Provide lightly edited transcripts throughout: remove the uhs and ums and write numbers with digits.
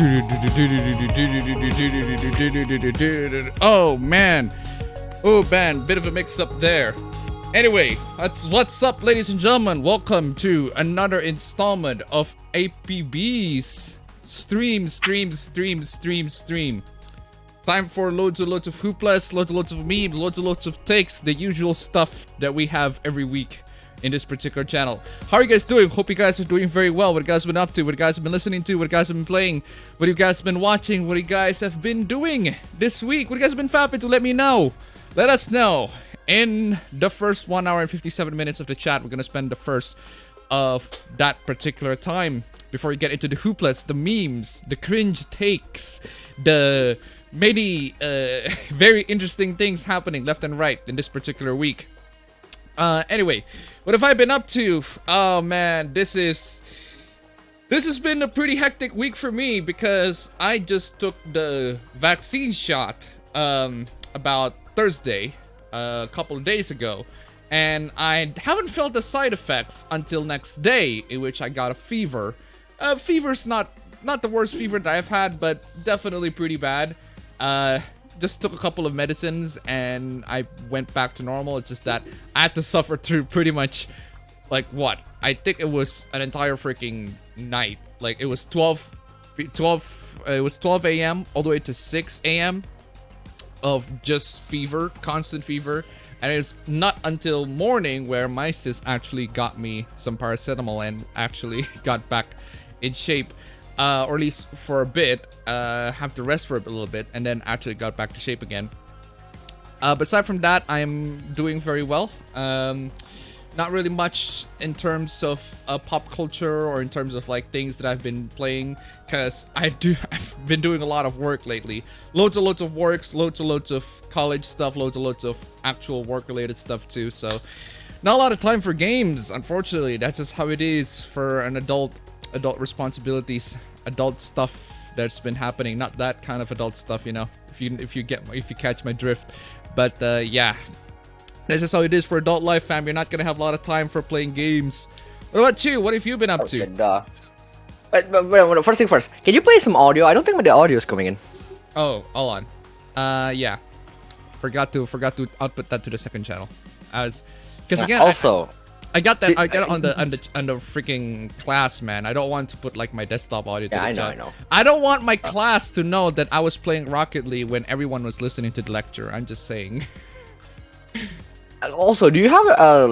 Oh man. Oh man, bit of a mix up there. Anyway, what's up, ladies and gentlemen? Welcome to another installment of APB's stream. Time for loads and loads of hooplas, loads of memes, loads of takes, the usual stuff that we have every week in this particular channel. How are you guys doing? Hope you guys are doing very well. What you guys have been up to, what you guys have been listening to, what you guys have been playing, what you guys have been watching, what you guys have been doing this week, what you guys have been fapping to let me know. Let us know. In the first 1 hour and 57 minutes of the chat, we're gonna spend the first of that particular time before we get into the hooplas, the memes, the cringe takes, the many very interesting things happening left and right in this particular week. Anyway, what have I been up to? Oh man, this has been a pretty hectic week for me because I just took the vaccine shot about Thursday, a couple of days ago, and I haven't felt the side effects until next day, in which I got a fever. Fever's not the worst fever that I've had, but definitely pretty bad. Just took a couple of medicines and I went back to normal. It's just that I had to suffer through pretty much, like, what? I think it was an entire freaking night. Like, it was 12 a.m. all the way to 6 a.m. of just fever, constant fever. And it's not until morning where my sis actually got me some paracetamol and actually got back in shape. Or at least for a bit, have to rest for a little bit, and then actually got back to shape again. But aside from that, I'm doing very well. Not really much in terms of pop culture or in terms of like things that I've been playing, because I've been doing a lot of work lately. Loads of works, loads of college stuff, loads of actual work related stuff too. So not a lot of time for games, unfortunately. That's just how it is for an adult responsibilities, adult stuff that's been happening. Not that kind of adult stuff, you know, if you catch my drift. But yeah, this is how it is for adult life, fam. You're not gonna have a lot of time for playing games. What about you? What have you been up to? But first thing first, can you play some audio? I don't think the audio is coming in. Oh, hold on. Yeah, forgot to output that to the second channel. Because again, I got that. I got it on the freaking class, man. I don't want to put like my desktop audio to the chat. I know. I don't want my class to know that I was playing Rocket League when everyone was listening to the lecture. I'm just saying. Also, do you have a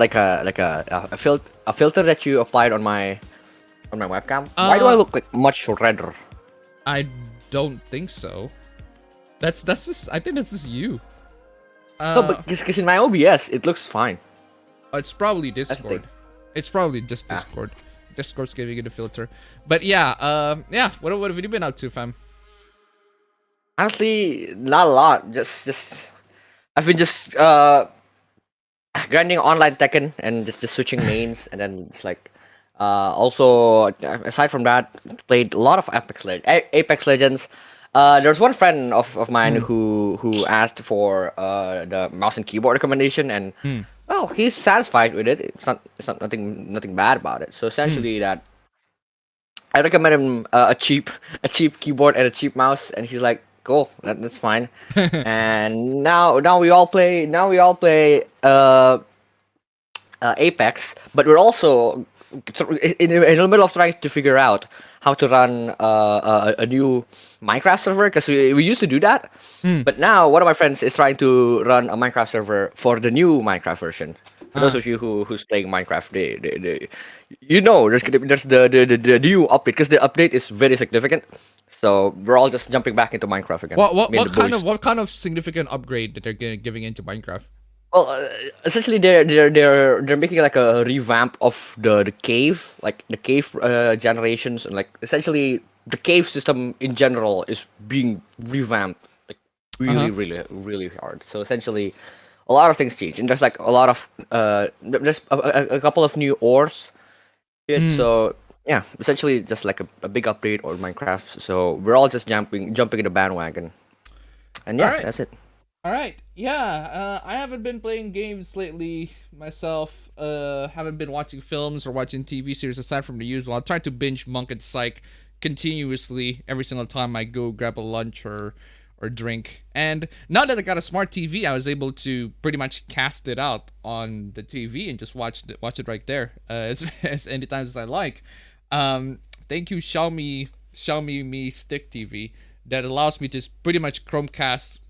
filter that you applied on my webcam? Why do I look like much redder? I don't think so. That's just. I think that's just you. No, but because in my OBS it looks fine. It's probably Discord. It's probably just Discord. Discord's giving it a filter. But yeah, yeah. What have you been up to, fam? Honestly, not a lot. Just I've been just grinding online Tekken and just switching mains, and then it's like also aside from that, played a lot of Apex Legends. There's one friend of mine who asked for the mouse and keyboard recommendation, and well, he's satisfied with it. It's not nothing bad about it. So essentially, that I recommend him a cheap keyboard and a cheap mouse, and he's like, cool, that's fine. And now we all play Apex, but we're also in the middle of trying to figure out how to run a new Minecraft server, because we used to do that, but now one of my friends is trying to run a Minecraft server for the new Minecraft version. For those of you who's playing Minecraft, they you know, there's the new update, because the update is very significant. So we're all just jumping back into Minecraft again. What kind of significant upgrade that they're giving into Minecraft? Well, essentially they're making like a revamp of the cave, like the cave generations, and like essentially the cave system in general is being revamped, like really hard. So essentially, a lot of things change, and there's like a lot of there's a couple of new ores. So yeah, essentially just like a big update on Minecraft. So we're all just jumping in the bandwagon, and yeah, that's it. All right, yeah. I haven't been playing games lately myself. Haven't been watching films or watching TV series aside from the usual. I'm trying to binge Monk and Psych continuously every single time I go grab a lunch or drink. And now that I got a smart TV, I was able to pretty much cast it out on the TV and just watch it right there as many times as I like. Thank you Xiaomi Mi Stick TV that allows me to pretty much Chromecast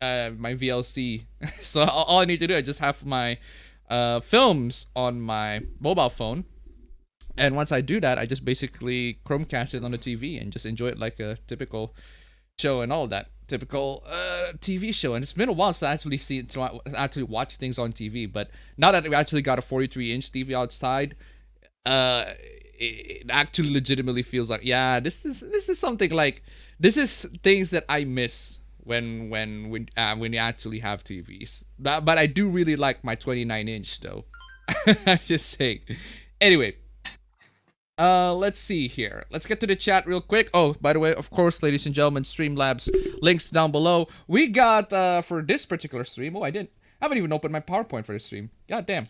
my VLC. So all I need to do is just have my films on my mobile phone. And once I do that, I just basically Chromecast it on the TV and just enjoy it like a typical show and all that. Typical TV show. And it's been a while since I actually watch things on TV. But now that we actually got a 43-inch TV outside, it actually legitimately feels like, yeah, this is something like, this is things that I miss when you actually have TVs. But I do really like my 29-inch though. I'm just saying. Anyway. Let's see here. Let's get to the chat real quick. Oh, by the way, of course, ladies and gentlemen, Streamlabs links down below. We got, for this particular stream, I haven't even opened my PowerPoint for this stream. God damn.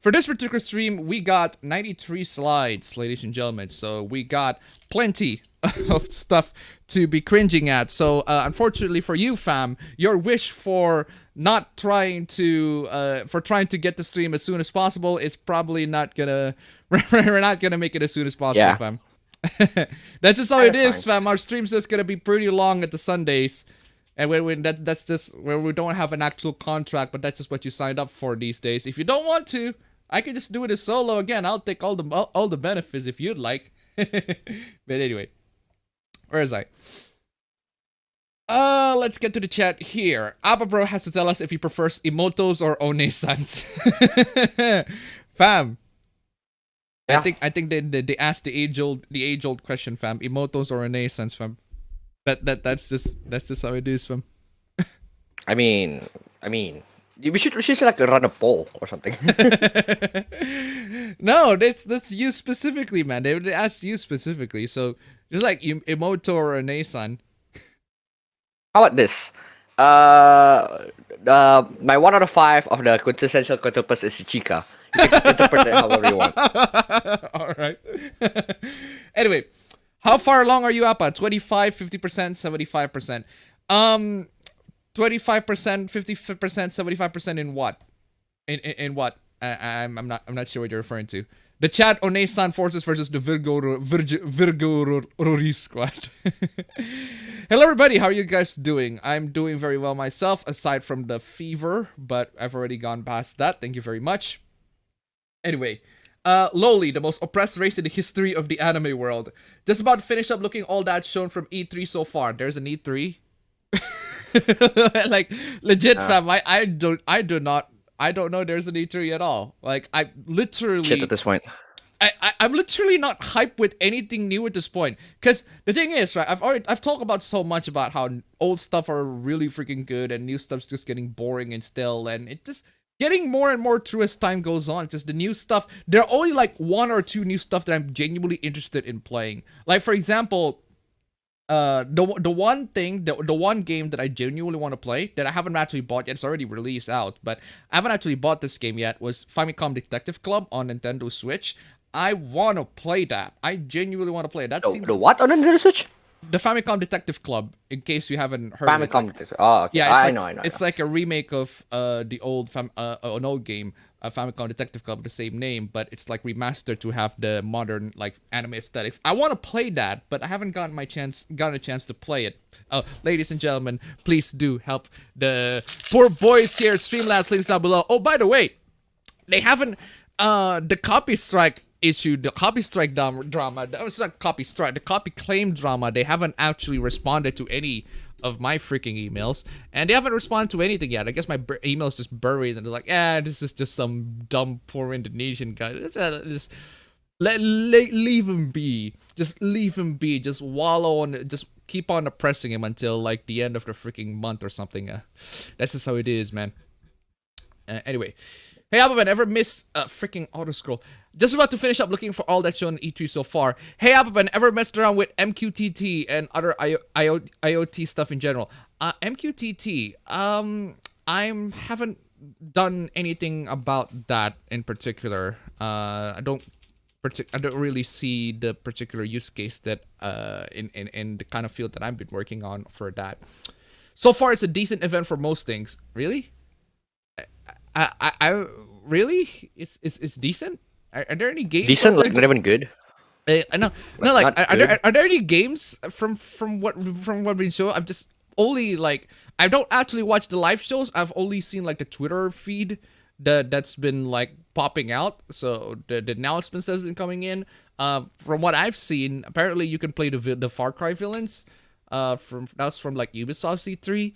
For this particular stream, we got 93 slides, ladies and gentlemen. So we got plenty of stuff to be cringing at. So unfortunately for you, fam, your wish for not trying to get the stream as soon as possible is probably not gonna. We're not gonna make it as soon as possible, fam. That's just how it is, fam. Our stream's just gonna be pretty long at the Sundays. And that's just where we don't have an actual contract, but that's just what you signed up for these days. If you don't want to, I can just do it as solo again. I'll take all the benefits if you'd like. But anyway, where is I? Let's get to the chat here. Abba Bro has to tell us if he prefers Emotos or One-sans. Fam. Yeah. I think they asked the age old question, fam. Emotos or One-sans, fam. That's just how it is, fam. I mean, we should like run a poll or something. No, that's you specifically, man. They asked you specifically, so it's like Emoto or One-san. How about this? My 1 out of 5 of the quintessential quintuplets is Chica. You can interpret it however you want. All right. Anyway. How far along are you up at? 25, 50%, 75%. 25%, 50%, 75% in what? In what? I'm not sure what you're referring to. The chat One-san forces versus the Virgo Rory squad. Hello everybody, how are you guys doing? I'm doing very well myself, aside from the fever, but I've already gone past that. Thank you very much. Anyway. Loli, the most oppressed race in the history of the anime world. Just about to finish up looking all that shown from E3 so far. There's an E3. Like legit, fam. I don't know there's an E3 at all. Like I literally shit at this point. I'm literally not hyped with anything new at this point. Cause the thing is, right, I've talked about so much about how old stuff are really freaking good and new stuff's just getting boring and still, and it just getting more and more true as time goes on. Just the new stuff. There are only like 1 or 2 new stuff that I'm genuinely interested in playing. Like for example, the one game that I genuinely want to play that I haven't actually bought yet. It's already released out, but I haven't actually bought this game yet. Was Famicom Detective Club on Nintendo Switch. I want to play that. I genuinely want to play it. That seems the what on Nintendo Switch? The Famicom Detective Club, in case you haven't heard Famicom of it. Detective. Oh, okay. Yeah, I know. It's like a remake of the old an old game, Famicom Detective Club, with the same name, but it's like remastered to have the modern like anime aesthetics. I want to play that, but I haven't gotten a chance to play it. Ladies and gentlemen, please do help the poor boys here. Streamlabs links down below. Oh, by the way, they haven't the copy strike issue, the copy strike drama. That was not copy strike, the copy claim drama. They haven't actually responded to any of my freaking emails, and they haven't responded to anything yet. I guess my email's just buried, and they're like, this is just some dumb poor Indonesian guy. Just leave him be. Just leave him be. Just wallow on. Just keep on oppressing him until like the end of the freaking month or something. That's just how it is, man. Anyway. Hey, Appleman, ever miss freaking auto scroll? Just about to finish up looking for all that shown in E3 so far. Hey, Appleman, ever messed around with MQTT and other IoT stuff in general? MQTT, I haven't done anything about that in particular. I don't I don't really see the particular use case that in the kind of field that I've been working on for that. So far, it's a decent event for most things. Really, I really, it's decent. Are there any games? Decent, like not even good. I know, no, like, Not are there any games from what we saw? I've just only like I don't actually watch the live shows. I've only seen like the Twitter feed that's been like popping out. So the announcements that's been coming in. From what I've seen, apparently you can play the Far Cry villains. That's from like Ubisoft C3.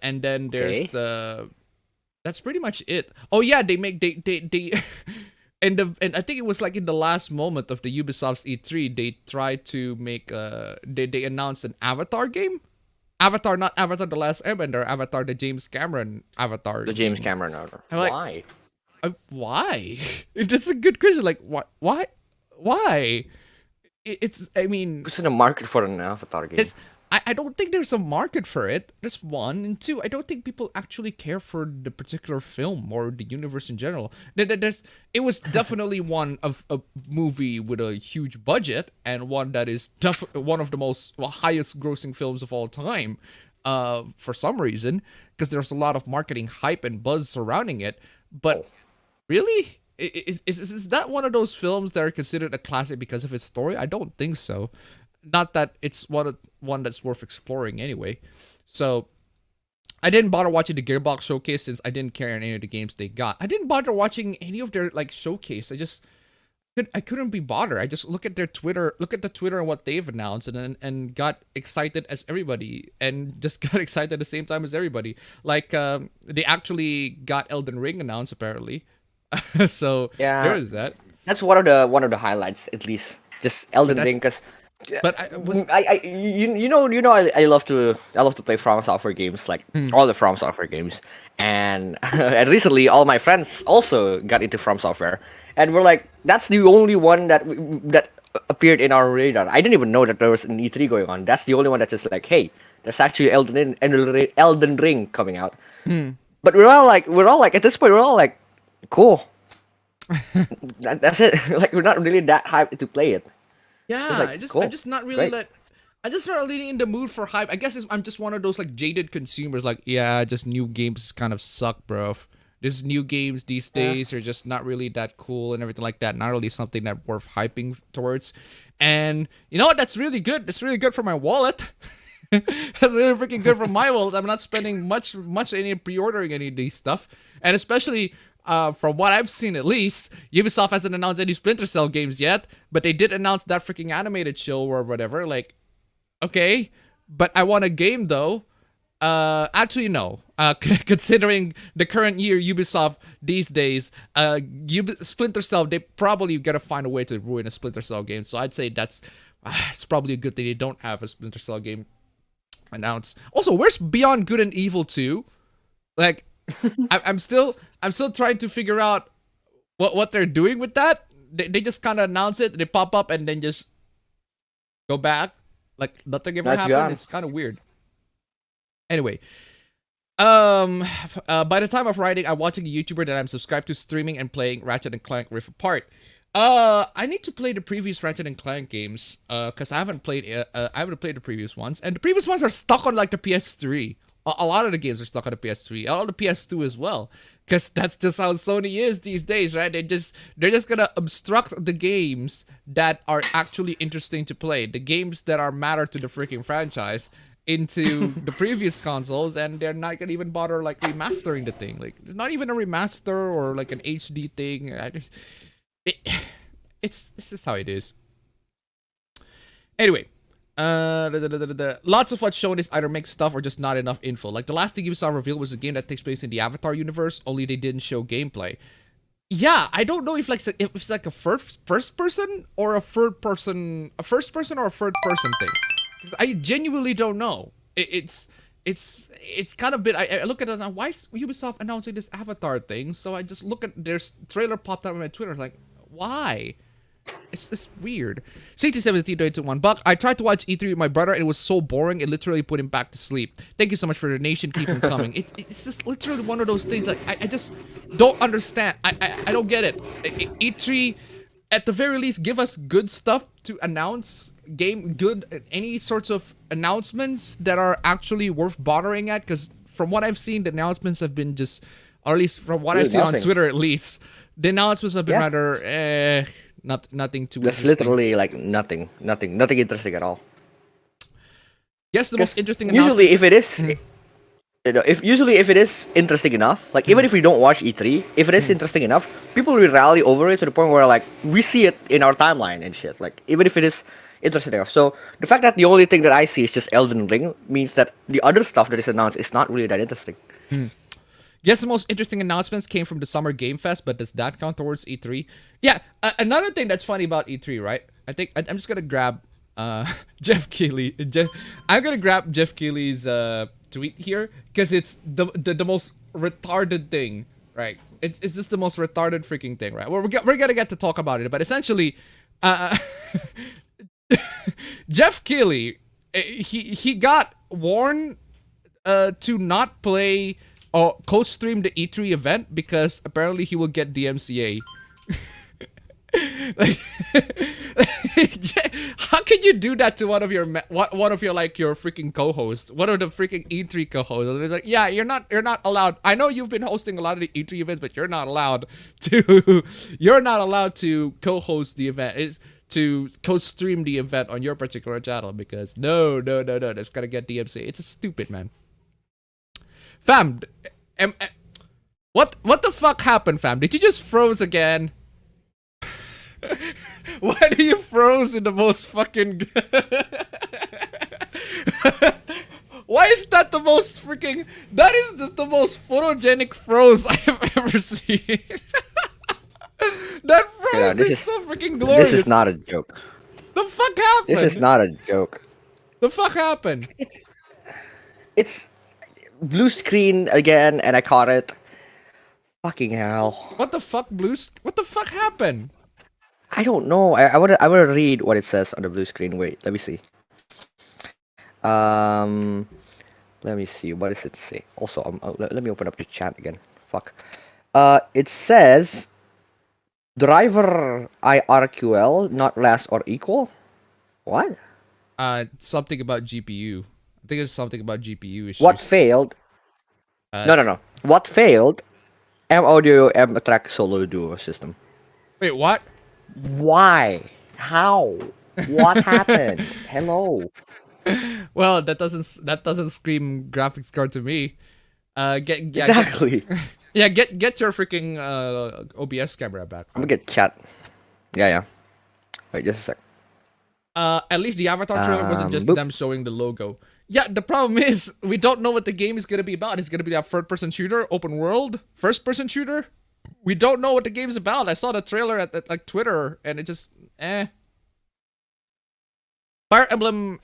And then there's that's pretty much it. Oh yeah, they and I think it was like in the last moment of the Ubisoft's E3, they tried to make they announced an Avatar game. Avatar, not Avatar the Last Airbender, Avatar the James Cameron Avatar. The James Cameron order. Like, Why? Why? That's a good question. Like, what? Why? Why? It's. I mean, Who's in the market for an Avatar game? it's. I don't think there's a market for it. That's one, and two, I don't think people actually care for the particular film or the universe in general. It was definitely one of a movie with a huge budget and one that is one of the most highest grossing films of all time. For some reason, because there's a lot of marketing hype and buzz surrounding it. But really, is that one of those films that are considered a classic because of its story? I don't think so. Not that it's one that's worth exploring anyway. So I didn't bother watching the Gearbox showcase since I didn't care in any of the games they got. I didn't bother watching any of their like showcase. I couldn't be bothered. I just look at the Twitter and what they've announced, and got excited as everybody, and just got excited at the same time as everybody. Like they actually got Elden Ring announced apparently. So Yeah. there is that. That's one of the highlights, at least. Just Elden Ring, because But you know I love to play From Software games, like all the From Software games, and and recently all my friends also got into From Software, and we're like, that's the only one that appeared in our radar. I didn't even know that there was an E3 going on. That's the only one that's just like, hey, there's actually Elden Ring coming out. But we're all like at this point we're all like, cool. That's it. Like, we're not really that hyped to play it. Yeah, like, I'm just not really I just not really in the mood for hype. I guess I'm just one of those like jaded consumers. Like, yeah, just new games kind of suck, bro. These new games these days are just not really that cool and everything like that. Not really something that worth hyping towards. And you know what? That's really good. That's really good for my wallet. That's really freaking good for my wallet. I'm not spending much any pre-ordering any of these stuff, and especially. From what I've seen, at least, Ubisoft hasn't announced any Splinter Cell games yet, but they did announce that freaking animated show or whatever. Like, okay, but I want a game though. Actually, no. Considering the current year Ubisoft these days, Splinter Cell, they probably gotta find a way to ruin a Splinter Cell game. So I'd say it's probably a good thing they don't have a Splinter Cell game announced. Also, where's Beyond Good and Evil 2? Like. I'm still trying to figure out what they're doing with that. They just kind of announce it, they pop up, and then just go back like nothing ever happened. Gone. It's kind of weird. Anyway, by the time of writing, I'm watching a YouTuber that I'm subscribed to streaming and playing Ratchet and Clank Rift Apart. I need to play the previous Ratchet and Clank games, cause I haven't played the previous ones, and the previous ones are stuck on like the PS3. A lot of the games are stuck on the PS3, all the PS2 as well, because that's just how Sony is these days, right? They're just gonna obstruct the games that are actually interesting to play, the games that are matter to the freaking franchise, into the previous consoles, and they're not gonna even bother like remastering the thing. Like, it's not even a remaster or like an HD thing. It's just how it is. Anyway. Lots of what's shown is either mixed stuff or just not enough info. Like, the last thing Ubisoft revealed was a game that takes place in the Avatar universe, only they didn't show gameplay. Yeah, I don't know if it's like a first person or a first person or a third person thing. I genuinely don't know. It's kind of bit. I look at it and why is Ubisoft announcing this Avatar thing? So I just look at their trailer popped up on my Twitter, like, why? It's weird. CT17 I tried to watch E3 with my brother and it was so boring it literally put him back to sleep. Thank you so much for the donation. Keep them coming. It's just literally one of those things like I just don't understand. I don't get it. E3 at the very least, give us good stuff to announce, any sorts of announcements that are actually worth bothering at. Because from what I've seen, the announcements have been just, or at least from what I've seen on Twitter, at least the announcements have been rather nothing too. That's literally like nothing interesting at all. Guess the most interesting usually announcement. if it is. If it is interesting enough, like even if we don't watch E3, if it is interesting enough, people will rally over it to the point where like we see it in our timeline and shit. Like even if it is interesting enough. So the fact that the only thing that I see is just Elden Ring means that the other stuff that is announced is not really that interesting. Guess the most interesting announcements came from the Summer Game Fest, but does that count towards E3? Yeah, another thing that's funny about E3, right? I think I'm just gonna grab Jeff Keighley. I'm gonna grab Jeff Keighley's tweet here because it's the most retarded thing, right? It's just the most retarded freaking thing, right? We're gonna get to talk about it, but essentially, Jeff Keighley, he got warned to not play or co-stream the E3 event because apparently he will get DMCA. Like, how can you do that to one of your like your freaking co-hosts, one of the freaking E3 co-hosts? It's like, yeah, you're not allowed. I know you've been hosting a lot of the E3 events, but you're not allowed to co-host the event. Is to co-stream the event on your particular channel because no, that's gonna get DMCA. It's stupid, man. Fam, what the fuck happened, fam? Did you just froze again? Why do you froze in the most fucking... Why is that the most freaking... That is just the most photogenic froze I have ever seen. That froze is so freaking glorious. This is not a joke. The fuck happened? This is not a joke. The fuck happened? It's blue screen again, and I caught it. Fucking hell. What the fuck, What the fuck happened? I don't know. I wanna read what it says on the blue screen. Wait, let me see. Let me see. What does it say? Also, let me open up the chat again. Fuck. It says driver IRQL not less or equal. What? Something about GPU. I think it's something about GPU issues. What failed? No. What failed? M audio M track solo duo system. Wait, what? Why? How? What happened? Hello. Well, that doesn't scream graphics card to me. Exactly. Get your freaking OBS camera back. I'm gonna get chat. Yeah. Wait, just a sec. At least the Avatar trailer wasn't just them showing the logo. Yeah, the problem is we don't know what the game is gonna be about. It's gonna be that third-person shooter, open world, first-person shooter. We don't know what the game's about. I saw the trailer at like Twitter, and it just Fire Emblem,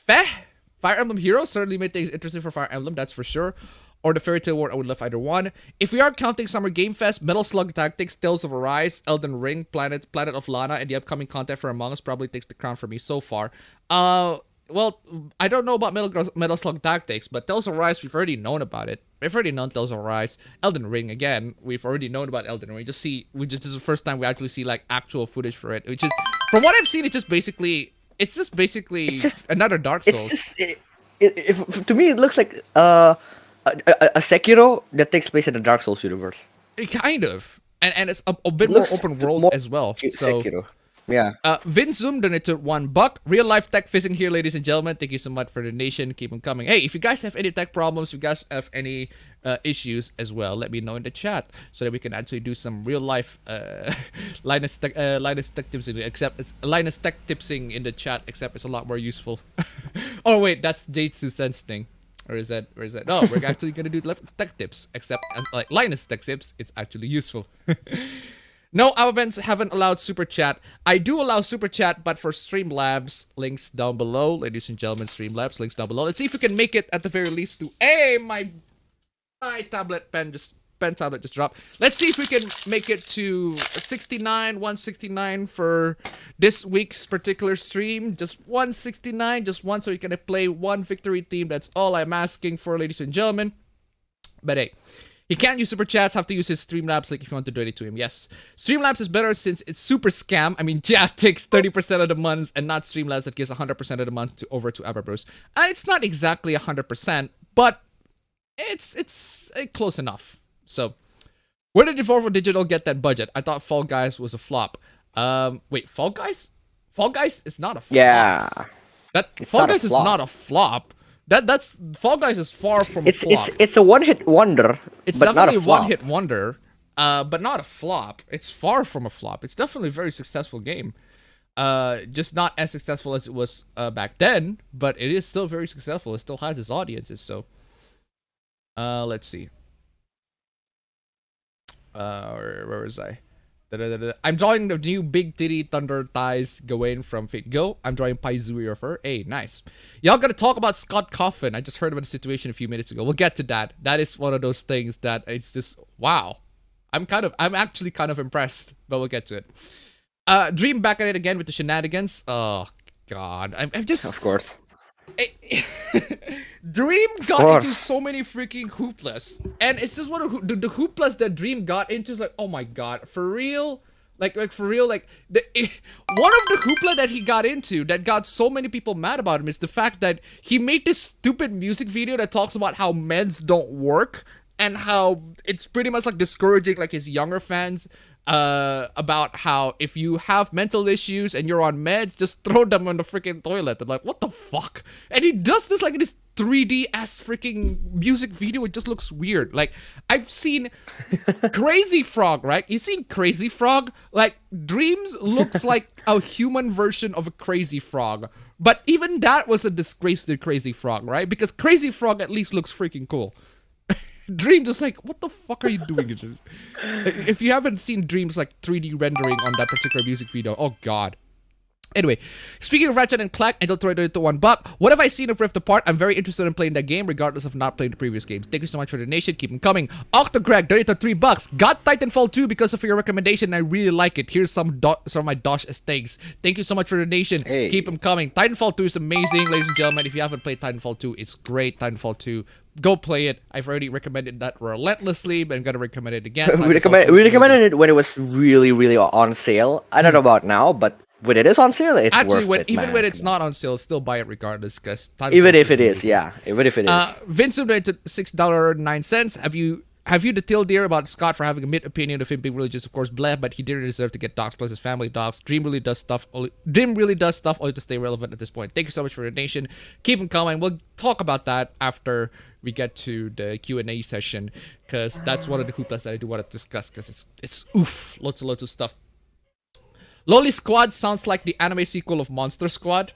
Fire Emblem Heroes certainly made things interesting for Fire Emblem. That's for sure. Or the Fairy Tail World, I would love either one. If we are counting Summer Game Fest, Metal Slug Tactics, Tales of Arise, Elden Ring, Planet of Lana, and the upcoming content for Among Us probably takes the crown for me so far. Well, I don't know about Metal Slug Tactics, but Tales of Arise, we've already known about it. We've already known Tales of Arise. Elden Ring, again, we've already known about Elden Ring. This is the first time we actually see like actual footage for it, which is, from what I've seen, it's just basically another Dark Souls. To me, it looks like a Sekiro that takes place in the Dark Souls universe. Kind of, and it's a bit more open world as well. So. Sekiro. Yeah. Vin Zoom donated $1. Real life tech fishing here, ladies and gentlemen. Thank you so much for the donation. Keep them coming. Hey, if you guys have any tech problems, if you guys have any issues as well, let me know in the chat so that we can actually do some real life Linus tech tipsing. Except it's Linus tech tipsing in the chat. Except it's a lot more useful. Oh wait, that's J2Sense thing. Or is that? No, we're actually gonna do tech tips. Except like Linus tech tips, it's actually useful. No, our events haven't allowed Super Chat. I do allow Super Chat, but for Streamlabs, links down below. Ladies and gentlemen, Streamlabs, links down below. Let's see if we can make it at the very least to... Hey, my pen tablet just dropped. Let's see if we can make it to 169 for this week's particular stream. Just 169, just one, so we can play one victory team. That's all I'm asking for, ladies and gentlemen. But hey, He can't use super chats, have to use his Streamlabs like if you want to donate to him. Yes. Streamlabs is better since it's super scam. I mean, chat takes 30% of the months and not Streamlabs that gives 100% of the month to over to Abba It's not exactly 100%, but it's close enough. So, where did Devolver Digital get that budget? I thought Fall Guys was a flop. Wait, Fall Guys? Fall Guys is not a flop. Yeah. Fall Guys is not a flop. That's Fall Guys is far from a flop. It's a one-hit wonder. It's but definitely not a flop. a one-hit wonder, but not a flop. It's far from a flop. It's definitely a very successful game. Just not as successful as it was back then, but it is still very successful. It still has its audiences. So, let's see. Where was I? I'm drawing the new Big Titty Thunder Thighs Gawain from Fate Go. I'm drawing Paizui of her. Hey, nice. Y'all gotta talk about Scott Coffin. I just heard about the situation a few minutes ago. We'll get to that. That is one of those things that it's just wow. I'm actually kind of impressed, but we'll get to it. Dream back at it again with the shenanigans. Oh god. I'm just Of course. Dream got into so many freaking hooplas, and it's just one of the hooplas that Dream got into is like, oh my god, for real, like for real, like one of the hoopla that he got into that got so many people mad about him is the fact that he made this stupid music video that talks about how meds don't work and how it's pretty much like discouraging like his younger fans about how if you have mental issues and you're on meds, just throw them on the freaking toilet. And like, what the fuck? And he does this like in this 3D ass freaking music video. It just looks weird. Like, I've seen Crazy Frog, right? You've seen Crazy Frog? Like, Dreams looks like a human version of a Crazy Frog. But even that was a disgrace to Crazy Frog, right? Because Crazy Frog at least looks freaking cool. Dream just like, what the fuck are you doing? If you haven't seen Dream's like 3D rendering on that particular music video, oh god. Anyway, speaking of Ratchet and Clank, Angel Troy donated to $1. What have I seen of Rift Apart? I'm very interested in playing that game, regardless of not playing the previous games. Thank you so much for the donation. Keep them coming. Octogreg donated $3. Got Titanfall 2 because of your recommendation. I really like it. Here's some of my Dosh thanks. Thank you so much for the donation. Hey. Keep them coming. Titanfall 2 is amazing, ladies and gentlemen. If you haven't played Titanfall 2, it's great. Titanfall 2. Go play it. I've already recommended that relentlessly, but I'm gonna recommend it again. we recommended it when it was really on sale. I don't know about now, but when it is on sale, it's actually worth it, even when it's not on sale, still buy it regardless. Because even if it is, yeah, even if it is. Vince donated $6.09. Have you the till dear about Scott for having a mid opinion of him being religious? Of course, blah, but he didn't deserve to get doxxed plus his family doxxed. Dream really does stuff only to stay relevant at this point. Thank you so much for the donation. Keep them coming. We'll talk about that after we get to the Q&A session, because that's one of the hooplas that I do want to discuss, because it's oof, lots of stuff. Loli Squad sounds like the anime sequel of Monster Squad,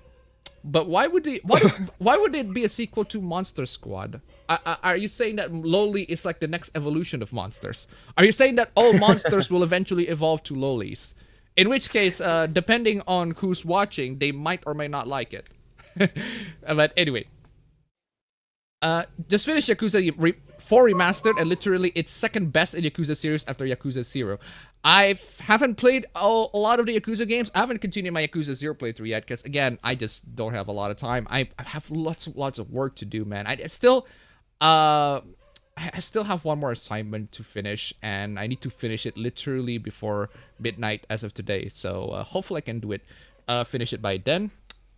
but why would it be a sequel to Monster Squad? Are you saying that Loli is like the next evolution of monsters? Are you saying that all monsters will eventually evolve to Lolis? In which case, depending on who's watching, they might or may not like it. But anyway. Just finished Yakuza 4 Remastered, and literally its second best in Yakuza series after Yakuza 0. I haven't played a lot of the Yakuza games. I haven't continued my Yakuza 0 playthrough yet, because again, I just don't have a lot of time. I have lots of work to do, man. I still have one more assignment to finish, and I need to finish it literally before midnight as of today. So hopefully I can do it, finish it by then.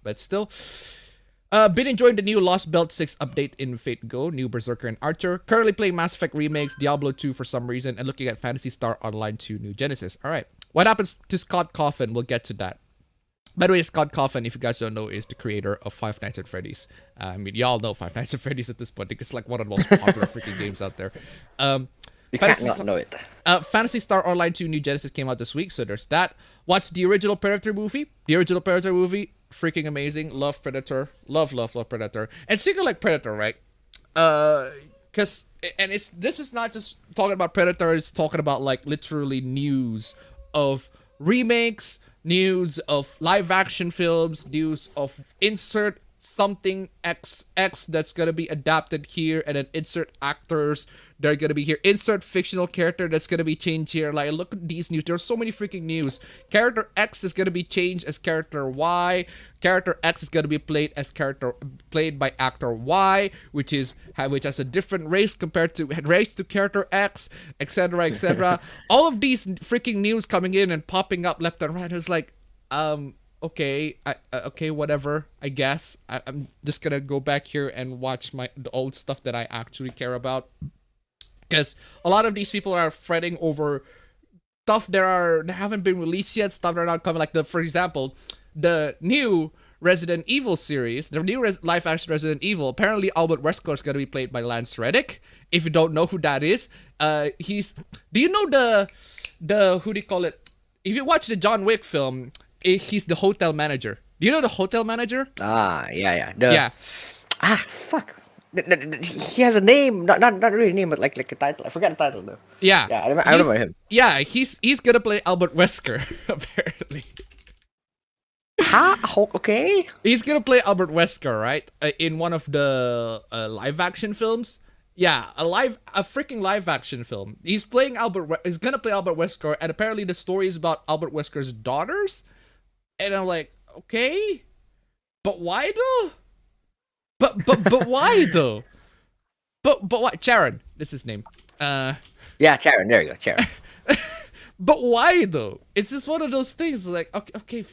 But still, been enjoying the new Lost Belt 6 update in Fate Go, new Berserker and Archer. Currently playing Mass Effect remakes, Diablo 2 for some reason, and looking at Phantasy Star Online 2 New Genesis. All right, what happens to Scott Coffin? We'll get to that. By the way, Scott Coffin, if you guys don't know, is the creator of Five Nights at Freddy's. I mean, y'all know Five Nights at Freddy's at this point. It's like one of the most popular freaking games out there. You can't not know it. Phantasy Star Online 2 New Genesis came out this week, so there's that. Watch the original Predator movie. The original Predator movie, freaking amazing. Love Predator. Love Predator. And speaking of like Predator, right? This is not just talking about Predator, it's talking about like literally news of remakes, news of live action films, news of insert something XX that's gonna be adapted here, and then insert actors They're gonna be here. Insert fictional character that's gonna be changed here. Like, look at these news. There's so many freaking news. Character X is gonna be changed as character Y. Character X is gonna be played by actor Y, which has a different race compared to character X, etc., etc. All of these freaking news coming in and popping up left and right. It's like, okay, okay, whatever. I guess I'm just gonna go back here and watch the old stuff that I actually care about, because a lot of these people are fretting over stuff that haven't been released yet, stuff that are not coming. Like for example, the new Resident Evil series, the new live action Resident Evil. Apparently, Albert Wesker is gonna be played by Lance Reddick. If you don't know who that is, do you know the who do you call it? If you watch the John Wick film, he's the hotel manager. Do you know the hotel manager? Yeah. Yeah. Fuck. He has a name, not really a name, but like a title. I forgot the title though. Yeah. Yeah, I remember him. Yeah, he's gonna play Albert Wesker apparently. Okay. He's gonna play Albert Wesker, right? In one of the live action films. Yeah, a freaking live action film. He's gonna play Albert Wesker, and apparently the story is about Albert Wesker's daughters. And I'm like, okay, but why though? But why though? But why? Charon, this is his name. Yeah, Charon. There you go, Charon. But why though? It's just one of those things. Like, okay,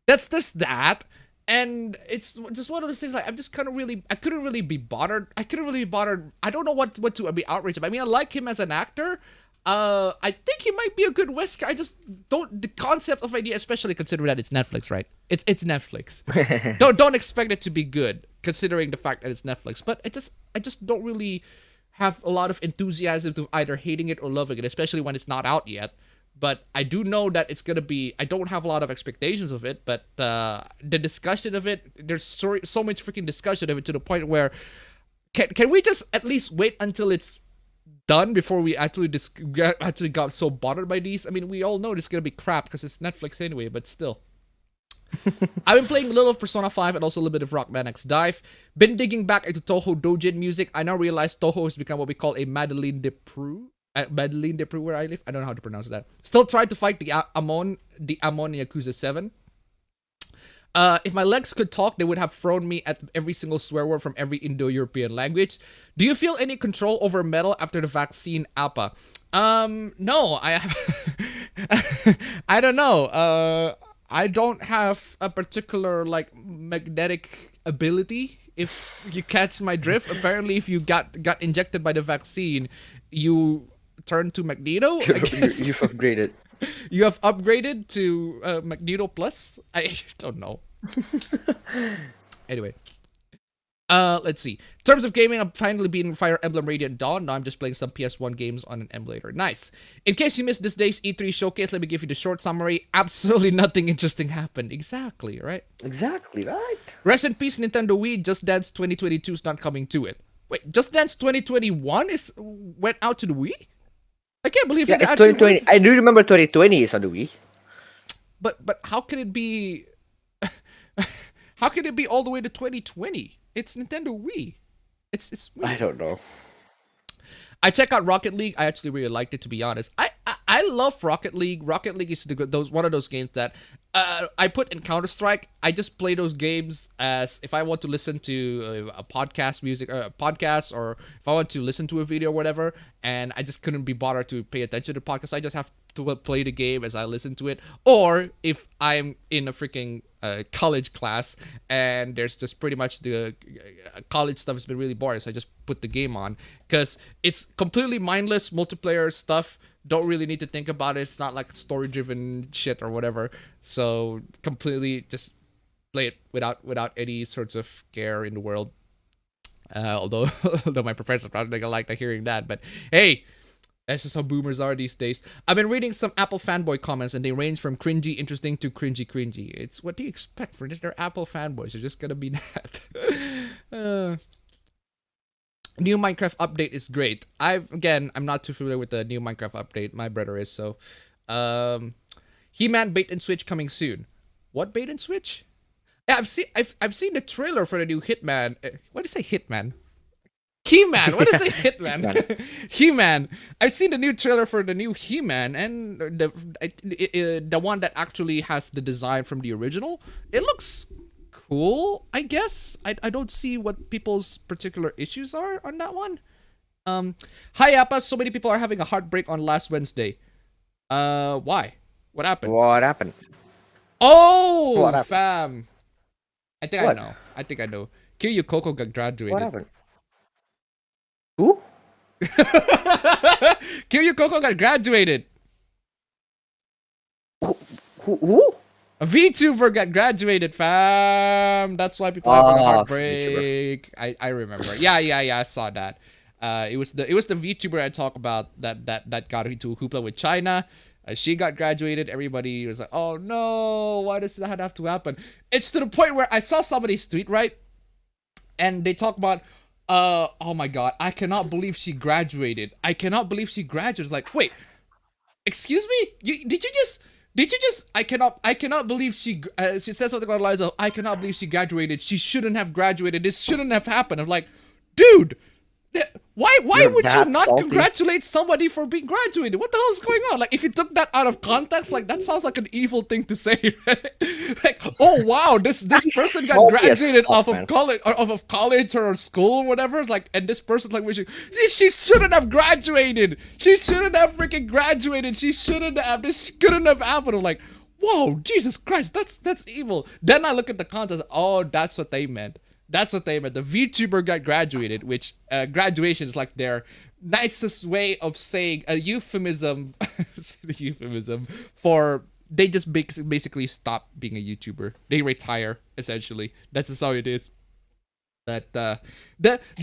that's just that, and it's just one of those things. Like, I couldn't really be bothered. I don't know what to be outraged about. I mean, I like him as an actor. I think he might be a good Wesker. I just don't, the concept of idea, especially considering that it's Netflix, right? It's Netflix. don't expect it to be good, considering the fact that it's Netflix. But I just don't really have a lot of enthusiasm to either hating it or loving it, especially when it's not out yet. But I do know that it's gonna be. I don't have a lot of expectations of it, but the discussion of it, there's so much freaking discussion of it to the point where can we just at least wait until it's done before we actually got so bothered by these? I mean, we all know this is gonna be crap because it's Netflix anyway, but still. I've been playing a little of Persona 5 and also a little bit of Rockman X Dive. Been digging back into Toho Dojin music. I now realize Toho has become what we call a Madeleine de Proust. Madeleine de Proust, where I live. I don't know how to pronounce that. Still trying to fight the Amon Yakuza 7. If my legs could talk, they would have thrown me at every single swear word from every Indo-European language. Do you feel any control over metal after the vaccine APA? No, I have. I don't know. I don't have a particular like magnetic ability. If you catch my drift, apparently, if you got injected by the vaccine, you turn to Magneto. I guess. You've upgraded. You have upgraded to Magneto Plus? I don't know. Anyway. Let's see. In terms of gaming, I'm finally beating Fire Emblem Radiant Dawn. Now I'm just playing some PS1 games on an emulator. Nice. In case you missed this day's E3 showcase, let me give you the short summary. Absolutely nothing interesting happened. Exactly, right? Exactly, right? Rest in peace, Nintendo Wii. Just Dance 2022 is not coming to it. Wait, Just Dance 2021 went out to the Wii? I can't believe it. It's 2020. I do remember 2020 is on the Wii. But how can it be? How can it be all the way to 2020? It's Nintendo Wii. It's weird. I don't know. I check out Rocket League. I actually really liked it, to be honest. I love Rocket League. Rocket League is one of those games that I put in Counter-Strike. I just play those games as if I want to listen to a podcast or if I want to listen to a video or whatever, and I just couldn't be bothered to pay attention to the podcast. I just have to play the game as I listen to it. Or if I'm in a freaking college class and there's just pretty much the college stuff has been really boring, so I just put the game on because it's completely mindless multiplayer stuff. Don't really need to think about it. It's not like story-driven shit or whatever. So completely just play it without any sorts of care in the world. Although my professors are probably gonna like hearing that, but hey, that's just how boomers are these days. I've been reading some Apple fanboy comments, and they range from cringy, interesting to cringy. It's what do you expect for they're Apple fanboys? They're just gonna be that. New Minecraft update is great. I'm not too familiar with the new Minecraft update. My brother is, so. He-Man bait and switch coming soon. What bait and switch? Yeah, I've seen the trailer for the new Hitman. What did I say, Hitman? He-Man. What is a Hitman? He-Man. I've seen the new trailer for the new He-Man, and the one that actually has the design from the original. It looks cool, I guess. I don't see what people's particular issues are on that one. Hi Appa. So many people are having a heartbreak on last Wednesday. Why? What happened? What happened? Oh, What happened? fam. I think What? I think I know. Kiryu Coco got graduated. What happened? Who? Kiryu Coco got graduated. Who? A VTuber got graduated, fam. That's why people have a Ah, heartbreak. I remember. Yeah. I saw that. It was the VTuber I talk about that got into hoopla with China. She got graduated. Everybody was like, "Oh no, why does that have to happen?" It's to the point where I saw somebody's tweet, right, and they talk about, "Oh my god, I cannot believe she graduated. I cannot believe she graduated." It's like, wait, excuse me? Did you just? I cannot believe she said something along the lines of, "I cannot believe she graduated. She shouldn't have graduated. This shouldn't have happened." I'm like, dude, why You're would you that not salty? congratulate somebody for being graduated? What the hell is going on? Like, if you took that out of context, like, that sounds like an evil thing to say, right? Like, oh wow, this person got salty as graduated fuck, off of man. college or school or whatever. It's like, and this person like wishing she shouldn't have graduated. She shouldn't have freaking graduated. She shouldn't have. This couldn't have happened. I'm like, whoa, Jesus Christ, that's evil. Then I look at the context. Oh, that's what they meant. That's what they meant. The VTuber got graduated, which graduation is like their nicest way of saying a euphemism, euphemism for they just basically stop being a YouTuber. They retire essentially. That's just how it is. But the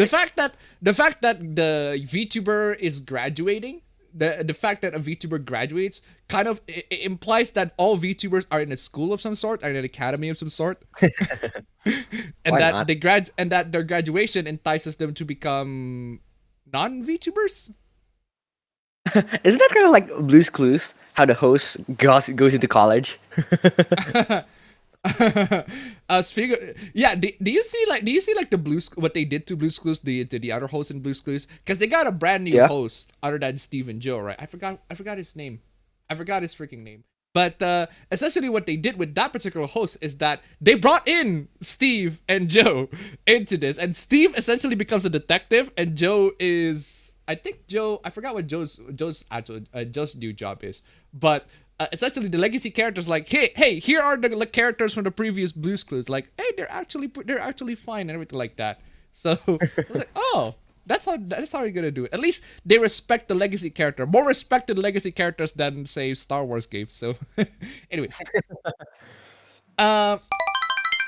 fact that the VTuber is graduating, the fact that a VTuber graduates kind of it implies that all VTubers are in a school of some sort, are in an academy of some sort, and Why that not? and that their graduation entices them to become non-VTubers. Isn't that kind of like Blue's Clues? How the host goes into college? Speaking yeah, do you see like the Blues what they did to Blue's Clues, the other host in Blue's Clues, because they got a brand new Yeah. host other than Steve and Joe, right? I forgot his name. I forgot his freaking name. But essentially, what they did with that particular host is that they brought in Steve and Joe into this, and Steve essentially becomes a detective, and Joe is, I think Joe, I forgot what Joe's actual Joe's new job is, but essentially the legacy characters like, hey, here are the characters from the previous Blue's Clues, like, hey, they're actually fine and everything like that. So I was like, oh. That's how you're gonna do it. At least they respect the legacy character. More respected legacy characters than say Star Wars games. So anyway.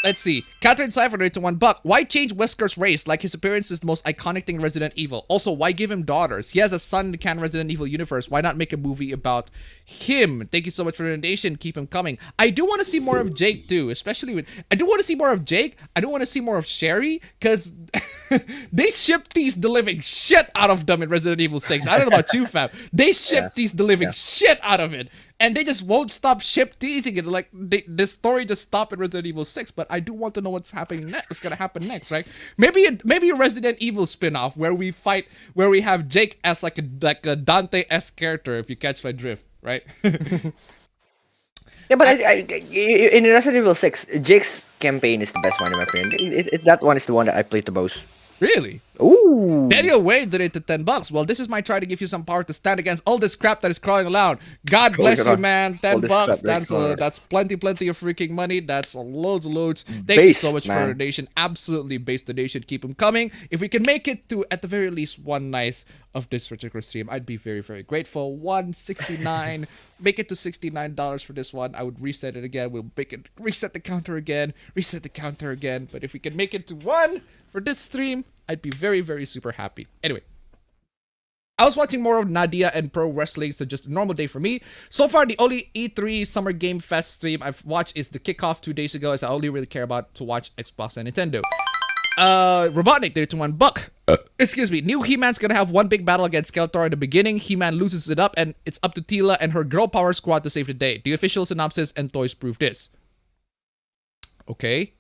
Let's see. Catherine Cypher to $1. Why change Wesker's race? Like his appearance is the most iconic thing in Resident Evil. Also, why give him daughters? He has a son in the canon Resident Evil universe. Why not make a movie about him? Thank you so much for the donation. Keep him coming. I do want to see more of Jake too, especially with. I do want to see more of Jake. I do want to see more of Sherry because they shipped these the living shit out of them in Resident Evil 6. I don't know about you, fam. They shipped these the living shit out of it. And they just won't stop teasing it. Like the story just stopped in Resident Evil 6, but I do want to know what's happening next. What's gonna happen next, right? Maybe a Resident Evil spin-off where we have Jake as like a Dante-esque character, if you catch my drift, right? Yeah, but in Resident Evil 6, Jake's campaign is the best one in my opinion. That one is the one that I played the most. Really? Ooh. Daniel Wade donated $10. Well, this is my try to give you some power to stand against all this crap that is crawling around. God bless you, man. $10. That's plenty of freaking money. That's loads. Thank you so much for the donation. Absolutely base the donation. Keep them coming. If we can make it to at the very least one night of this particular stream, I'd be very, very grateful. 169. Make it to $69 for this one. I would reset it again. We'll make it reset the counter again. But if we can make it to one for this stream, I'd be very, very super happy. Anyway, I was watching more of Nadia and pro wrestling, so just a normal day for me. So far, the only E3 Summer Game Fest stream I've watched is the kickoff 2 days ago, as I only really care about to watch Xbox and Nintendo. Robotnik, there to $1. Excuse me. New He-Man's gonna have one big battle against Skeletor in the beginning. He-Man loses it up, and it's up to Tila and her girl power squad to save the day. The official synopsis and toys prove this. Okay.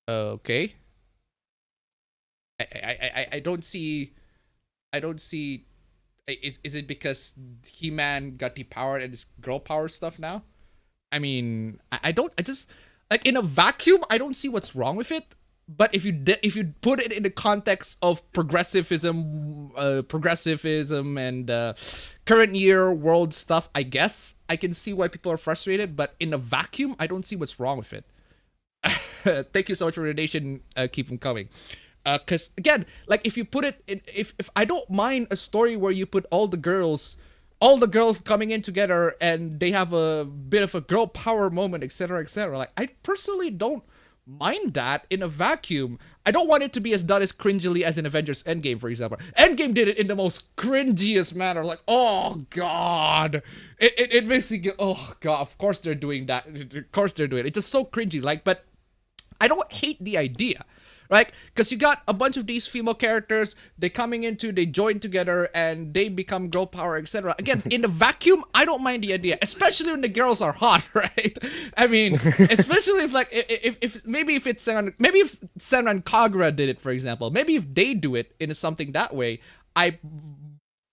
Okay. I don't see. I don't see. Is it because He-Man got depowered and it's girl power stuff now? I mean, I don't. I just like in a vacuum. I don't see what's wrong with it. But if you put it in the context of progressivism and current year world stuff, I guess I can see why people are frustrated. But in a vacuum, I don't see what's wrong with it. Thank you so much for the donation. Keep them coming. Because again, like if you put it in, if I don't mind a story where you put all the girls coming in together and they have a bit of a girl power moment, etc., etc. Like I personally don't mind that in a vacuum. I don't want it to be as done as cringily as in Avengers Endgame, for example. Endgame did it in the most cringiest manner. Like, oh god, it basically, oh god, of course they're doing that. Of course they're doing it. It's just so cringy. Like, but I don't hate the idea. Right? Because you got a bunch of these female characters, they join together, and they become girl power, etc. Again, in the vacuum, I don't mind the idea, especially when the girls are hot, right? I mean, especially if like, if maybe if it's, maybe if Senran and Kagura did it, for example, maybe if they do it in something that way,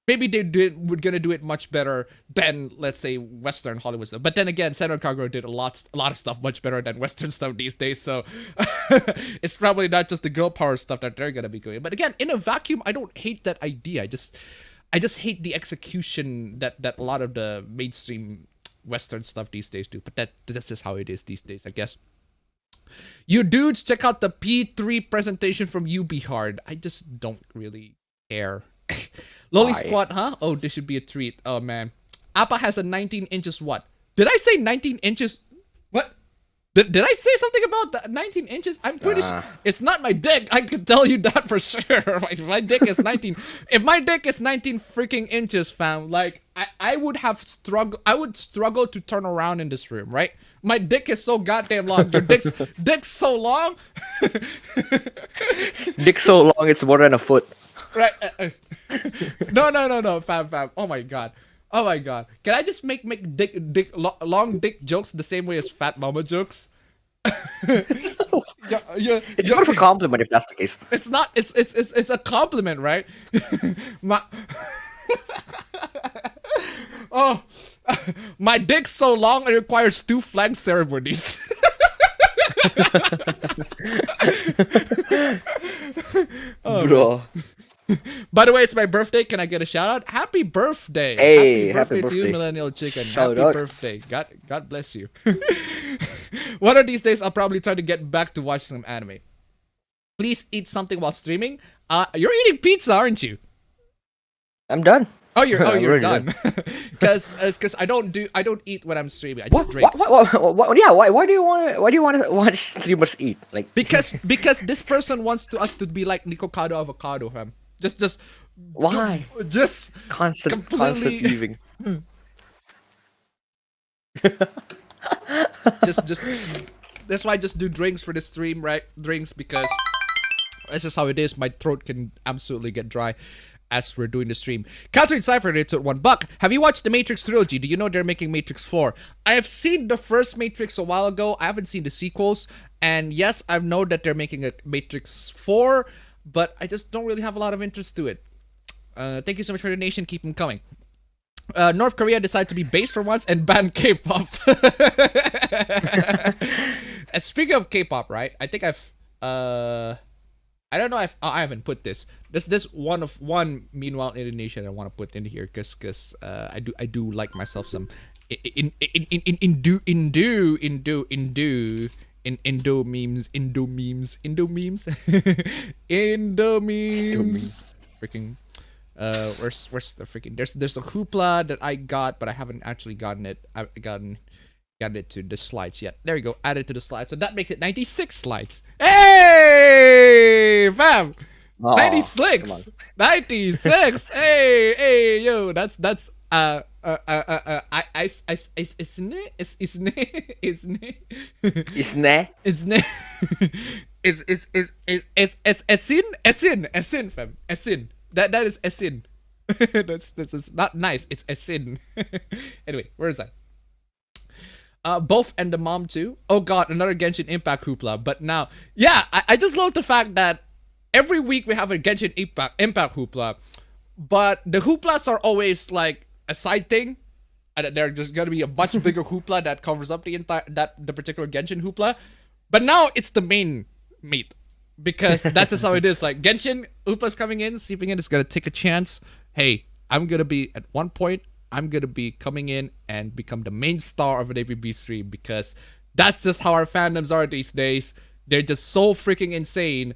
maybe we're gonna do it much better than, let's say, Western Hollywood stuff. But then again, Senran Kagura did a lot of stuff much better than Western stuff these days. So it's probably not just the girl power stuff that they're gonna be doing. But again, in a vacuum, I don't hate that idea. I just hate the execution that a lot of the mainstream Western stuff these days do. But that's just how it is these days, I guess. You dudes, check out the P3 presentation from UB Hard. I just don't really care. Loli squat, huh? Oh, this should be a treat. Oh man, Appa has a 19 inches. What did I say? 19 inches? What did I say something about the 19 inches? I'm pretty sure it's not my dick. I can tell you that for sure. My dick is 19. If my dick is 19 freaking inches, fam, like I would struggle to turn around in this room, right? My dick is so goddamn long. Your dick's so long. Dick so long, it's more than a foot. Right. No, fam. Oh my god. Can I just make long dick jokes the same way as fat mama jokes? It's more of a compliment if that's the case. It's not. It's a compliment, right? Oh, my dick's so long it requires 2 flag ceremonies. Oh, bro. By the way, it's my birthday. Can I get a shout out? Happy birthday! Hey, happy birthday to you, Millennial Chicken. Shout happy out. Birthday. God bless you. One of these days, I'll probably try to get back to watch some anime. Please eat something while streaming. You're eating pizza, aren't you? I'm done. Oh, you're done. done. Because I don't eat when I'm streaming. I just drink. Yeah. Why do you want to watch streamers eat? Like because this person wants us to be like Nikocado Avocado, fam. Just why? Just constant eating. just that's why I just do drinks for the stream, right? Drinks, because that's just how it is. My throat can absolutely get dry as we're doing the stream. Catherine Cypher rates at $1. Have you watched the Matrix trilogy? Do you know they're making Matrix 4? I have seen the first Matrix a while ago. I haven't seen the sequels. And yes, I know that they're making a Matrix 4, but I just don't really have a lot of interest to it. Thank you so much for the donation. Keep them coming. North Korea decided to be base for once and ban K-pop. And speaking of K-pop, right? I think I don't know if I haven't put this. This one meanwhile Indonesian I want to put in here because I do like myself some Indo memes. Freaking where's the freaking there's a hoopla that I got, but I haven't actually gotten it. I've gotten it to the slides yet. There we go. Add it to the slides. So that makes it 96 slides. Hey, fam. 96. 96. Hey, yo. That's Esin, fam. Esin. That is Esin. That's not nice. It's Esin. Anyway, where is that? Both and the mom too. Oh god, another Genshin Impact hoopla. But now, yeah, I just love the fact that every week we have a Genshin Impact hoopla, but the hooplas are always like a side thing, and they're just gonna be a much bigger hoopla that covers up the particular Genshin hoopla. But now it's the main meat, because that's just how it is. Like Genshin hooplas coming in, seeping in, is gonna take a chance. Hey, I'm gonna be at one point. I'm gonna be coming in and become the main star of an APB stream, because that's just how our fandoms are these days. They're just so freaking insane.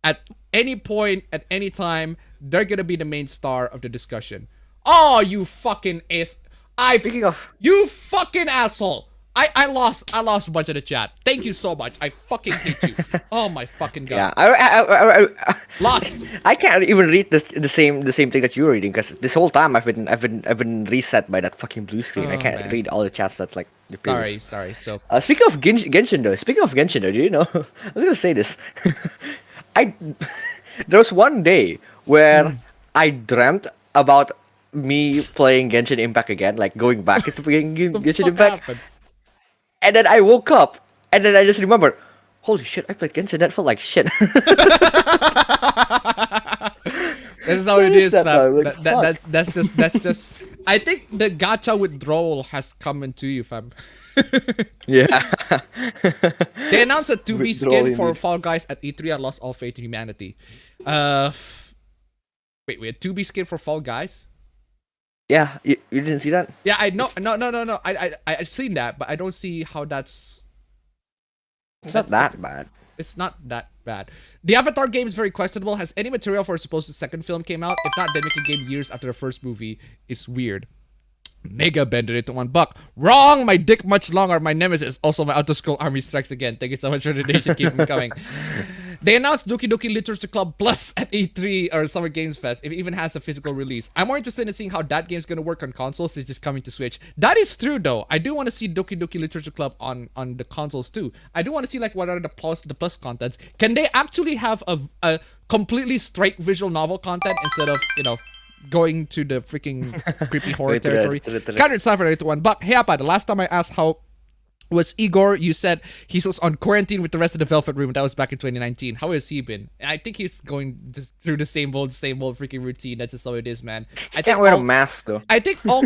At any point, at any time, they're gonna be the main star of the discussion. Oh, you fucking Speaking of, you fucking asshole! I lost a bunch of the chat. Thank you so much. I fucking hate you. Oh my fucking god. yeah, Lost. I can't even read the same thing that you were reading, because this whole time I've been reset by that fucking blue screen. I Oh, can't man. read all the chats that's like the previous. Sorry. So Speaking of Genshin though, do you know? I was gonna say this. I there was one day where I dreamt about me playing Genshin Impact again, like going back into playing Genshin fuck Impact, happened? and then I woke up, and then I just remembered, holy shit, I played Genshin. That felt like shit. This is how it What is is, that, fam. man? Like, That's just. I think the gacha withdrawal has come into you, fam. Yeah. They announced a 2B Withdrawal skin for indeed. Fall Guys at E3. I lost all faith in humanity. Wait, we had 2B skin for Fall Guys? Yeah, you didn't see that? Yeah, I know. No. I've seen that, but I don't see how that's. It's not that bad. It's not that bad. The Avatar game is very questionable. Has any material for a supposed second film came out? If not, then make a game years after the first movie is weird. Mega bended it to $1. Wrong! My dick much longer. My nemesis. Also, my auto-scroll army strikes again. Thank you so much for the donation. Keep them coming. They announced Doki Doki Literature Club Plus at E3 or Summer Games Fest. If it even has a physical release. I'm more interested in seeing how that game's gonna work on consoles. It's just coming to Switch. That is true though. I do want to see Doki Doki Literature Club on the consoles too. I do want to see like what are the plus contents. Can they actually have a completely straight visual novel content instead of, you know, going to the freaking creepy horror territory? Counter Cypher 81. But hey, Appa, the last time I asked how was Igor, you said he was on quarantine with the rest of the Velvet Room. That was back in 2019. How has he been? And I think he's going just through the same old freaking routine. That's just how it is, man. I Can't wear a mask though. I think all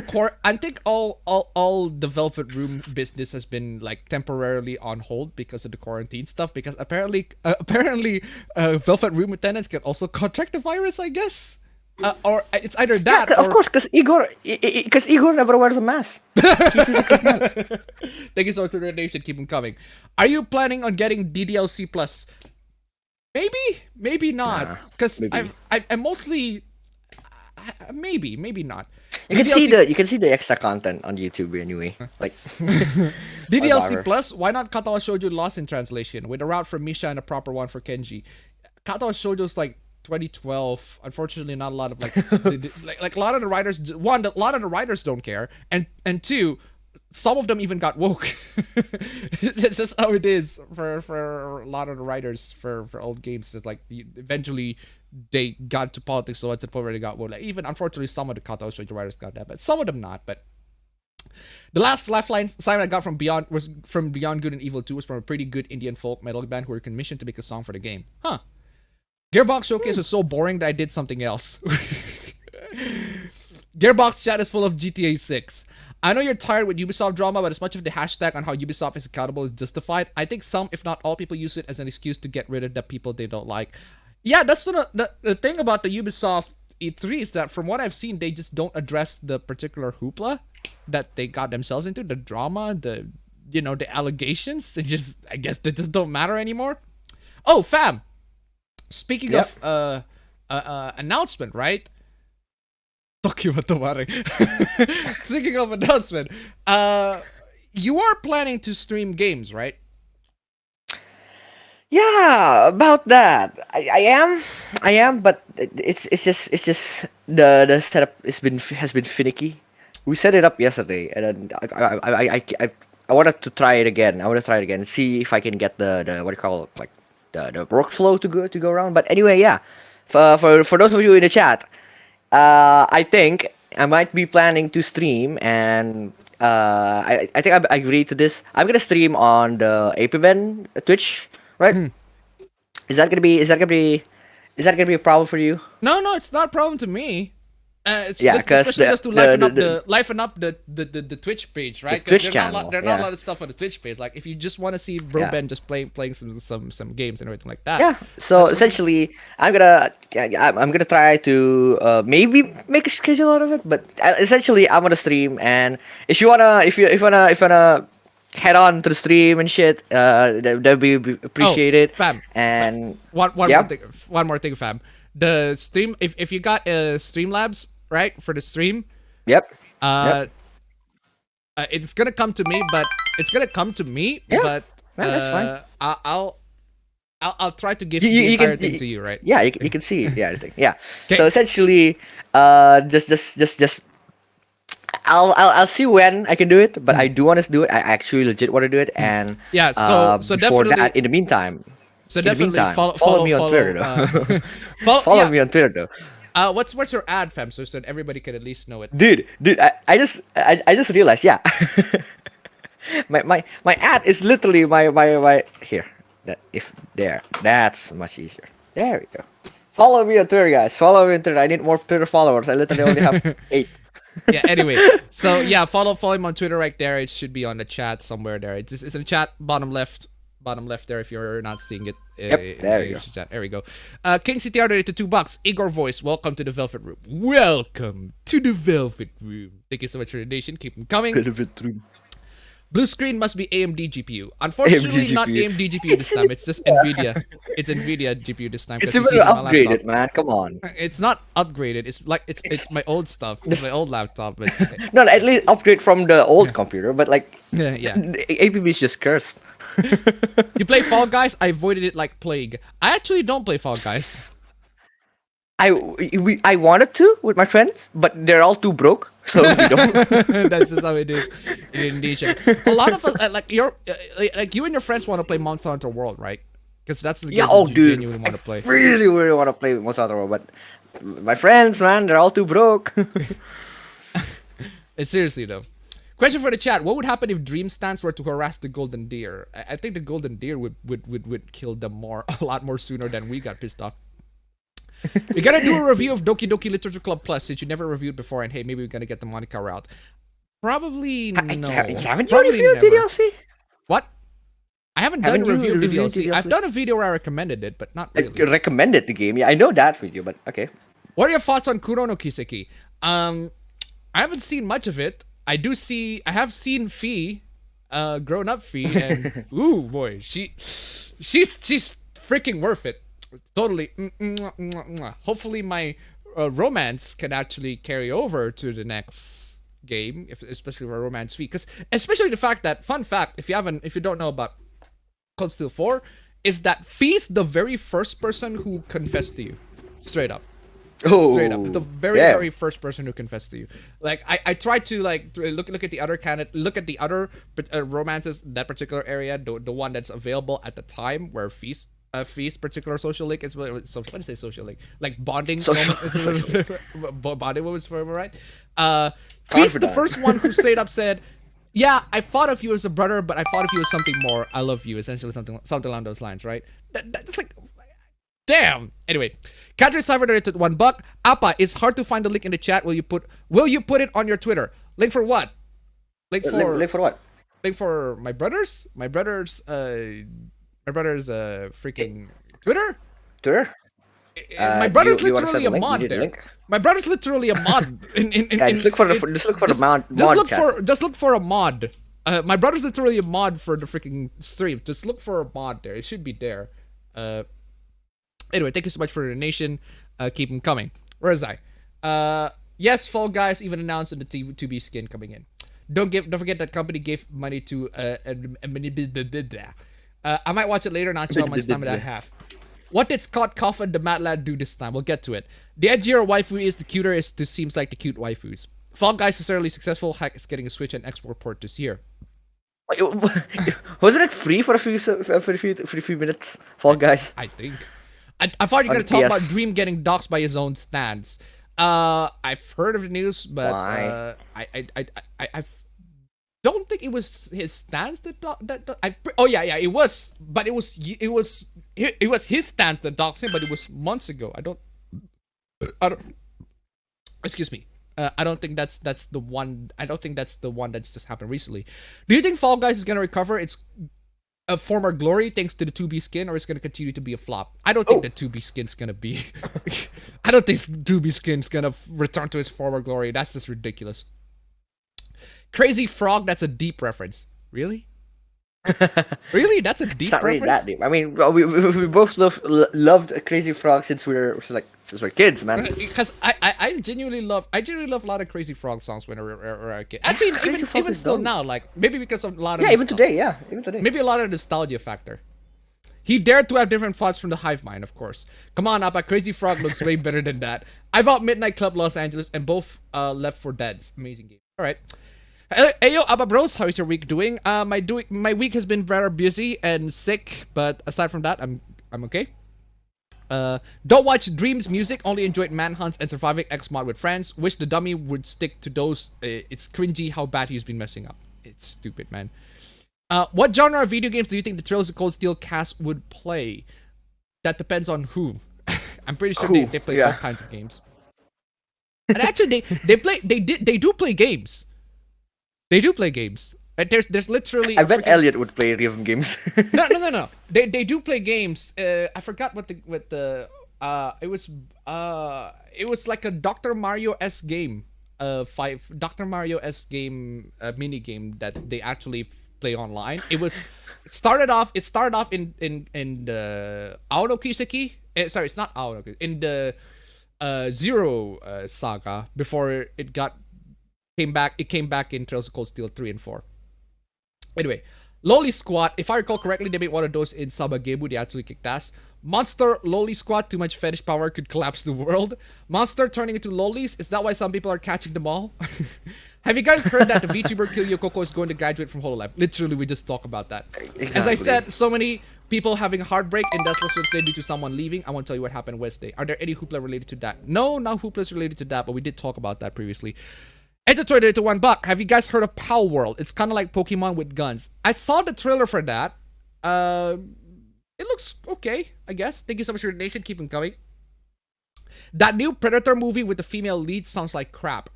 the Velvet Room business has been like temporarily on hold because of the quarantine stuff. Because apparently, Velvet Room attendants can also contract the virus, I guess. Or it's either that. Yeah, of course, because Igor never wears a mask. Thank you so much for the donation. Keep them coming. Are you planning on getting DDLC Plus? Maybe not. Because I'm mostly maybe not. You can see the extra content on YouTube anyway. Like DDLC whatever. Plus. Why not Katawa Shoujo Lost in Translation with a route for Misha and a proper one for Kenji? Katawa Shoujo's like 2012. Unfortunately, not a lot of like a lot of the writers. One, a lot of the writers don't care, and two, some of them even got woke. It's just how it is for a lot of the writers for old games. That like eventually they got to politics, so it's a point where they got woke. Like, even unfortunately, some of the Katawa Shoujo writers got that, but some of them not. But the last lifeline sign I got from Beyond Good and Evil 2 was from a pretty good Indian folk metal band who were commissioned to make a song for the game. Huh. Gearbox Showcase was so boring that I did something else. Gearbox chat is full of GTA 6. I know you're tired with Ubisoft drama, but as much of the hashtag on how Ubisoft is accountable is justified, I think some, if not all people, use it as an excuse to get rid of the people they don't like. Yeah, that's the thing about the Ubisoft E3 is that from what I've seen, they just don't address the particular hoopla that they got themselves into, the drama, the allegations. They just, I guess, they just don't matter anymore. Oh, fam. Speaking of announcement, right? Speaking of announcement, you are planning to stream games, right? Yeah, about that. I am, but it's just the setup has been finicky. We set it up yesterday, and then I wanted to try it again. And see if I can get the what do you call it, like the workflow to go around. But anyway, yeah. For those of you in the chat, I think I might be planning to stream, and I think I agreed to this. I'm gonna stream on the APB Twitch, right? Is that gonna be Is that gonna be a problem for you? No, it's not a problem to me. It's Yeah, just because especially just to liven up the Twitch page, right? Because Twitch there's not a lot, channel, there are not a yeah. lot of stuff on the Twitch page. Like if you just want to see Bro Yeah. Ben just playing some games and everything like that. Yeah. So That's essentially, I'm gonna try to maybe make a schedule out of it. But essentially, I'm gonna stream, and if you wanna, if you wanna head on to the stream and shit, that'd be appreciated. fam. And One yeah. one more thing, fam. The stream, if you got Streamlabs right for the stream, Yep. it's gonna come to me, but Yeah, but man, that's fine. I'll try to give You- the you entire can- thing you- to you, right? Yeah, you can see it. Yeah, everything. Yeah. 'Kay. So essentially, just I'll see when I can do it, but I do want to do it. I actually legit want to do it, and Yeah, so before definitely- that, in the meantime, So in the definitely meantime, follow me on Twitter though. follow Me on Twitter though, what's your ad, fam? So everybody can at least know it. dude. I just realized. Yeah, my ad is literally my here. That's much easier. There we go. Follow me on Twitter, guys. Follow me on Twitter. I need more Twitter followers. I literally only have 8. Yeah. Anyway, so yeah, follow him on Twitter right there. It should be on the chat somewhere there. It's in the chat bottom left there if you're not seeing it. Yep, there you go. Chat. There we go. King CTR donated to $2. Igor Voice, welcome to the Velvet Room. Welcome to the Velvet Room. Thank you so much for the donation. Keep them coming. Blue screen must be AMD GPU. Unfortunately, AMD not GPU. AMD GPU this time. It's just NVIDIA. It's NVIDIA GPU this time. 'cause It's a it's bit using my laptop. upgraded, man. Come on. It's not upgraded. It's like it's my old stuff. It's my old laptop. It's, No, at least upgrade from the old computer, but like yeah. APB is just cursed. You play Fall Guys? I avoided it like plague. I actually don't play Fall Guys. I wanted to with my friends, but they're all too broke, so we don't. That's just how it is in Indonesia. A lot of us, like you and your friends want to play Monster Hunter World, right? Because that's the game that you genuinely want to play. Really want to play Monster Hunter World, but my friends, man, they're all too broke. Seriously though. Question for the chat: what would happen if Dream Stance were to harass the Golden Deer? I think the Golden Deer would kill them a lot more sooner than we got pissed off. We gotta do a review of Doki Doki Literature Club Plus since you never reviewed before, and hey, maybe we're gonna get the Monica route. Probably no. Haven't you Probably reviewed never. DLC? What? I haven't done a Haven't you review of the reviewed DLC. the I've DLC? done a video where I recommended it, but not I really. recommended the game. Yeah, I know that video, but okay. What are your thoughts on Kuro no Kiseki? I haven't seen much of it. I have seen Fee, grown up Fee, and ooh boy, she's freaking worth it. Totally. Hopefully my romance can actually carry over to the next game, especially for romance Fee, because especially the fact that fun fact, if you don't know about Cold Steel 4, is that Fee's the very first person who confessed to you, straight up. Straight up, the very first person who confessed to you. Like I tried to look at the other look at the other romances in that particular area, the one that's available at the time where Feast particular social link is what do you say social link, like bonding bonding moments forever, right? Feast the first one who straight up said, yeah, I thought of you as a brother, but I thought of you as something more. I love you, essentially something along those lines, right? That's like, damn. Anyway, Cadre Cyber donated $1. Appa, it's hard to find the link in the chat. Will you put it on your Twitter? Link for what? Link for what? Link for my brother's freaking Twitter. Twitter. My brother's you wanna literally send a the link? mod You need a there. link? My brother's literally a mod. Just look for the mod. Just look for a mod. My brother's literally a mod for the freaking stream. Just look for a mod there. It should be there. Anyway, thank you so much for the donation. Keep them coming. Where is I? Yes, Fall Guys even announced in the 2B skin coming in. Don't forget that company gave money to I might watch it later, not sure how much time I have. What did Scott Coffin the Mad Lad do this time? We'll get to it. The edgier a waifu is, the cuter it seems like the cute waifus. Fall Guys is early successful. Heck, it's getting a Switch and export port this year. Wasn't it free for a few minutes? Fall Guys. I think. I thought you were gonna talk about Dream getting doxxed by his own stands. I've heard of the news, but I don't think it was his stance that it was, but it was it was his stance that doxed him, but it was months ago. I don't. Excuse me. I don't think that's the one. I don't think that's the one that just happened recently. Do you think Fall Guys is gonna recover its former glory thanks to the 2B skin, or is it gonna continue to be a flop? I don't think the 2B skin's gonna be. I don't think 2B skin's gonna return to its former glory. That's just ridiculous. Crazy Frog. That's a deep reference. Really? Really? That's a deep It's not really reference? that deep. I mean, we both loved Crazy Frog since we were kids, man. Because I genuinely love a lot of Crazy Frog songs when I were a kid. Actually, even still now, like maybe because of a lot of even today, even today. maybe a lot of nostalgia factor. He dared to have different thoughts from the hive mind, of course. Come on, Appa, Crazy Frog looks way better than that. I bought Midnight Club Los Angeles and both Left 4 Dead's amazing game. All right. Hey yo, Appa Bros, how is your week doing? My week has been rather busy and sick, but aside from that, I'm okay. Don't watch Dreams music, only enjoyed Manhunts and Surviving X Mod with friends. Wish the dummy would stick to those. It's cringy how bad he's been messing up. It's stupid, man. What genre of video games do you think the Trails of Cold Steel cast would play? That depends on who. I'm pretty sure they play all kinds of games. And actually, they do play games. They do play games. There's literally. I bet Elliot would play rhythm games. No. They do play games. I forgot what the it was like a Dr. Mario-esque game. Dr. Mario-esque game mini game that they actually play online. It started off in the Aono Kiseki. Sorry, it's not Aono. In the Zero saga before it came back in Trails of Cold Steel 3 and 4. Anyway, Loli Squad, if I recall correctly, they made one of those in Sabagebu. They actually kicked ass. Monster Loli Squad, too much fetish power could collapse the world. Monster turning into lolis, is that why some people are catching them all? Have you guys heard that the VTuber Kiryu Coco is going to graduate from HoloLive? Literally, we just talked about that. Exactly. As I said, so many people having a heartbreak in Deathless Wednesday due to someone leaving. I won't tell you what happened Wednesday. Are there any hoopla related to that? No, no hooplas related to that, but we did talk about that previously. Enter Toy to $1. Have you guys heard of Pow World? It's kind of like Pokemon with guns. I saw the trailer for that. It looks okay, I guess. Thank you so much for your donation. Keep them coming. That new Predator movie with the female lead sounds like crap.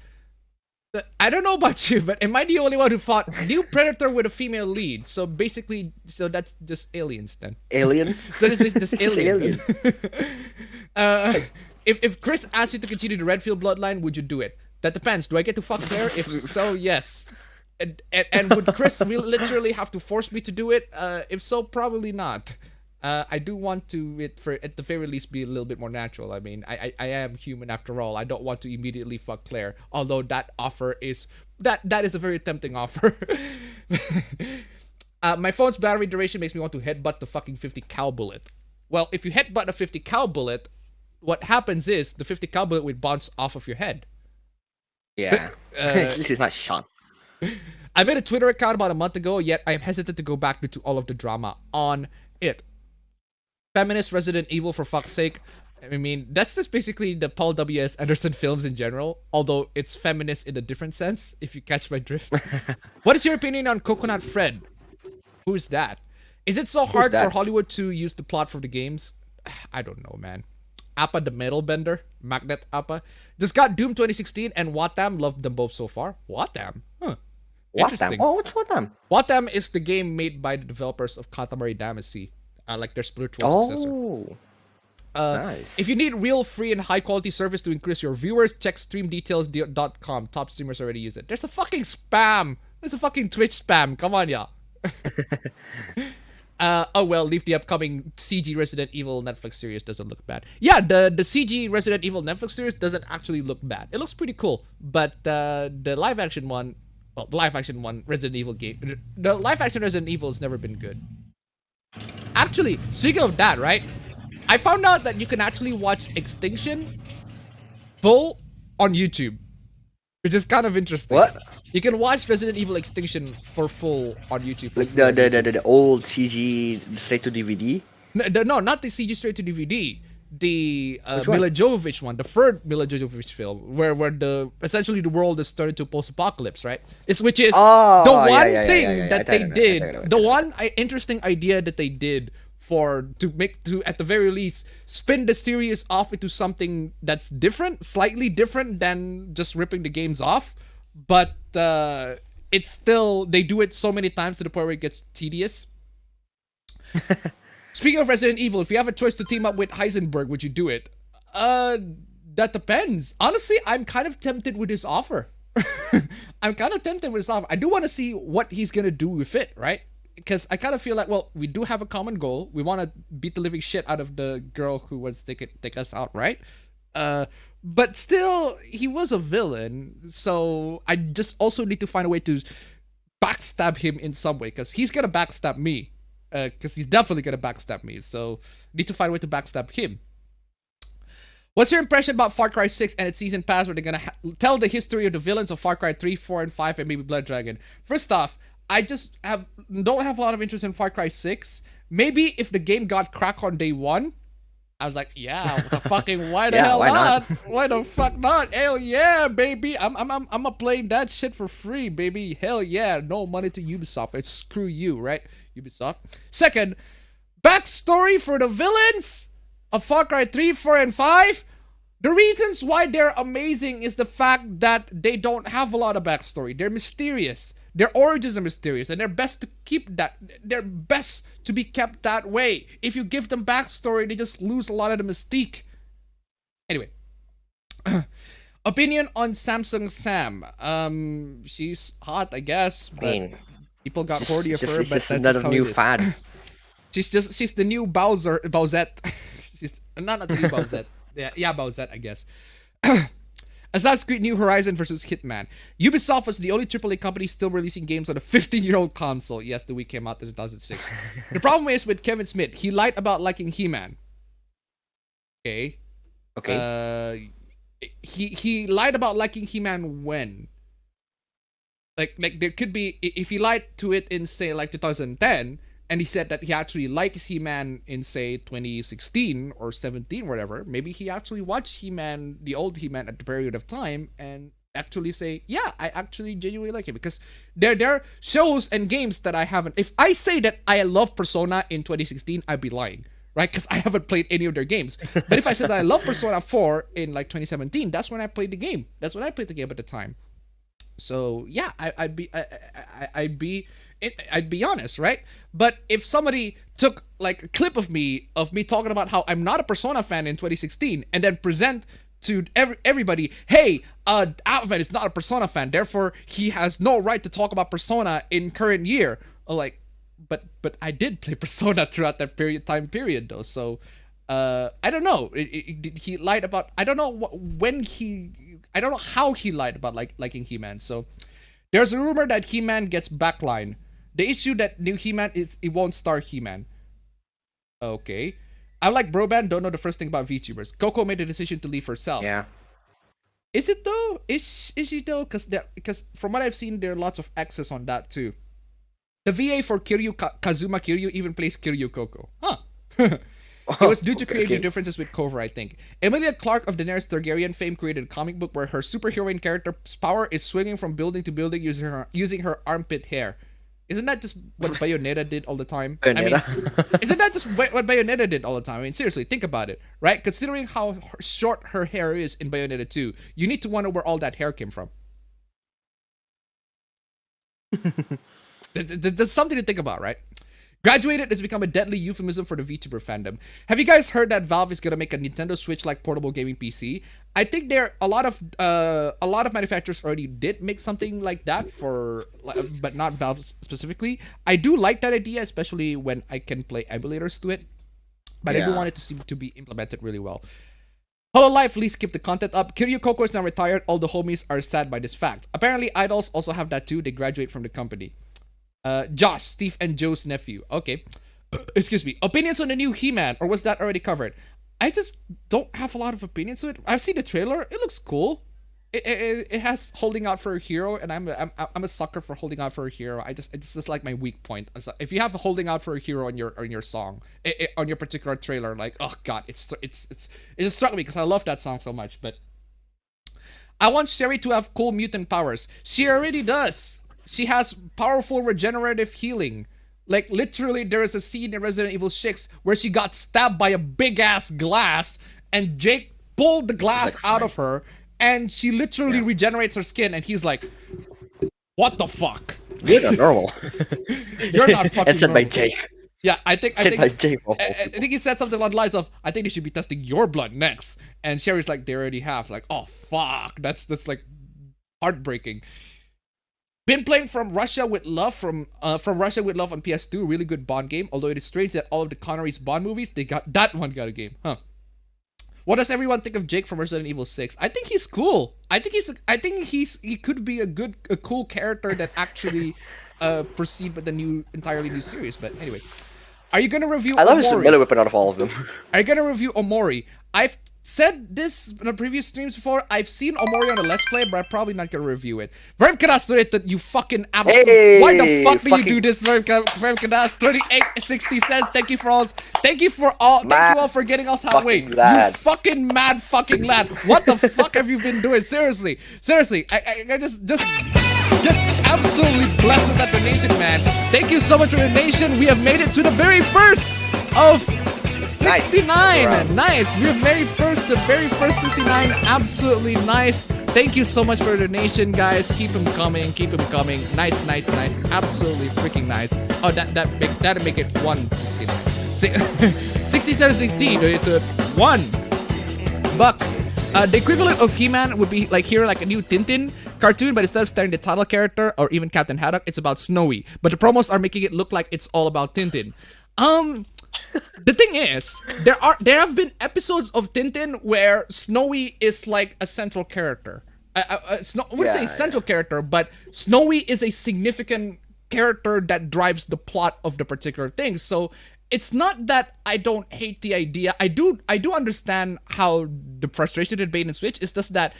I don't know about you, but am I the only one who thought new Predator with a female lead? So basically, that's just aliens then. Alien? So this is this alien. If Chris asked you to continue the Redfield bloodline, would you do it? That depends. Do I get to fuck Claire? If so, yes. And would Chris literally have to force me to do it? If so, probably not. I do want to, at the very least, be a little bit more natural. I mean, I am human after all. I don't want to immediately fuck Claire. Although that offer is, that is a very tempting offer. My phone's battery duration makes me want to headbutt the fucking 50 cal bullet. Well, if you headbutt a 50 cal bullet, what happens is the 50 cal bullet will bounce off of your head. Yeah. At least it's not shot. I made a Twitter account about a month ago, yet I am hesitant to go back due to all of the drama on it. Feminist Resident Evil, for fuck's sake. I mean, that's just basically the Paul W.S. Anderson films in general, although it's feminist in a different sense, if you catch my drift. What is your opinion on Coconut Fred? Who's that? Is it so hard for Hollywood to use the plot for the games? I don't know, man. Appa the Metal Bender, Magnet Appa. Just got Doom 2016 and Watam, loved them both so far. Watam? Huh. Interesting. Oh, what's Watam? Watam is the game made by the developers of Katamari Damacy, like their spiritual successor. Nice. If you need real free and high quality service to increase your viewers, check streamdetails.com. Top streamers already use it. There's a fucking spam. There's a fucking Twitch spam. Come on, y'all. Oh well, leave the upcoming CG Resident Evil Netflix series doesn't look bad. Yeah, the CG Resident Evil Netflix series doesn't actually look bad. It looks pretty cool, but the live action one, well, the live action one Resident Evil game, the live action Resident Evil has never been good. Actually, speaking of that, right? I found out that you can actually watch Extinction full on YouTube, which is kind of interesting. What? You can watch Resident Evil Extinction for full on YouTube. Like the old CG straight to DVD? No, not the CG straight to DVD. The Mila Jovovich one, the third Mila Jovovich film, where essentially the world is turned into post-apocalypse, right? Which is the one thing that they did, the one interesting idea that they did for to at the very least spin the series off into something that's different, slightly different than just ripping the games off. But it's still, they do it so many times to the point where it gets tedious. Speaking of Resident Evil, if you have a choice to team up with Heisenberg, would you do it? That depends. Honestly, I'm kind of tempted with his offer. I'm kind of tempted with his offer. I do want to see what he's gonna do with it, right? Because I kind of feel like, well, we do have a common goal. We want to beat the living shit out of the girl who wants to take us out, right? But still, he was a villain, so I just also need to find a way to backstab him in some way, because he's gonna backstab me. Because he's definitely gonna backstab me, so need to find a way to backstab him. What's your impression about Far Cry 6 and its season pass, where they're gonna tell the history of the villains of Far Cry 3, 4, and 5, and maybe Blood Dragon? First off, I just don't have a lot of interest in Far Cry 6. Maybe if the game got cracked on day one, I was like, yeah, fucking why the hell not? Why the fuck not? Hell yeah, baby! I'm playing that shit for free, baby. Hell yeah, no money to Ubisoft. It's screw you, right, Ubisoft. Second, backstory for the villains of Far Cry 3, 4, and 5. The reasons why they're amazing is the fact that they don't have a lot of backstory. They're mysterious. Their origins are mysterious, and they're best to keep that. They're best to be kept that way. If you give them backstory, they just lose a lot of the mystique. Anyway, opinion on Samsung Sam. She's hot, I guess, but people got horny of her. But that's just how it is. Fad. She's the new Bowsette. She's not the new Bowsette. Yeah, Bowsette, I guess. Assassin's Creed New Horizon versus Hitman. Ubisoft was the only AAA company still releasing games on a 15-year-old console. Yes, the Wii came out in 2006. The problem is with Kevin Smith. He lied about liking He-Man. Okay. He lied about liking He-Man when? Like there could be, if he lied to it in, say, like 2010, and he said that he actually likes He-Man in, say, 2016 or 17, whatever. Maybe he actually watched He-Man, the old He-Man, at the period of time, and actually say, yeah, I actually genuinely like it. Because there are shows and games that I haven't. If I say that I love Persona in 2016, I'd be lying, right? Because I haven't played any of their games. But if I said that I love Persona 4 in, like, 2017, that's when I played the game. That's when I played the game at the time. So yeah, I'd be honest, right? But if somebody took like a clip of me talking about how I'm not a Persona fan in 2016, and then present to everybody, hey, Alvin is not a Persona fan, therefore he has no right to talk about Persona in current year. Like, but I did play Persona throughout that time period though. So I don't know. He lied about. I don't know I don't know how he lied about liking He-Man. So there's a rumor that He-Man gets backline. The issue that new He-Man is it won't star He-Man. Okay. I like Broban, don't know the first thing about VTubers. Coco made the decision to leave herself. Yeah. Is it though? Is she though? Because from what I've seen, there are lots of X's on that too. The VA for Kiryu Kazuma Kiryu even plays Kiryu Coco. Huh. It was due to creative differences with Cover, I think. Emilia Clarke of Daenerys Targaryen fame created a comic book where her superheroine character's power is swinging from building to building using her armpit hair. Isn't that just what Bayonetta did all the time? Bayonetta. I mean, isn't that just what Bayonetta did all the time? I mean, seriously, think about it, right? Considering how short her hair is in Bayonetta 2, you need to wonder where all that hair came from. That's something to think about, right? Graduated has become a deadly euphemism for the VTuber fandom. Have you guys heard that Valve is gonna make a Nintendo Switch-like portable gaming PC? I think a lot of manufacturers already did make something like that but not Valve specifically. I do like that idea, especially when I can play emulators to it. But I do want it to be implemented really well. Hololive, please keep the content up. Kiryu Coco is now retired. All the homies are sad by this fact. Apparently, idols also have that too. They graduate from the company. Josh, Steve and Joe's nephew. Okay. Excuse me. Opinions on the new He-Man, or was that already covered? I just don't have a lot of opinions on it. I've seen the trailer. It looks cool. It has holding out for a hero, and I'm a sucker for holding out for a hero. It's just like my weak point. If you have holding out for a hero on your song, on your particular trailer, like, oh god, it just struck me because I love that song so much. But I want Sherry to have cool mutant powers. She already does. She has powerful regenerative healing. Like literally, there is a scene in Resident Evil 6 where she got stabbed by a big ass glass, and Jake pulled the glass out of her, and she literally regenerates her skin, and he's like, "What the fuck? You're not normal." You're not fucking It's said by normal." Jake. Yeah, I think By Jake. I think he said something along the lines of, "I think they should be testing your blood next." And Sherry's like, "They already have." Like, oh fuck, that's like heartbreaking. Been playing From Russia with Love From Russia with Love on PS2, really good Bond game. Although it is strange that all of the Connery's Bond movies, they got that one got a game, huh? What does everyone think of Jake from Resident Evil 6? I think he's cool. I think he could be a cool character that actually proceed with the entirely new series. But anyway, are you gonna review? I love his Omori? melee weapon out of all of them. Are you gonna review Omori? I've said this in the previous streams before. I've seen Omori on a Let's Play, but I'm probably not gonna review it. Vermkadas, you fucking absolute. Hey, Why the fuck do you do this, Vermkadas? 38.60 cents. Thank you for all. Thank you all for getting us halfway. You fucking mad fucking lad. What the fuck have you been doing? Seriously. I just absolutely blessed with that donation, man. Thank you so much for the donation. We have made it to the very first of 69. Nice. We're the very first 69. Absolutely nice. Thank you so much for the donation, guys. Keep them coming. Nice. Absolutely freaking nice. Oh, that'd make it 169. 67.16. It's a $1. The equivalent of He-Man would be like here, like a new Tintin cartoon, but instead of starring the title character or even Captain Haddock, it's about Snowy. But the promos are making it look like it's all about Tintin. The thing is, there have been episodes of Tintin where Snowy is like a central character. I wouldn't say central character, but Snowy is a significant character that drives the plot of the particular thing. So it's not that I don't hate the idea. I do understand how the frustration in Bait and Switch is just that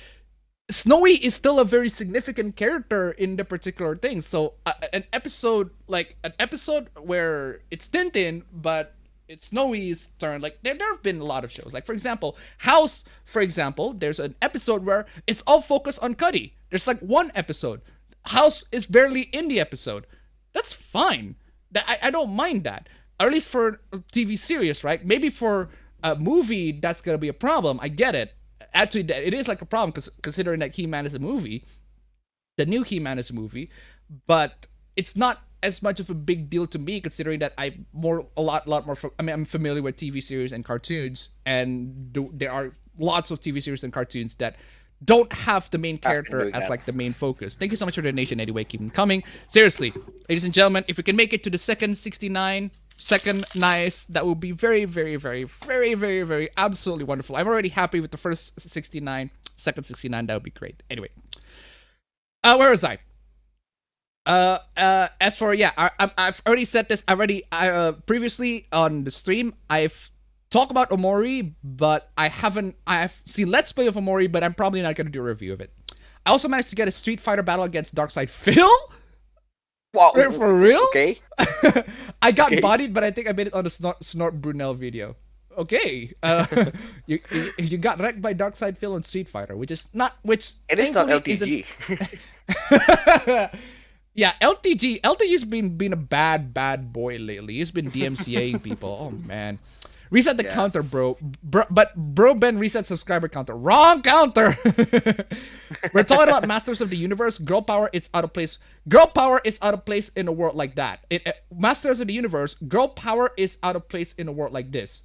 Snowy is still a very significant character in the particular thing. So an episode where it's Tintin, but it's Snowy's turn. Like there have been a lot of shows. Like for example, House. For example, there's an episode where it's all focused on Cuddy. There's like one episode. House is barely in the episode. That's fine. I don't mind that. Or at least for a TV series, right? Maybe for a movie, that's gonna be a problem. I get it. Actually, it is like a problem because considering that He-Man is a movie, the new He-Man is a movie, but it's not as much of a big deal to me considering that I'm familiar with TV series and cartoons, and there are lots of TV series and cartoons that don't have the main character as like the main focus. Thank you so much for the donation anyway. Keep them coming. Seriously, ladies and gentlemen, if we can make it to the second 69, nice, that would be very, very, very, very, very, very absolutely wonderful. I'm already happy with the first 69. Second 69, that would be great. Anyway, where was I? As for I've already said this already. Previously on the stream, I've talked about Omori, but I've seen Let's Play of Omori, but I'm probably not gonna do a review of it. I also managed to get a Street Fighter battle against Darkside Phil. Wow, for real? Okay. I got bodied, but I think I made it on the Snort Brunel video. Okay. You got wrecked by Darkside Phil on Street Fighter, which is not LTG. Yeah, LTG's been a bad boy lately. He's been DMCAing people. Oh man. Reset the counter, bro. But bro Ben reset subscriber counter. Wrong counter. We're talking about Masters of the Universe. Girl power is out of place. Girl power is out of place in a world like that. Masters of the Universe. Girl power is out of place in a world like this.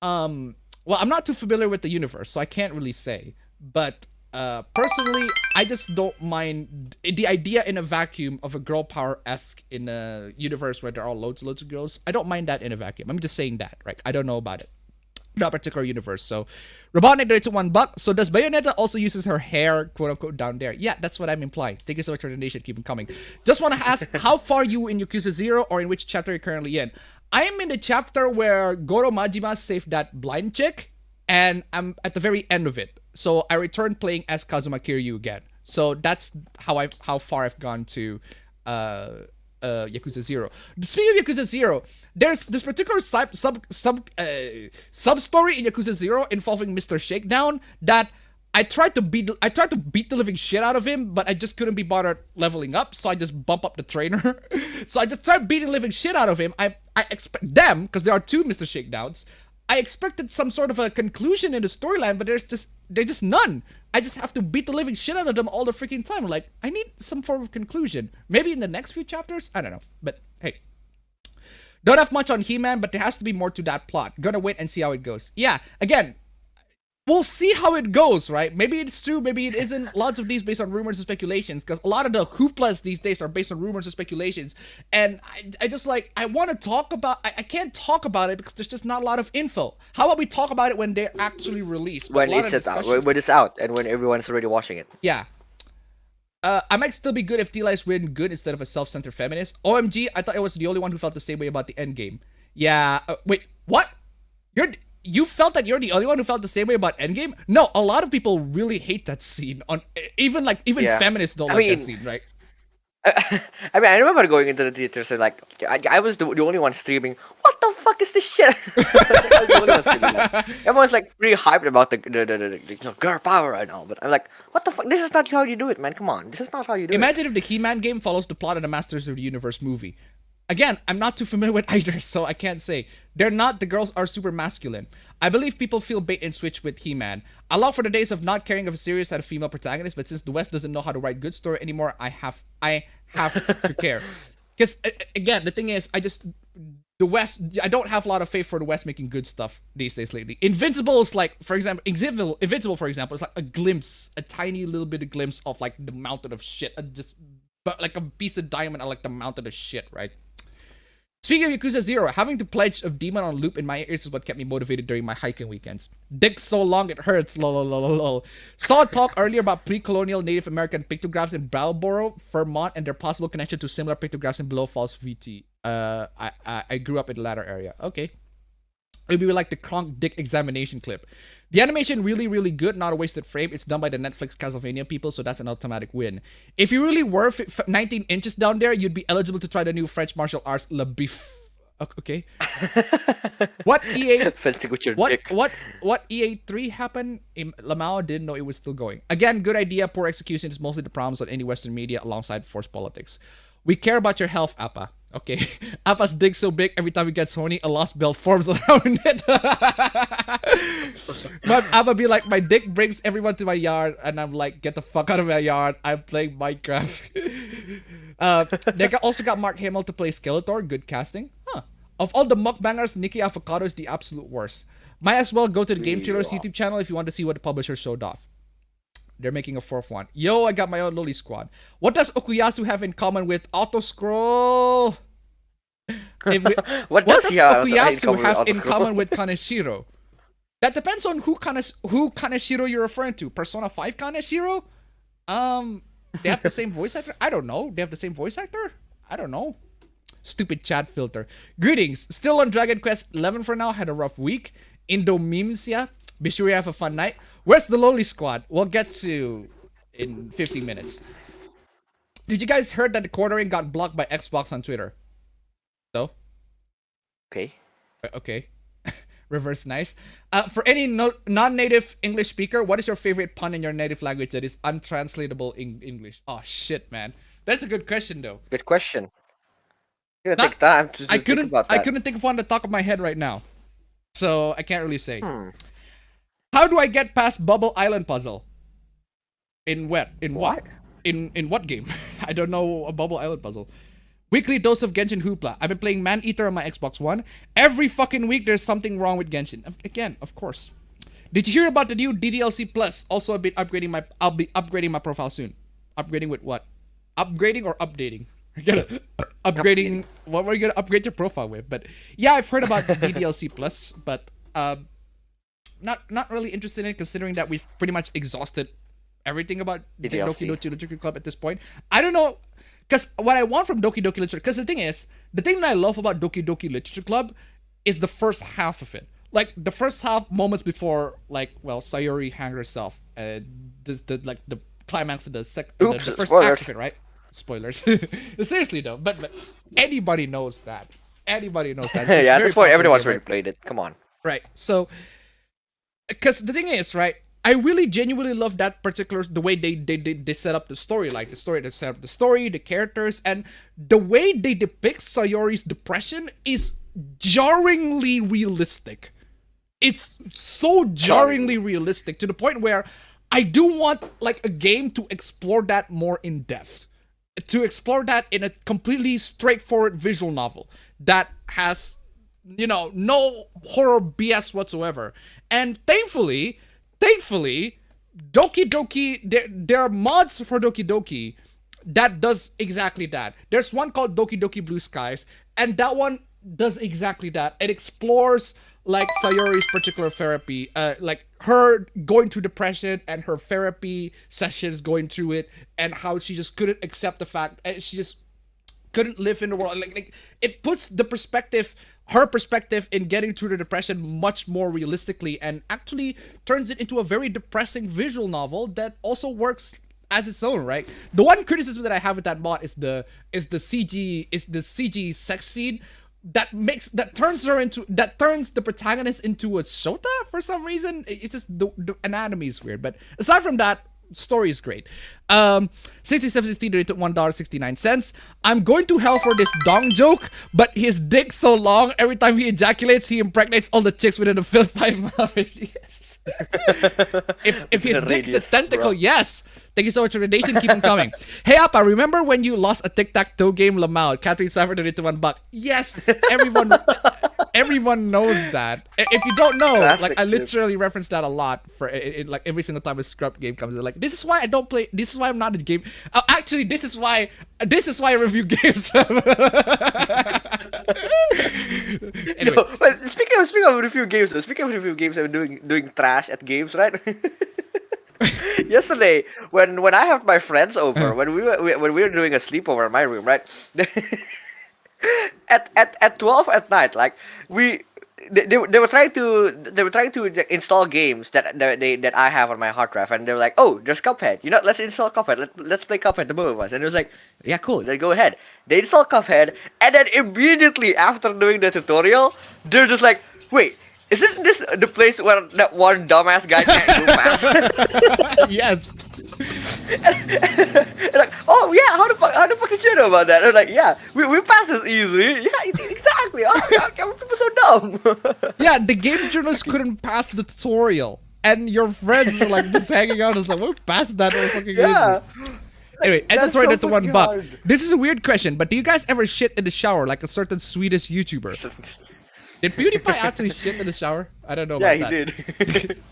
Well, I'm not too familiar with the universe, so I can't really say. But personally, I just don't mind the idea in a vacuum of a girl power-esque in a universe where there are loads of girls. I don't mind that in a vacuum. I'm just saying that, right? I don't know about it. That particular universe. So, Robotnik donated $1. So, does Bayonetta also uses her hair, quote unquote, down there? Yeah, that's what I'm implying. Thank you so much for the donation. Keep them coming. Just want to ask, how far you in Yakuza 0 or in which chapter you're currently in? I am in the chapter where Goro Majima saved that blind chick, and I'm at the very end of it. So I returned playing as Kazuma Kiryu again. So that's how far I've gone to Yakuza 0. Speaking of Yakuza 0, there's this particular sub story in Yakuza 0 involving Mr. Shakedown that I tried to beat the living shit out of him, but I just couldn't be bothered leveling up, so I just bump up the trainer. So I just tried beating the living shit out of him. I expect them, because there are two Mr. Shakedowns. I expected some sort of a conclusion in the storyline, but there's just none. I just have to beat the living shit out of them all the freaking time. Like, I need some form of conclusion. Maybe in the next few chapters? I don't know. But hey. Don't have much on He-Man, but there has to be more to that plot. Gonna wait and see how it goes. Yeah, again, we'll see how it goes, right? Maybe it's true, maybe it isn't. Lots of these based on rumors and speculations, because a lot of the hooplas these days are based on rumors and speculations. And I just like, I want to talk about, I can't talk about it because there's just not a lot of info. How about we talk about it when they're actually released? When it's out, when it's out, and when everyone's already watching it. Yeah. I might still be good if T-Lice win good instead of a self-centered feminist. OMG, I thought I was the only one who felt the same way about the endgame. Yeah, wait, what? You felt that you're the only one who felt the same way about Endgame? No, a lot of people really hate that scene. Even feminists don't like that scene, right? I mean, I remember going into the theaters and like, I was the only one streaming. What the fuck is this shit? I was the only one streaming that. Everyone's like pretty hyped about the girl power and all, but I'm like, what the fuck? This is not how you do it, man. Come on, this is not how you do it. Imagine if the He-Man game follows the plot of the Masters of the Universe movie. Again, I'm not too familiar with either, so I can't say. They're not, the girls are super masculine. I believe people feel bait and switch with He-Man. I long for the days of not caring if a series had a female protagonist, but since the West doesn't know how to write good story anymore, I have to care. Because, again, the thing is, the West, I don't have a lot of faith for the West making good stuff these days lately. Invincible is like, for example, Invincible, for example, is like a glimpse, a tiny little bit of glimpse of like the mountain of shit. But like a piece of diamond, I like the mountain of shit, right? Speaking of Yakuza 0, having to pledge of Demon on loop in my ears is what kept me motivated during my hiking weekends. Dick so long it hurts, lol. Saw a talk earlier about pre-colonial Native American pictographs in Brattleboro, Vermont, and their possible connection to similar pictographs in Below Falls, VT. I grew up in the latter area. Okay. It'd be like the Kronk Dick examination clip. The animation really, really good, not a wasted frame. It's done by the Netflix Castlevania people, so that's an automatic win. If you really were 19 inches down there, you'd be eligible to try the new French martial arts Le Bif. Okay. What EA? What EA3 happened? Lamau didn't know it was still going. Again, good idea. Poor execution is mostly the problems on any Western media alongside forced politics. We care about your health, Appa. Okay. Appa's dick so big every time he gets horny, a lost belt forms around it. Appa be like, my dick brings everyone to my yard, and I'm like, get the fuck out of my yard. I'm playing Minecraft. They also got Mark Hamill to play Skeletor. Good casting. Huh. Of all the mukbangers, Nikki Avocado is the absolute worst. Might as well go to the Game Chillers YouTube channel if you want to see what the publisher showed off. They're making a fourth one. Yo, I got my own Loli squad. What does Okuyasu have in common with Autoscroll? What does Okuyasu have in common with Kaneshiro? That depends on who Kaneshiro you're referring to. Persona 5 Kaneshiro? They have the same voice actor? I don't know. They have the same voice actor? I don't know. Stupid chat filter. Greetings. Still on Dragon Quest 11 for now. Had a rough week. Indomimsia. Be sure you have a fun night. Where's the Loli squad? We'll get to in 15 minutes. Did you guys heard that the quartering got blocked by Xbox on Twitter? So? Okay. Okay. Reverse nice. For any non-native English speaker, what is your favorite pun in your native language that is untranslatable in English? Oh shit, man. That's a good question though. Good question. I'm gonna take time to think about that. I couldn't think of one on the top of my head right now. So I can't really say. How do I get past Bubble Island puzzle? In what? In what game? I don't know a Bubble Island puzzle. Weekly dose of Genshin Hoopla. I've been playing Man Eater on my Xbox One. Every fucking week there's something wrong with Genshin. Again, of course. Did you hear about the new DDLC Plus? Also, I'll be upgrading my profile soon. Upgrading with what? Upgrading or updating? Upgrading. What were you gonna upgrade your profile with? But yeah, I've heard about the DDLC Plus, but not really interested in it, considering that we've pretty much exhausted everything about Doki Doki Literature Club at this point. I don't know, because what I want from Doki Doki Literature, because the thing that I love about Doki Doki Literature Club is the first half of it. Like the first half, moments before, like, well, Sayori hanged herself. The climax of the first act of it, right? Spoilers. Seriously though, but anybody knows that. Anybody knows that. Yeah, at this point, everyone's already played it. Come on. Right. So, because the thing is, right, I really genuinely love that particular the way they set up the story, like they set up the story, the characters, and the way they depict Sayori's depression is jarringly realistic. It's so jarringly realistic to the point where I do want like a game to explore that more in depth, to explore that in a completely straightforward visual novel that has, you know, no horror BS whatsoever. And thankfully, Doki Doki, there are mods for Doki Doki that does exactly that. There's one called Doki Doki Blue Skies, and that one does exactly that. It explores like Sayori's particular therapy, like her going through depression and her therapy sessions going through it, and how she just couldn't accept the fact, she just couldn't live in the world. Like it puts the perspective, her perspective in getting through the depression much more realistically, and actually turns it into a very depressing visual novel that also works as its own, right? The one criticism that I have with that mod is the CG sex scene that turns the protagonist into a shota for some reason. It's just the anatomy is weird, but aside from that, story is great. 6716 donated $1.69. I'm going to hell for this dong joke, but his dick's so long, every time he ejaculates, he impregnates all the chicks within a 5 yes. if his dick's a tentacle, yes. Thank you so much for the donation. Keep them coming. Hey, Appa, remember when you lost a tic-tac-toe game, Lamau? Catherine Cypher donated $1. Yes, everyone knows that. If you don't know, Classic, like I literally reference that a lot for like every single time a scrub game comes in. Like, this is why I don't play. This is why I'm not in game. Actually, this is why I review games. Anyway. No, but speaking of review games, I'm doing trash at games, right? Yesterday, when I have my friends over, when we were doing a sleepover in my room, right? at 12 at night, like they were trying to install games that I have on my hard drive, and they were like, oh, there's Cuphead, you know, let's install Cuphead, let's play Cuphead, the both of us. And it was like, yeah, cool, then go ahead. They install Cuphead, and then immediately after doing the tutorial, they're just like, wait, isn't this the place where that one dumbass guy can't go past? Yes. and like, oh yeah, how the fuck did you know about that? And I'm like, yeah, we passed this easily. Yeah, exactly. Oh, how are people so dumb? Yeah, the game journalist couldn't pass the tutorial, and your friends are like just hanging out and like, we passed that fucking Yeah. easy. Anyway, and that's right at the $1. Hard. This is a weird question, but do you guys ever shit in the shower like a certain Swedish YouTuber? Did PewDiePie actually shit in the shower? I don't know about that. Yeah, he did.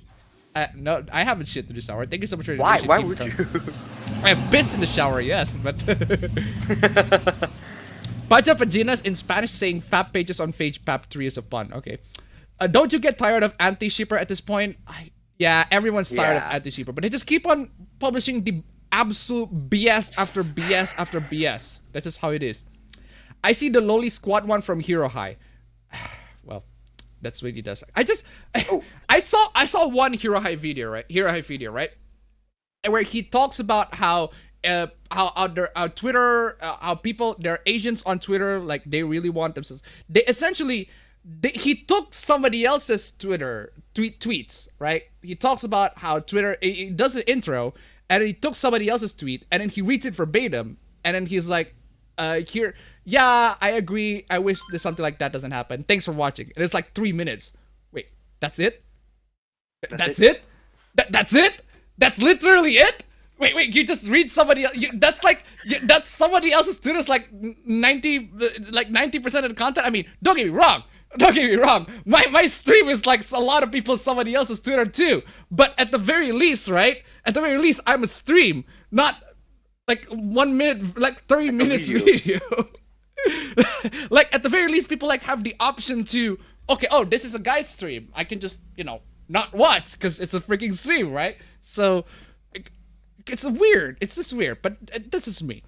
No, I haven't shit in the shower. Thank you so much for the Why? donation. Why Keep would coming. you? I have piss in the shower, yes, but... Pacha Paginas in Spanish saying fap pages on page pap 3 is a pun. Okay. Don't you get tired of anti-shipper at this point? Yeah, everyone's tired of anti-shipper, but they just keep on publishing the absolute BS after BS after BS. That's just how it is. I see the Loli squat one from Hero High. Well, that's what he does. I saw one Hero High video, right? And where he talks about how Twitter, how people, there are Asians on Twitter, like they really want themselves. He took somebody else's Twitter tweets, right? He talks about how Twitter, he does an intro, and he took somebody else's tweet, and then he reads it verbatim, and then he's like, yeah, I agree. I wish that something like that doesn't happen. Thanks for watching. And it's like 3 minutes. Wait, that's it? That's it? That's it? That's literally it? Wait, you just read somebody else. That's somebody else's Twitter is like 90% of the content. I mean, don't get me wrong. My stream is like a lot of people, somebody else's Twitter too. But at the very least, right? At the very least, I'm a stream, not like 1 minute, like 30 minutes video. Like at the very least, people like have the option to, okay, oh, this is a guy's stream. I can just, not watch because it's a freaking stream, right? So it's weird. It's just weird, but this is me.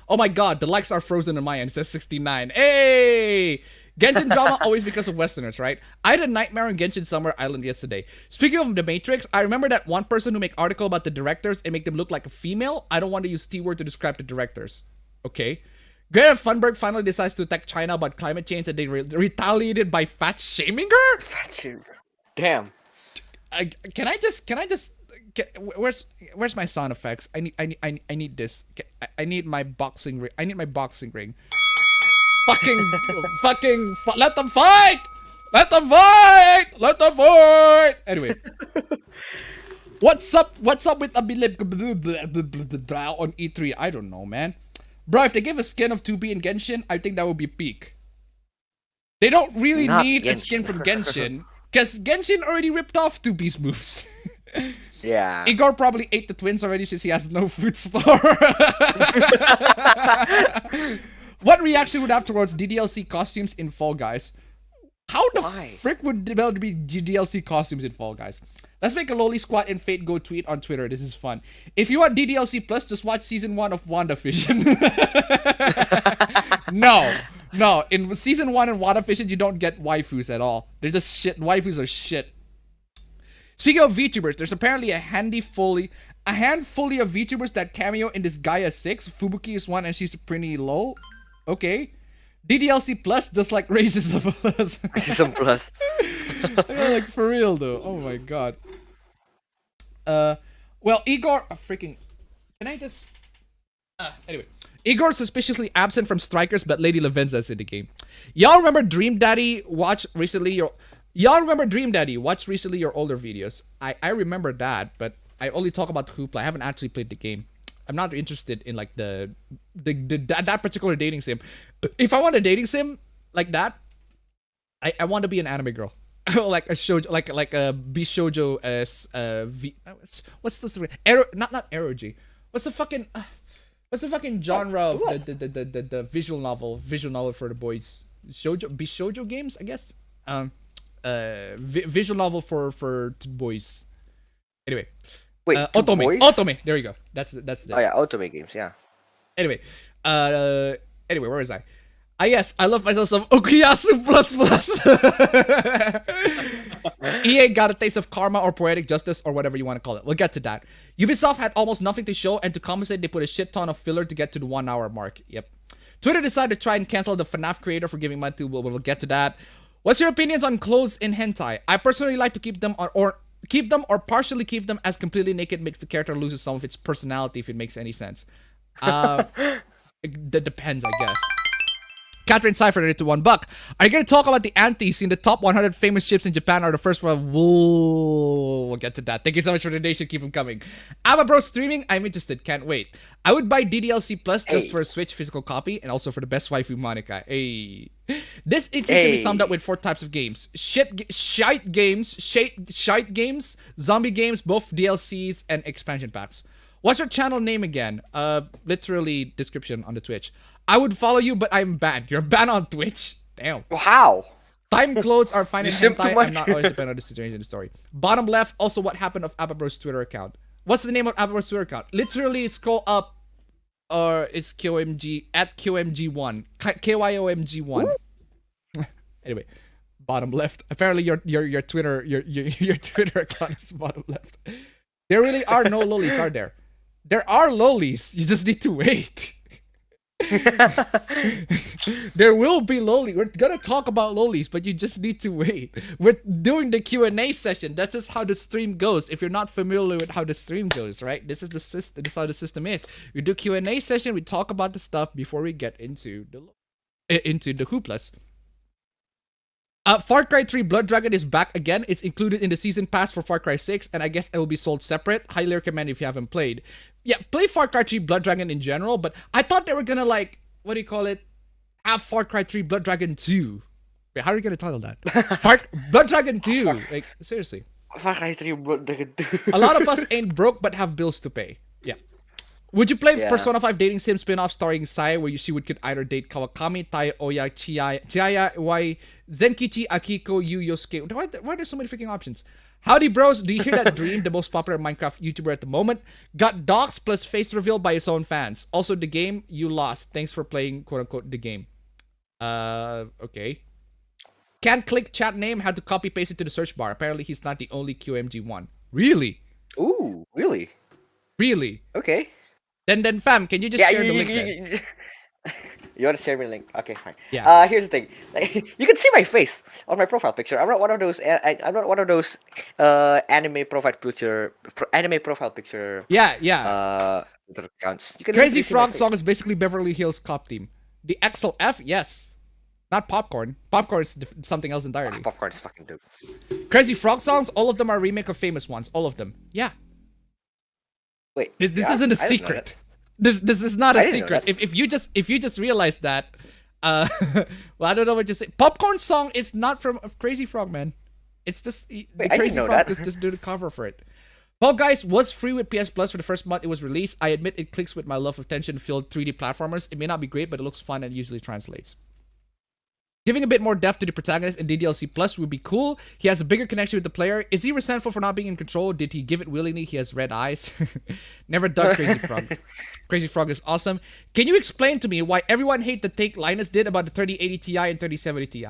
Oh my god, the likes are frozen on my end. It says 69. Hey! Genshin drama always because of Westerners, right? I had a nightmare on Genshin Summer Island yesterday. Speaking of The Matrix, I remember that one person who make article about the directors and make them look like a female. I don't want to use T-word to describe the directors. Okay. Greta Thunberg finally decides to attack China about climate change and they retaliated by fat shaming her? Fat shaming. Damn. Where's my sound effects? I need this. I need my boxing ring. I need my boxing ring. Let them fight! Let them fight! Let them fight! Anyway. What's up with Abilib on E3? I don't know, man. Bro, if they give a skin of 2B in Genshin, I think that would be peak. They don't really Not need a Genshin. skin from Genshin, because Genshin already ripped off 2B's moves. Yeah. Igor probably ate the twins already since he has no food store. What reaction would have towards DDLC costumes in Fall Guys? How the frick would there be DDLC costumes in Fall Guys? Let's make a Loli squad and Fate Go tweet on Twitter. This is fun. If you want DDLC Plus, just watch season 1 of WandaVision. No. In season 1 of WandaVision, you don't get waifus at all. They're just shit. Waifus are shit. Speaking of VTubers, there's apparently a handful of VTubers that cameo in this Gaia 6. Fubuki is one and she's pretty low. Okay. DDLC Plus just like Racism Plus. Racism Plus. Yeah, like for real though. Oh my god. Well, Igor, freaking. Can I just? Anyway, Igor suspiciously absent from Strikers, but Lady Lavenza's in the game. Y'all remember Dream Daddy? Watched recently your older videos. I remember that, but I only talk about Hoopla. I haven't actually played the game. I'm not interested in like that particular dating sim. If I want a dating sim like that, I want to be an anime girl. Like a shoujo, like a bishoujo as what's this? Not erogy. What's the fucking genre of the visual novel for the boys? Bishoujo games, I guess. Visual novel for boys. Anyway. Wait, Otome. boys? Otome. There you go. That's the. Oh yeah, Otome games. Yeah. Anyway, where was I? Yes, I love myself some Okuyasu plus. EA got a taste of karma or poetic justice or whatever you want to call it. We'll get to that. Ubisoft had almost nothing to show, and to compensate, they put a shit ton of filler to get to the 1 hour mark. Yep. Twitter decided to try and cancel the FNAF creator for giving money to. We'll get to that. What's your opinions on clothes in hentai? I personally like to keep them or partially keep them as completely naked makes the character loses some of its personality, if it makes any sense. That depends, I guess. Catherine Cypher did it to $1. Are you going to talk about the antis in the top 100 famous ships in Japan are the first one? We'll get to that. Thank you so much for the donation. Keep them coming. Abba Bro streaming. I'm interested. Can't wait. I would buy DDLC Plus just for a Switch physical copy and also for the best waifu Monica. Hey. This issue can be summed up with 4 types of games. Shite games, zombie games, both DLCs and expansion packs. What's your channel name again? Literally description on the Twitch. I would follow you, but I'm banned. You're banned on Twitch? Damn. How? Time clothes are fine in hentai. I'm not always dependent on the situation in the story. Bottom left, also what happened of Ababro's Twitter account. What's the name of Ababro's Twitter account? Literally scroll up, or it's QMG, at QMG1. KYOMG1. Anyway, bottom left. Apparently your Twitter, your Twitter account is bottom left. There really are no lolis, are there? There are lolis. You just need to wait. There will be lolis. We're gonna talk about lolis, but you just need to wait. We're doing the Q&A session. That's just how the stream goes. If you're not familiar with how the stream goes, right? This is the system. This is how the system is. We do Q&A session. We talk about the stuff before we get into the hooplas. Far Cry 3 Blood Dragon is back again. It's included in the season pass for Far Cry 6, and I guess it will be sold separate. Highly recommend if you haven't played. Yeah, play Far Cry 3 Blood Dragon in general, but I thought they were gonna, like, what do you call it? Have Far Cry 3 Blood Dragon 2. Wait, how are you gonna title that? Blood Dragon 2. Like, seriously. Far Cry 3 Blood Dragon 2. A lot of us ain't broke but have bills to pay. Yeah. Would you play Persona 5 dating sim spin-off starring Sai, where she could either date Kawakami, Tai, Oya, Chiaya, Wai, Zenkichi, Akiko, Yu, Yosuke? Why are there so many freaking options? Howdy bros, do you hear that Dream, the most popular Minecraft YouTuber at the moment, got doxxed plus face revealed by his own fans. Also, the game, you lost. Thanks for playing, quote-unquote, the game. Okay. Can't click chat name, had to copy-paste it to the search bar. Apparently, he's not the only QMG1. Really? Ooh, really? Really? Okay. Then fam, can you just share the link then? You want to share me a link? Okay, fine. Yeah. Here's the thing. Like, you can see my face on my profile picture. I'm not one of those. I'm not one of those anime profile picture Yeah, yeah. accounts. You can Crazy literally see my Frog face. song is basically Beverly Hills Cop Team. The XLF, yes. Not Popcorn. Popcorn is something else entirely. Popcorn is fucking dope. Crazy Frog songs, all of them are remake of famous ones. All of them. Yeah. Wait, This yeah? isn't a I didn't know secret. This is not a I didn't know secret. that. If you just realize that, well, I don't know what to say. Popcorn song is not from Crazy Frog, man. It's just the I didn't Crazy know Frog that. just do the cover for it. Fall Guys was free with PS Plus for the first month it was released. I admit it clicks with my love of tension-filled 3D platformers. It may not be great, but it looks fun and usually translates. Giving a bit more depth to the protagonist in DDLC Plus would be cool. He has a bigger connection with the player. Is he resentful for not being in control? Did he give it willingly? He has red eyes. Never dug Crazy Frog. Crazy Frog is awesome. Can you explain to me why everyone hate the take Linus did about the 3080 Ti and 3070 Ti?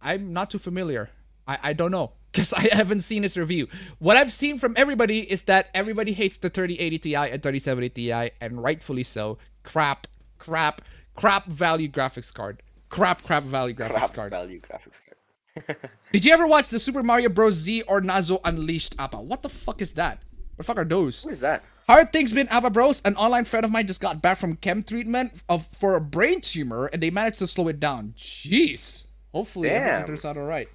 I'm not too familiar. I don't know. Because I haven't seen his review. What I've seen from everybody is that everybody hates the 3080 Ti and 3070 Ti, and rightfully so. Crap value graphics card. Crap value graphics card. Value graphics card. Did you ever watch the Super Mario Bros. Z or Nazo Unleashed, Appa? What the fuck is that? What the fuck are those? What is that? Hard things been, Appa Bros. An online friend of mine just got back from chem treatment for a brain tumor, and they managed to slow it down. Jeez. Hopefully everything turns out alright.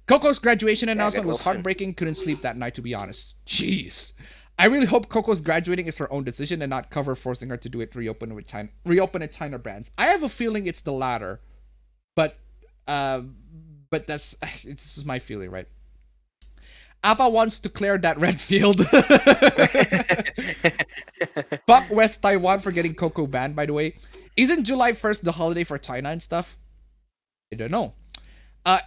Coco's graduation announcement was heartbreaking. Couldn't sleep that night, to be honest. Jeez. I really hope Coco's graduating is her own decision and not Cover forcing her to do it reopen at China brands. I have a feeling it's the latter. But this is my feeling, right? Appa wants to clear that red field. Fuck West Taiwan for getting Coco banned, by the way. Isn't July 1st the holiday for China and stuff? I don't know.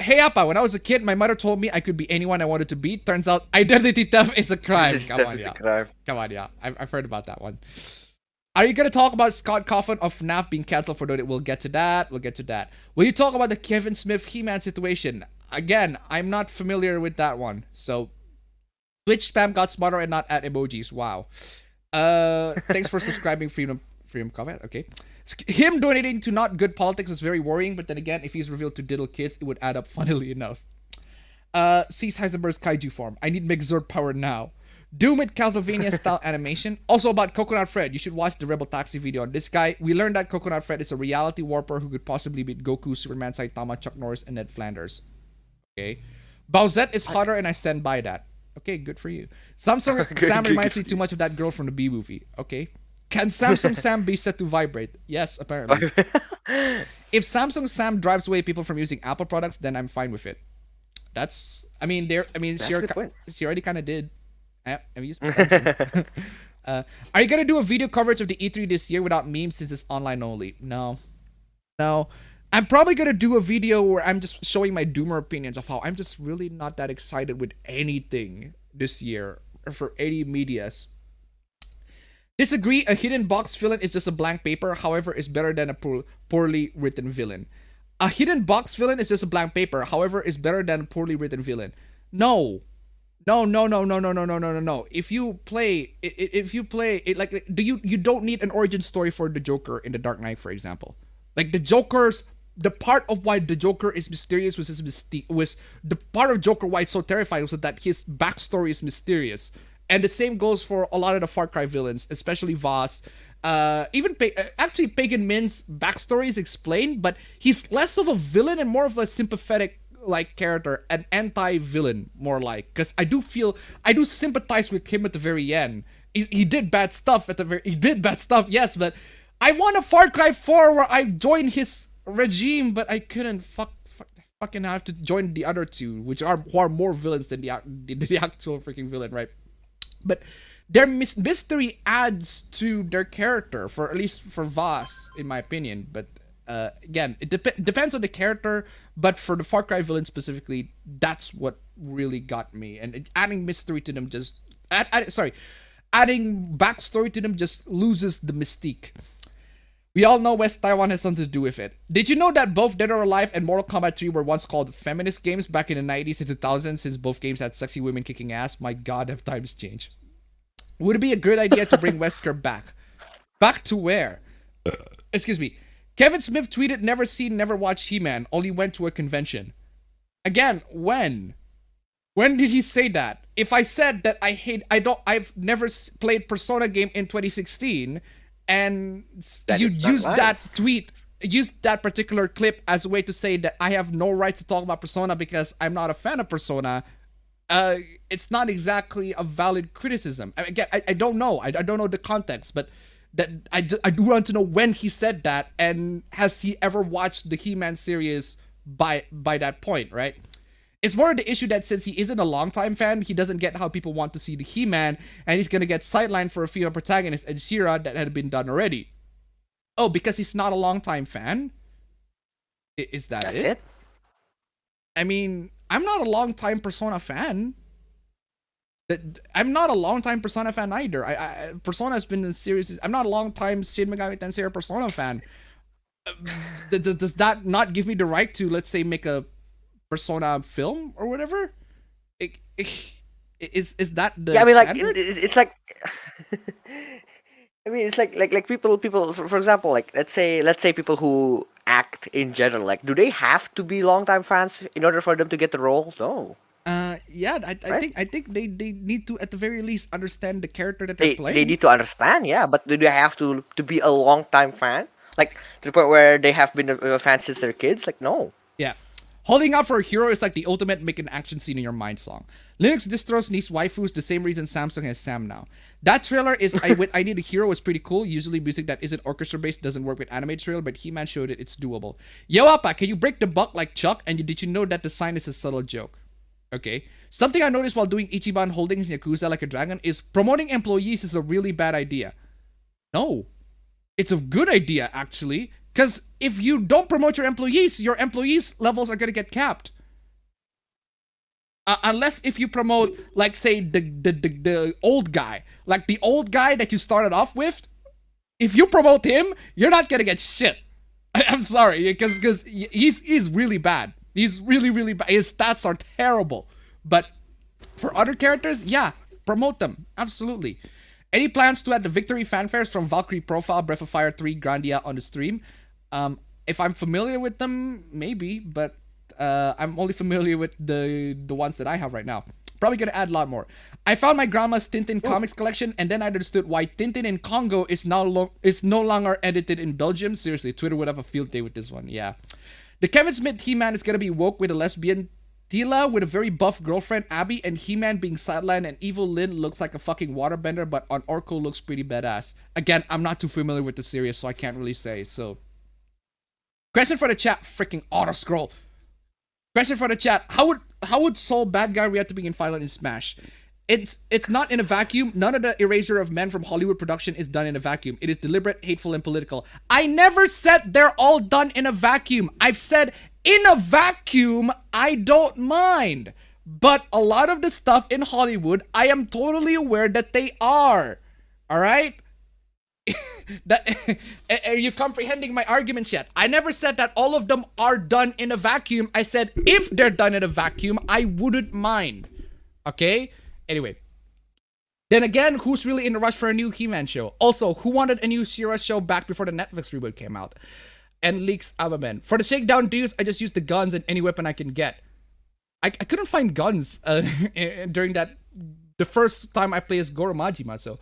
Hey Appa, when I was a kid, my mother told me I could be anyone I wanted to be. Turns out identity theft is a crime. Come on, yeah. I've heard about that one. Are you gonna talk about Scott Coffin of FNAF being cancelled for doing it? We'll get to that. Will you talk about the Kevin Smith He-Man situation? Again, I'm not familiar with that one. So, Twitch spam got smarter and not at emojis. Wow. Thanks for subscribing, Freedom comment. Okay. Him donating to not good politics was very worrying, but then again, if he's revealed to diddle kids, it would add up funnily enough. Sees Heisenberg's kaiju form. I need Megazord power now. Doom with Castlevania style animation. Also about Coconut Fred, you should watch the Rebel Taxi video on this guy. We learned that Coconut Fred is a reality warper who could possibly beat Goku, Superman, Saitama, Chuck Norris, and Ned Flanders. Okay. Bowsette is hotter and I stand by that. Okay, good for you. Samsung Sam reminds me too much of that girl from the B movie. Okay. Can Samsung Sam be set to vibrate? Yes, apparently. If Samsung Sam drives away people from using Apple products, then I'm fine with it. She already kind of did. Are you gonna do a video coverage of the E3 this year without memes since it's online only? No. I'm probably gonna do a video where I'm just showing my doomer opinions of how I'm just really not that excited with anything this year or for any medias. Disagree, a hidden box villain is just a blank paper, however, is better than a poorly written villain. A hidden box villain is just a blank paper, however, is better than a poorly written villain. No. If you play it, like, you don't need an origin story for the Joker in The Dark Knight, for example. Like the part of why the Joker is mysterious was the part of Joker why it's so terrifying was that his backstory is mysterious. And the same goes for a lot of the Far Cry villains, especially Voss. Actually, Pagan Min's backstory is explained, but he's less of a villain and more of a sympathetic like character, an anti-villain more like. Because I do sympathize with him at the very end. He did bad stuff yes, but I want a Far Cry 4 where I join his regime, but I couldn't fucking have to join the other two, who are more villains than the actual freaking villain, right? But their mystery adds to their character, at least for Voss, in my opinion. But again, it depends on the character. But for the Far Cry villain specifically, that's what really got me. And adding mystery to them adding backstory to them just loses the mystique. We all know West Taiwan has something to do with it. Did you know that both Dead or Alive and Mortal Kombat 3 were once called feminist games back in the 90s and 2000s, since both games had sexy women kicking ass? My god, have times changed. Would it be a good idea to bring Wesker back? Back to where? Excuse me. Kevin Smith tweeted, "Never seen, never watched He-Man. Only went to a convention." Again, when? When did he say that? If I said that I've never played Persona game in 2016, and you used that tweet, used that particular clip as a way to say that I have no right to talk about Persona because I'm not a fan of Persona, it's not exactly a valid criticism. Again, I don't know. I don't know the context, but that I do want to know when he said that, and has he ever watched the He-Man series by that point, right? It's more of the issue that since he isn't a longtime fan, he doesn't get how people want to see the He-Man, and he's gonna get sidelined for a female protagonist and She-Ra that had been done already. Oh, because he's not a longtime fan? Is that it? I mean, I'm not a longtime Persona fan. I'm not a longtime Persona fan either. Persona has been in series. I'm not a longtime Shin Megami Tensei or Persona fan. Does that not give me the right to, let's say, make a Persona film or whatever? Is that the I mean, standard? it's like I mean, it's like people for example, like let's say people who act in general, like, do they have to be longtime fans in order for them to get the role? No. Yeah, I think they need to at the very least understand the character that they're playing. They need to understand, yeah, but do they have to be a longtime fan? Like, to the point where they have been a fan since they're kids? Like, no. Yeah. Holding out for a hero is like the ultimate make an action scene in your mind song. Linux distros needs waifus the same reason Samsung has Sam now. That trailer is I Need a Hero was pretty cool. Usually music that isn't orchestra based doesn't work with anime trailer, but He-Man showed it, it's doable. Yo Appa, can you break the buck like Chuck? And did you know that the sign is a subtle joke? Okay. Something I noticed while doing Ichiban Holdings in Yakuza Like a Dragon is promoting employees is a really bad idea. No. It's a good idea, actually. Because if you don't promote your employees levels are going to get capped. Unless if you promote, like, say, the old guy. Like, the old guy that you started off with. If you promote him, you're not going to get shit. I'm sorry, because he's really bad. He's really, really bad. His stats are terrible. But for other characters, yeah, promote them. Absolutely. Any plans to add the victory fanfares from Valkyrie Profile, Breath of Fire 3, Grandia on the stream? If I'm familiar with them, maybe, but I'm only familiar with the ones that I have right now. Probably gonna add a lot more. I found my grandma's Tintin comics collection, and then I understood why Tintin in Congo is no longer edited in Belgium. Seriously, Twitter would have a field day with this one. Yeah. The Kevin Smith He-Man is gonna be woke with a lesbian Tila with a very buff girlfriend Abby, and He-Man being sidelined, and evil Lynn looks like a fucking waterbender, but on Orko looks pretty badass. Again, I'm not too familiar with the series, so I can't really say. So, question for the chat. Freaking auto scroll. Question for the chat. How would Soul bad guy react to being violent in Smash? It's not in a vacuum. None of the erasure of men from Hollywood production is done in a vacuum. It is deliberate, hateful, and political. I never said they're all done in a vacuum. I've said in a vacuum, I don't mind. But a lot of the stuff in Hollywood, I am totally aware that they are. All right? Are you comprehending my arguments yet? I never said that all of them are done in a vacuum. I said if they're done in a vacuum, I wouldn't mind. Okay? Anyway. Then again, who's really in a rush for a new He-Man show? Also, who wanted a new She-Ra show back before the Netflix reboot came out? And leaks APB. For the shakedown dudes, I just use the guns and any weapon I can get. I couldn't find guns during the first time I played as Goro Majima, so...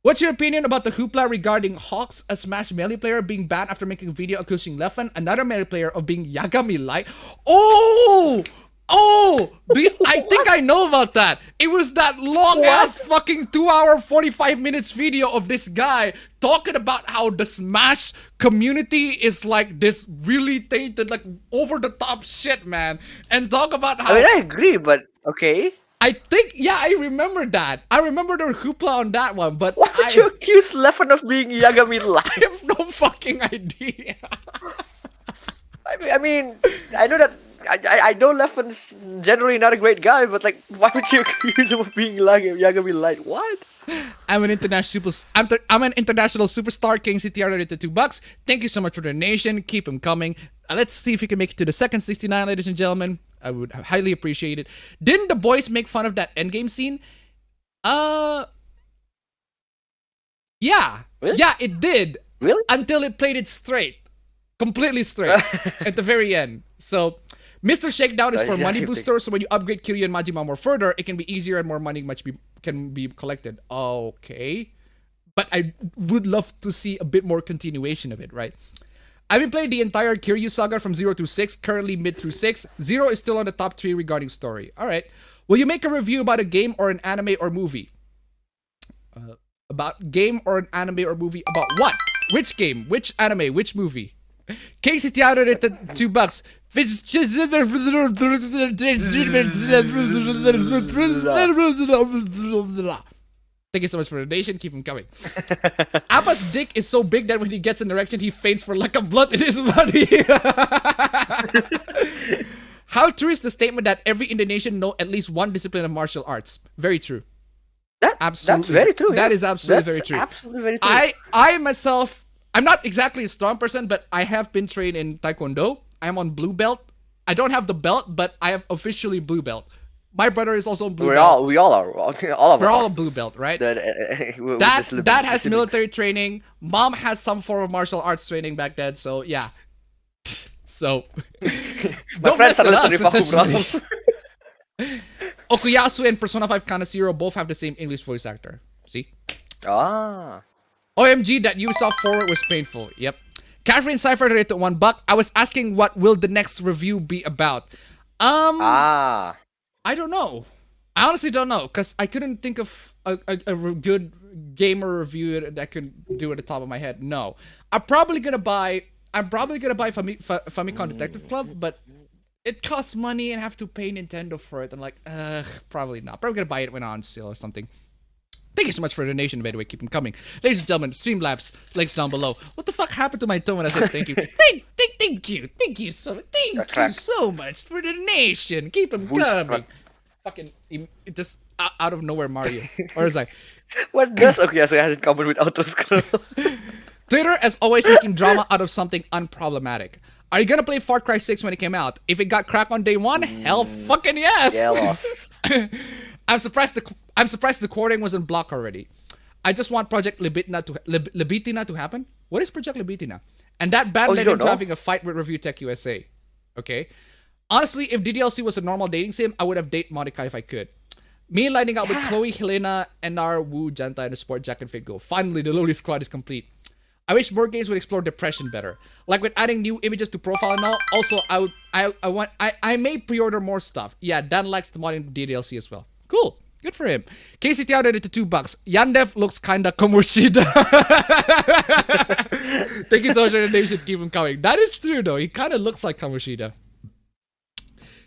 What's your opinion about the hoopla regarding Hawks, a Smash Melee player, being banned after making a video accusing Leffen, another Melee player, of being Yagami Light? Oh! I think I know about that. It was that long-ass fucking 2-hour, 45 minutes video of this guy talking about how the Smash community is like this really tainted, like, over-the-top shit, man. And talk about how... I mean, I agree, but okay. I think, yeah, I remember that. I remember the hoopla on that one, but why would you accuse Leffen of being Yagami Light? I have no fucking idea. I mean, I know that I know Leffen's generally not a great guy, but like, why would you accuse him of being Yagami Light? What? I'm an international superstar. King CTR donated $2. Thank you so much for the donation. Keep them coming. Let's see if we can make it to the second 69, ladies and gentlemen. I would highly appreciate it. Didn't the boys make fun of that endgame scene? Yeah. Really? Yeah, it did. Really? Until it played it straight. completely straight at the very end. So Mr. Shakedown is for money booster, so when you upgrade Kiryu and Majima more further, it can be easier and more money can be collected. Okay. But I would love to see a bit more continuation of it, right? I've been playing the entire Kiryu saga from 0 to 6, currently mid through 6. 0 is still on the top 3 regarding story. Alright. Will you make a review about a game or an anime or movie? About game or an anime or movie? About what? Which game? Which anime? Which movie? Casey Theater at the $2. Thank you so much for the donation. Keep him coming. Appa's dick is so big that when he gets an erection, he faints for lack of blood in his body. How true is the statement that every Indonesian know at least one discipline of martial arts? Very true. That's very true. That is absolutely very true. Absolutely very true. I myself, I'm not exactly a strong person, but I have been trained in Taekwondo. I'm on blue belt. I don't have the belt, but I have officially blue belt. My brother is also blue belt. We all are. All of us We're all are. a blue belt, right? That has military training. Mom has some form of martial arts training back then, so yeah. So don't mess with us, essentially. Okuyasu and Persona 5 Kanashiro both have the same English voice actor. See? Ah. OMG, that Ubisoft forward was painful. Yep. Catherine Cypher rated $1. I was asking what will the next review be about. I don't know. I honestly don't know, because I couldn't think of a good gamer review that I could do at the top of my head. No. I'm probably gonna buy Famicom Detective Club, but it costs money and have to pay Nintendo for it. I'm like, probably not. Probably gonna buy it when on sale or something. Thank you so much for the donation, by the way. Keep them coming. Ladies and gentlemen, Streamlabs, links down below. What the fuck happened to my tone when I said thank you? Thank you so much for the donation. Keep them coming. Fucking, it just out of nowhere, Mario. Or is like, what does Okuyasu has in common with Outro Scroll? Twitter, as always, making drama out of something unproblematic. Are you gonna play Far Cry 6 when it came out? If it got cracked on day one, hell fucking yes. I'm surprised the coding wasn't blocked already. I just want Project Libitina to happen. What is Project Libitina? And that band led into having a fight with Review Tech USA. Okay. Honestly, if DDLC was a normal dating sim, I would have dated Monica if I could. Me lining up with Chloe, Helena, Enar, Wu, Janta, and the Sport Jack and Fit Go. Finally, the Loli squad is complete. I wish more games would explore depression better. Like with adding new images to profile and all. Also, I may pre-order more stuff. Yeah, Dan likes the modding DDLC as well. Cool. Good for him. Casey Tiao did it to $2. Yandev looks kinda Komoshida. Thank you so much for the donation. Keep him coming. That is true though. He kinda looks like Kamoshida.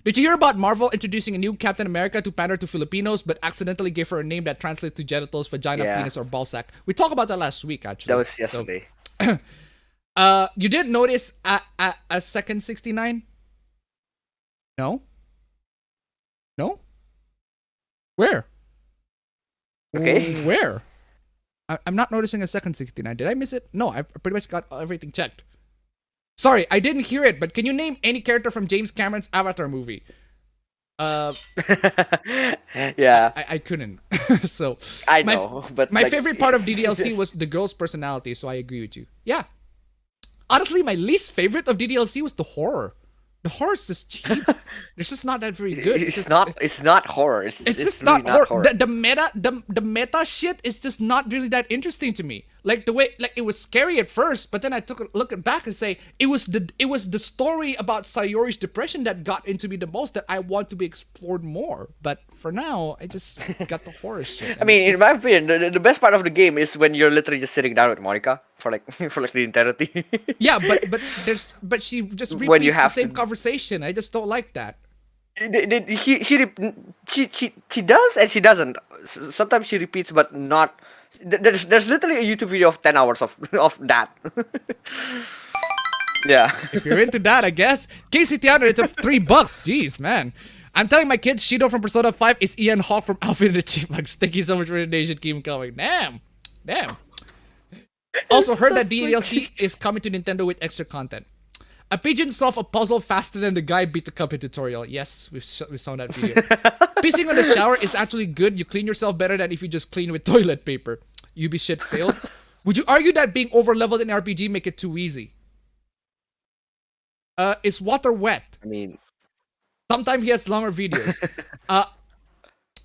Did you hear about Marvel introducing a new Captain America to pander to Filipinos, but accidentally gave her a name that translates to genitals, vagina, penis, or ballsack? We talked about that last week, actually. That was yesterday. So, you didn't notice a second 69? No? No? Where? Okay. Where? I'm not noticing a second 69. Did I miss it? No, I pretty much got everything checked. Sorry, I didn't hear it, but can you name any character from James Cameron's Avatar movie? Yeah. I couldn't. So I know, but my favorite part of DDLC was the girl's personality, so I agree with you. Yeah. Honestly, my least favorite of DDLC was the horror. The horror is just cheap. It's just not that very good. It's not horror. It's just really not horror. The meta shit is just not really that interesting to me. Like the way, like it was scary at first, but then I took a look back and say it was the story about Sayori's depression that got into me the most, that I want to be explored more. But for now, I just got the horror shit. I mean, in my opinion, the best part of the game is when you're literally just sitting down with Monica for like the entirety. Yeah, but she just repeats the same conversation. I just don't like that. She does and she doesn't. Sometimes she repeats, but not. There's literally a YouTube video of 10 hours of that. Yeah. If you're into that, I guess. Casey Theater, it's $3. Jeez, man. I'm telling my kids, Shido from Persona 5 is Ian Hawke from Alvin and the Chipmunks. Thank you so much for the donation. Keep coming. Damn. Also heard that DLC is coming to Nintendo with extra content. A pigeon solved a puzzle faster than the guy beat the Cuphead tutorial. Yes, we saw that video. Pissing on the shower is actually good. You clean yourself better than if you just clean with toilet paper. Ubi shit failed. Would you argue that being over-leveled in RPG make it too easy? Is water wet? I mean, Sometimes he has longer videos. Uh,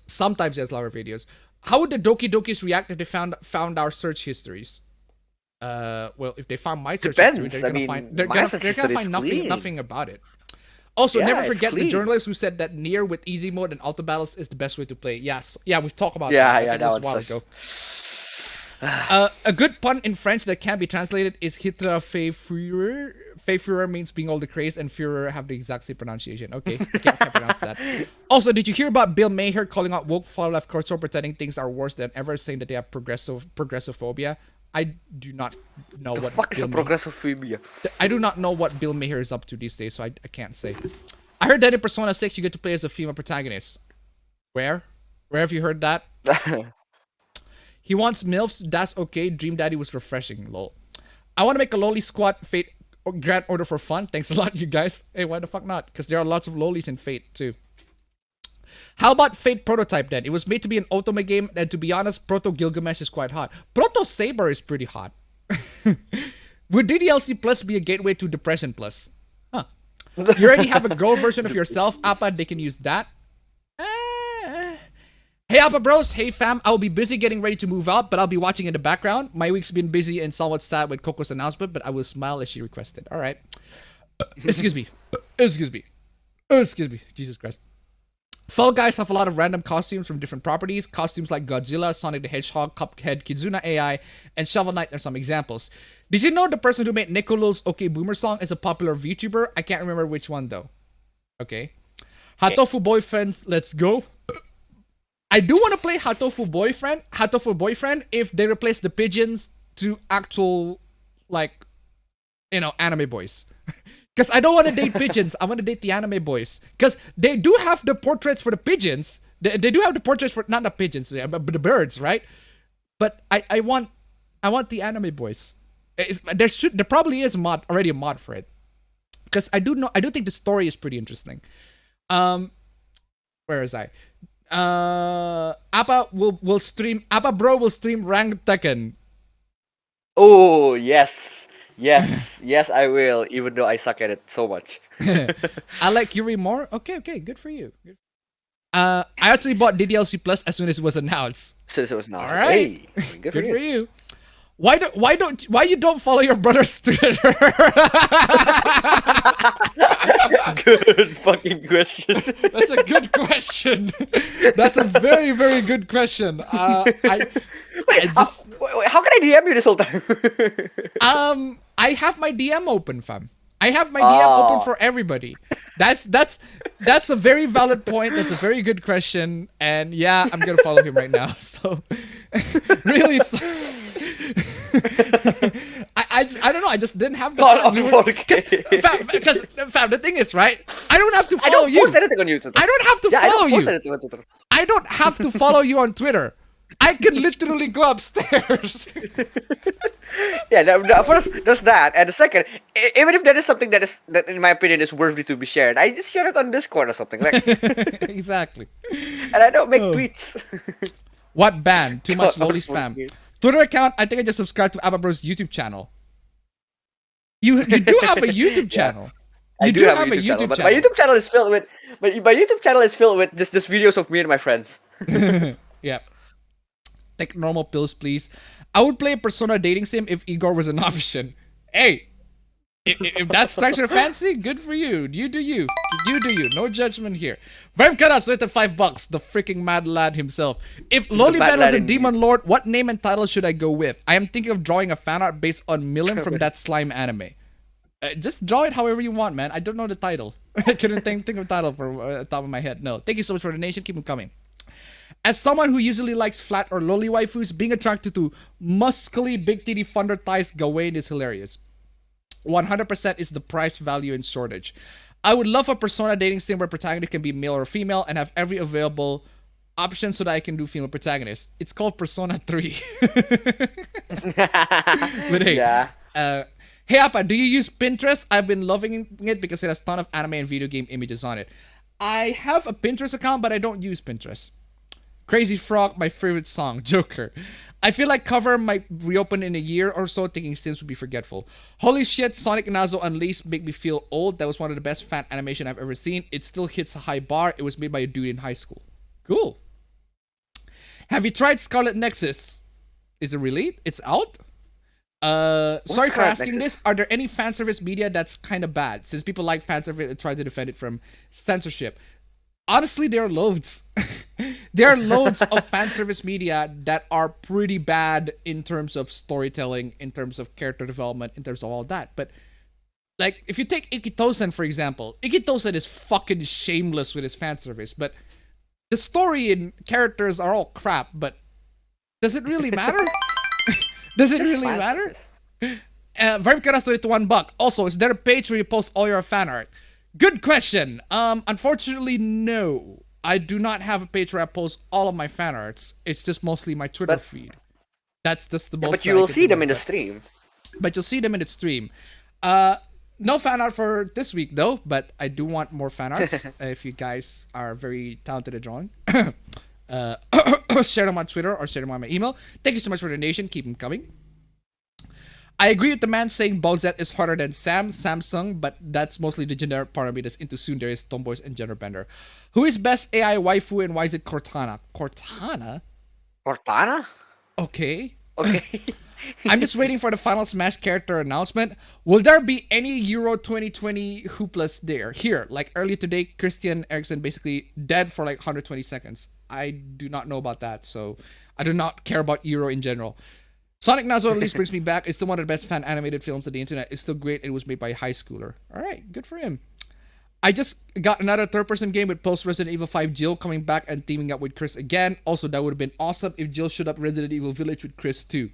sometimes he has longer videos. How would the Doki Dokis react if they found our search histories? Well, if they found my search history, depends. they're I gonna mean, find they're my gonna search they're gonna history is find clean. nothing about it. Also, Yeah, never it's forget the clean. journalist who said that Nier with easy mode and auto battles is the best way to play. Yes, yeah, we've talked about Yeah, that. I yeah, think that this was a one's while such- ago. A good pun in French that can't be translated is Hitra Fey Führer. Fey Führer means being all the craze, and Führer have the exact same pronunciation. Okay, can't pronounce that. Also, did you hear about Bill Maher calling out woke far left culture, pretending things are worse than ever, saying that they have progressophobia? I do not know The what fuck is a Bill Maher- progressophobia? I do not know what Bill Maher is up to these days, so I can't say. I heard that in Persona 6 you get to play as a female protagonist. Where? Where have you heard that? He wants MILFs, that's okay. Dream Daddy was refreshing, lol. I want to make a Loli squad Fate Grand Order for fun. Thanks a lot, you guys. Hey, why the fuck not? Because there are lots of Lolis in Fate, too. How about Fate Prototype then? It was made to be an Otome game, and to be honest, Proto Gilgamesh is quite hot. Proto Saber is pretty hot. Would DDLC Plus be a gateway to Depression Plus? Huh. You already have a girl version of yourself, Appa, they can use that. Hey Appa Bros, hey fam, I'll be busy getting ready to move out, but I'll be watching in the background. My week's been busy and somewhat sad with Coco's announcement, but I will smile as she requested. Alright. Excuse me. Excuse me. Excuse me. Jesus Christ. Fall Guys have a lot of random costumes from different properties. Costumes like Godzilla, Sonic the Hedgehog, Cuphead, Kizuna AI, and Shovel Knight are some examples. Did you know the person who made Nicolo's OK Boomer song is a popular VTuber? I can't remember which one though. Okay. Hatofu Boyfriends, let's go. I do want to play Hatofu Boyfriend if they replace the pigeons to actual, like, you know, anime boys. Because I don't want to date pigeons. I want to date the anime boys. Because they do have the portraits for the pigeons. They do have the portraits for, not the pigeons, but the birds, right? But I want the anime boys. There probably is already a mod for it. Because I do think the story is pretty interesting. Where is I? Appa will stream. Appa Bro will stream Ranked Tekken. Oh yes, yes, I will. Even though I suck at it so much. I like Yuri more. Okay, good for you. I actually bought DDLC Plus as soon as it was announced. Since it was not. All right, Hey, good for you. Why you don't follow your brother's Twitter? Good fucking question. That's a good question. That's a very, very good question. Wait, how how can I DM you this whole time? I have my DM open, fam. I have my DM open for everybody. That's a very valid point. That's a very good question. And yeah, I'm gonna follow him right now. So really, I don't know. I just didn't have the time. Because fam, the thing is, right? I don't have to follow you. I don't post anything on YouTube. I don't have to follow you. Anything on Twitter. I don't have to follow you on Twitter. I can literally go upstairs. Yeah, first there's that, and the second, even if there is something that in my opinion is worthy to be shared, I just share it on Discord or something like. Exactly. And I don't make tweets. What ban? Too much Loli spam. Twitter account. I think I just subscribed to Appa Bro's YouTube channel. You do have a YouTube channel. I do have a YouTube channel, but my YouTube channel is filled with just videos of me and my friends. Yeah. Take normal pills, please. I would play a Persona dating sim if Igor was an option. Hey, if that strikes your fancy, good for you. You do you. You do you. No judgment here. Vermkara with the $5. The freaking mad lad himself. If Loli Ben was a demon lord, what name and title should I go with? I am thinking of drawing a fan art based on Milim from that slime anime. Just draw it however you want, man. I don't know the title. I couldn't think of a title from the top of my head. No. Thank you so much for the donation. Keep them coming. As someone who usually likes flat or loli waifus, being attracted to muscly, big titty thunder thighs Gawain is hilarious. 100% is the price, value, and shortage. I would love a Persona dating sim where protagonist can be male or female and have every available option so that I can do female protagonists. It's called Persona 3. But hey, yeah. Hey Appa, do you use Pinterest? I've been loving it because it has a ton of anime and video game images on it. I have a Pinterest account, but I don't use Pinterest. Crazy Frog, my favorite song. Joker. I feel like cover might reopen in a year or so, thinking Sims would be forgetful. Holy shit, Sonic Nazo Unleashed make me feel old. That was one of the best fan animation I've ever seen. It still hits a high bar. It was made by a dude in high school. Cool. Have you tried Scarlet Nexus? Is it really? It's out? Sorry for asking this. Are there any fan service media that's kind of bad? Since people like fan service and try to defend it from censorship. Honestly, there are loads. There are loads of fan service media that are pretty bad in terms of storytelling, in terms of character development, in terms of all that. But like, if you take Ikitosen, for example, Ikitosen is fucking shameless with his fan service, but the story and characters are all crap, but does it really matter? Does it really matter? Vermicara's donated to $1. Also, is there a page where you post all your fan art? Good question. Unfortunately, no. I do not have a page where I post all of my fan arts. It's just mostly my Twitter feed. That's just the most. But you will see them in the stream. But you'll see them in the stream. No fan art for this week though, but I do want more fan arts. If you guys are very talented at drawing, share them on Twitter or share them on my email. Thank you so much for the donation. Keep them coming. I agree with the man saying Bowsette is harder than Samsung, but that's mostly the generic part of me that's into tsundere, tomboys, and genderbender. Who is best AI waifu and why is it Cortana? Cortana? Cortana? Okay. Okay. I'm just waiting for the final Smash character announcement. Will there be any Euro 2020 hooplas there? Here, like earlier today, Christian Eriksen basically dead for like 120 seconds. I do not know about that, so I do not care about Euro in general. Sonic Nazo at least brings me back. It's still one of the best fan animated films on the internet. It's still great. It was made by a high schooler. All right, good for him. I just got another third-person game with post-Resident Evil 5 Jill coming back and teaming up with Chris again. Also, that would have been awesome if Jill showed up Resident Evil Village with Chris too.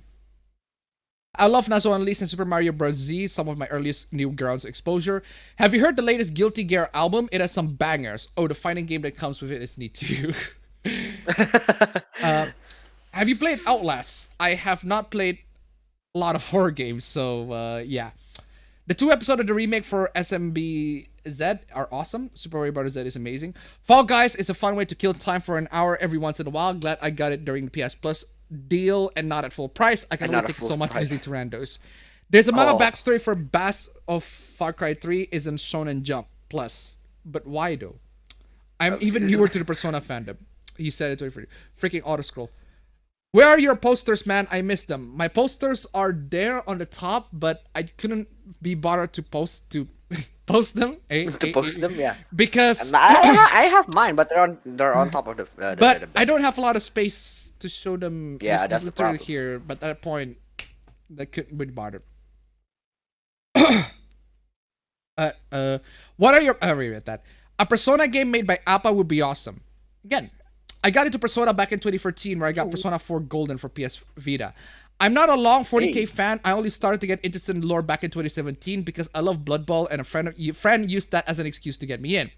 I love Nazo Unleashed and Super Mario Bros. Z, some of my earliest Newgrounds exposure. Have you heard the latest Guilty Gear album? It has some bangers. Oh, the fighting game that comes with it is neat too. Have you played Outlast? I have not played a lot of horror games, so yeah. The 2 episodes of the remake for SMBZ are awesome. Super Mario Bros. Z is amazing. Fall Guys is a fun way to kill time for an hour every once in a while. Glad I got it during the PS Plus deal and not at full price. I can only take so much Disney Tyrandos. There's a manga backstory for Bass of Far Cry 3 is in Shonen Jump Plus. But why though? I'm even newer to the Persona fandom. He said it for freaking auto scroll. Where are your posters, man? I missed them. My posters are there on the top, but I couldn't be bothered to post them. Yeah. Because I have mine, but they're on top of the. But I don't have a lot of space to show them. Yeah, just that's the literally problem. here. But at that point, I couldn't be bothered. What are your? Read at that. A Persona game made by APBA would be awesome. Again, I got into Persona back in 2014 where I got Persona 4 Golden for PS Vita. I'm not a long 40k fan. I only started to get interested in lore back in 2017 because I love Blood Bowl and a friend used that as an excuse to get me in.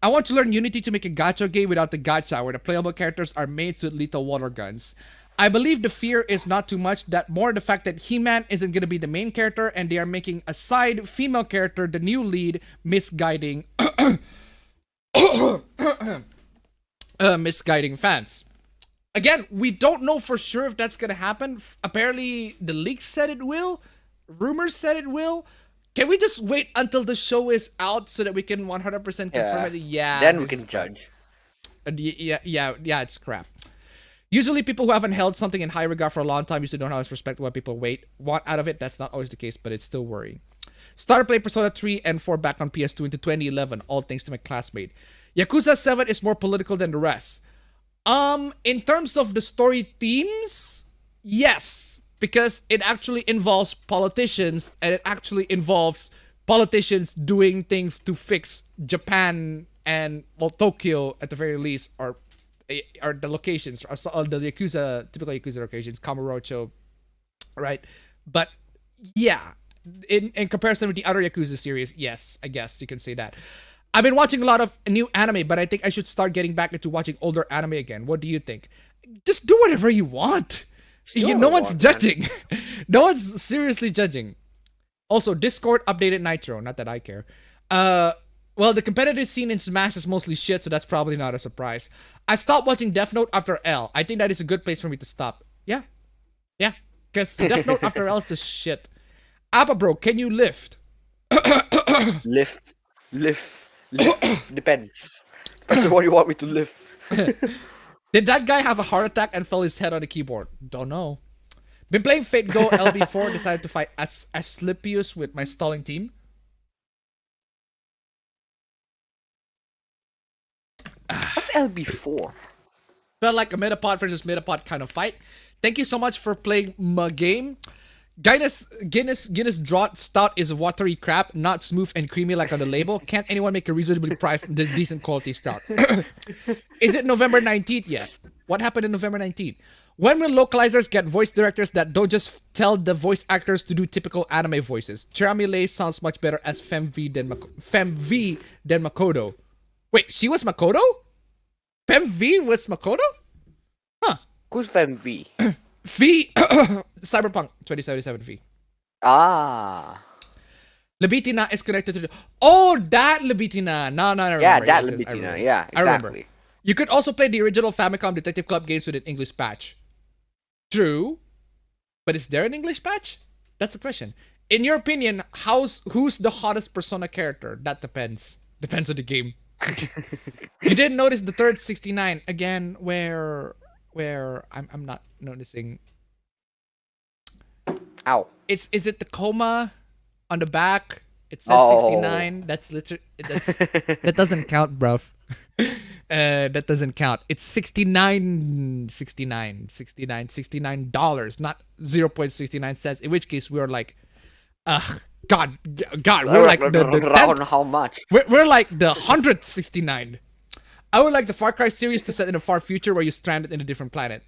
I want to learn Unity to make a gacha game without the gacha where the playable characters are maids with lethal water guns. I believe the fear is not too much, that more the fact that He-Man isn't going to be the main character and they are making a side female character the new lead, misguiding misguiding fans. Again, we don't know for sure if that's gonna happen. Apparently, the leaks said it will. Rumors said it will. Can we just wait until the show is out so that we can 100% confirm it? Yeah. Then we can judge. Yeah, it's crap. Usually, people who haven't held something in high regard for a long time usually don't always respect what people want out of it. That's not always the case, but it's still worrying. Started playing Persona 3 and 4 back on PS2 into 2011, all thanks to my classmate. Yakuza 7 is more political than the rest. In terms of the story themes, yes, because it actually involves politicians and it actually involves politicians doing things to fix Japan and, well, Tokyo at the very least, or the locations, or the Yakuza, typical Yakuza locations, Kamurocho, right? But yeah, in comparison with the other Yakuza series, yes, I guess you can say that. I've been watching a lot of new anime, but I think I should start getting back into watching older anime again. What do you think? Just do whatever you want. No one's judging. No one's seriously judging. Also, Discord updated Nitro. Not that I care. Well, the competitive scene in Smash is mostly shit, so that's probably not a surprise. I stopped watching Death Note after L. I think that is a good place for me to stop. Yeah. Yeah. Because Death Note after L is just shit. Appa bro, can you lift? Lift. Depends. Depends on what you want me to lift. Did that guy have a heart attack and fell his head on the keyboard? Don't know. Been playing Fate Go LB4, decided to fight Asclepius with my stalling team. What's LB4? Felt like a Metapod versus Metapod kind of fight. Thank you so much for playing my game. Guinness Draught Stout is a watery crap, not smooth and creamy like on the label. Can't anyone make a reasonably priced, decent quality stout? Is it November 19th yet? What happened in November 19th? When will localizers get voice directors that don't just tell the voice actors to do typical anime voices? Cherami Lei sounds much better as Fem V than Makoto. Wait, she was Makoto? Fem V was Makoto? Huh. Who's Fem V? V Cyberpunk 2077 V. Ah. Labitina is connected to the... Oh, that Labitina. No, I remember. Yeah, that Labitina. Yeah, exactly. I remember. You could also play the original Famicom Detective Club games with an English patch. True. But is there an English patch? That's the question. In your opinion, who's the hottest Persona character? That depends. Depends on the game. You didn't notice the third 69 again, where I'm not noticing. Ow. Is it the coma on the back? It says 69. That's literally that doesn't count, bruv. That doesn't count. It's $69, not 0.69 cents. In which case we are like, God, we're like the how much? We're like the 169. I would like the Far Cry series to set in a far future where you're stranded in a different planet.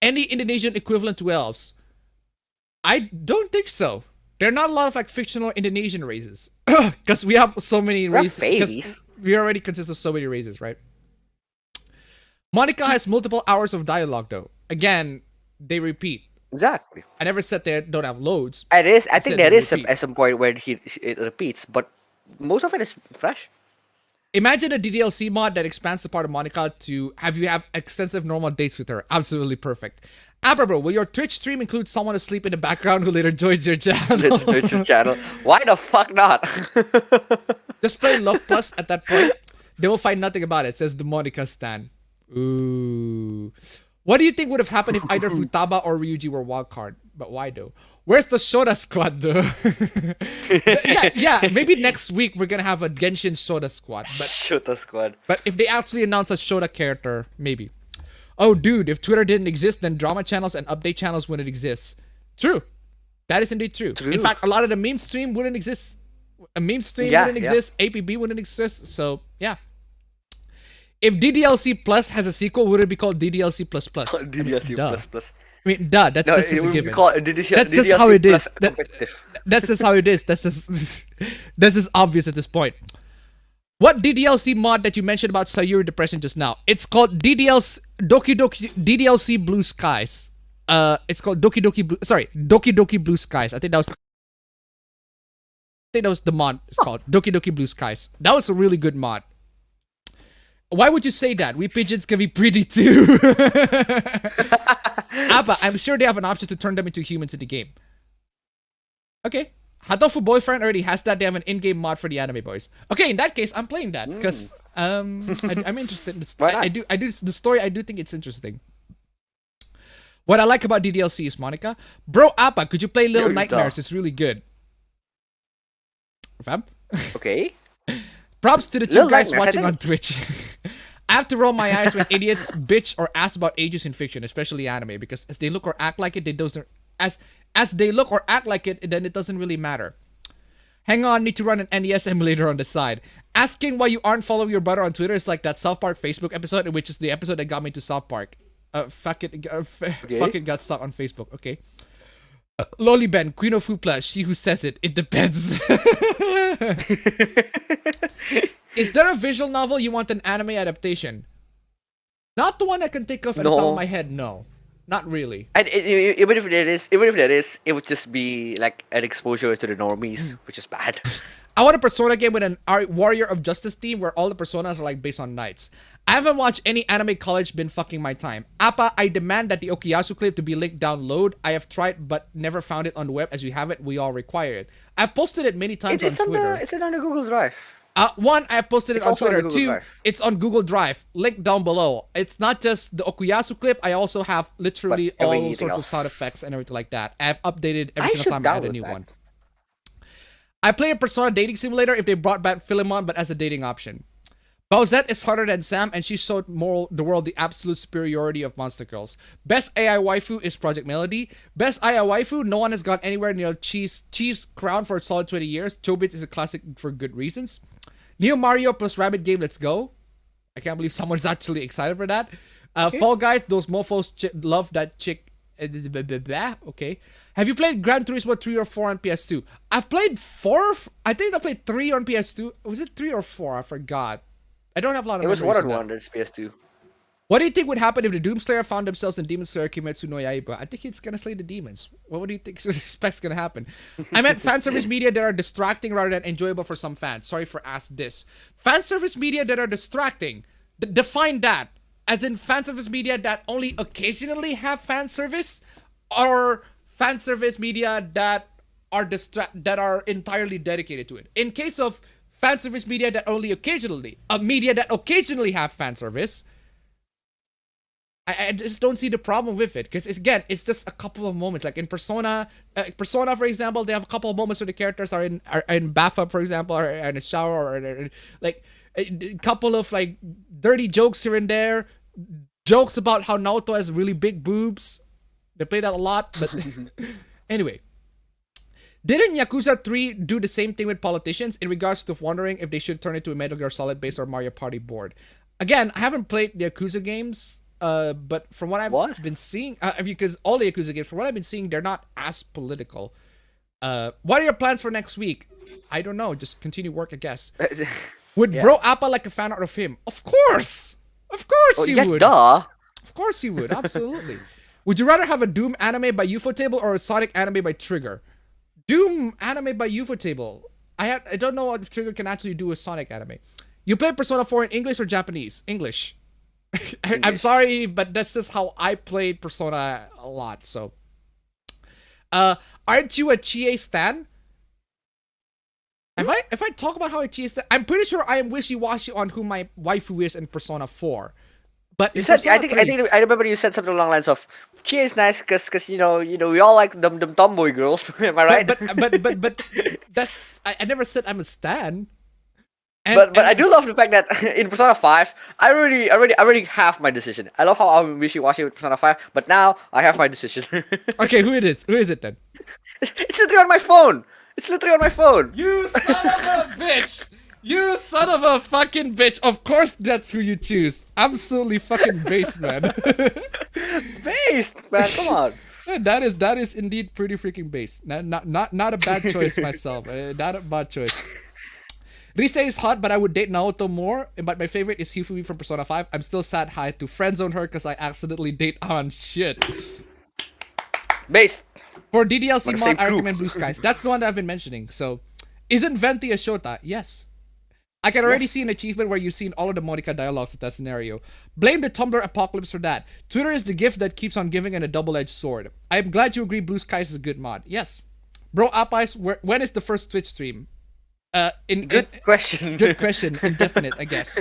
Any Indonesian equivalent to elves? I don't think so. There are not a lot of like fictional Indonesian races because we have so many races. We already consist of so many races, right? Monica has multiple hours of dialogue though. Again, they repeat. Exactly. I never said they don't have loads. It is. I think there is at some point where it repeats, but most of it is fresh. Imagine a DDLC mod that expands the part of Monica to have extensive normal dates with her. Absolutely perfect. Abra bro, will your Twitch stream include someone asleep in the background who later joins your channel? Why the fuck not? Just play Love Plus at that point. They will find nothing about it, says the Monica stan. Ooh. What do you think would have happened if either Futaba or Ryuji were wildcard? But why though? Where's the Soda Squad though? yeah. Maybe next week we're gonna have a Genshin Soda Squad. But Soda Squad. But if they actually announce a Soda character, maybe. Oh, dude, if Twitter didn't exist, then drama channels and update channels wouldn't exist. True. That is indeed true. In fact, a lot of the meme stream wouldn't exist. A meme stream wouldn't exist. APB wouldn't exist. So, yeah. If DDLC Plus has a sequel, would it be called DDLC Plus Plus? DDLC Plus Plus. I mean, duh. That's just a given. That's just how it is. That's just how it is. That's just obvious at this point. What DDLC mod that you mentioned about Sayuri Depression just now? It's called DDLC Blue Skies. It's called Doki Doki Blue Skies. I think that was the mod. It's called Doki Doki Blue Skies. That was a really good mod. Why would you say that? We pigeons can be pretty too. Appa, I'm sure they have an option to turn them into humans in the game. Okay. Hatofu Boyfriend already has that. They have an in-game mod for the anime boys. Okay, in that case, I'm playing that because I'm interested in the story. I do the story. I do think it's interesting. What I like about DDLC is Monica. Bro, Appa, could you play Little Nightmares? It's really good. Fam? Okay. Props to the two guys watching on Twitch. I have to roll my eyes when idiots bitch or ask about ages in fiction, especially anime, because as they look or act like it, as they look or act like it, then it doesn't really matter. Hang on, need to run an NES emulator on the side. Asking why you aren't following your brother on Twitter is like that South Park Facebook episode, which is the episode that got me to South Park. Fuck it got stuck on Facebook. Okay. Loli Ben, Queen of Hoopla, she who says it. It depends. Is there a visual novel you want an anime adaptation? Not the one I can think of at the top of my head. No, not really. And even if there is, it would just be like an exposure to the normies, which is bad. I want a Persona game with an Warrior of Justice theme where all the personas are like based on knights. I haven't watched any anime college been fucking my time. Appa, I demand that the Okuyasu clip to be linked download. I have tried but never found it on the web. As we have it, we all require it. I've posted it many times on Twitter. It's on the Google Drive. One, I have posted it on Twitter. On 2, Drive. it's on Google Drive. Link down below. It's not just the Okuyasu clip. I also have literally all sorts of sound effects and everything like that. I've updated every single time I add a new one. I play a Persona dating simulator if they brought back Philemon, but as a dating option. Bowsette is harder than Sam, and she showed the world the absolute superiority of Monster Girls. Best AI waifu is Project Melody. Best AI waifu, no one has gone anywhere near Chief's crown for a solid 20 years. Chobits is a classic for good reasons. Neo Mario plus Rabbit game, let's go. I can't believe someone's actually excited for that. Fall Guys, those mofos love that chick. Okay. Have you played Gran Turismo 3 or 4 on PS2? I've played 4. I think I played 3 on PS2. Was it 3 or 4? I forgot. I don't have a lot of memories. It was 1 on 1. That's PS2. What do you think would happen if the Doomslayer found themselves in Demon Slayer Kimetsu no Yaiba? I think it's gonna slay the demons. What do you think expects gonna happen? I meant fan service media that are distracting rather than enjoyable for some fans. Sorry for asking this. Fan service media that are distracting. Define that. As in fan service media that only occasionally have fan service, or fan service media that are entirely dedicated to it. In case of fan service media that only occasionally, a media that occasionally have fan service, I just don't see the problem with it, because it's just a couple of moments. Like in Persona, for example, they have a couple of moments where the characters are in bathtub, for example, or in a shower, or like a couple of like dirty jokes here and there, jokes about how Naoto has really big boobs. They play that a lot, but anyway. Didn't Yakuza 3 do the same thing with politicians in regards to wondering if they should turn it to a Metal Gear Solid based or Mario Party board? Again, I haven't played the Yakuza games, but from what I've been seeing, because all the Yakuza games, from what I've been seeing, they're not as political. What are your plans for next week? I don't know. Just continue work, I guess. Would Bro Appa like a fan art of him? Of course! Of course you would! Duh. Of course you would, absolutely. Would you rather have a Doom anime by Ufotable or a Sonic anime by Trigger? Doom anime by Ufotable. I don't know what Trigger can actually do with Sonic anime. You play Persona 4 in English or Japanese? English. I'm sorry, but that's just how I played Persona a lot, so. Aren't you a Chie stan? If I talk about how I Chie stan, I'm pretty sure I am wishy-washy on who my waifu is in Persona 4. But you said, I think I remember you said something along the lines of Chie is nice because you know we all like them tomboy girls. Am I right? But that's I never said I'm a stan. But I do love the fact that in Persona 5, I already have my decision. I love how I'm wishy-washy with Persona 5, but now I have my decision. Okay, who it is? Who is it then? It's literally on my phone. It's literally on my phone. You son of a bitch! You son of a fucking bitch! Of course that's who you choose. Absolutely fucking based, man. Based, man. Come on. Yeah, that is indeed pretty freaking based. Not a bad choice myself. Not a bad choice. Rise is hot, but I would date Naoto more. But my favorite is Hifumi from Persona 5. I'm still sad I had to friendzone her because I accidentally date on shit. Based. For DDLC mod, I recommend Blue Skies. That's the one that I've been mentioning. So, isn't Venti a Shota? Yes. I can already see an achievement where you've seen all of the Monica dialogues of that scenario. Blame the Tumblr apocalypse for that. Twitter is the gift that keeps on giving and a double-edged sword. I am glad you agree Blue Skies is a good mod. Yes. Bro, Appice, when is the first Twitch stream? Good question. Good question. Indefinite, I guess.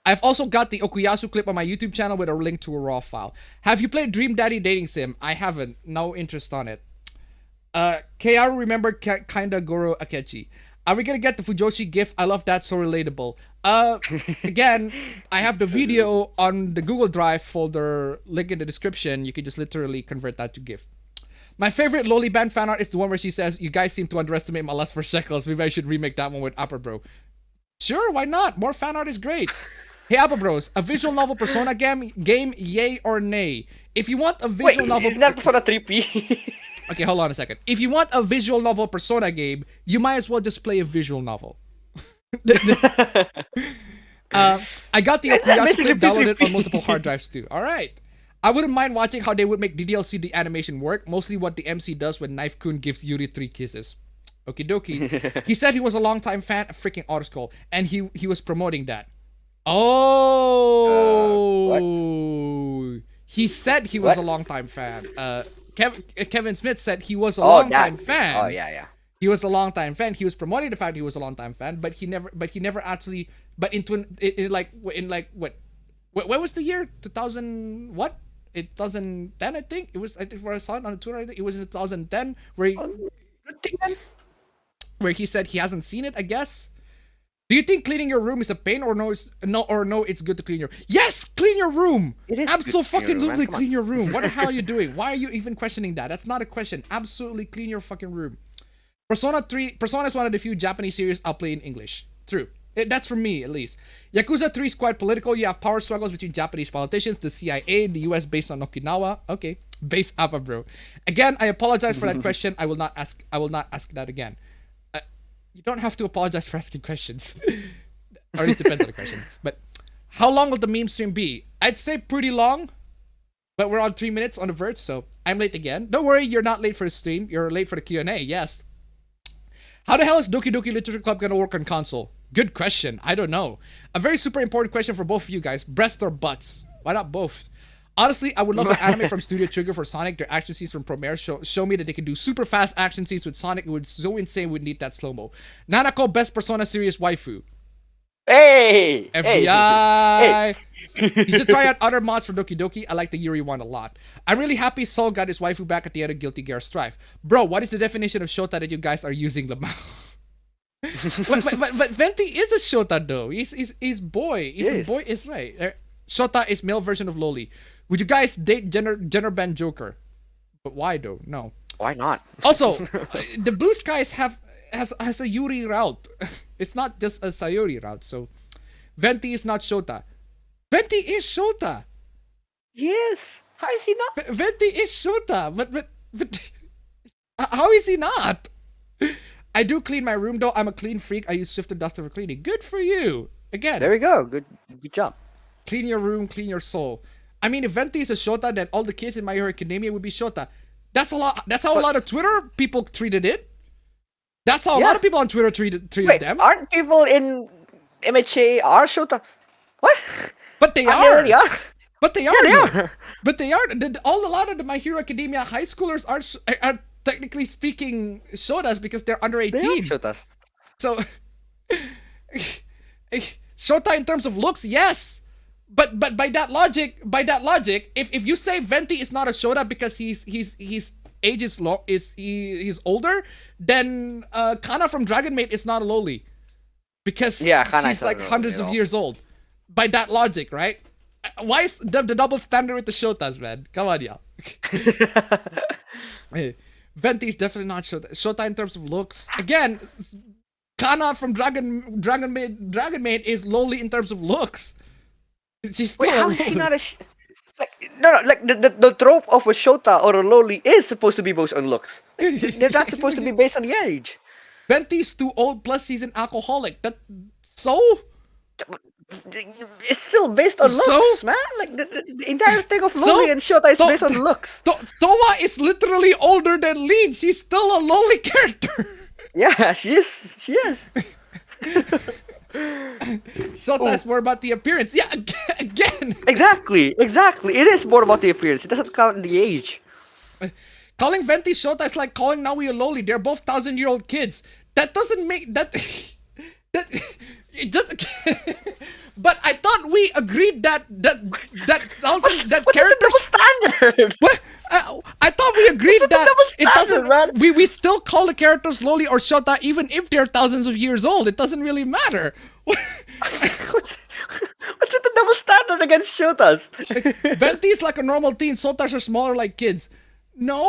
I've also got the Okuyasu clip on my YouTube channel with a link to a raw file. Have you played Dream Daddy Dating Sim? I haven't. No interest on it. Keiaru remembered kinda Goro Akechi. Are we gonna get the Fujoshi GIF? I love that, so relatable. Again, I have the video on the Google Drive folder, link in the description. You can just literally convert that to GIF. My favorite Loli band fan art is the one where she says, "You guys seem to underestimate my lust for shekels. Maybe I should remake that one with Upper Bro." Sure, why not? More fan art is great. Hey, Apple Bros, a visual novel Persona game, yay or nay? If you want a visual novel... Isn't that Persona 3P? Okay, hold on a second. If you want a visual novel Persona game, you might as well just play a visual novel. I got the Okuyasu clip downloaded on multiple hard drives too. Alright. I wouldn't mind watching how they would make DDLC the animation work. Mostly what the MC does when Knife Kun gives Yuri 3 kisses. Okie dokie. He said he was a longtime fan of freaking Autoscroll, and he was promoting that. Oh, he said he was a longtime fan. Kevin Smith said he was a longtime fan. Oh yeah. He was a longtime fan. He was promoting the fact he was a longtime fan, but he never actually. But in what was the year? 2000 what? 2010, I think it was. I think where I saw it on Twitter, I think it was in 2010 where he said he hasn't seen it. I guess. Do you think cleaning your room is a pain, or no? It's good to clean your. Yes, clean your room. It is Absolutely clean your room. What the hell are you doing? Why are you even questioning that? That's not a question. Absolutely clean your fucking room. Persona is one of the few Japanese series I'll play in English. True. That's for me, at least. Yakuza 3 is quite political. You have power struggles between Japanese politicians, the CIA, the US based on Okinawa. Okay. Base Alpha, bro. Again, I apologize for that question. I will not ask that again. You don't have to apologize for asking questions. Or at least depends on the question. But how long will the meme stream be? I'd say pretty long. But we're on 3 minutes on the verge, so I'm late again. Don't worry, you're not late for the stream. You're late for the Q&A, yes. How the hell is Doki Doki Literature Club gonna work on console? Good question. I don't know. A very super important question for both of you guys. Breasts or butts? Why not both? Honestly, I would love an anime from Studio Trigger for Sonic. Their action scenes from Promare show me that they can do super fast action scenes with Sonic. It would so insane we'd need that slow-mo. Nanako, best Persona series waifu. Hey! FBI! You should try out other mods for Doki Doki. I like the Yuri one a lot. I'm really happy Soul got his waifu back at the end of Guilty Gear Strive. Bro, what is the definition of Shota that you guys are using, Lamau? but Venti is a Shota though. He's boy. He's a boy. Is right. Shota is male version of Loli. Would you guys date gender band Joker? But why though? No. Why not? Also, the Blue Skies has a Yuri route. It's not just a Sayori route. So, Venti is not Shota. Venti is Shota. Yes. How is he not? Venti is Shota. But how is he not? I do clean my room though. I'm a clean freak. I use Swift and Duster for cleaning. Good for you. Again. There we go. Good job. Clean your room, clean your soul. I mean, if Venti is a Shota, then all the kids in My Hero Academia would be Shota. That's a lot. That's how a lot of Twitter people treated it. That's how a lot of people on Twitter treated them. Aren't people in MHA are Shota? What? But they are. They already are. But they are. Yeah, they are. But they are. A lot of the My Hero Academia high schoolers are technically speaking Shotas because they're under 18. They are Shotas. So, Shota in terms of looks, yes. But by that logic, if you say Venti is not a Shota because his age is low, he's older, then Kana from Dragon Maid is not a Loli because she's like hundreds of years old. By that logic, right? Why is the double standard with the Shotas, man? Come on, y'all. Venti is definitely not Shota. Shota in terms of looks. Again, Kana from Dragon Maid is Loli in terms of looks. She's still how is he not a the trope of a Shota or a Loli is supposed to be based on looks. They're not supposed to be based on the age. Venti's too old, plus he's an alcoholic. So? It's still based on looks, man. Like the entire thing of Loli and Shota is based on looks. Towa is literally older than Lin. She's still a Loli character. Yeah, she is. Shota is more about the appearance. Yeah, again. Exactly. It is more about the appearance. It doesn't count the age. Calling Venti Shota is like calling Naui a Loli. They're both 1,000-year-old kids. That doesn't make that. It doesn't. But I thought we agreed that What's character. The double standard? What? I thought we agreed that it doesn't. Man? We still call the characters Loli or Shota even if they're thousands of years old. It doesn't really matter. What's with the double standard against Shotas? Venti is like a normal teen. Shotas are smaller, like kids. No.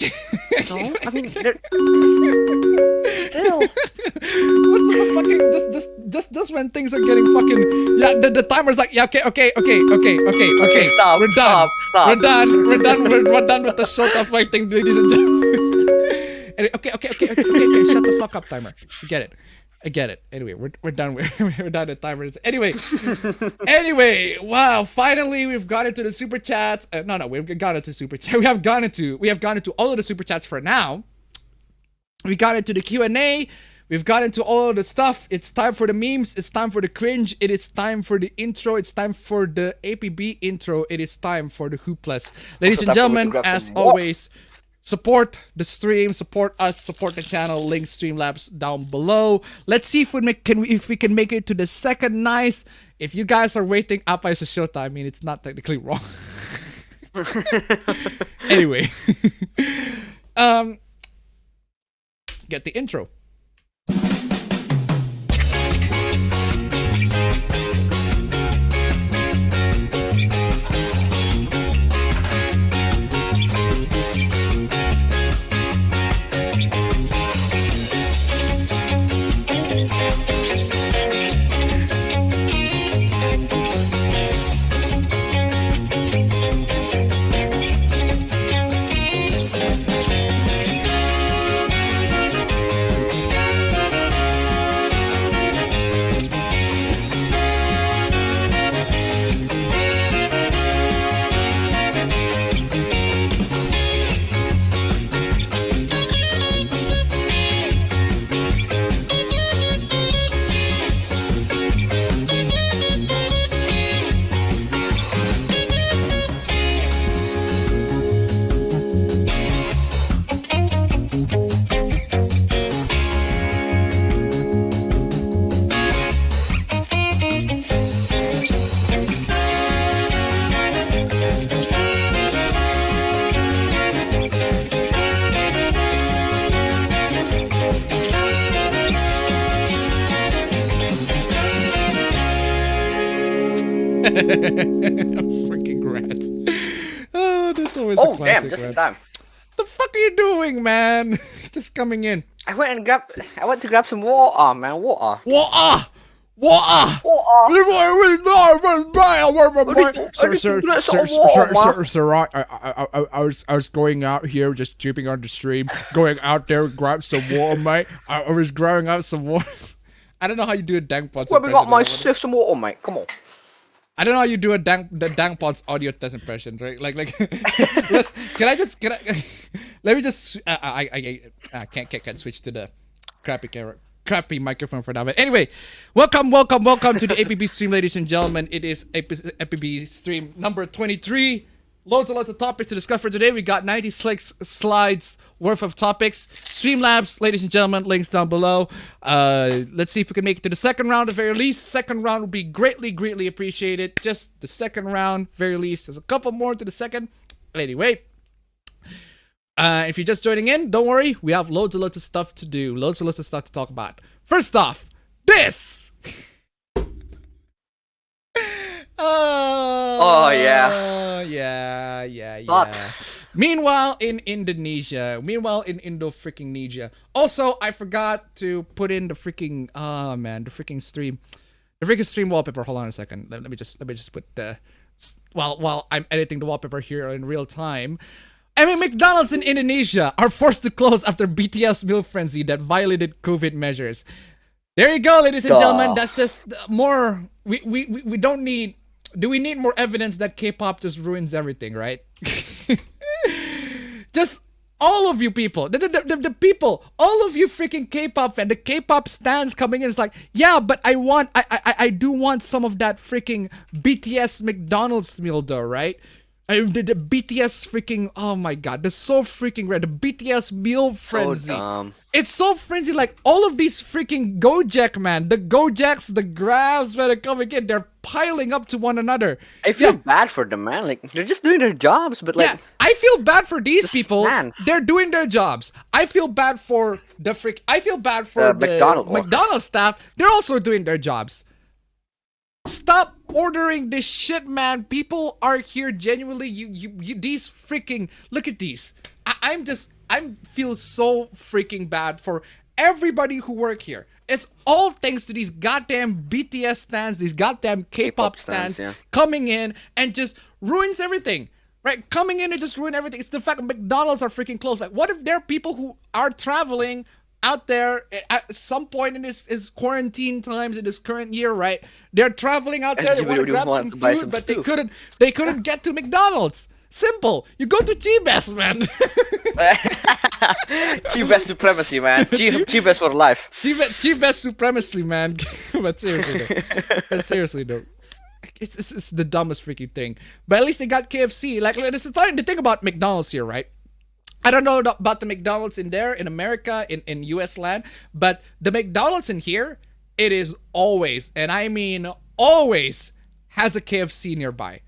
No, I mean, still. What the fucking this when things are getting fucking the timer's like okay. Stop. We're done with the Shota fighting, ladies and gentlemen. Okay. Shut the fuck up, timer. I get it. Anyway, we're done. We're done with timers. Anyway, wow! Finally, we've got into the super chats. No, we've got into super chat. We have gone into all of the super chats for now. We got into the Q&A. We've got into all of the stuff. It's time for the memes. It's time for the cringe. It is time for the intro. It's time for the APB intro. It is time for the hoopless. Ladies and gentlemen, as always, support the stream, support us, support the channel. Link Streamlabs down below. Let's see if we can make it to the second night. If you guys are waiting, Appa is a showtime. I mean, it's not technically wrong. Anyway, get the intro. Freaking rat. Oh, that's always a classic. Damn, just in time. The fuck are you doing, man? Just coming in. I went to grab some water, man. Water. Water! Sir, I was going out here, just jumping on the stream, going out there, grab some water, mate. I was grabbing out some water. I don't know how you do a dank pot. Well, we got my some water, mate. Come on. I don't know how you do the dank pot's audio test impressions, right? Like, let me just, I can't switch to the crappy microphone for now. But anyway, welcome to the APB stream, ladies and gentlemen. It is APB stream number 23. Loads of topics to discuss for today. We got 90 slides worth of topics. Streamlabs, ladies and gentlemen, links down below. Let's see if we can make it to the second round at very least. Second round would be greatly appreciated. Just the second round, very least. There's a couple more to the second. Anyway, if you're just joining in, don't worry. We have loads of stuff to do. Loads of stuff to talk about. First off, this! Oh yeah. Yeah. Meanwhile, in Indonesia. Meanwhile, in Indo-freaking-nesia. Also, I forgot to put in the freaking, the freaking stream wallpaper. Hold on a second. Let me just put the, while I'm editing the wallpaper here in real time. I mean, McDonald's in Indonesia are forced to close after BTS meal frenzy that violated COVID measures. There you go, ladies and gentlemen. That's just more. We don't need. Do we need more evidence that K-pop just ruins everything, right? Just all of you people, the people, all of you freaking K-pop fans, the K-pop stans coming in. It's like, yeah, but I do want some of that freaking BTS McDonald's meal though, right? The BTS freaking, oh my god, they're so freaking red. The BTS meal frenzy. So dumb. It's so frenzy, like all of these freaking Gojek, man. The Gojeks, the Grabs, man, are coming in. They're piling up to one another. I feel bad for them, man. Like, they're just doing their jobs, but like... Yeah, I feel bad for these people. They're doing their jobs. I feel bad for the McDonald's staff. They're also doing their jobs. Stop ordering this shit, man. People are here genuinely. You these freaking, look at these. I feel so freaking bad for everybody who work here. It's all thanks to these goddamn BTS stans, these goddamn K-pop stans coming in and just ruins everything. Right? Coming in and just ruin everything. It's the fact that McDonald's are freaking closed. Like, what if there are people who are traveling out there at some point in this quarantine times in this current year, right? They're traveling out there, they want to grab some food, but they couldn't get to McDonald's. Simple. You go to T-Best, man. T-Best supremacy, man. T-Best for life. T-Best supremacy, man. But seriously though. It's the dumbest freaking thing. But at least they got KFC. Like, it's starting to think about McDonald's here, right? I don't know about the McDonald's in America, in US land, but the McDonald's in here, it is always, and I mean always, has a KFC nearby.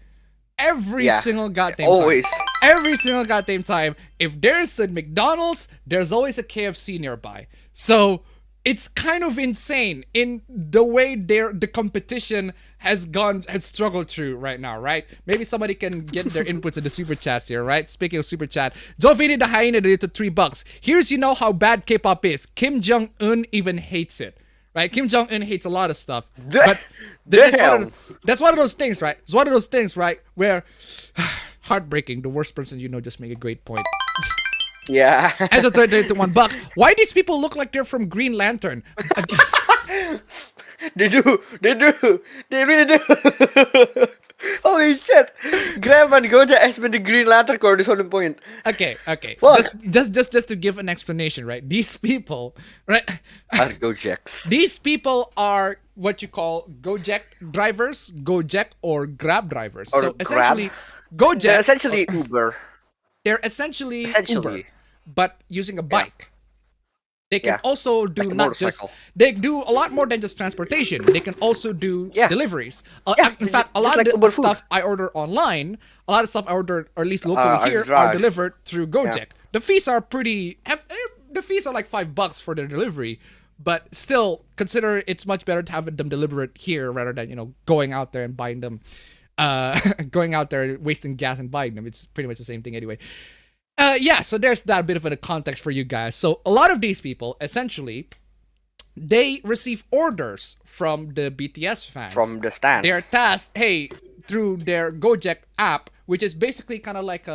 Every single goddamn always. time. Every single goddamn time. If there's a McDonald's, there's always a KFC nearby. So it's kind of insane in the way the competition has struggled through right now, right? Maybe somebody can get their inputs in the super chats here, right? Speaking of super chat, Zofini the Hyena did it to $3. Here's how bad K-pop is. Kim Jong-un even hates it, right? Kim Jong-un hates a lot of stuff, but that's one of those things, right? It's one of those things, right? Where heartbreaking. The worst person you know just made a great point. Yeah. As a third to $1. Why these people look like they're from Green Lantern? They do. They really do. Holy shit. Grab and go to Espen the Green Lantern Corps is on the point. Okay. What? Just to give an explanation, right? These people, right? Are Gojeks. These people are what you call Gojek drivers, Gojek or Grab drivers. Or so Grab. essentially, Gojek. They're essentially Uber. They're essentially Uber, but using a bike. They can also do like not just, they do a lot more than just transportation. They can also do deliveries. In fact, a lot of the stuff I order online, a lot of stuff I order, or at least locally here, are delivered through Gojek. Yeah. The fees are the fees are like $5 for their delivery, but still, consider it's much better to have them deliver it here rather than, going out there and buying them, going out there, wasting gas and buying them. It's pretty much the same thing anyway. So there's that bit of a context for you guys. So a lot of these people, essentially, they receive orders from the BTS fans. From the stands. They're tasked, through their Gojek app, which is basically kind of like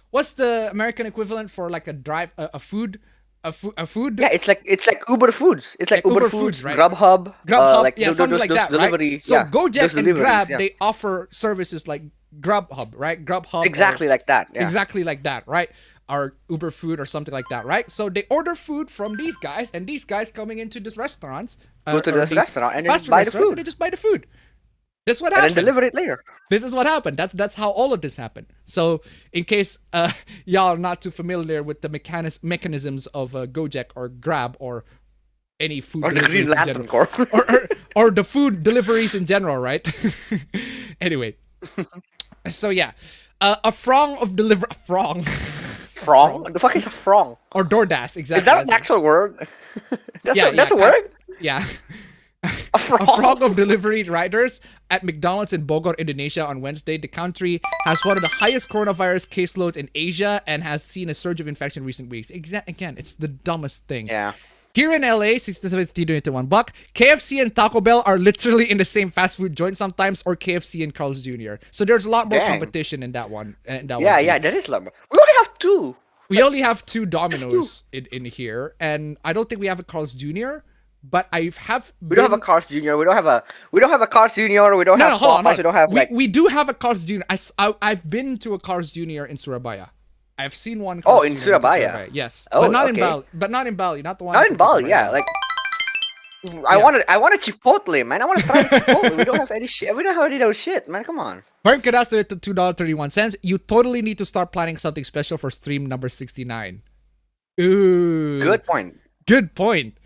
what's the American equivalent for like a food? A food? Yeah, it's like Uber Foods. It's like Uber Foods, right? Grubhub. Like something like that, delivery, right? So Gojek and Grab, they offer services like Grubhub, right? Grubhub. Exactly like that. Yeah. Exactly like that, right? Or Uber Food or something like that, right? So they order food from these guys, and these guys coming into this restaurant, go to this restaurant and then buy the food. And they just buy the food. This is what happened. And then deliver it later. This is what happened. That's how all of this happened. So in case y'all are not too familiar with the mechanisms of Gojek or Grab or any food or deliveries the Green in general, or the food deliveries in general, right? Anyway, so yeah, a frong of deliver frong. Frong? The fuck is a frong? Or DoorDash, exactly. Is that an actual word? That's a word? Yeah. A frog? A frog of delivery riders at McDonald's in Bogor, Indonesia on Wednesday. The country has one of the highest coronavirus caseloads in Asia and has seen a surge of infection in recent weeks. Again, it's the dumbest thing. Yeah. Here in LA, $67 to $1. KFC and Taco Bell are literally in the same fast food joint sometimes, or KFC and Carl's Jr. So there's a lot more competition in that one. Yeah, there is a lot more. We only have two. We only have two Domino's in here, and I don't think we have a Carl's Jr. But we don't have a Carl's Jr. We don't have a Carl's Jr. We don't have Popeyes. We don't have we do have a Carl's Jr. I've been to a Carl's Jr. in Surabaya. I've seen one. In Surabaya. Yes, oh, but not in Bali. But not in Bali. Not the one. Not in Bali. Yeah, like I want a Chipotle, man. I want to try Chipotle. We don't have any shit. We don't have any of those shit, man. Come on. Burn Cadastro to $2.31. You totally need to start planning something special for stream number 69. Ooh. Good point. Good point.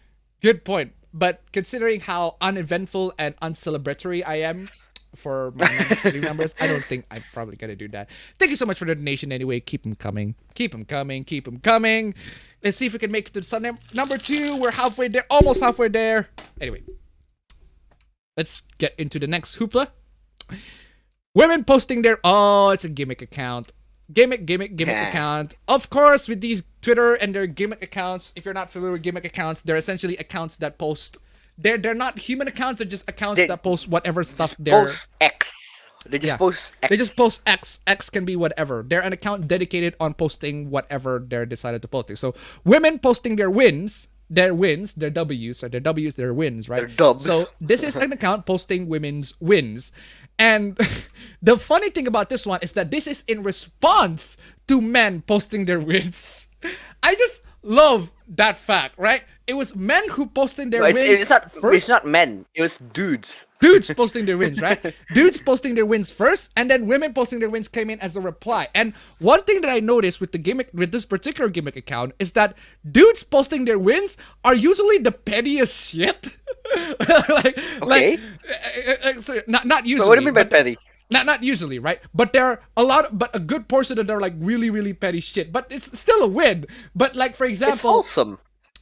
Good point. But considering how uneventful and uncelebratory I am for my stream numbers, I don't think I'm probably gonna do that. Thank you so much for the donation anyway. Keep them coming. Keep them coming. Keep them coming. Let's see if we can make it to Sunday number 2. We're halfway there. Almost halfway there. Anyway. Let's get into the next hoopla. Women posting their... Oh, it's a gimmick account. Gimmick account. Of course, with these Twitter and their gimmick accounts, if you're not familiar with gimmick accounts, they're essentially accounts that post... They're not human accounts, they're just accounts that post whatever stuff they're... Post X. They just post X. They just post X. X can be whatever. They're an account dedicated on posting whatever they're decided to posting. So, women posting their wins their wins, their W's, or their W's, their wins, right? Their dubs. So this is an account posting women's wins. And the funny thing about this one is that this is in response to men posting their wins. I just love that fact, right? It was men who posting their wins It's first. not men. It was dudes. Dudes posting their wins, right? Dudes posting their wins first, and then women posting their wins came in as a reply. And one thing that I noticed with the gimmick, with this particular gimmick account, is that dudes posting their wins are usually the pettiest shit. So not usually. So what do you mean by petty? Not usually, right? But there are a good portion of them are like really, really petty shit. But it's still a win. But like, for It's example, awesome.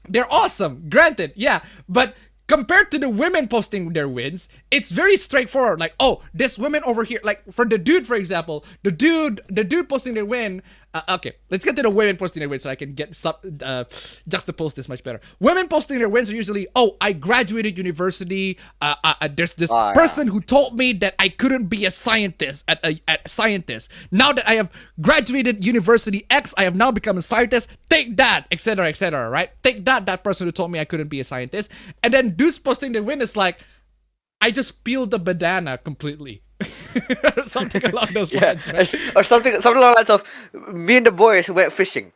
they're awesome, granted, yeah. But compared to the women posting their wins, it's very straightforward. Like, oh, this woman over here, like for the dude, for example, the dude posting their win. Okay, let's get to the women posting their wins so I can get juxtapose this much better. Women posting their wins are usually, oh, I graduated university. There's this person who told me that I couldn't be a scientist at scientist. Now that I have graduated university X, I have now become a scientist. Take that, etc., right? Take that. That person who told me I couldn't be a scientist. And then dudes posting their win is like, I just peeled the banana completely. Or something along those lines, right? Or something along the lines of me and the boys went fishing.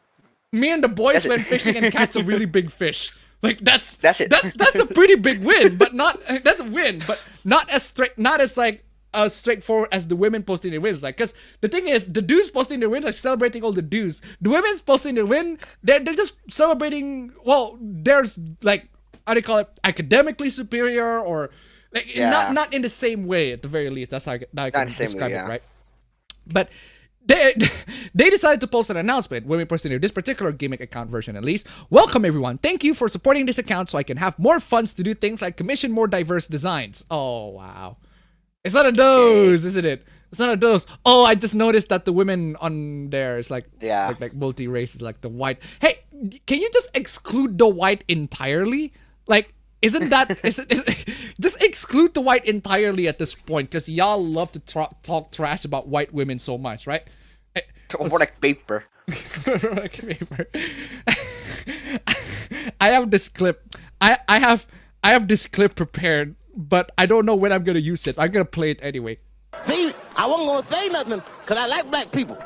Me and the boys went fishing and catch a really big fish. Like that's it. That's a pretty big win, but not that's a win, but not as straightforward as the women posting their wins. Like, cause the thing is, the dudes posting their wins are celebrating all the dudes. The women's posting their win, they're just celebrating. Well, there's like, how do you call it, academically superior or. Like, not in the same way, at the very least. That's how I can describe it, right? But they decided to post an announcement, women posting this particular gimmick account version at least. Welcome everyone. Thank you for supporting this account so I can have more funds to do things like commission more diverse designs. Oh, wow. It's not a those, isn't it? It's not a those. Oh, I just noticed that the women on there is like multi-race, is like the white. Hey, can you just exclude the white entirely? Like, isn't just exclude the white entirely at this point, because y'all love to talk trash about white women so much, right? More like paper. Like paper. I have this clip. I have this clip prepared, but I don't know when I'm gonna use it. I'm gonna play it anyway. See, I wasn't gonna say nothing because I like black people,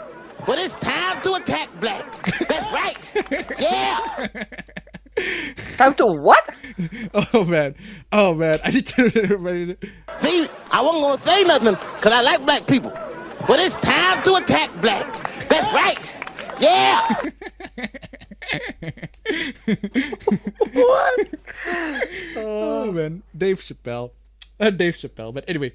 but it's time to attack black. That's right. Yeah. Time to what? Oh man, I need to. See, I wasn't gonna say nothing because I like black people, but it's time to attack black. That's right. Yeah. What? Oh man, Dave Chappelle. But anyway,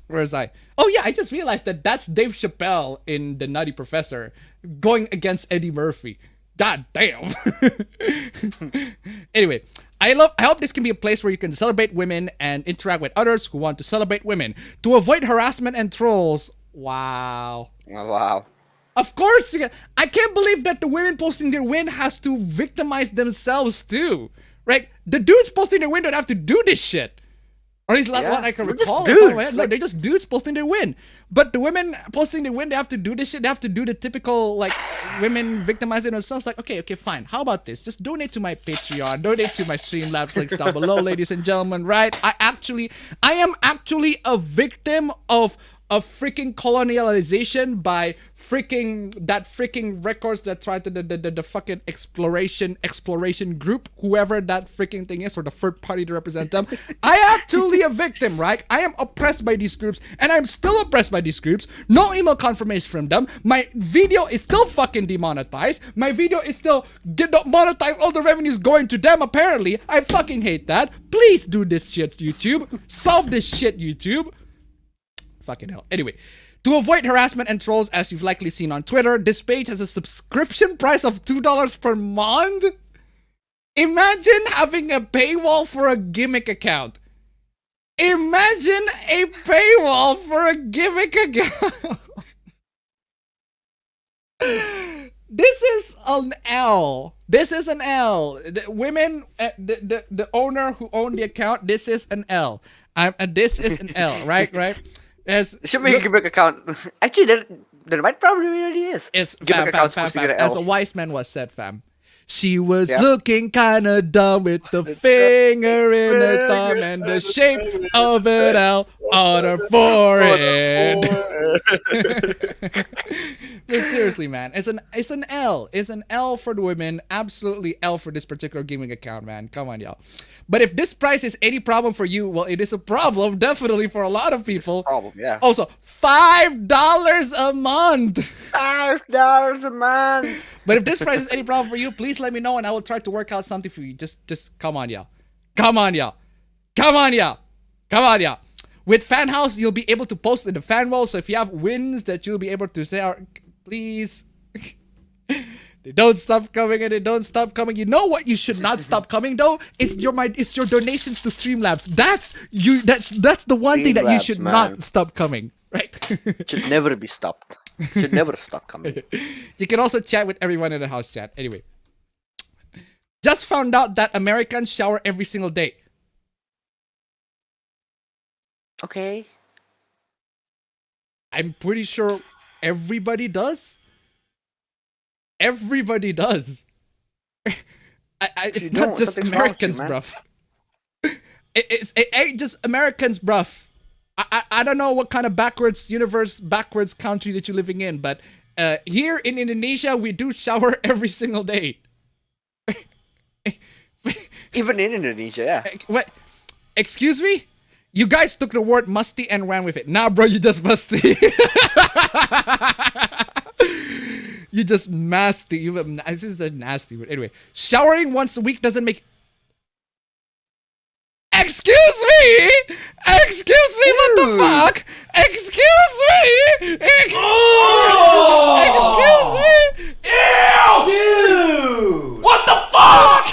where was I? Oh yeah, I just realized that that's Dave Chappelle in The Nutty Professor going against Eddie Murphy. God damn. Anyway, I hope this can be a place where you can celebrate women and interact with others who want to celebrate women to avoid harassment and trolls. Wow. Oh, wow. Of course, I can't believe that the women posting their win has to victimize themselves too. Right? The dudes posting their win don't have to do this shit. Or at least not one I can recall. No, they're just dudes posting their win. But the women posting their win, they have to do this shit. They have to do the typical, like, women victimizing themselves. Like, okay, fine. How about this? Just donate to my Patreon. Donate to my Streamlabs links down below, ladies and gentlemen, right? I am actually a victim of freaking colonialization by freaking records that tried to the fucking exploration group, whoever that freaking thing is, or the third party to represent them. I am actually a victim, right? I am oppressed by these groups, and I'm still oppressed by these groups. No email confirmation from them. My video is still fucking demonetized. My video is still monetized. All the revenues going to them, apparently. I fucking hate that. Please do this shit, YouTube. Solve this shit, YouTube. Fucking hell. Anyway, to avoid harassment and trolls, as you've likely seen on Twitter, this page has a subscription price of $2 per month. Imagine having a paywall for a gimmick account. Imagine a paywall for a gimmick account. This is an L. This is an L. The women, the owner who owned the account, this is an L. This is an L, right? It should be a gimmick account. Actually, there might probably already is. It's gimmick fam, as a wise man was said, fam. She was Yeah. looking kinda dumb with the finger in her thumb and the shape of an L on her forehead. But seriously, man, it's an L. It's an L for the women. Absolutely L for this particular gaming account, man. Come on, y'all. But if this price is any problem for you, well, it is a problem definitely for a lot of people. Problem, yeah. Also, $5 a month. $5 a month. But if this price is any problem for you, please let me know and I will try to work out something for you. Just come on, y'all. Come on, y'all. Come on, y'all. Come on, y'all. With Fan House, you'll be able to post in the fan wall. So if you have wins that you'll be able to say, please. They don't stop coming and they don't stop coming. You know what you should not stop coming though? It's your donations to Streamlabs. That's the one thing that you Streamlabs, should man. not stop coming. Right? Should never be stopped. Should never stop coming. You can also chat with everyone in the house chat. Anyway. Just found out that Americans shower every single day. Okay. I'm pretty sure everybody does. Everybody does. It's you not don't, just something's wrong with you, Americans, man. bruv. It ain't just Americans, bruv. I don't know what kind of backwards country that you're living in, but here in Indonesia, we do shower every single day. Even in Indonesia, yeah. What? Excuse me? You guys took the word musty and ran with it. Nah, bro, you just musty. You just nasty. This is a nasty word. Anyway, showering once a week doesn't make... Excuse me? Excuse me, what the fuck? Excuse me? Excuse me? Dude! What the fuck?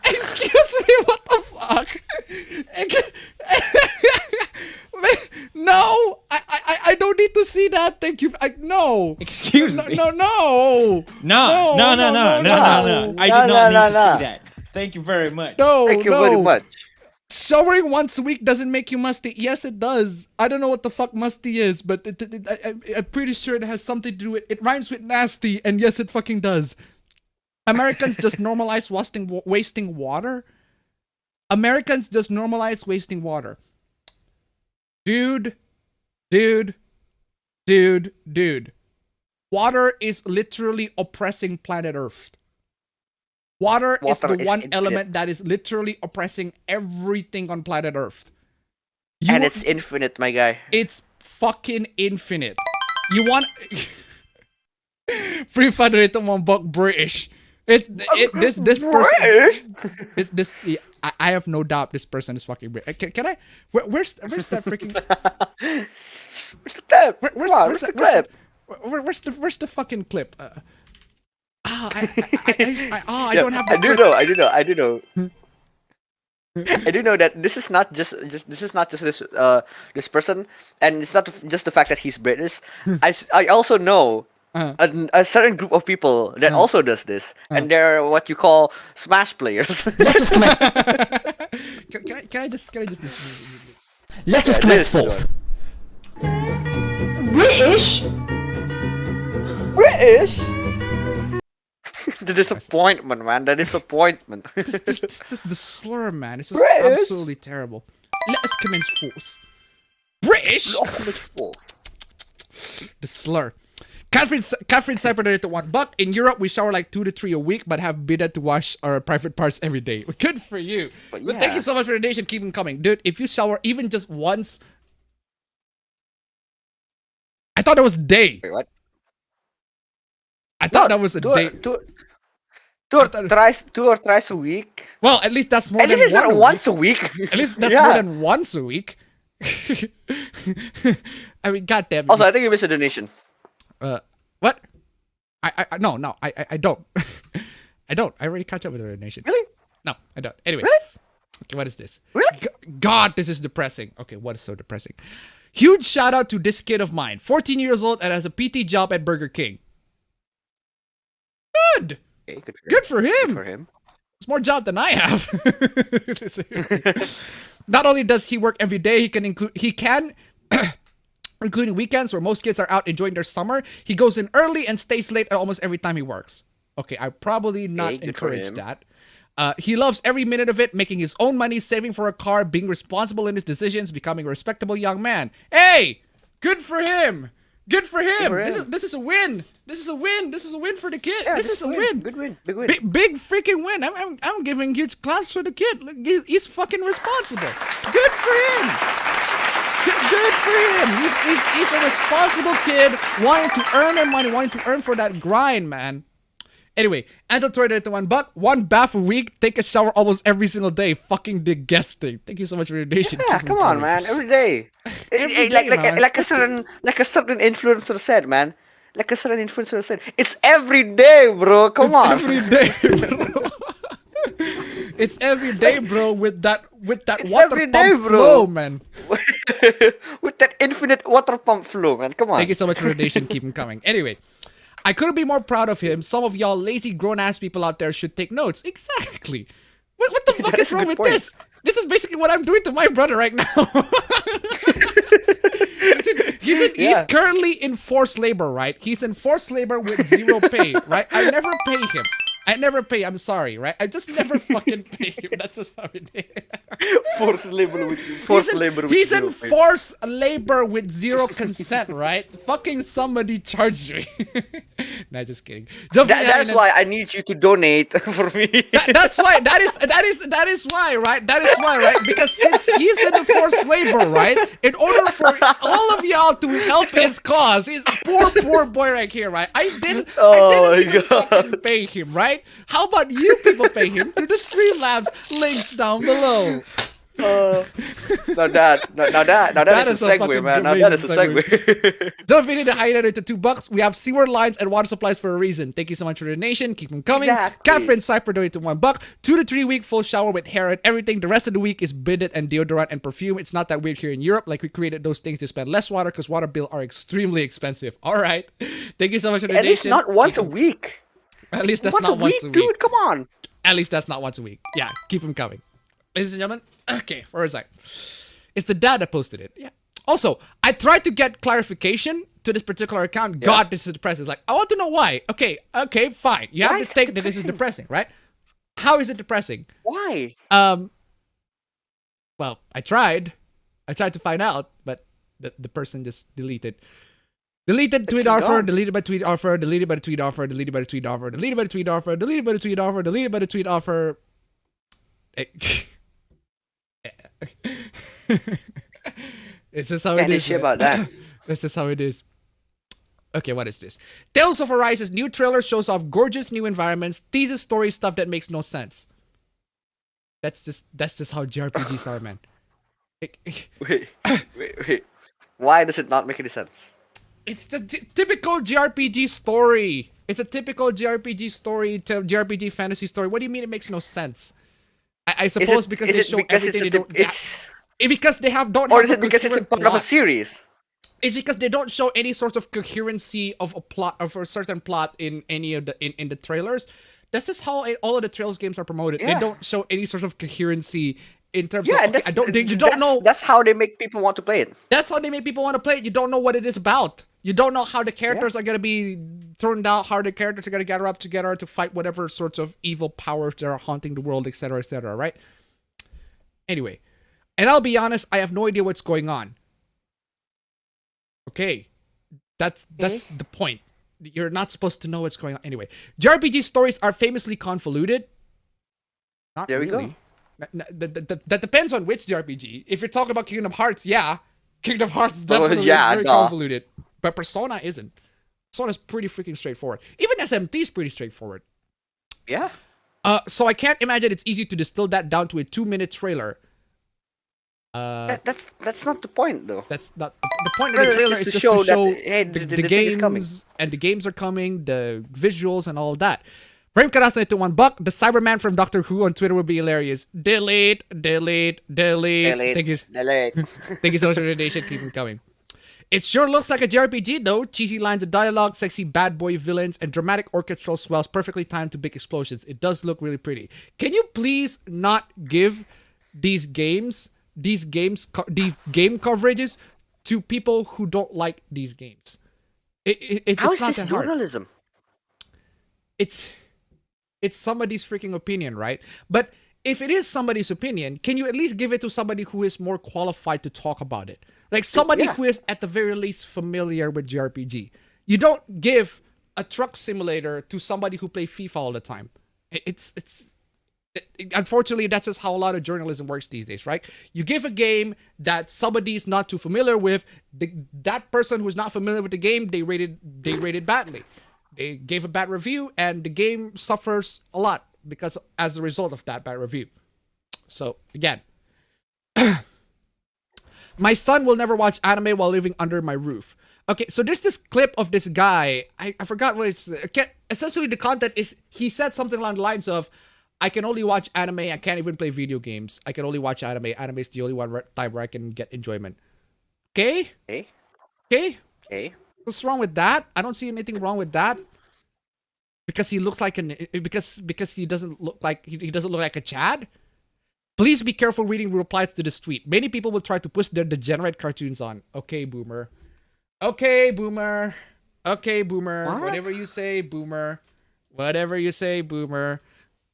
Excuse me, what the fuck? No, I don't need to see that. Thank you. No. Excuse No, me. no. No. I did not need to see that. Thank you very much. No, Thank you no. very much. Showering once a week doesn't make you musty. Yes, it does. I don't know what the fuck musty is, but I'm pretty sure it has something to do with it. Rhymes with nasty, and yes, it fucking does. Americans just normalize wasting water. Americans just normalize wasting water. Dude. Water is literally oppressing planet Earth. Water is the one infinite. element that is literally oppressing everything on planet Earth. And it's infinite, my guy. It's fucking infinite. You want... Free Fun rito mo buck British. This person... I have no doubt this person is fucking British. Can I... Where's that freaking... Where's the clip? Where's the clip? Where's the fucking clip? I don't have. I do know. I do know that this is not just this person, and it's not just the fact that he's British. I also know a certain group of people that also does this, and they're what you call Smash players. Let us commence. Can I just Let us commence forth. British. The disappointment, man. The disappointment. this the slur, man. This is British? absolutely terrible. Let us commence forth. British. The slur. Catherine Cypher to $1. In Europe, we shower like 2 to 3 a week, but have bidet to wash our private parts every day. Good for you. But thank you so much for the donation. Keep them coming, dude. If you shower even just once, I thought it was a day. Wait, what? I thought that was a day. Two or thrice a week. Well, at least that's more At than least it's not one once a week. At least that's more than once a week. I mean, goddamn. Also, I think you missed a donation. What? No, I don't. I don't. I already catch up with the donation. Really? No, I don't. Anyway. Really? Okay, what is this? Really? God, this is depressing. Okay, what is so depressing? Huge shout out to this kid of mine, 14 years old and has a PT job at Burger King. Good. Okay, Good for him. Good for him. It's more job than I have. Not only does he work every day, he can including weekends where most kids are out enjoying their summer. He goes in early and stays late almost every time he works. Okay, I probably not Okay, good for encourage him. that. He loves every minute of it, making his own money, saving for a car, being responsible in his decisions, becoming a respectable young man. Hey, good for him. Good for him. for This him. is a win. This is a win. This is a win for the kid. Yeah, this is a win. Good win. Big win. Big freaking win. I'm giving huge claps for the kid. Look, he's fucking responsible. Good for him. Good for him. He's a responsible kid, wanting to earn their money, wanting to earn for that grind, man. Anyway, Angel Torre to $1. One bath a week. Take a shower almost every single day. Fucking disgusting. Thank you so much for your donation. Yeah, Keep come it on, coming. man. Every day. Every day, man. Like a certain influencer said, man. Like a certain influencer said, it's every day, bro. Come on. Every day, bro. It's every day, bro. With that It's water every pump day, bro. flow, man. With that infinite water pump flow, man. Come on. Thank you so much for the donation. Keep them coming. Anyway, I couldn't be more proud of him. Some of y'all lazy grown-ass people out there should take notes. Exactly. What the fuck That is is a wrong good with point. this? This is basically what I'm doing to my brother right now. He's currently in forced labor, right? He's in forced labor with zero pay, right? I never pay him. I never pay. I'm sorry, right? I just never fucking pay him. That's just how it is. Forced labor with He's in zero pay. forced labor with zero consent, right? Fucking somebody charge me. Nah, just kidding. That's why I need you to donate for me. That's why. That is why, right? That is why, right? Because since he's in the forced labor, right? In order for all of y'all to help his cause, he's poor boy right here, right? I didn't even fucking pay him, right? How about you people pay him through the Streamlabs links down below? Now that is a fucking segue, man. Now that is a amazing segue. Don't forget to hide it to $2. We have sewer lines and water supplies for a reason. Thank you so much for the donation. Keep them coming. Exactly. Catherine Cypher donated to $1. 2 to 3 week full shower with hair and everything. The rest of the week is bidet and deodorant and perfume. It's not that weird here in Europe. Like we created those things to spend less water because water bills are extremely expensive. All right. Thank you so much for the At donation. least not once a week. At least that's Once not a once week, a week. dude. Come on. At least that's not once a week. Yeah, keep them coming. Ladies and gentlemen, okay, where was I? It's the dad that posted it. Yeah. Also, I tried to get clarification to this particular account. God, this is depressing. It's like, I want to know why. Okay, fine. You have Why to is it take that this is depressing, right? How is it depressing? Why? Well, I tried to find out, but the person just deleted. Deleted tweet offer, deleted by tweet offer, deleted by the tweet offer, deleted by the tweet offer, deleted by the tweet offer, deleted by the tweet offer, deleted by the tweet offer. It's just how it is. Shit about that. That's just how it is. Okay, what is this? Tales of Arise's new trailer shows off gorgeous new environments, teases story stuff that makes no sense. That's just how JRPGs are, man. Wait. Why does it not make any sense? It's the typical JRPG story. It's a typical JRPG story, JRPG fantasy story. What do you mean it makes no sense? I suppose because they show everything they don't. Because they don't. Or have is it because it's a part of a series? It's because they don't show any sort of coherency of a plot of a certain plot in any of the in the trailers. That's just how all of the Trails games are promoted. Yeah. They don't show any sort of coherency in terms Yeah, of. Okay, you don't know. That's how they make people want to play it. That's how they make people want to play it. You don't know what it is about. You don't know how the characters are gonna be turned out. How the characters are gonna gather up together to fight whatever sorts of evil powers that are haunting the world, etc., etc. Right? Anyway, and I'll be honest, I have no idea what's going on. Okay, that's the point. You're not supposed to know what's going on. Anyway, JRPG stories are famously convoluted. Not There we really. go. That depends on which JRPG. If you're talking about Kingdom Hearts, yeah, Kingdom Hearts definitely is very convoluted. But Persona isn't. Persona's pretty freaking straightforward. Even SMT is pretty straightforward. Yeah. So I can't imagine it's easy to distill that down to a 2-minute trailer. That's not the point, though. That's not the point of the trailer. Is just to show the thing is coming. games and the games are coming, the visuals and all of that. Prem Karasa to $1. The Cyberman from Doctor Who on Twitter would be hilarious. Delete. Thank you. Thank you so much for the donation. Keep them coming. It sure looks like a JRPG though. Cheesy lines of dialogue, sexy bad boy villains, and dramatic orchestral swells perfectly timed to big explosions. It does look really pretty. Can you please not give these game coverages to people who don't like these games? How It's is not this that hard. journalism? It's It's somebody's freaking opinion, right? But if it is somebody's opinion, can you at least give it to somebody who is more qualified to talk about it? Like somebody who is at the very least familiar with JRPG. You don't give a truck simulator to somebody who plays FIFA all the time. Unfortunately, that's just how a lot of journalism works these days, right? You give a game that somebody's not too familiar with. That person who's not familiar with the game, they rated badly. They gave a bad review, and the game suffers a lot because as a result of that bad review. So again, my son will never watch anime while living under my roof. Okay, so there's this clip of this guy. I forgot what it's. Essentially, the content is he said something along the lines of, I can only watch anime. I can't even play video games. I can only watch anime. Anime is the only time where I can get enjoyment. Okay? Okay? What's wrong with that? I don't see anything wrong with that. Because he looks like because he doesn't look like he doesn't look like a Chad. Please be careful reading replies to this tweet. Many people will try to push their degenerate cartoons on. Okay, boomer. Okay, boomer. Okay, boomer. What? Whatever you say, boomer. Whatever you say, boomer.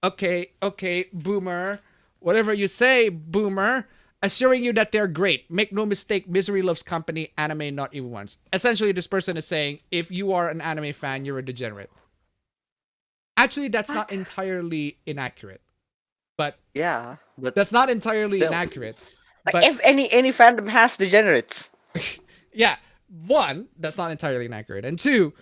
Okay, boomer. Whatever you say, boomer. Assuring you that they're great. Make no mistake, misery loves company, anime not even once. Essentially, this person is saying, if you are an anime fan, you're a degenerate. Actually, that's not entirely inaccurate. But Yeah, but that's not entirely still. inaccurate. like, But if any fandom has degenerates. yeah, one, that's not entirely inaccurate. And two,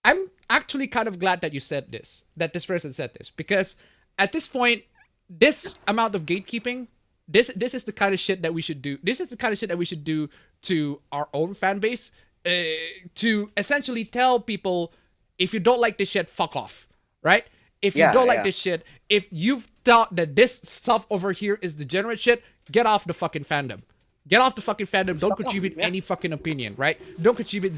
I'm actually kind of glad that you said this, that this person said this, because at this point, this amount of gatekeeping, this is the kind of shit that we should do. This is the kind of shit that we should do to our own fan base, to essentially tell people, if you don't like this shit, fuck off, right? If you don't like this shit, if you've thought that this stuff over here is degenerate shit, get off the fucking fandom. Get off the fucking fandom. Don't contribute any fucking opinion, right? Don't contribute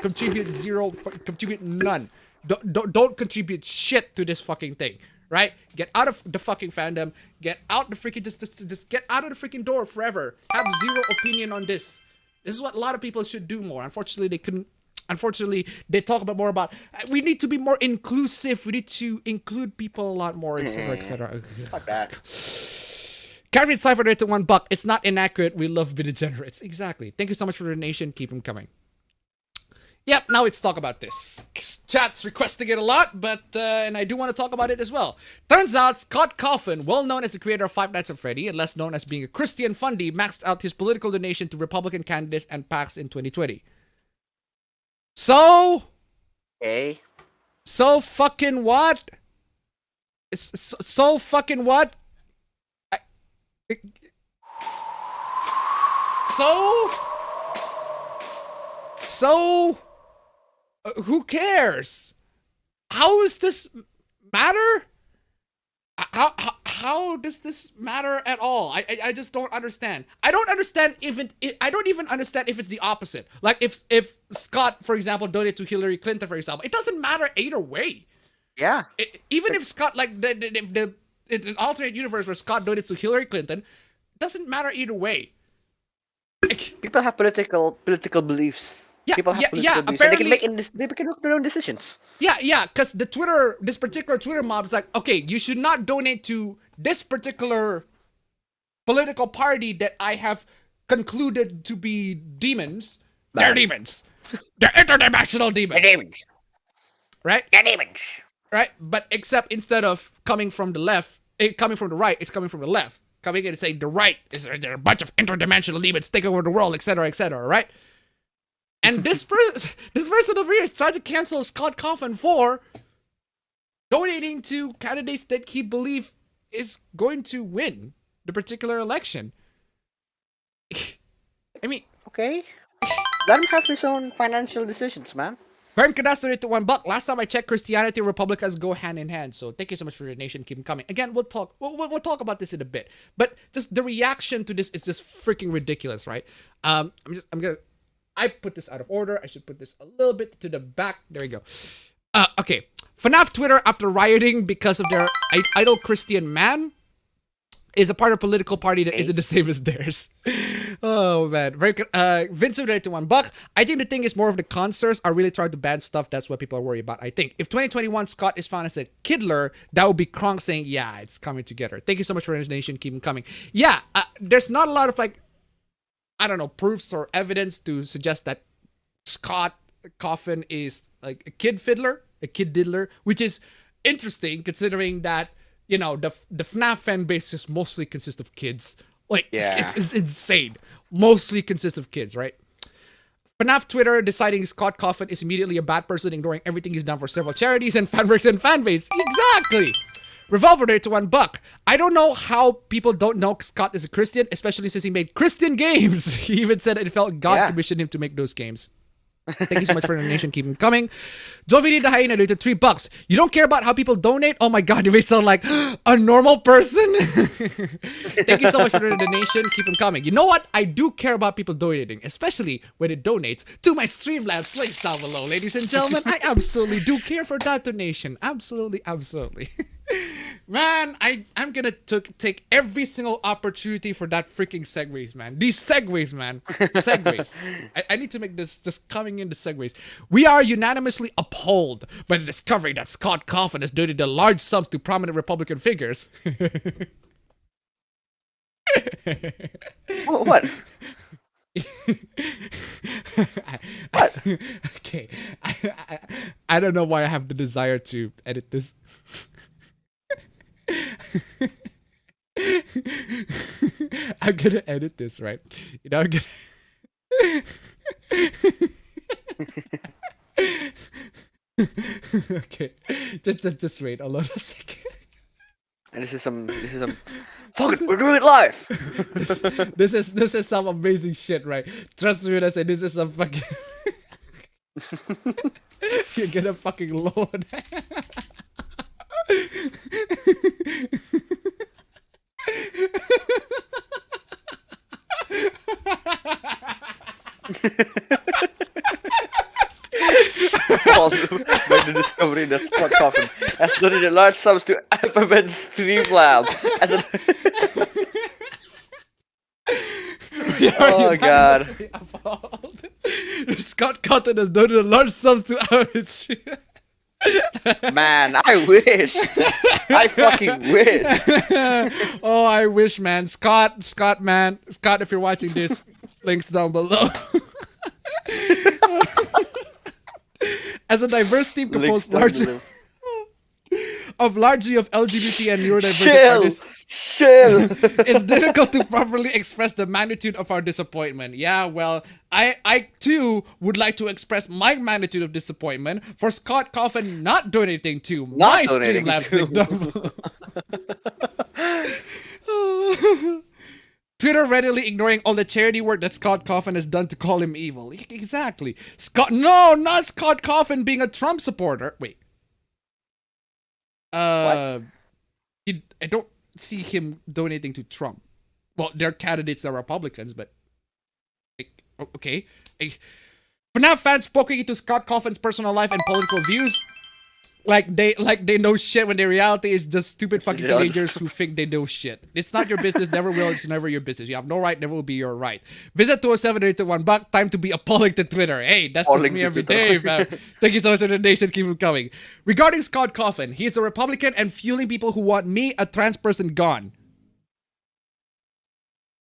contribute none. Don't contribute shit to this fucking thing, right? Get out of the fucking fandom. Get out the freaking just get out of the freaking door forever. Have zero opinion on this. This is what a lot of people should do more. Unfortunately, they couldn't. Unfortunately, they talk about more about we need to be more inclusive. We need to include people a lot more, etc., etc. Fuck that. Carry Cypher to $1. It's not inaccurate. We love degenerates. Exactly. Thank you so much for the donation. Keep them coming. Yep, now let's talk about this. Chat's requesting it a lot, but and I do want to talk about it as well. Turns out Scott Cawthon, well known as the creator of Five Nights at Freddy and less known as being a Christian fundy, maxed out his political donation to Republican candidates and PACs in 2020. So fucking what? So fucking what? So who cares? How does this matter? How does this matter at all? I just don't understand. I don't understand I don't even understand if it's the opposite. Like if Scott, for example, donated to Hillary Clinton, for example, it doesn't matter either way. Yeah. Even if Scott, like if an alternate universe where Scott donated to Hillary Clinton, doesn't matter either way. People have political beliefs. Yeah, People have yeah, political beliefs. apparently, They can make their own decisions. Yeah, because this particular Twitter mob is like, okay, you should not donate to this particular political party that I have concluded to be demons. They're demons. They're interdimensional demons. They're demons. Right? They're demons. Right? But except instead of coming from the left, coming from the right, it's coming from the left. Coming in and saying the right is there are a bunch of interdimensional demons taking over the world, etc., right? And this person over here is trying to cancel Scott Cawthon for donating to candidates that he believes is going to win the particular election. I mean, Okay. Let him have his own financial decisions, man. Berm Cadastro to $1. Last time I checked, Christianity and Republicans go hand in hand. So thank you so much for your donation. Keep them coming. Again, we'll talk about this in a bit. But just the reaction to this is just freaking ridiculous, right? I put this out of order. I should put this a little bit to the back. There we go. Okay. FNAF Twitter, after rioting because of their idol Christian man, is a part of a political party that isn't the same as theirs. Oh man, very good. Vince donated to $1. I think the thing is more of the concerts are really trying to ban stuff. That's what people are worried about. I think if 2021 Scott is found as a Kidler, that would be Kronk saying, "Yeah, it's coming together." Thank you so much for the donation. Keep them coming. Yeah, there's not a lot of like, I don't know, proofs or evidence to suggest that Scott Coffin is like a kid fiddler, a kid diddler, which is interesting considering that, you know, the FNAF fan base just mostly consists of kids. Like, Yeah. it's insane. Mostly consists of kids, right? FNAF Twitter deciding Scott Coffin is immediately a bad person, ignoring everything he's done for several charities and fanworks and fanbase. Exactly. Revolver there to $1. I don't know how people don't know Scott is a Christian, especially since he made Christian games. He even said it felt God commissioned him to make those games. Thank you so much for the donation. Keep them coming. Jovini the Hyena donated $3. You don't care about how people donate? Oh my god, you may sound like a normal person. Thank you so much for the donation. Keep them coming. You know what? I do care about people donating, especially when it donates to my Streamlabs links down below, ladies and gentlemen. I absolutely do care for that donation. Absolutely, absolutely. Man, I'm gonna take every single opportunity for that freaking segues, man. These segues, man. Segues. I need to make this coming into segues. We are unanimously appalled by the discovery that Scott Coffin has donated large sums to prominent Republican figures. What? What? Okay. I don't know why I have the desire to edit this. I'm gonna edit this, right? You know, I'm gonna. Okay, just wait. Hold on a second. And this is some. Fuck it, we're doing it live. This is some amazing shit, right? Trust me when I say this is some fucking. You're gonna fucking load. By the discovery that Scott Coffin has donated large sums to APB Streamlabs as a. Oh god. Scott Cotton has donated large sums to APB. Man, I wish. I fucking wish. Oh, I wish, man. Scott, man. Scott, if you're watching this, links down below. As a diverse team composed largely of LGBT and neurodivergent artists, it's difficult to properly express the magnitude of our disappointment. Yeah, well, I too would like to express my magnitude of disappointment for Scott Coffin not donating to my Streamlabs link down below. Twitter readily ignoring all the charity work that Scott Coffin has done to call him evil. Exactly. No, not Scott Coffin being a Trump supporter. Wait. I don't see him donating to Trump. Well, their candidates are Republicans, but okay. FNAF fans poking into Scott Coffin's personal life and political views. Like they know shit when the reality is just stupid fucking teenagers who think they know shit. It's not your business, never will, it's never your business. You have no right, never will be your right. Visit 207 to $1. Time to be appalling to Twitter. Hey, that's just me every day, man. Thank you so much for the donation. Keep them coming. Regarding Scott Coffin, he is a Republican and fueling people who want me, a trans person, gone.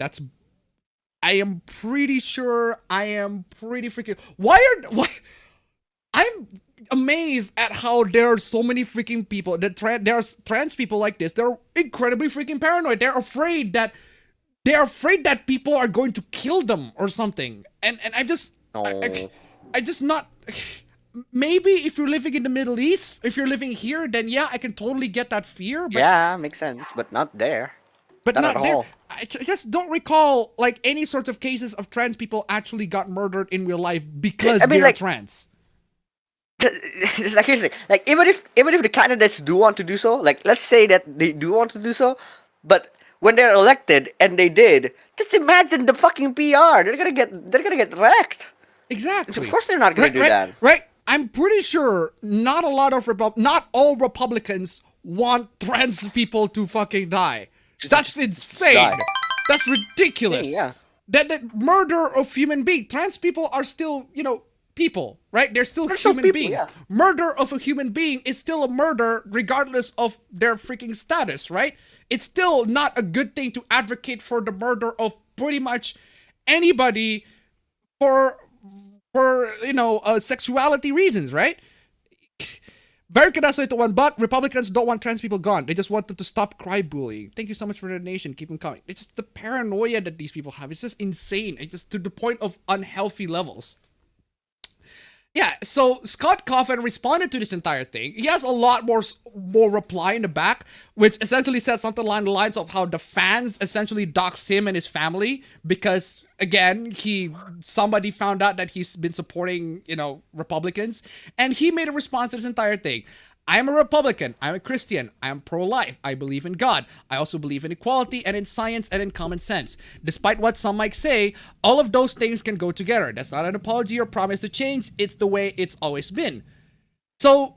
I am pretty sure. I am pretty freaking. Why? I'm amazed at how there are so many freaking people that there's trans people like this. They're incredibly freaking paranoid. They're afraid that people are going to kill them or something. And I just not. Maybe if you're living in the Middle East, if you're living here, then yeah, I can totally get that fear. But yeah, makes sense, but not there. But not at there. all. I just don't recall like any sorts of cases of trans people actually got murdered in real life because they're trans. It's like, here's the thing. Like, even if the candidates do want to do so, like, let's say that they do want to do so, but when they're elected and they did, just imagine the fucking PR. They're gonna get wrecked. Exactly. Of course, they're not gonna do that. Right. I'm pretty sure not all Republicans want trans people to fucking die. That's insane. Die. That's ridiculous. Yeah. That murder of human being. Trans people are still, people, right? They're still still human people, beings. yeah. Murder of a human being is still a murder regardless of their freaking status, right? It's still not a good thing to advocate for the murder of pretty much anybody for sexuality reasons, right? Barricadazo to $1. Republicans don't want trans people gone. They just want them to stop cry bullying. Thank you so much for the donation. Keep them coming. It's just the paranoia that these people have. It's just insane. It's just to the point of unhealthy levels. Yeah, so Scott Coffin responded to this entire thing. He has a lot more reply in the back, which essentially says something along the lines of how the fans essentially dox him and his family because, again, somebody found out that he's been supporting, Republicans, and he made a response to this entire thing. I am a Republican. I'm a Christian. I am pro-life. I believe in God. I also believe in equality and in science and in common sense. Despite what some might say, all of those things can go together. That's not an apology or promise to change. It's the way it's always been. So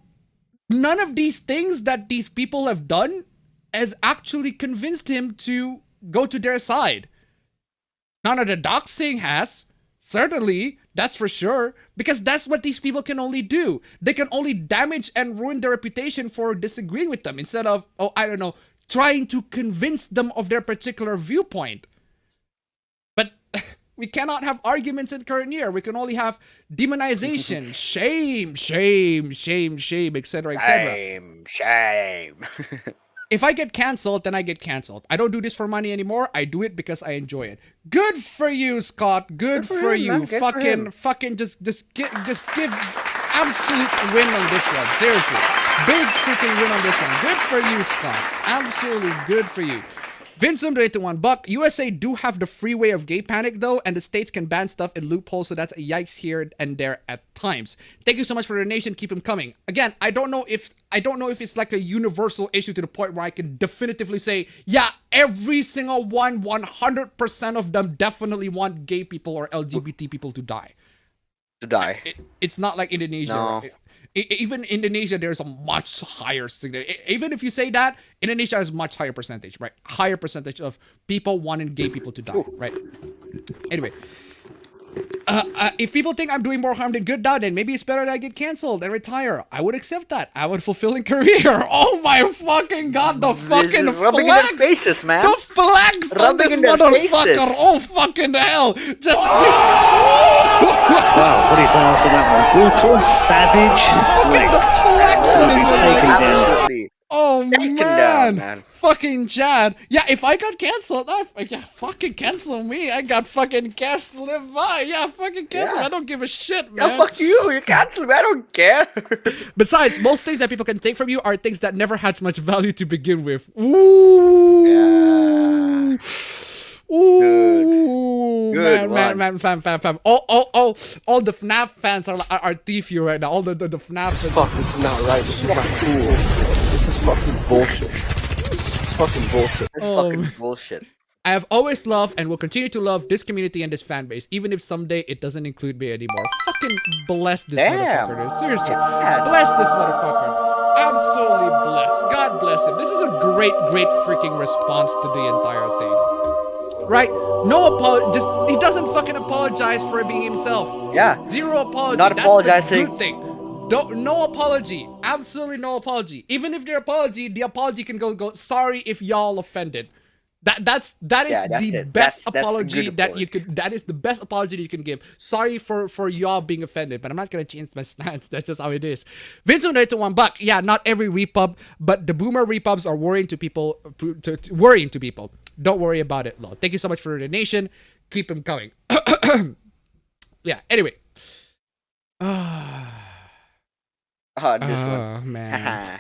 none of these things that these people have done has actually convinced him to go to their side. None of the doxing has. Certainly, that's for sure, because that's what these people can only do. They can only damage and ruin their reputation for disagreeing with them instead of, trying to convince them of their particular viewpoint. But we cannot have arguments in the current year. We can only have demonization, shame, etc., etc. Shame. If I get canceled, then I get canceled. I don't do this for money anymore. I do it because I enjoy it. Good for you, Scott. Good for you. Man. Good for him. Fucking just give absolute win on this one. Seriously. Big freaking win on this one. Good for you, Scott. Absolutely good for you. Vincent rated $1. USA do have the freeway of gay panic though, and the states can ban stuff in loopholes, so that's a yikes here and there at times. Thank you so much for the donation. Keep them coming. Again, I don't know if it's like a universal issue to the point where I can definitively say, yeah, every single one, 100% of them definitely want gay people or LGBT people to die. It's not like Indonesia. No. Even Indonesia, there's a much higher, even if you say that, Indonesia has much higher percentage, right? Higher percentage of people wanting gay people to die, right? Anyway, if people think I'm doing more harm than good now, then maybe it's better that I get canceled and retire. I would accept that. I would fulfilling career. Oh my fucking god, the fucking rubbing flags, in their faces, man. the flags on Rubbing this in their motherfucker. faces. Oh fucking hell! Wow, what is after that one? Brutal, savage, The wrecked. flags on his Taken motherfucker. down. Absolutely. Oh Taken man. down, man. Fucking Chad. Yeah, if I got canceled, fucking cancel me. I got fucking cash to live by. Yeah, fucking cancel me. Yeah. I don't give a shit, man. Yeah, fuck you. You cancel me. I don't care. Besides, most things that people can take from you are things that never had much value to begin with. Ooh. Yeah. Ooh. Good man, fam. All the FNAF fans are thief here right now. All the FNAF fans. Fuck, this is not right. This is not cool. This is fucking bullshit. It's fucking bullshit. It's fucking bullshit. I have always loved and will continue to love this community and this fan base, even if someday it doesn't include me anymore. Fucking bless this Damn. motherfucker, dude. Seriously. Yeah. Bless this motherfucker. Absolutely bless. God bless him. This is a great freaking response to the entire thing. Right? No apology. He doesn't fucking apologize for being himself. Yeah. Zero apology. Not That's apologizing. the good thing. No apology. Absolutely no apology. Even if the apology can go. Sorry if y'all offended. That is the best apology that you could. That is the best apology that you can give. Sorry for y'all being offended, but I'm not gonna change my stance. That's just how it is. Vince donated to $1. Yeah, not every repub, but the boomer repubs are worrying to people. Worrying to people. Don't worry about it, Lol. Thank you so much for the donation. Keep them coming. Yeah. Anyway. Oh, this one. Man.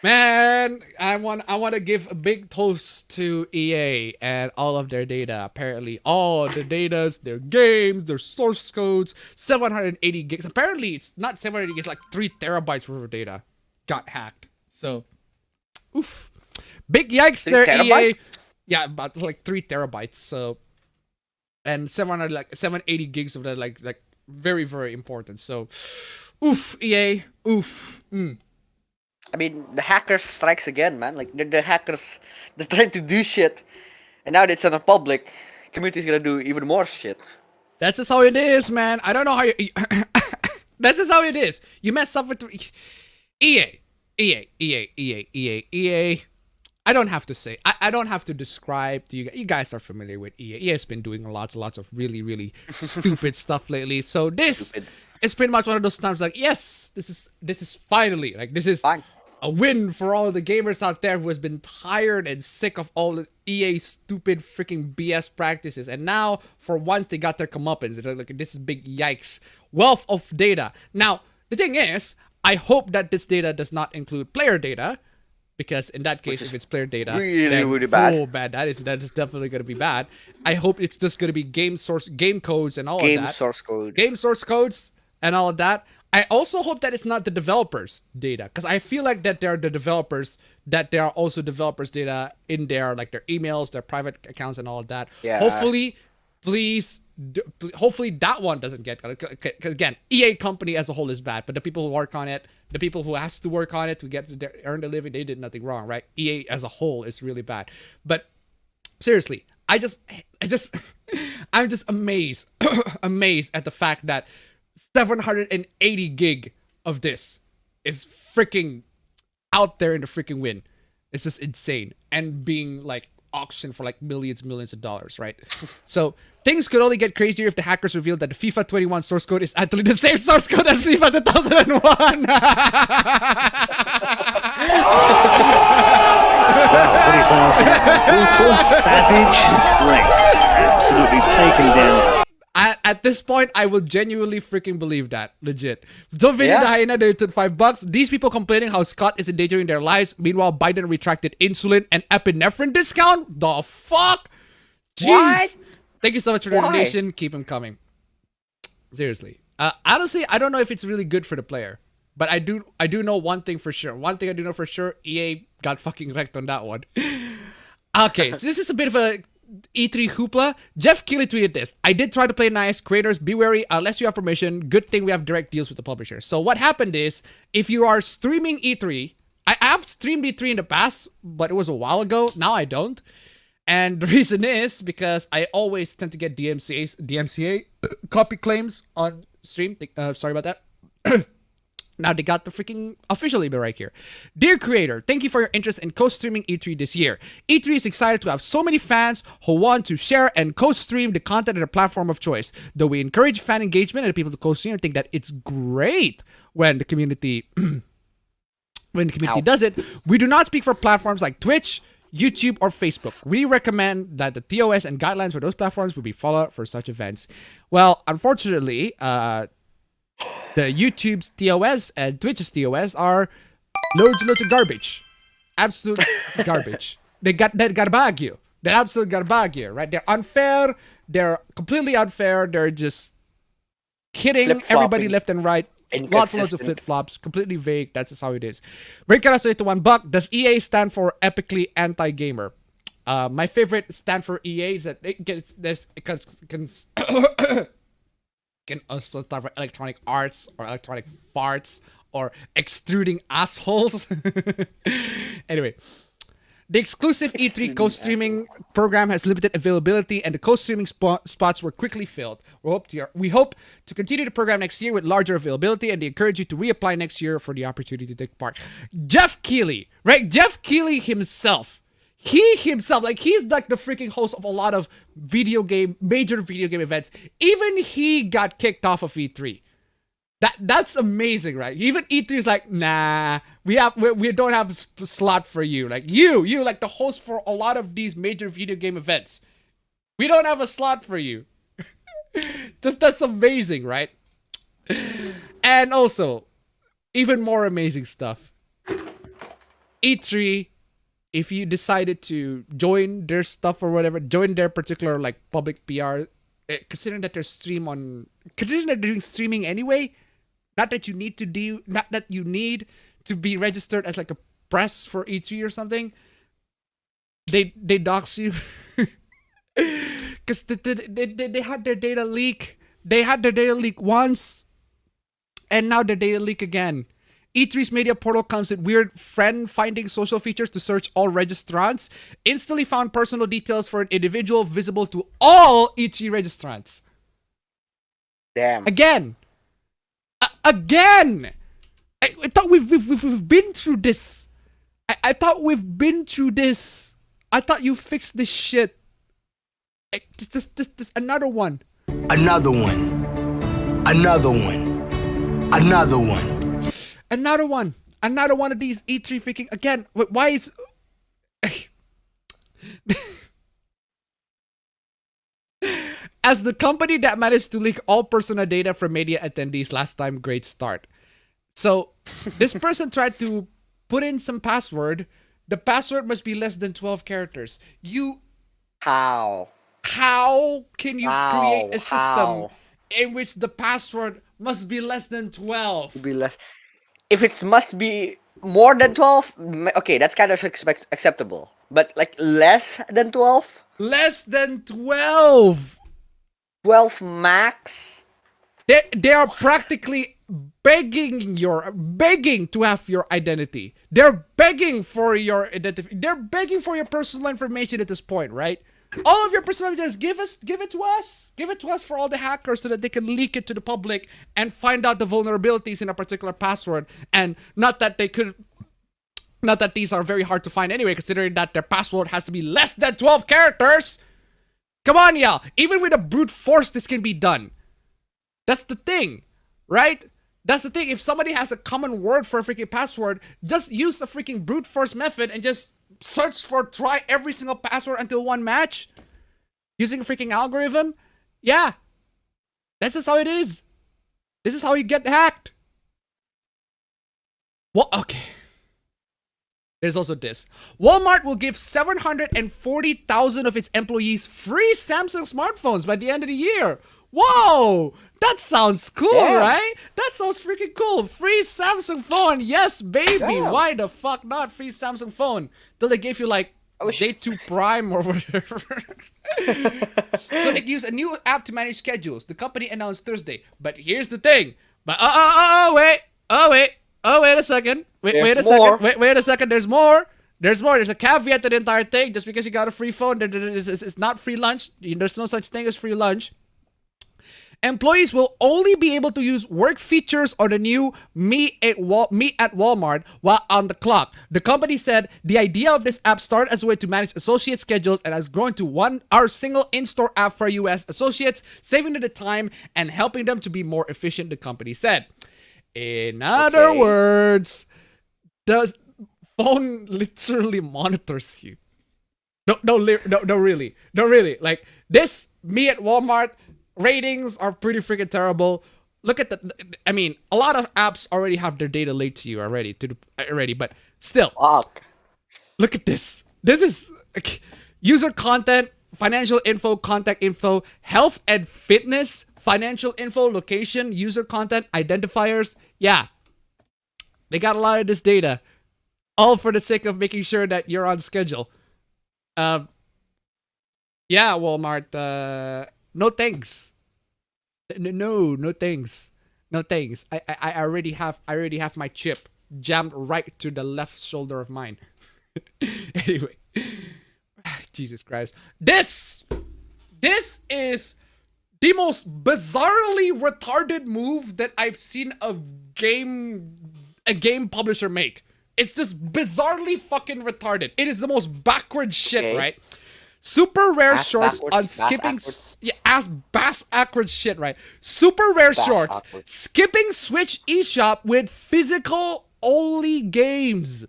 Man, I want to give a big toast to EA and all of their data. Apparently, all the datas, their games, their source codes, 780 gigs. Apparently, it's not 780 gigs, like 3 terabytes worth of data got hacked. So, oof. Big yikes 3 there, terabytes? EA. Yeah, about like 3 terabytes. So, and 780 gigs of that, like very, very important. So, oof, EA. Oof. I mean, the hackers strikes again, man. Like, the hackers, they're trying to do shit. And now it's on the public. community is gonna do even more shit. That's just how it is, man. I don't know how you. That's just how it is. You mess up with EA. I don't have to say. I don't have to describe to you guys. You guys are familiar with EA. EA has been doing lots of really, really stupid stuff lately. So this is pretty much one of those times like, yes, this is finally like this is Fine. a win for all the gamers out there who has been tired and sick of all the EA stupid freaking BS practices. And now, for once, they got their comeuppance. They're like, this is big yikes. Wealth of data. Now, the thing is, I hope that this data does not include player data. Because in that case, if it's player data, really, then, really bad. Oh, bad. That is definitely going to be bad. I hope it's just going to be game codes and all of that. Game source codes and all of that. I also hope that it's not the developers' data, because I feel like that they're the developers, that there are also developers' data in there, like their emails, their private accounts, and all of that. Yeah. Hopefully, hopefully that one doesn't get, because again, EA company as a whole is bad, but the people who work on it, the people who has to work on it to get to earn a living, they did nothing wrong, right? EA as a whole is really bad. But seriously, I'm just amazed, amazed at the fact that 780 gig of this is freaking out there in the freaking wind. It's just insane, and being like auctioned for like millions of dollars, right? So things could only get crazier if the hackers revealed that the FIFA 21 source code is actually the same source code as FIFA 2001. What is after that? Brutal, savage, wrecked, absolutely taken down. At this point, I will genuinely freaking believe that. Legit. Don't video Hyena donated $5. These people complaining how Scott is endangering their lives. Meanwhile, Biden retracted insulin and epinephrine discount. The fuck? Jeez. What? Thank you so much for the donation. Keep them coming. Seriously. Honestly, I don't know if it's really good for the player. But I do know one thing for sure. One thing I do know for sure, EA got fucking wrecked on that one. Okay, so this is a bit of a E3 hoopla. Jeff Keighley tweeted this: I did try to play nice. Creators, be wary unless you have permission. Good thing we have direct deals with the publisher. So what happened is, if you are streaming E3, I have streamed E3 in the past, but it was a while ago. Now I don't. And the reason is because I always tend to get DMCA copy claims on stream. Sorry about that. Now they got the freaking official email right here. Dear creator, thank you for your interest in co-streaming E3 this year. E3 is excited to have so many fans who want to share and co-stream the content at their platform of choice. Though we encourage fan engagement and people to co-stream, I think that it's great when the community does it. We do not speak for platforms like Twitch, YouTube, or Facebook. We recommend that the TOS and guidelines for those platforms will be followed for such events. Well, unfortunately, the YouTube's TOS and Twitch's TOS are loads of garbage. Absolute garbage. They got that garbaggio. They're absolute garbaggio, right? They're unfair. They're completely unfair. They're just hitting everybody left and right. Lots and lots of flip-flops. Completely vague. That's just how it is. Break us to $1. Does EA stand for epically anti-gamer? My favorite stand for EA is that it can also stand for electronic arts or electronic farts or extruding assholes. Anyway, the exclusive E3 co-streaming program has limited availability, and the co-streaming spots were quickly filled. We hope to continue the program next year with larger availability, and they encourage you to reapply next year for the opportunity to take part. Jeff Keighley, right? Jeff Keighley himself. He himself, like, he's like the freaking host of a lot of major video game events. Even he got kicked off of E3. That's amazing, right? Even E3 is like, nah, we don't have a slot for you. Like you like the host for a lot of these major video game events. We don't have a slot for you. That's amazing, right? And also, even more amazing stuff. E3, if you decided to join their stuff or whatever, join their particular like public PR, considering that they're doing streaming anyway, not that you need to be registered as like a press for E3 or something. They dox you because they had their data leak. They had their data leak once, and now their data leak again. E3's media portal comes with weird friend-finding social features to search all registrants. Instantly found personal details for an individual visible to all E3 registrants. Damn. Again. Again. I thought we've been through this. I thought we've been through this. I thought you fixed this shit. This another one. Another one. Another one. Another one. Another one. Another one of these E3 freaking again. Why is as the company that managed to leak all personal data from media attendees last time, great start. So this person tried to put in some password. The password must be less than 12 characters. How Can you create a system in which the password must be less than 12? Be less. If it must be more than 12, okay, that's kind of acceptable. But like less than 12? Less than 12. 12 max? They are practically begging to have your identity. They're begging for your identity. They're begging for your personal information at this point, right? All of your personal information, give it to us. Give it to us for all the hackers so that they can leak it to the public and find out the vulnerabilities in a particular password. And not that these are very hard to find anyway, considering that their password has to be less than 12 characters. Come on, y'all. Even with a brute force, this can be done. That's the thing, right? That's the thing. If somebody has a common word for a freaking password, just use a freaking brute force method and just try every single password until one match. Using a freaking algorithm. Yeah. That's just how it is. This is how you get hacked. Well, okay. There's also this. Walmart will give 740,000 of its employees free Samsung smartphones by the end of the year. Whoa! That sounds cool, right? That sounds freaking cool. Free Samsung phone. Yes, baby. Damn. Why the fuck not free Samsung phone? Till they gave you like Day 2 Prime or whatever. So they use a new app to manage schedules. The company announced Thursday. But here's the thing. But wait a second. Wait a second. There's more. There's a caveat to the entire thing. Just because you got a free phone, it's not free lunch. There's no such thing as free lunch. Employees will only be able to use work features on the new Meet at Walmart while on the clock. The company said the idea of this app started as a way to manage associate schedules and has grown to our single in-store app for US associates, saving them the time and helping them to be more efficient, the company said. In other words, the phone literally monitors you. No, really. Like this Meet at Walmart ratings are pretty freaking terrible. Look at I mean, a lot of apps already have their data laid to you already, but still. Fuck. Look at this. This is user content, financial info, contact info, health and fitness, financial info, location, user content, identifiers. Yeah. They got a lot of this data. All for the sake of making sure that you're on schedule. Yeah, Walmart, no thanks. No thanks. No thanks. I already have my chip jammed right to the left shoulder of mine. Anyway. Jesus Christ. This is the most bizarrely retarded move that I've seen a game publisher make. It's just bizarrely fucking retarded. It is the most backward shit, right? Super rare shorts on skipping. Bass backwards shit, right? Super rare shorts. Skipping Switch eShop with physical only games.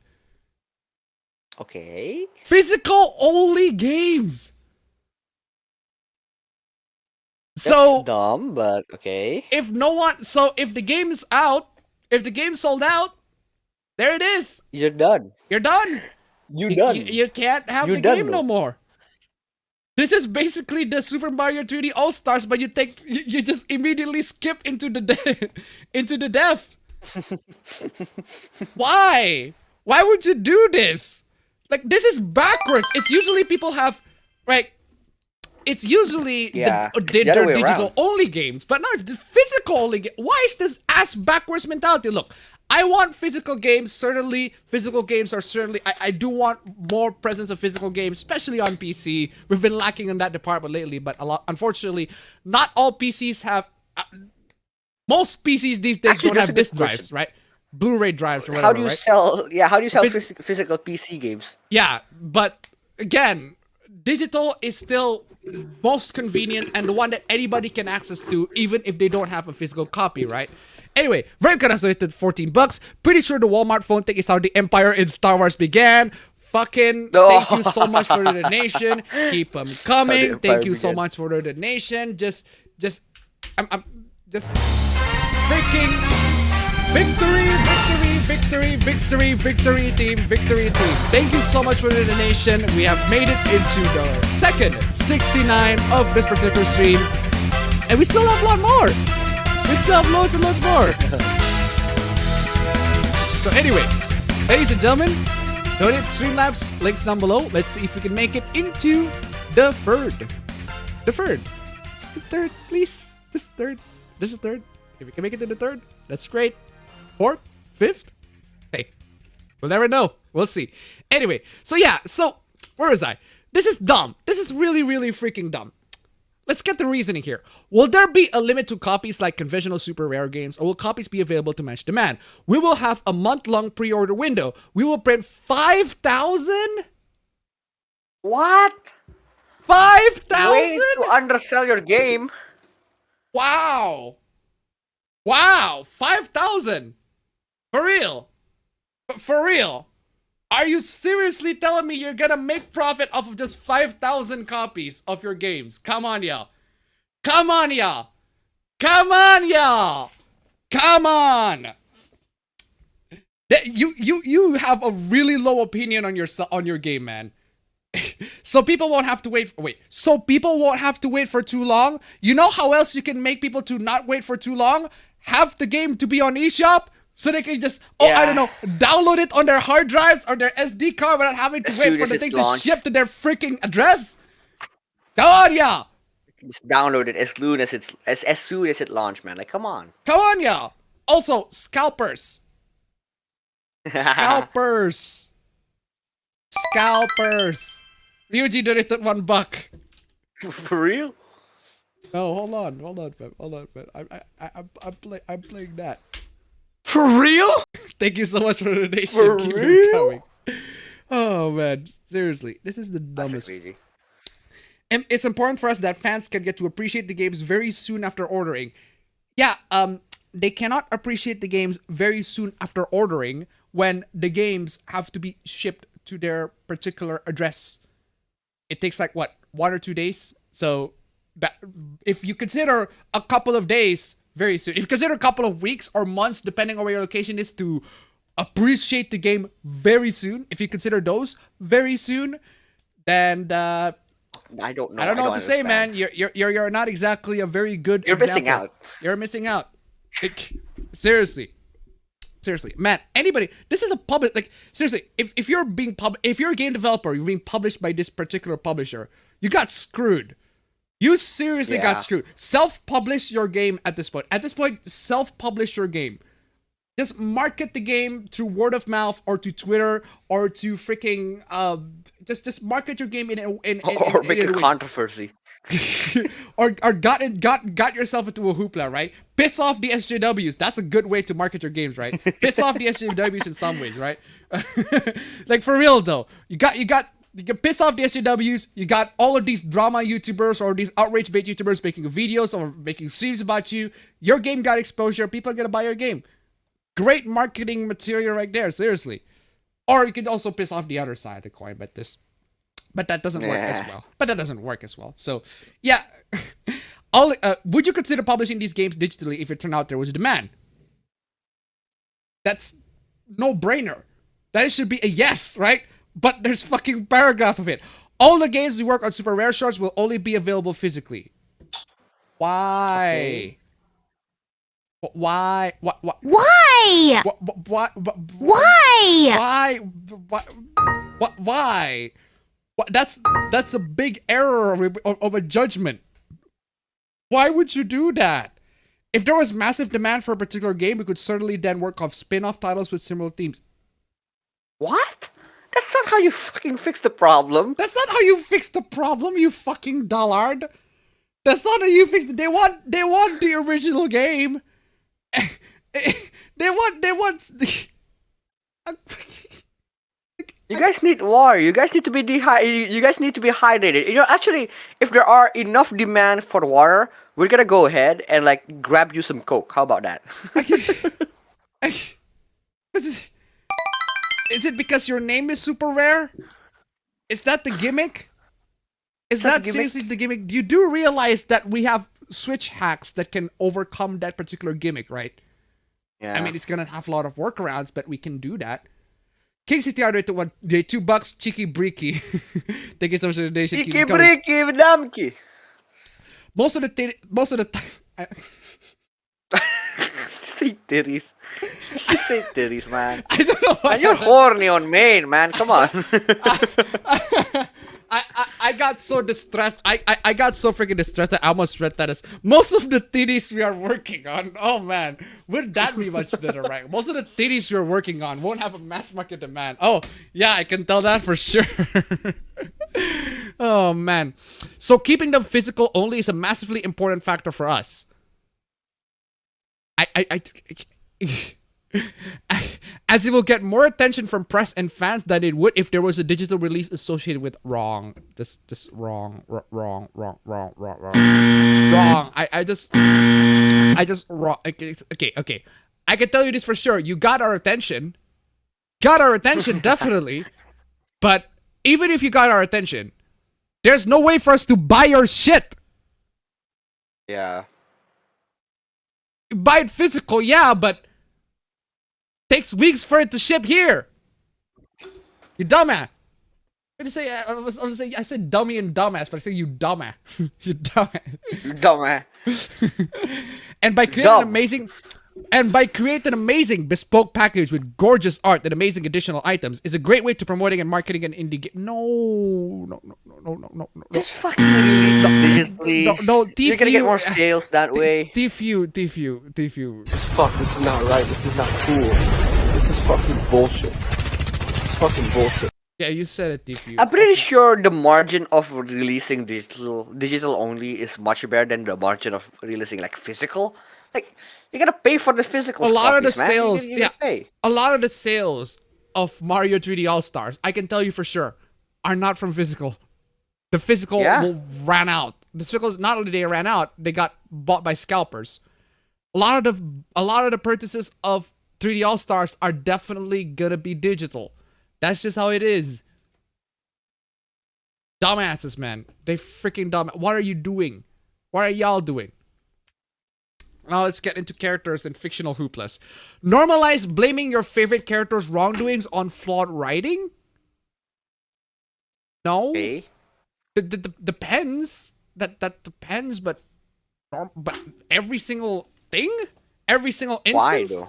Okay. Physical only games. So dumb, but okay. If the game's out, if the game's sold out, there it is. You're done. You're done. You can't have the game no more. This is basically the Super Mario 3D All Stars, but you just immediately skip into the death. Why? Why would you do this? Like, this is backwards. It's usually people have, like, it's usually Yeah, the, it's the other they're way digital around. only games, but now it's the physical only game. Why is this ass backwards mentality? Look, I want physical games. Certainly, physical games are certainly. I do want more presence of physical games, especially on PC. We've been lacking in that department lately, but unfortunately, not all PCs have. Most PCs these days Actually, don't that's have a good disk question. drives, right? Blu-ray drives or whatever, How do you right? sell? Yeah, how do you sell Phys- physical PC games? Yeah, but again, digital is still most convenient and the one that anybody can access to, even if they don't have a physical copy, right? Anyway, very donated $14. Pretty sure the Walmart phone thing is how the Empire in Star Wars began. Fucking thank you so much for the donation. Keep them coming. Empire Thank you so began. much for the donation. I'm just freaking victory, team. Thank you so much for the donation. We have made it into the second 69 of this particular stream. And we still have a lot more. We still have loads and loads more. So anyway, ladies and gentlemen, donate to Streamlabs, links down below. Let's see if we can make it into the third. The third. Just the third, please. Just the third. Just the third. If we can make it to the third, that's great. Fourth? Fifth? Hey, we'll never know. We'll see. Anyway, so yeah, where was I? This is dumb. This is really, really freaking dumb. Let's get the reasoning here. Will there be a limit to copies like conventional super rare games, or will copies be available to match demand? We will have a month-long pre-order window. We will print 5,000? What? 5,000? Way to undersell your game. Wow. Wow, 5,000. For real. For real. Are you seriously telling me you're gonna make profit off of just 5,000 copies of your games? Come on, y'all. Come on, y'all. Come on, y'all. Come on. You have a really low opinion on your game, man. So people won't have to wait. So people won't have to wait for too long. You know how else you can make people to not wait for too long? Have the game to be on eShop so they can just, I don't know, download it on their hard drives or their SD card without having to wait for the thing to ship to their freaking address. Come on, y'all. Just download it as soon as it launched, man. Like, come on. Come on, y'all. Also, scalpers. Scalpers. Scalpers. Ryuji donated $1. For real? No, hold on, fam. I'm playing that. For real? Thank you so much for the donation. For Keep real? it coming. Oh man, seriously, this is the dumbest. And it's important for us that fans can get to appreciate the games very soon after ordering. Yeah, they cannot appreciate the games very soon after ordering when the games have to be shipped to their particular address. It takes like what, 1 or 2 days? So if you consider a couple of days very soon, if you consider a couple of weeks or months, depending on where your location is, to appreciate the game very soon, if you consider those very soon, then I don't know. I don't know what to say, man. You're not exactly a very good You're example. missing out. You're missing out. Seriously, man. Anybody, this is a public, like, seriously, if you're a game developer, you're being published by this particular publisher, you got screwed. You seriously got screwed. Self-publish your game at this point. At this point, self-publish your game. Just market the game through word of mouth or to Twitter or to freaking just market your game in Or make a controversy. or got yourself into a hoopla, right? Piss off the SJWs. That's a good way to market your games, right? Piss off the SJWs in some ways, right? Like, for real though, you can piss off the SJWs. You got all of these drama YouTubers or these outrage bait YouTubers making videos or making streams about you. Your game got exposure. People are gonna buy your game. Great marketing material right there, seriously. Or you could also piss off the other side of the coin, but that doesn't work as well. So, yeah. Would you consider publishing these games digitally if it turned out there was a demand? That's no-brainer. That should be a yes, right? But there's fucking paragraph of it. All the games we work on Super Rare Shards will only be available physically. Why? Okay. Why? Why? Why? Why? Why? Why? Why? That's a big error of a judgment. Why would you do that? If there was massive demand for a particular game, we could certainly then work off spin-off titles with similar themes. What? That's not how you fucking fix the problem. That's not how you fix the problem, you fucking dullard. That's not how you fix it. They want the original game. They want You guys need water. You guys need to be You guys need to be hydrated. You know, actually, if there are enough demand for water, we're gonna go ahead and like grab you some Coke. How about that? Is it because your name is super rare? Is that the gimmick? Is that seriously the gimmick? You do realize that we have Switch hacks that can overcome that particular gimmick, right? Yeah. I mean, it's gonna have a lot of workarounds, but we can do that. King CTR $2, Cheeky Breaky. Thank you so much for the donation. Cheeky Breaky, Vidamki. Most of the time. Say titties. You say titties, man. I don't know why. Man, you're horny on main, man. Come on. I got so distressed. I got so freaking distressed that I almost read that as most of the titties we are working on. Oh man, would that be much better, right? Most of the titties we are working on won't have a mass market demand. Oh yeah, I can tell that for sure. Oh man, so keeping them physical only is a massively important factor for us. As it will get more attention from press and fans than it would if there was a digital release associated with wrong. Wrong. I just wrong. Okay. I can tell you this for sure. You got our attention. Definitely. But even if you got our attention, there's no way for us to buy your shit. Yeah. Buy it physical, yeah, but takes weeks for it to ship here. You dumbass. I said dummy and dumbass, but I said you dumbass. You dumbass. You dumbass. And by creating an amazing bespoke package with gorgeous art and amazing additional items is a great way to promoting and marketing an indie game. No. Just fucking release up digitally. No, you're gonna get more sales that way. Defu. Fuck, this is not right. This is not cool. This is fucking bullshit. This is fucking bullshit. Yeah, you said it, Defu. I'm pretty sure the margin of releasing digital only is much better than the margin of releasing like physical. Like, you gotta pay for the physical. A lot of the man. sales, you gotta pay. A lot of the sales of Mario 3D All Stars, I can tell you for sure, are not from physical. The physical will ran out. The physicals, not only they ran out, they got bought by scalpers. A lot of the purchases of 3D All Stars are definitely gonna be digital. That's just how it is. Dumbasses, man. They freaking dumb. What are you doing? What are y'all doing? Now let's get into characters and fictional hooplas. Normalize blaming your favorite character's wrongdoings on flawed writing? No. Okay. Depends. That depends, but every single thing? Every single instance? Why though?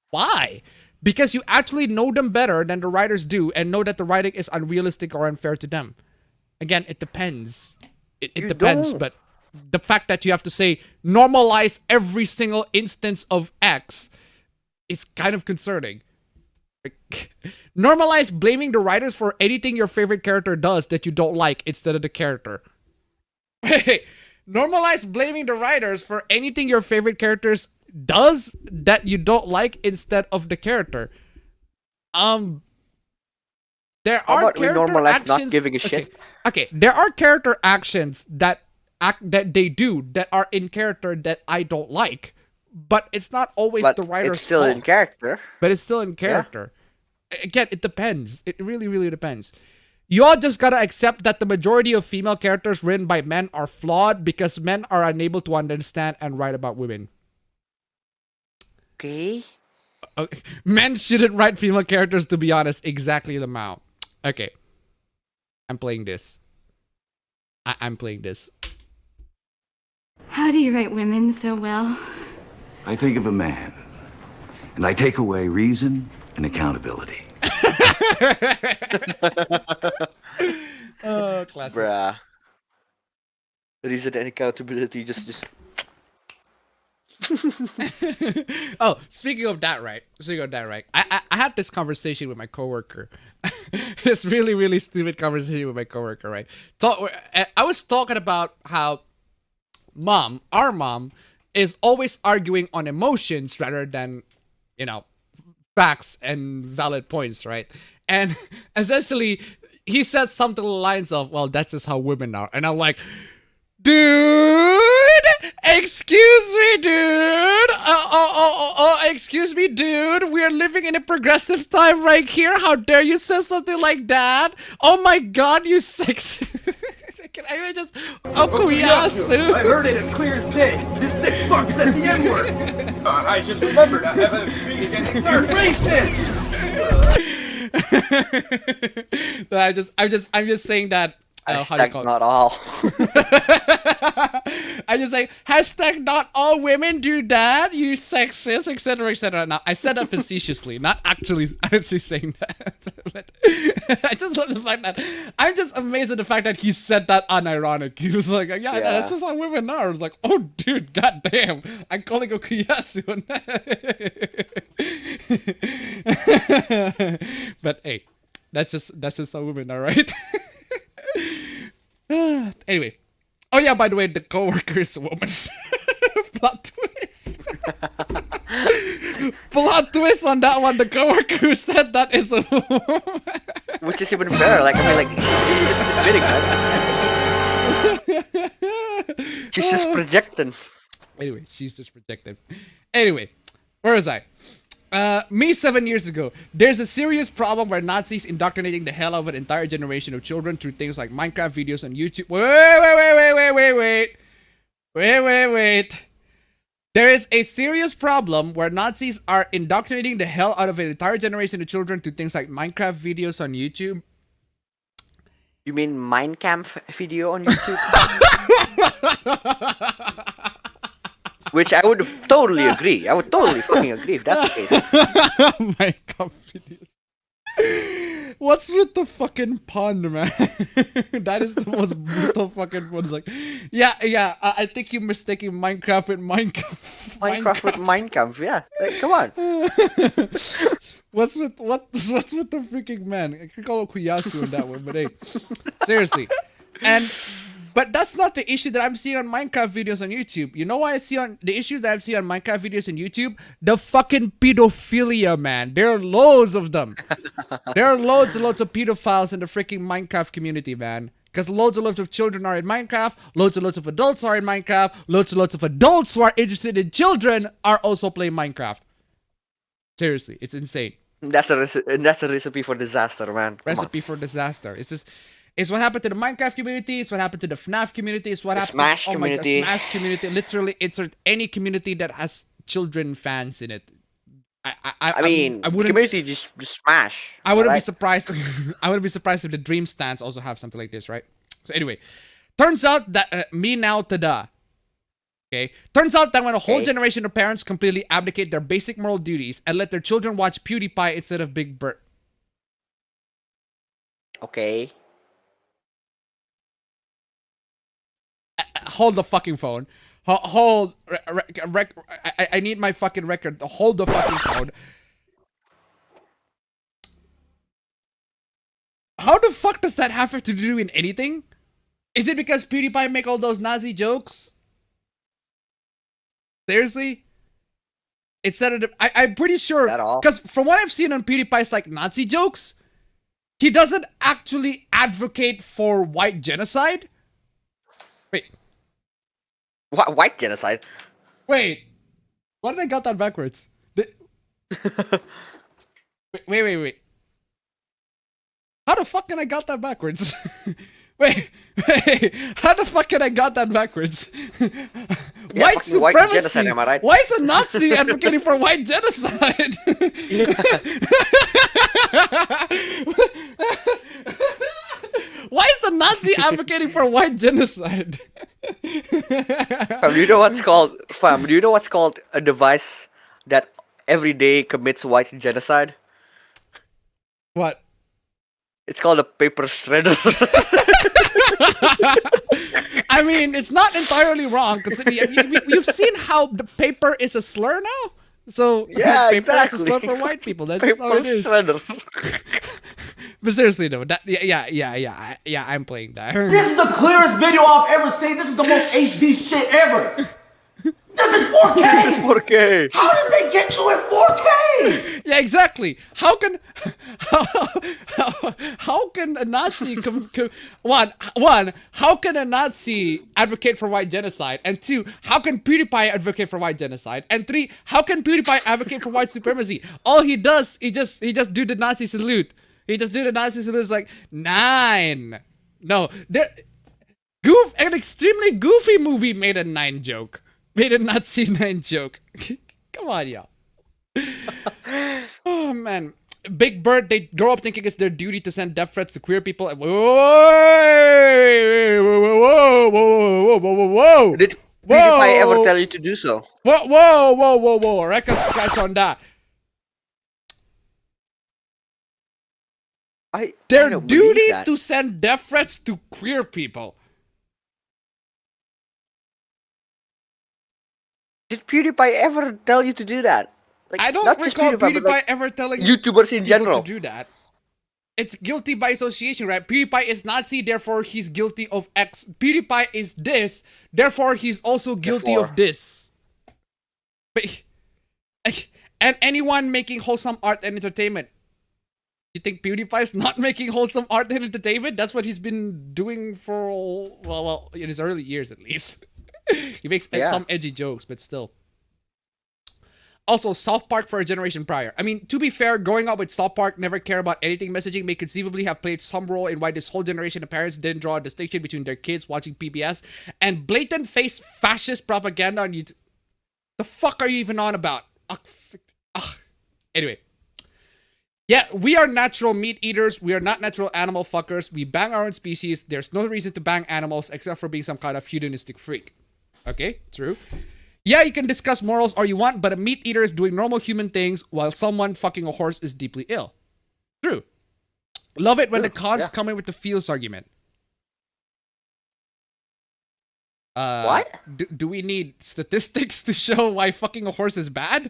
Why? Because you actually know them better than the writers do and know that the writing is unrealistic or unfair to them. Again, it depends. It depends, but the fact that you have to say normalize every single instance of X is kind of concerning. Normalize blaming the writers for anything your favorite character does that you don't like instead of the character. Hey, normalize blaming the writers for anything your favorite characters does that you don't like instead of the character. There How are about we character normalize actions. not giving a shit? Okay, there are character actions that they do that are in character that I don't like, but it's not always But the writer's it's still fault. in character. But it's still in character. Again, it depends. It really, really depends. You all just gotta accept that the majority of female characters written by men are flawed because men are unable to understand and write about women. Okay. Men shouldn't write female characters, to be honest. Exactly the amount. Okay. I'm playing this. I'm playing this. How do you write women so well? I think of a man, and I take away reason and accountability. Classic. Bruh. Reason and accountability just Oh, speaking of that, right? I had this conversation with my coworker. This really, really stupid conversation with my coworker, right? I was talking about how our mom, is always arguing on emotions rather than, facts and valid points, right? And essentially, he said something along the lines of, "Well, that's just how women are," and I'm like, dude, excuse me, dude. Excuse me, dude. We are living in a progressive time right here. How dare you say something like that? Oh my god, you sex. Can I just. Okuyasu. I heard it as clear as day. This sick fuck said the N-word. I just remembered I haven't agreed again. They're racist. I'm just saying that. How do you hashtag call it? not all. I just say hashtag not all women do that, you sexist, etc., etc. Now I said that facetiously, not actually saying that. But I just love the fact that I'm just amazed at the fact that he said that unironic. He was like, yeah. That's just how women are. I was like, oh dude, goddamn, I'm calling Okuyasu on that. But hey, that's just how women are, right? Anyway. Oh yeah, by the way, the coworker is a woman. Plot twist. Plot twist on that one. The coworker who said that is a woman. Which is even better. Like, I mean, like, she's just admitting, man. She's just projecting. Anyway, she's just projecting. Anyway, where was I? Me 7 years ago. There's a serious problem where Nazis indoctrinating the hell out of an entire generation of children through things like Minecraft videos on YouTube. Wait. There is a serious problem where Nazis are indoctrinating the hell out of an entire generation of children through things like Minecraft videos on YouTube. You mean Minecraft video on YouTube? Which I would totally agree. I would totally fucking agree if that's the case. Minecraft videos. What's with the fucking pun, man? That is the most brutal fucking pun. It's like, yeah. I think you're mistaking Minecraft with Minecraft. Minecraft with Minecraft, yeah. Like, come on. What's with the freaking man? I could call Okuyasu on that one, but hey, seriously. But that's not the issue that I'm seeing on Minecraft videos on YouTube. You know why I see on the issues that I see on Minecraft videos on YouTube? The fucking pedophilia, man. There are loads of them. There are loads and loads of pedophiles in the freaking Minecraft community, man. Because loads and loads of children are in Minecraft. Loads and loads of adults are in Minecraft. Loads and loads of adults who are interested in children are also playing Minecraft. Seriously, it's insane. That's a recipe for disaster, man. Recipe for disaster. It's what happened to the Minecraft community. It's what happened to the FNAF community. It's what happened Smash to community. the Smash community. Literally, it's any community that has children fans in it. I mean, I wouldn't. community just smash. I wouldn't be alright? surprised. I wouldn't be surprised if the Dream Stands also have something like this, right? So anyway, turns out that me now tada. Okay, turns out that when a whole generation of parents completely abdicate their basic moral duties and let their children watch PewDiePie instead of Big Bird. Okay. Hold the fucking phone. Hold. I need my fucking record. Hold the fucking phone. How the fuck does that have to do in anything? Is it because PewDiePie make all those Nazi jokes? Seriously? Instead of I'm pretty sure, because from what I've seen on PewDiePie's like Nazi jokes, he doesn't actually advocate for white genocide. Wait. What, white genocide? Wait. Why did I got that backwards? Wait. How the fuck can I got that backwards? Wait. How the fuck can I got that backwards? Yeah, white supremacy. White genocide, am I right? Why is a Nazi advocating for white genocide? Why is the Nazi advocating for white genocide? Do you know what's called, fam? Do you know what's called a device that every day commits white genocide? What? It's called a paper shredder. I mean, it's not entirely wrong considering you've seen how the paper is a slur now. So Yeah, paper is a exactly. slur for white people. That's Paper how it is. shredder. But seriously though, that yeah, I'm playing that. This is the clearest video I've ever seen. This is the most HD shit ever. This is 4K. 4K. How did they get you at 4K? Yeah, exactly. How can how can a Nazi one how can a Nazi advocate for white genocide, and two, how can PewDiePie advocate for white genocide, and three, how can PewDiePie advocate for white supremacy? All he does, he just do the Nazi salute. He just do the Nazi salute. It's like 9. No, an extremely goofy movie made a 9 joke. Made a Nazi 9 joke. Come on, y'all. Oh, man. Big Bird, they grow up thinking it's their duty to send death threats to queer people. Whoa, whoa, whoa, whoa, whoa, whoa. Did PewDiePie ever tell you to do so? Whoa. Record scratch on that. Their don't believe duty that. to send death threats to queer people. Did PewDiePie ever tell you to do that? Like, I don't not just recall but, PewDiePie like, ever telling YouTubers in people general. to do that. It's guilty by association, right? PewDiePie is Nazi, therefore he's guilty of X. PewDiePie is this, therefore he's also guilty of this. But, and anyone making wholesome art and entertainment. You think PewDiePie's not making wholesome art and entertainment? That's what he's been doing for, well, in his early years at least. He makes some edgy jokes, but still. Also, South Park for a generation prior. I mean, to be fair, growing up with South Park, never care about anything messaging may conceivably have played some role in why this whole generation of parents didn't draw a distinction between their kids watching PBS and blatant face fascist propaganda on YouTube. The fuck are you even on about? Anyway. Yeah, we are natural meat eaters. We are not natural animal fuckers. We bang our own species. There's no reason to bang animals except for being some kind of hedonistic freak. Okay, true. Yeah, you can discuss morals all you want, but a meat eater is doing normal human things while someone fucking a horse is deeply ill. True. Love it when the cons come in with the feels argument. What? Do we need statistics to show why fucking a horse is bad?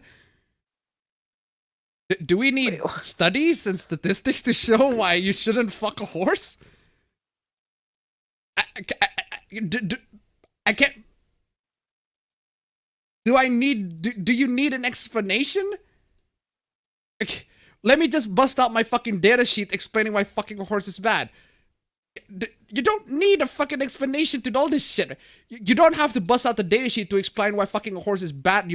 Do we need studies and statistics to show why you shouldn't fuck a horse? I can't... Do you need an explanation? Okay, let me just bust out my fucking data sheet explaining why fucking a horse is bad. You don't need a fucking explanation to all this shit. You don't have to bust out the data sheet to explain why fucking a horse is bad.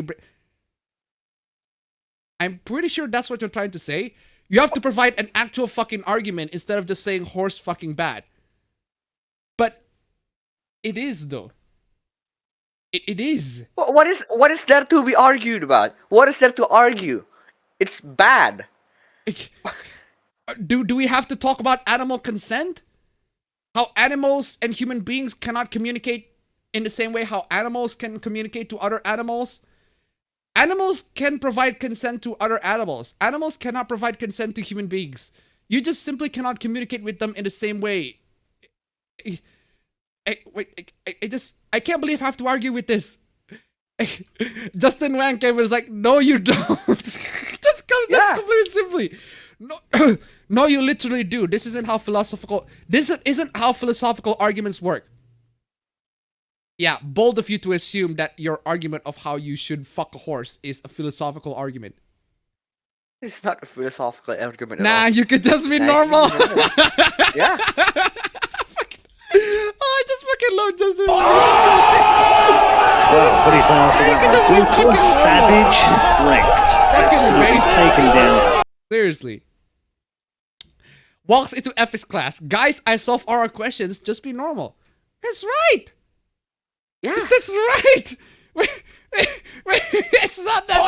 I'm pretty sure that's what you're trying to say. You have to provide an actual fucking argument instead of just saying horse fucking bad. But it is though. It is. What is there to be argued about? What is there to argue? It's bad. Do we have to talk about animal consent? How animals and human beings cannot communicate in the same way how animals can communicate to other animals? Animals can provide consent to other animals. Animals cannot provide consent to human beings. You just simply cannot communicate with them in the same way. I can't believe I have to argue with this. Justin Wanker was like, no, you don't. just completely simply. No, no, you literally do. This isn't how philosophical arguments work. Yeah, bold of you to assume that your argument of how you should fuck a horse is a philosophical argument. It's not a philosophical argument. Nah, at all. you could just be normal. Yeah. Oh, I just fucking love Justin. Well, what is after that one? Brutal, savage, wrecked. Absolutely taken down. Seriously. Walks into ethics class. Guys, I solve all our questions. Just be normal. That's right. Yeah. That's right. Wait, it's not that.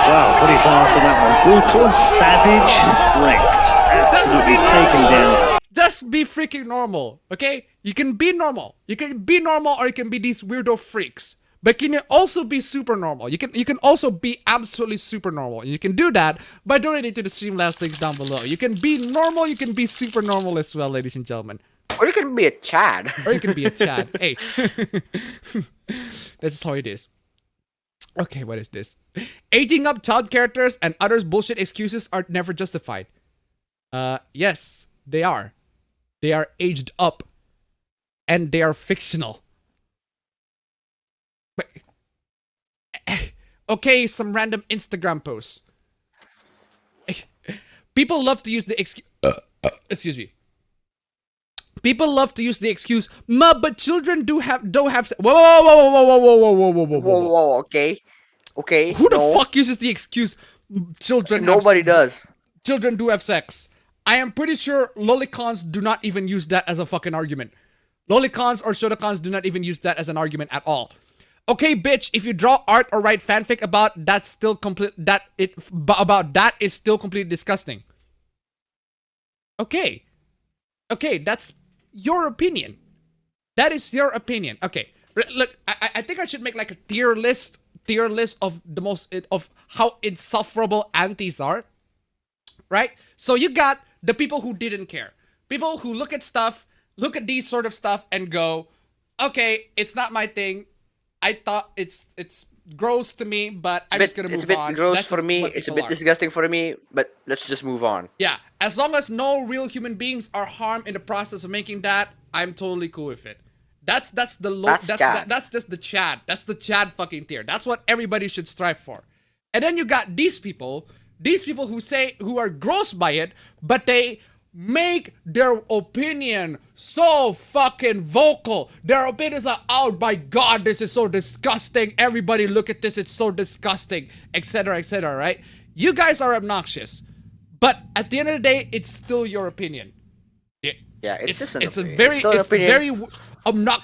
Wow, what is after that one? Brutal, savage, wrecked. Absolutely taken down. Just be freaking normal, okay? You can be normal. You can be normal or you can be these weirdo freaks. But can you also be super normal? You can also be absolutely super normal. And you can do that by donating to the Streamlabs links down below. You can be normal, you can be super normal as well, ladies and gentlemen. Or you can be a Chad. Or you can be a Chad. Hey. That's how it is. Okay, what is this? Aging up child characters and others' bullshit excuses are never justified. Yes, they are. They are aged up. And they are fictional. But, okay, some random Instagram posts. People love to use the excuse. Excuse me. People love to use the excuse, but children don't have. Whoa. Okay. Okay. Who the fuck uses the excuse? Children. Nobody does. Children do have sex. I am pretty sure lolicons do not even use that as a fucking argument. Lolicons or shotacons do not even use that as an argument at all. Okay, bitch, if you draw art or write fanfic about that's still complete about that is still completely disgusting. Okay. Okay, that's your opinion. That is your opinion. Okay. Look, I think I should make like a tier list of the most of how insufferable antis are. Right? So you got the people who didn't care. People who look at these sort of stuff and go, okay, it's not my thing. I thought it's gross to me, but I'm just gonna move on. It's a bit gross for me. It's a bit disgusting for me, but let's just move on. Yeah, as long as no real human beings are harmed in the process of making that, I'm totally cool with it. That's just the Chad. That's the Chad fucking tier. That's what everybody should strive for. And then you got these people who are gross by it, but they make their opinion so fucking vocal. Their opinions are, oh my god, this is so disgusting. Everybody look at this, it's so disgusting, etc., right? You guys are obnoxious. But at the end of the day, it's still your opinion. Yeah, it's very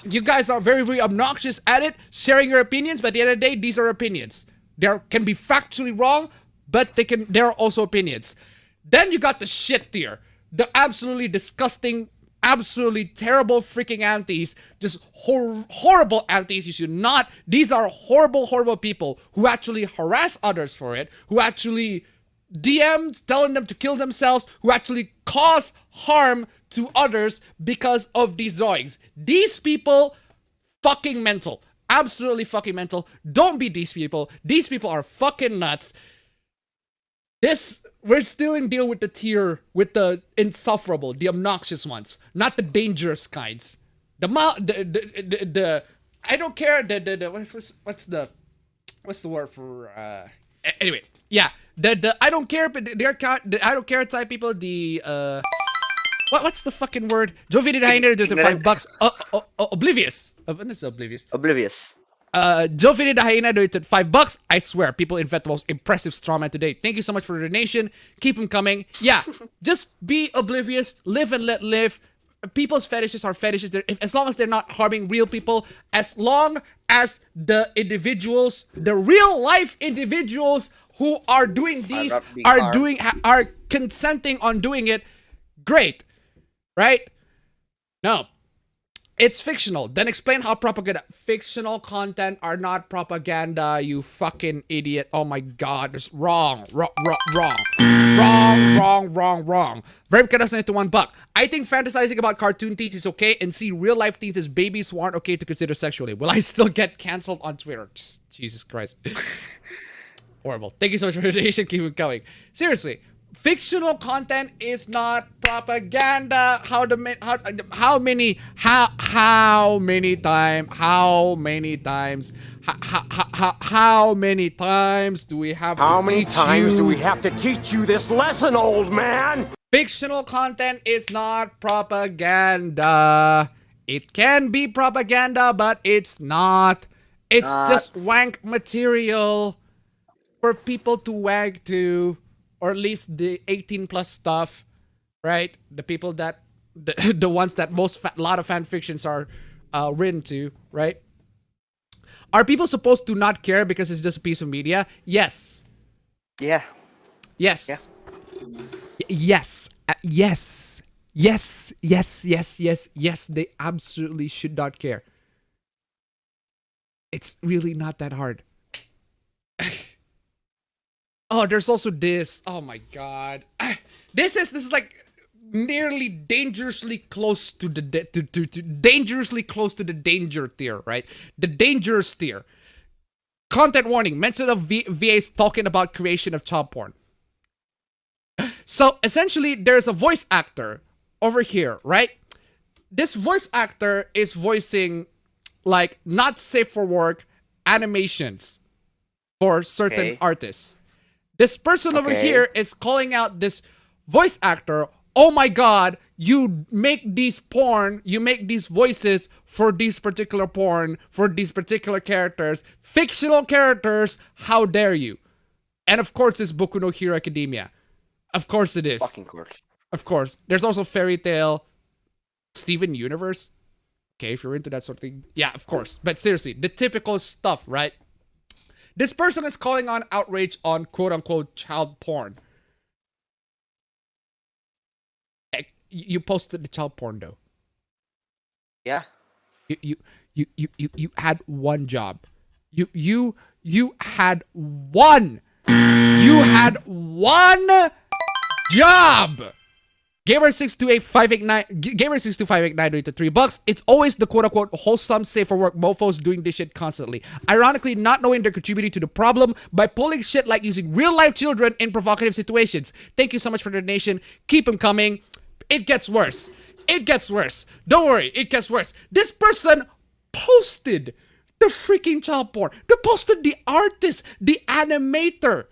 you guys are very, very obnoxious at it, sharing your opinions, but at the end of the day, these are opinions. They can be factually wrong, but they're also opinions. Then you got the shit tier. The absolutely disgusting, absolutely terrible freaking antis. Just horrible antis. You should not. These are horrible, horrible people who actually harass others for it. Who actually DMs telling them to kill themselves. Who actually cause harm to others because of these drawings. These people, fucking mental. Absolutely fucking mental. Don't be these people. These people are fucking nuts. We're still in deal with the tier, with the insufferable, the obnoxious ones, not the dangerous kinds. I don't care. What's the word for anyway? Yeah, I don't care. But the I don't care type people. The what's the fucking word? Joe Vididahiner did the $5. Oblivious. Oblivious. Joe Vididahiner donated $5. I swear, people invent the most impressive strawman today. Thank you so much for the donation. Keep them coming. Yeah, just be oblivious. Live and let live. People's fetishes are fetishes. As long as they're not harming real people, as long as the individuals, the real life individuals who are doing these are consenting on doing it, great, right? No. It's fictional. Then explain how propaganda. Fictional content are not propaganda, you fucking idiot. Oh my god, it's wrong. Wrong. Verb can donate to $1. I think fantasizing about cartoon teens is okay and see real life teens as babies who aren't okay to consider sexually. Will I still get cancelled on Twitter? Jesus Christ. Horrible. Thank you so much for the donation. Keep it going. Seriously. Fictional content is not propaganda. How many times do we have to teach you this lesson, old man? Fictional content is not propaganda. It can be propaganda, but it's not. It's just wank material for people to wank to. Or at least the 18 plus stuff, right? The people that, the ones that lot of fan fictions are written to, right? Are people supposed to not care because it's just a piece of media? Yes. Yeah. Yes. Yeah. Yes. Yes. They absolutely should not care. It's really not that hard. Oh, there's also this. Oh my god. This is like nearly dangerously close to the dangerously close to the danger tier, right? The dangerous tier. Content warning: mention of VAs talking about creation of child porn. So essentially, there's a voice actor over here, right? This voice actor is voicing like not safe for work animations for certain artists. This person over here is calling out this voice actor. Oh my god, you make these porn, you make these voices for these particular porn, for these particular characters, fictional characters, how dare you? And of course it's Boku no Hero Academia. Of course it is. Fucking course. Of course. There's also Fairy Tail, Steven Universe. Okay, if you're into that sort of thing. Yeah, of course. But seriously, the typical stuff, right? This person is calling on outrage on quote-unquote child porn. You posted the child porn though. Yeah. You had one job. You had one. You had one job. Gamer62589 Gamer62589 donated $3. It's always the quote-unquote wholesome safe for work mofos doing this shit constantly. Ironically, not knowing they're contributing to the problem by pulling shit like using real-life children in provocative situations. Thank you so much for the donation. Keep them coming. It gets worse. It gets worse. Don't worry, it gets worse. This person posted the freaking child porn. They posted the artist, the animator.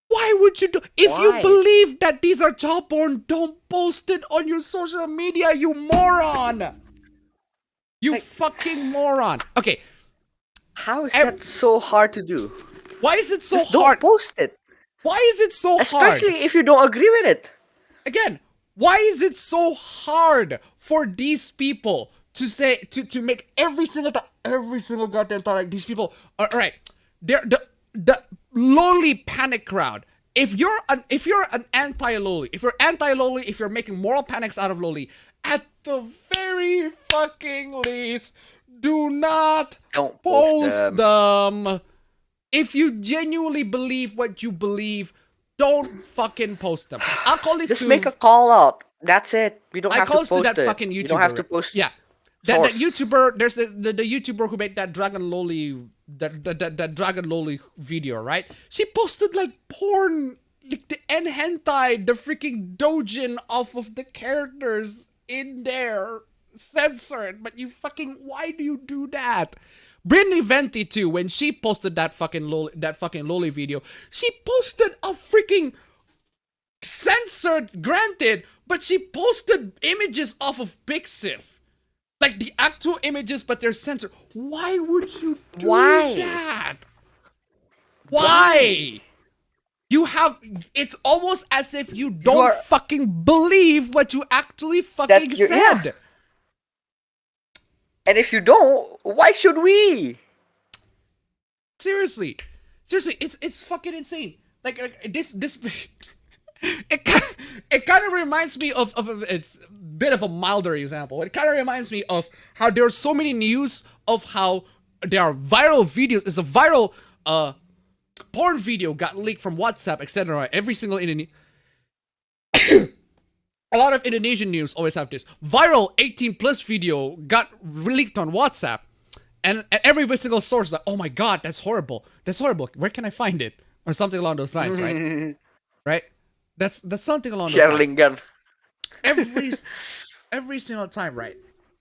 Why would you do? If you believe that these are child porn, don't post it on your social media, you moron. You fucking moron. Okay. How is that so hard to do? Why is it so Just hard? Don't post it. Why is it so hard? Especially if you don't agree with it. Again, why is it so hard for these people to say to make every single goddamn time like these people? All right, they're the Loli panic crowd. If you're an anti-Loli, if you're making moral panics out of Loli, at the very fucking least, do not post them. If you genuinely believe what you believe, don't fucking post them. I'll call this. Just make a call out. That's it. You don't have to post to that it. fucking YouTuber. You don't have to post. Yeah, that YouTuber. There's the YouTuber who made that Dragon Loli, that Dragon Loli video, right? She posted like porn, like the hentai, the freaking dojin off of the characters in there, censored. But you fucking, why do you do that? Brittany Venti too, when she posted that fucking Loli video, she posted a freaking censored, granted, but she posted images off of Pixiv. Like the actual images, but they're censored. Why would you do that? Why? You have, it's almost as if you don't fucking believe what you actually fucking said. Yeah. And if you don't, why should we? Seriously, it's fucking insane. Like this, it kind of reminds me of it's a bit of a milder example. It kind of reminds me of how there are so many news of how there are viral videos. It's a viral porn video got leaked from WhatsApp, etc. Every single a lot of Indonesian news always have this viral 18+ video got leaked on WhatsApp, and every single source is like, oh my god, that's horrible, where can I find it, or something along those lines, right? Right? That's something along those lines. Every single time, right?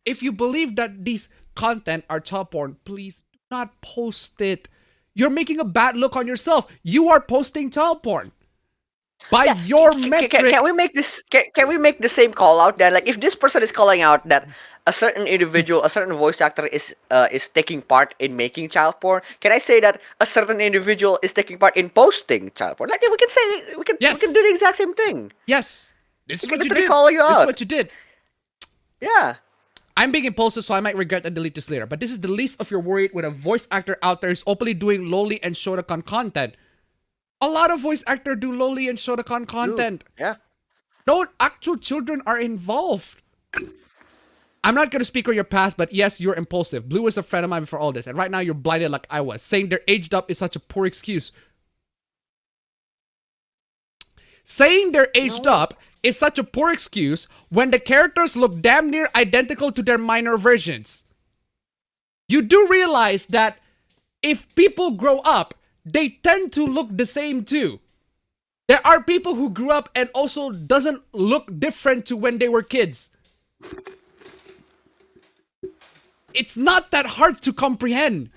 If you believe that these content are child porn, please do not post it. You're making a bad look on yourself. You are posting child porn. By your metric, can we make this? Can we make the same call out then? Like, if this person is calling out that a certain individual, a certain voice actor is taking part in making child porn, can I say that a certain individual is taking part in posting child porn? Like, we can say we can do the exact same thing. Yes, this is what you did. This is what you did. Yeah. I'm being impulsive, so I might regret and delete this later. But this is the least of your worry when a voice actor out there is openly doing Loli and Shotokan content. A lot of voice actors do Loli and Shotokan content. Yeah. No actual children are involved. I'm not gonna speak on your past, but yes, you're impulsive. Blue was a friend of mine before all this, and right now you're blinded like I was. Saying they're aged up is such a poor excuse. Saying they're aged up is such a poor excuse when the characters look damn near identical to their minor versions. You do realize that if people grow up, they tend to look the same too. There are people who grew up and also doesn't look different to when they were kids. It's not that hard to comprehend.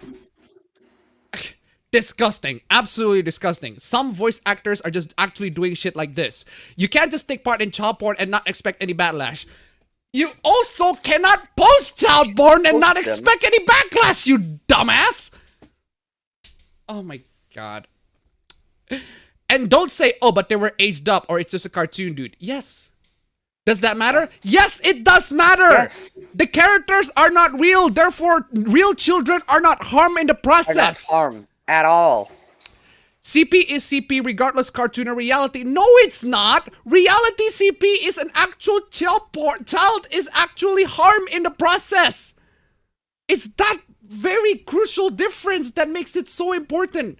Disgusting. Absolutely disgusting. Some voice actors are just actually doing shit like this. You can't just take part in child porn and not expect any backlash. You also cannot post child porn and not expect any backlash, you dumbass! Oh my god. And don't say, oh, but they were aged up or it's just a cartoon, dude. Yes. Does that matter? Yes, it does matter! Yes. The characters are not real, therefore real children are not harmed in the process. Are not harmed at all. CP is CP regardless cartoon or reality. No, it's not. Reality CP is an actual child is actually harmed in the process. It's that very crucial difference that makes it so important.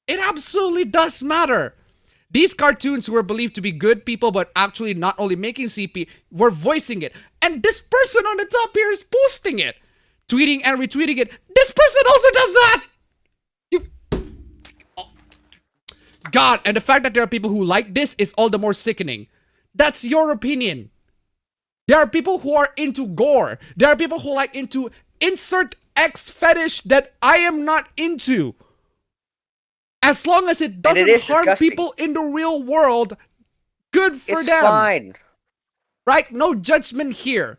It absolutely does matter. These cartoons who were believed to be good people but actually not only making CP were voicing it. And this person on the top here is posting it. Tweeting and retweeting it. This person also does that! God, and the fact that there are people who like this is all the more sickening. That's your opinion. There are people who are into gore. There are people who like into insert X fetish that I am not into. As long as it doesn't harm people in the real world, good for them. It's fine. Right? No judgment here.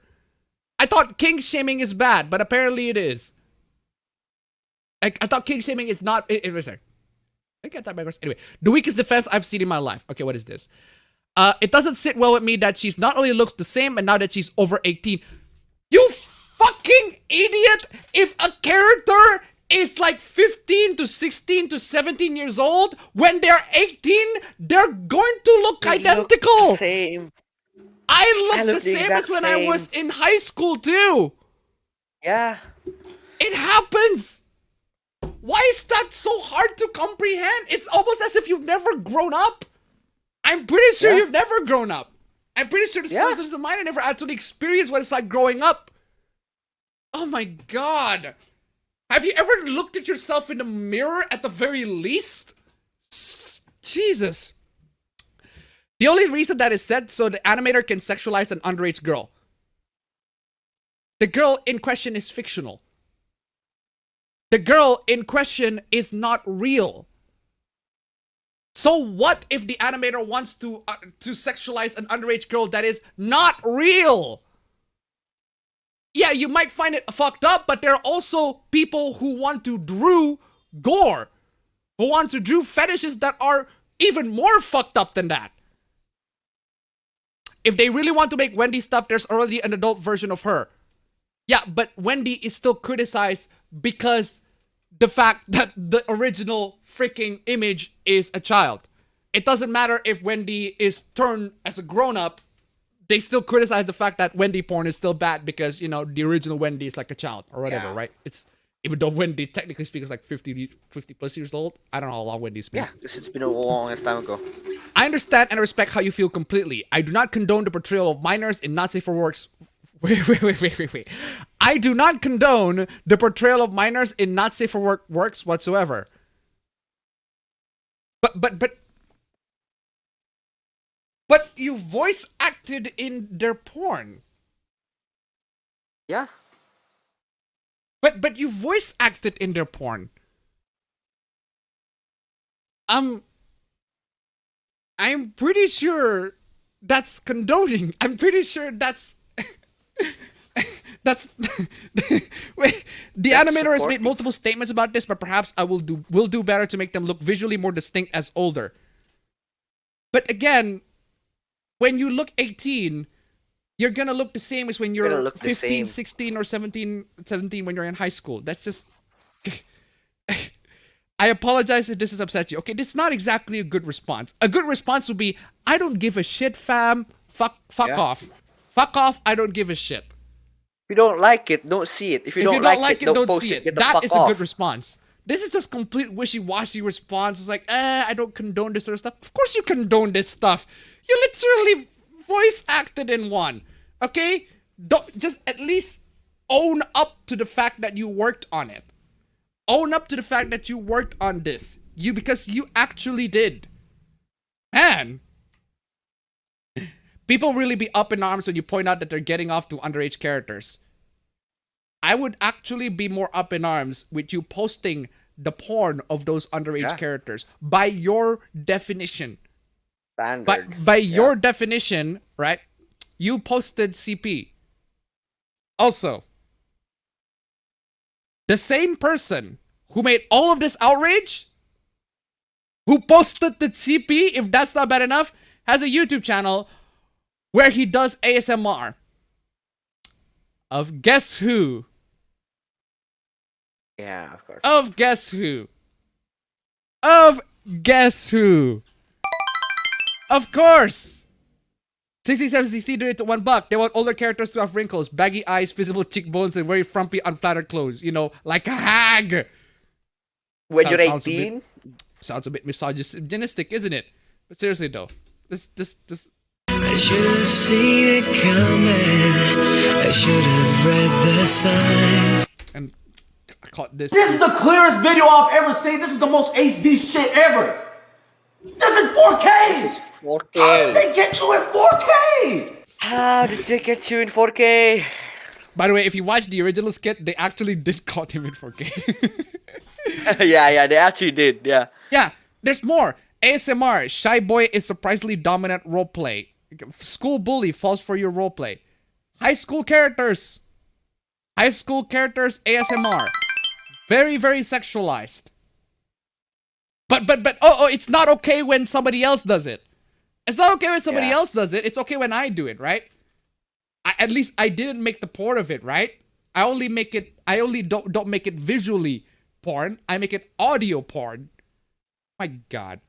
I thought king shaming is bad, but apparently it is. I thought king shaming is not... Anyway, the weakest defense I've seen in my life. Okay, what is this? It doesn't sit well with me that she's not only looks the same and now that she's over 18. You fucking idiot! If a character is like 15 to 16 to 17 years old, when they're 18, they're going to look identical. Look the same. I look the same as when I was in high school too. Yeah. It happens. Why is that so hard to comprehend? It's almost as if you've never grown up. I'm pretty sure you've never grown up. I'm pretty sure the sponsors of mine have never actually experienced what it's like growing up. Oh my god. Have you ever looked at yourself in the mirror at the very least? Jesus. The only reason that is said so the animator can sexualize an underage girl. The girl in question is fictional. The girl in question is not real. So what if the animator wants to sexualize an underage girl that is not real? Yeah, you might find it fucked up, but there are also people who want to draw gore, who want to draw fetishes that are even more fucked up than that. If they really want to make Wendy stuff, there's already an adult version of her. Yeah, but Wendy is still criticized because the fact that the original freaking image is a child. It doesn't matter if Wendy is turned as a grown-up, they still criticize the fact that Wendy porn is still bad because, you know, the original Wendy is like a child or whatever, right? It's, even though Wendy, technically speaking, is like 50 plus years old. I don't know how long Wendy's been. Yeah, it's been a long time ago. I understand and respect how you feel completely. I do not condone the portrayal of minors in not safe for works. Wait. I do not condone the portrayal of minors in not safe for works whatsoever. But you voice acted in their porn. Yeah. But you voice acted in their porn. I'm pretty sure that's condoning. I'm pretty sure that's that's wait, the animator has made multiple statements about this, but perhaps I will do better to make them look visually more distinct as older. But again, when you look 18, you're gonna look the same as when you're 15, 16, or 17 when you're in high school. That's just... I apologize if this has upset you. Okay, this is not exactly a good response. A good response would be, I don't give a shit, fam. Fuck off. Fuck off, I don't give a shit. you don't like it, don't see it. If you If don't you don't like it, don't post see it. it. Get the That fuck is off. a good response. This is just complete wishy-washy response. It's like, I don't condone this sort of stuff. Of course you condone this stuff. You literally voice acted in one. Okay? Don't just at least own up to the fact that you worked on it. Own up to the fact that you worked on this. Because you actually did. Man. People really be up in arms when you point out that they're getting off to underage characters. I would actually be more up in arms with you posting the porn of those underage characters. By your definition. Standard. By your definition, right? You posted CP. Also, the same person who made all of this outrage, who posted the CP, if that's not bad enough, has a YouTube channel where he does ASMR of guess who? Yeah, of course. Of guess who? Of guess who? Of course! 67cc do it to $1. They want older characters to have wrinkles, baggy eyes, visible cheekbones, and very frumpy, unflattered clothes. You know, like a hag! When you're Sounds 18? Sounds a bit misogynistic, isn't it? But seriously though, this. I should have seen it coming. I should have read the signs. And I caught this. This is the clearest video I've ever seen. This is the most HD shit ever. This is 4K. This is 4K. How did they get you in 4K? How did they get you in 4K? By the way, if you watch the original skit, they actually did caught him in 4K. yeah, they actually did, yeah. Yeah, there's more. ASMR, Shy Boy is surprisingly dominant roleplay. School bully falls for your roleplay. High school characters. High school characters, ASMR. Very, very sexualized. But, it's not okay when somebody else does it. It's not okay when somebody else does it. It's okay when I do it, right? At least I didn't make the porn of it, right? I only don't make it visually porn. I make it audio porn. My God.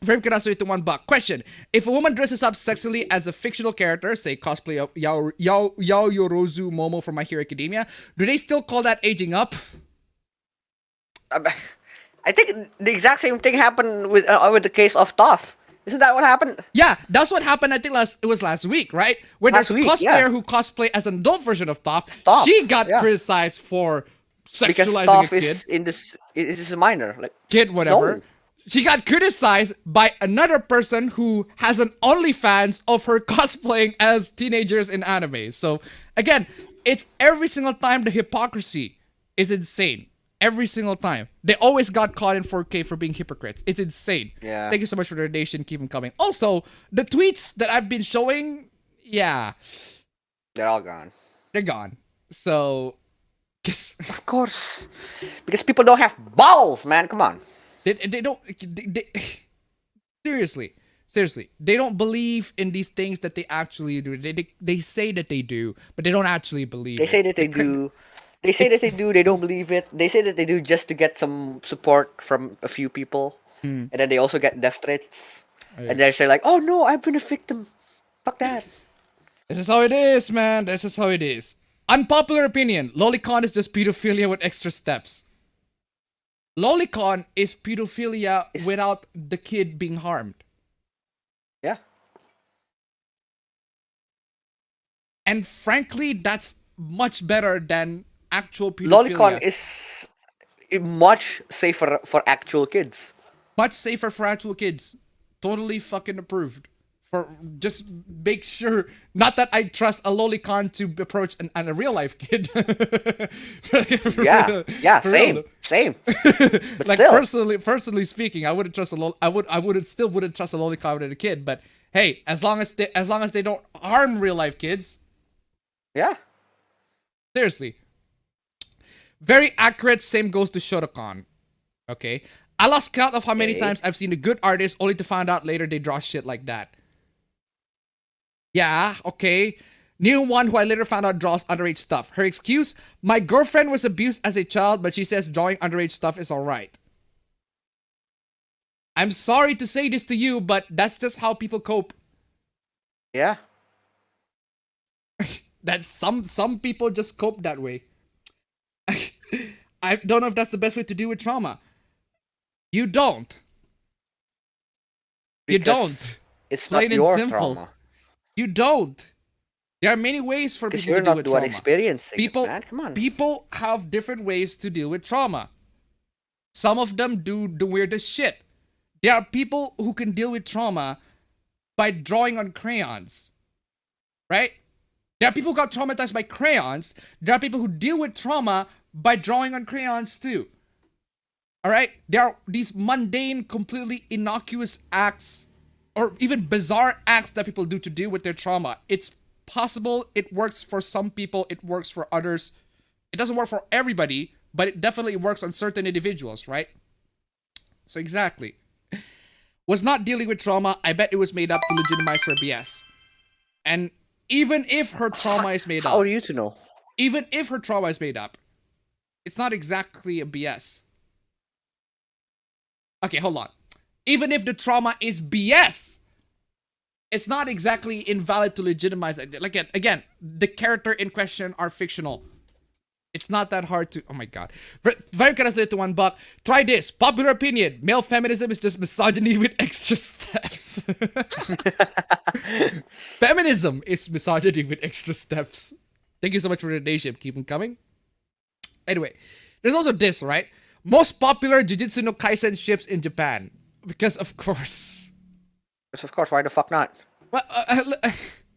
Frame can also hit to $1. Question: if a woman dresses up sexily as a fictional character, say cosplay of Yorozu Momo from My Hero Academia, do they still call that aging up? I think the exact same thing happened with the case of Toph. Isn't that what happened? Yeah, that's what happened. I think it was last week, right? Where there's a cosplayer who cosplayed as an adult version of Toph. She got criticized for sexualizing a kid. Is a minor, like kid, whatever. No. She got criticized by another person who has an OnlyFans of her cosplaying as teenagers in anime. So again, it's every single time the hypocrisy is insane. Every single time. They always got caught in 4K for being hypocrites. It's insane. Yeah. Thank you so much for the donation. Keep them coming. Also, the tweets that I've been showing, yeah. They're all gone. They're gone. So, of course. Because people don't have balls, man. Come on. They don't... seriously. They don't believe in these things that they actually do. They say that they do, but they don't actually believe They say that they do. They say that they do, they don't believe it. They say that they do just to get some support from a few people. And then they also get death threats. And they're like, oh no, I've been a victim. Fuck that. This is how it is, man. This is how it is. Unpopular opinion. Lolicon is just pedophilia with extra steps. Lolicon is pedophilia without the kid being harmed. Yeah. And frankly, that's much better than actual pedophilia. Lolicon is much safer for actual kids. Much safer for actual kids. Totally fucking approved. For just make sure, not that I trust a Lolicon to approach a real life kid. yeah, same. But like still. personally speaking, I wouldn't trust I wouldn't trust a Lolicon with a kid. But hey, as long as they don't harm real life kids. Yeah. Seriously. Very accurate. Same goes to Shotokan. Okay. I lost count of how many times I've seen a good artist only to find out later they draw shit like that. Yeah, okay. New one who I later found out draws underage stuff. Her excuse, my girlfriend was abused as a child, but she says drawing underage stuff is alright. I'm sorry to say this to you, but that's just how people cope. Yeah. That some people just cope that way. I don't know if that's the best way to deal with trauma. You don't. You don't. It's Plain not and your simple. trauma. You don't. There are many ways for Because people you're to deal not with the one trauma. experiencing People, it, man. Come on. people have different ways to deal with trauma. Some of them do the weirdest shit. There are people who can deal with trauma by drawing on crayons. Right? There are people who got traumatized by crayons. There are people who deal with trauma by drawing on crayons too. Alright? There are these mundane, completely innocuous acts or even bizarre acts that people do to deal with their trauma. It's possible, it works for some people, it works for others. It doesn't work for everybody, but it definitely works on certain individuals, right? So exactly. Was not dealing with trauma, I bet it was made up to legitimize her BS. And even if her trauma is made up... How are you to know? Even if her trauma is made up, it's not exactly a BS. Okay, hold on. Even if the trauma is BS, it's not exactly invalid to legitimize it. Like, again, the character in question are fictional. It's not that hard to... Oh my god. Very translated to $1. Try this. Popular opinion. Male feminism is just misogyny with extra steps. Feminism is misogyny with extra steps. Thank you so much for the donation. Keep them coming. Anyway, there's also this, right? Most popular Jujutsu no Kaisen ships in Japan. Because of course. Because of course, why the fuck not? Well,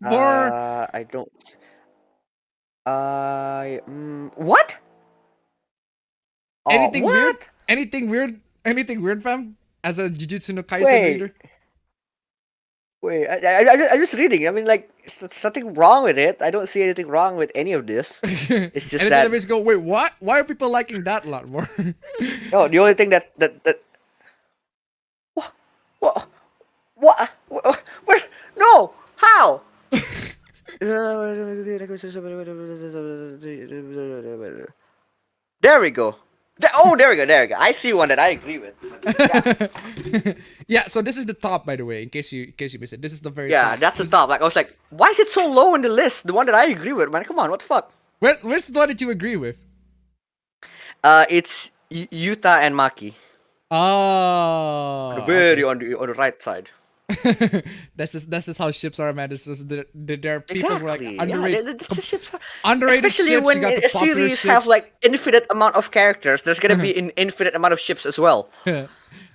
more... I don't... what? Anything what? weird? Anything weird? Anything weird, fam? As a Jujutsu no Kaisen reader? Wait, I'm just reading. I mean, like, there's nothing wrong with it. I don't see anything wrong with any of this. It's just and that... then the go, wait, what? Why are people liking that a lot more? No, the only thing that... What? Where? No! How? There we go. There we go. I see one that I agree with. Yeah. Yeah, so this is the top, by the way, in case you missed it. This is the very top. Yeah, that's the top. Like, I was like, why is it so low in the list? The one that I agree with, man. Come on, what the fuck? Where's the one that you agree with? It's Yuta and Maki. Oh. Very on the right side. That's just how ships are, man. It's just there are people who are like underrated. Yeah, ships are... Underrated Especially ships, when you got the a series ships. have like infinite amount of characters, there's gonna be an infinite amount of ships as well.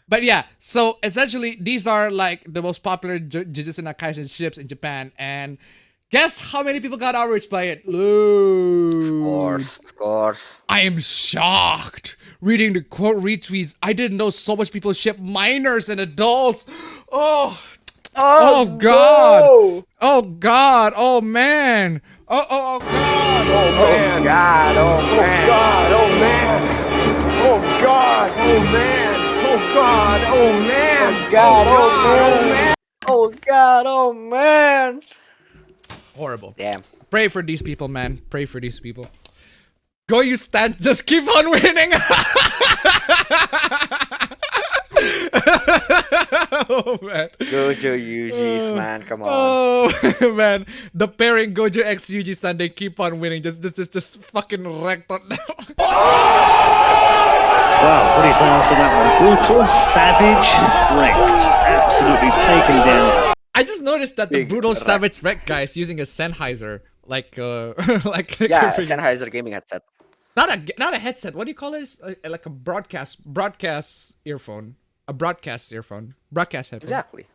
But yeah, so essentially these are like the most popular Jujutsu no Kaisen ships in Japan, and guess how many people got outraged by it? Loads. Of course. I am shocked. Reading the quote retweets, I didn't know so much people ship minors and adults. Oh god. No. Oh god. Oh man. Oh god. Oh God, oh man. Oh God, oh man. Oh God, oh man. Oh God, oh man. Oh God, oh man. Horrible. Damn. Pray for these people, man. Pray for these people. Go, you stand. Just keep on winning. Oh man. Gojo Yuji's, man. Come on. Oh man. The pairing Gojo X Yuji stand, they keep on winning. Just fucking wrecked on them. Wow, what do you say after that one? Brutal, savage, wrecked. Absolutely taken down. I just noticed that the Big brutal wreck. savage wreck guy is using a Sennheiser, like like Yeah, Sennheiser gaming headset. not a headset. What do you call it? Like a broadcast earphone, broadcast headphone. Exactly.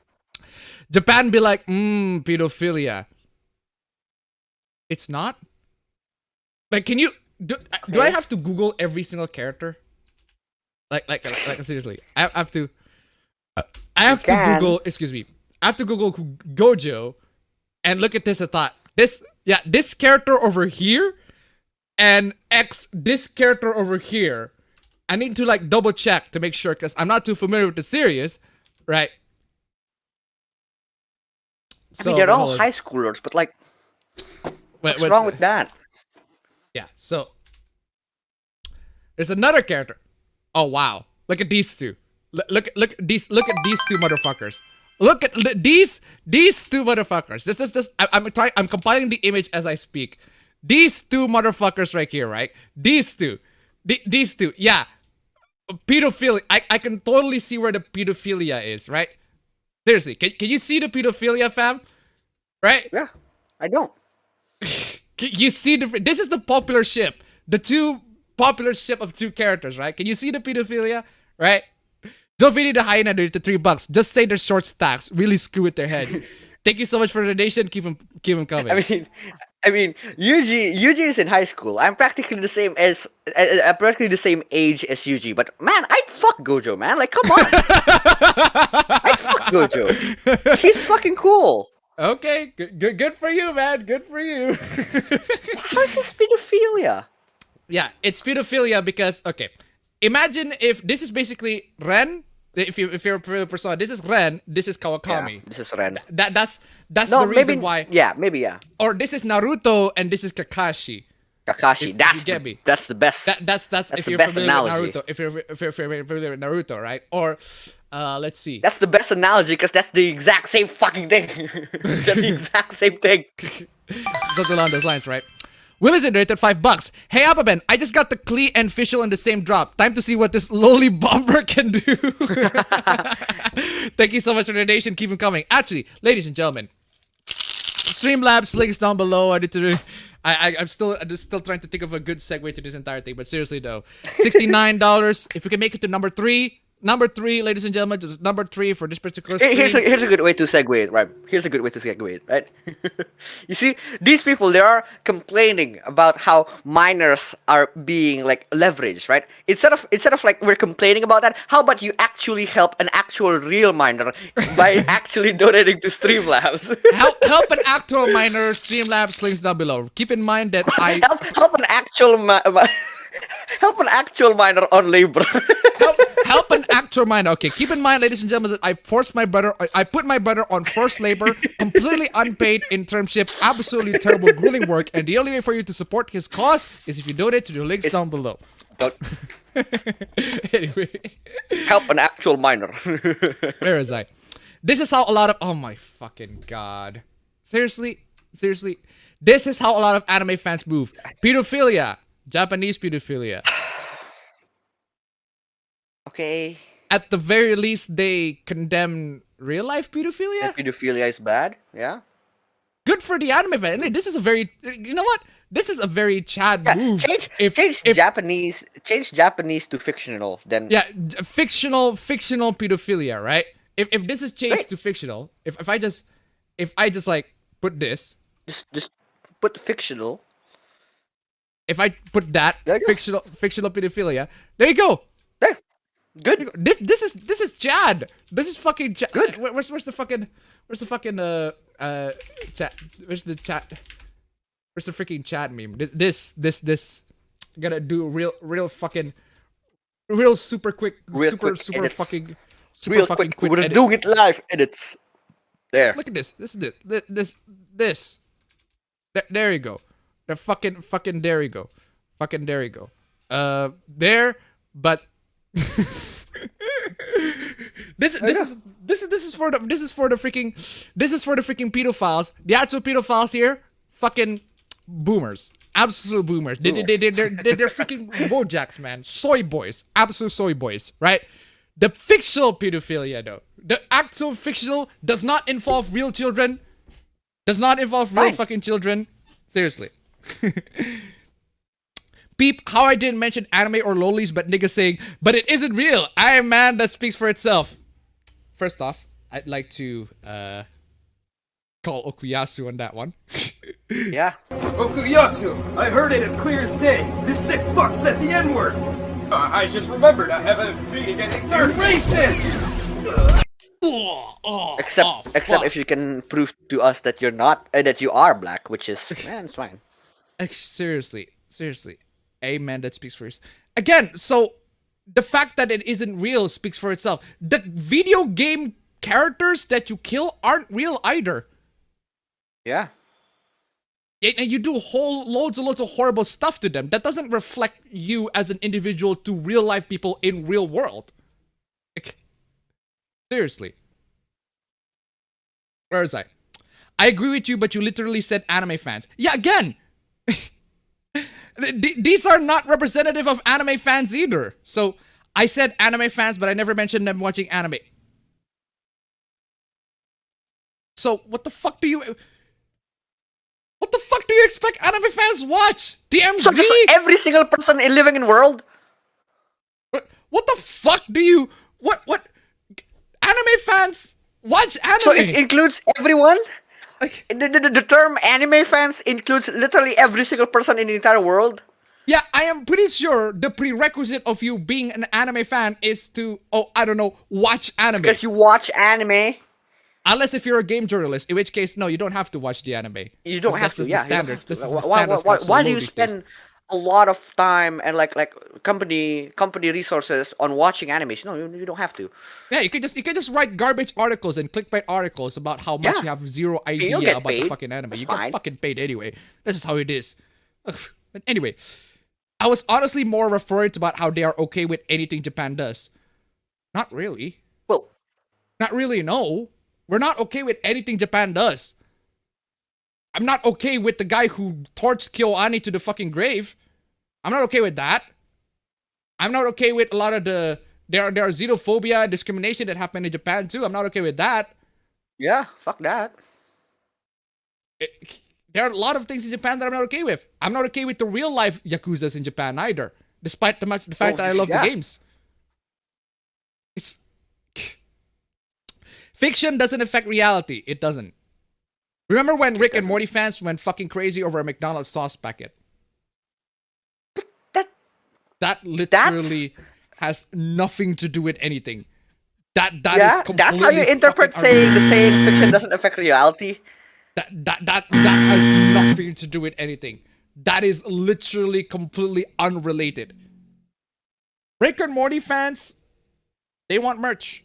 Japan be like, pedophilia. It's not. Like, can you do I have to Google every single character? Like seriously, I have to Google. Excuse me. I have to Google Gojo, and look at this. I thought this character over here, and this character over here. I need to like double check to make sure because I'm not too familiar with the series, right? I mean, they're all high schoolers, but like, what's wrong with that? Yeah, so there's another character. Oh wow, look at these two. Look at these two motherfuckers. Look at these two motherfuckers. I'm compiling the image as I speak. These two motherfuckers right here, right? These two. These two. Yeah. Pedophilia. I can totally see where the pedophilia is, right? Seriously. Can you see the pedophilia, fam? Right? Yeah. I don't. You see this is the popular ship. The two popular ship of two characters, right? Can you see the pedophilia? Right? Don't feed the hyena to $3. Just say they're short stacks. Really screw with their heads. Thank you so much for the donation. Keep them coming. I mean, Yuji is in high school. I'm practically the same as I'm practically the same age as Yuji. But man, I'd fuck Gojo, man. Like, come on. I'd fuck Gojo. He's fucking cool. Okay, good for you, man. Good for you. How's this pedophilia? Yeah, it's pedophilia because okay, imagine if this is basically Ren. If you're a persona, this is Ren. This is Kawakami. Yeah, this is Ren. That's the reason why. Yeah, maybe yeah. Or this is Naruto and this is Kakashi. Kakashi, that's the best. That's if the you're best familiar analogy. with Naruto. If you're familiar with Naruto, right? Or let's see. That's the best analogy because that's the exact same fucking thing. That's the exact same thing. Something along those lines, right? Will is donated $5. Hey APB, I just got the Klee and Fischl in the same drop. Time to see what this Loli bomber can do. Thank you so much for the donation. Keep them coming. Actually, ladies and gentlemen, Streamlabs links down below. I'm still trying to think of a good segue to this entire thing, but seriously though, $69. If we can make it to number three, ladies and gentlemen, just number 3 for this particular stream. Here's a good way to segue it, right? Here's a good way to segue it, right? You see, these people, they are complaining about how minors are being like leveraged, right? Instead of like we're complaining about that, how about you actually help an actual real minor by actually donating to Streamlabs? help an actual minor. Streamlabs links down below. Keep in mind that I help an actual help an actual minor on labor. help an actual minor. Okay, keep in mind, ladies and gentlemen, that I put my brother on forced labor, completely unpaid internship, absolutely terrible grueling work, and the only way for you to support his cause is if you donate to the links down below. Anyway, help an actual minor. Where is I? This is how a lot of oh my fucking god. Seriously, this is how a lot of anime fans move. Pedophilia. Japanese pedophilia. Okay. At the very least, they condemn real life pedophilia. And pedophilia is bad. Yeah. Good for the anime fan. This is a very, you know what? This is a very Chad move. Change Japanese to fictional. Then yeah, fictional pedophilia, right? If this is changed to fictional, if I just like put this, just put fictional. If I put that fictional pedophilia, there you go. There, good. This is Chad. This is fucking Chad. Good. Where's the fucking chat? Where's the chat? Where's the freaking chat meme? This gotta do real fucking super quick, super edits. fucking super real fucking quick. quick. We're doing it live edits. There. Look at this. This is it. This. There you go. The fucking there you go. Fucking there you go. There, but this is for the freaking pedophiles. The actual pedophiles here, fucking boomers. Absolute boomers. They're freaking Wojaks, man. Soy boys. Absolute soy boys, right? The fictional pedophilia though. The actual fictional does not involve real children. Does not involve real fucking children. Seriously. Peep, how I didn't mention anime or lolis, but niggas saying, but it isn't real. I am man that speaks for itself. First off, I'd like to call Okuyasu on that one. Yeah. Okuyasu, I heard it as clear as day. This sick fuck said the N-word. I just remembered I haven't been getting dirty. Racist! Except if you can prove to us that you're not, that you are black, which is, man, it's fine. Seriously. Amen, that speaks for us. Again, so the fact that it isn't real speaks for itself. The video game characters that you kill aren't real either. Yeah. And you do loads of horrible stuff to them. That doesn't reflect you as an individual to real life people in real world. Like, seriously. Where is I? I agree with you, but you literally said anime fans. Yeah, again. These are not representative of anime fans either. So I said anime fans, but I never mentioned them watching anime. So what the fuck do you expect anime fans watch? DMZ? So just every single person living in world? What the fuck do you what anime fans watch anime? So it includes everyone? Like, the term anime fans includes literally every single person in the entire world? Yeah, I am pretty sure the prerequisite of you being an anime fan is to, I don't know, watch anime. Because you watch anime. Unless if you're a game journalist, in which case, no, you don't have to watch the anime. You don't have to, yeah. Standards. This is the standards. standards. Why do you spend a lot of time and like company resources on watching animation? No, you don't have to. Yeah, you can just write garbage articles and clickbait articles about how much you have zero idea about the fucking anime. You get fucking paid anyway. This is how it is. But anyway, I was honestly more referring to about how they are okay with anything Japan does. Not really. Well, not really, no. We're not okay with anything Japan does. I'm not okay with the guy who torched KyoAni to the fucking grave. I'm not okay with that. I'm not okay with a lot of there are xenophobia and discrimination that happened in Japan too. I'm not okay with that. Yeah, fuck that. There are a lot of things in Japan that I'm not okay with. I'm not okay with the real life Yakuzas in Japan either. Despite the fact that I love the games. Fiction doesn't affect reality. It doesn't. Remember when Rick and Morty fans went fucking crazy over a McDonald's sauce packet? That literally has nothing to do with anything. That is completely that's how you interpret saying fiction doesn't affect reality. That has nothing to do with anything. That is literally completely unrelated. Rick and Morty fans, they want merch.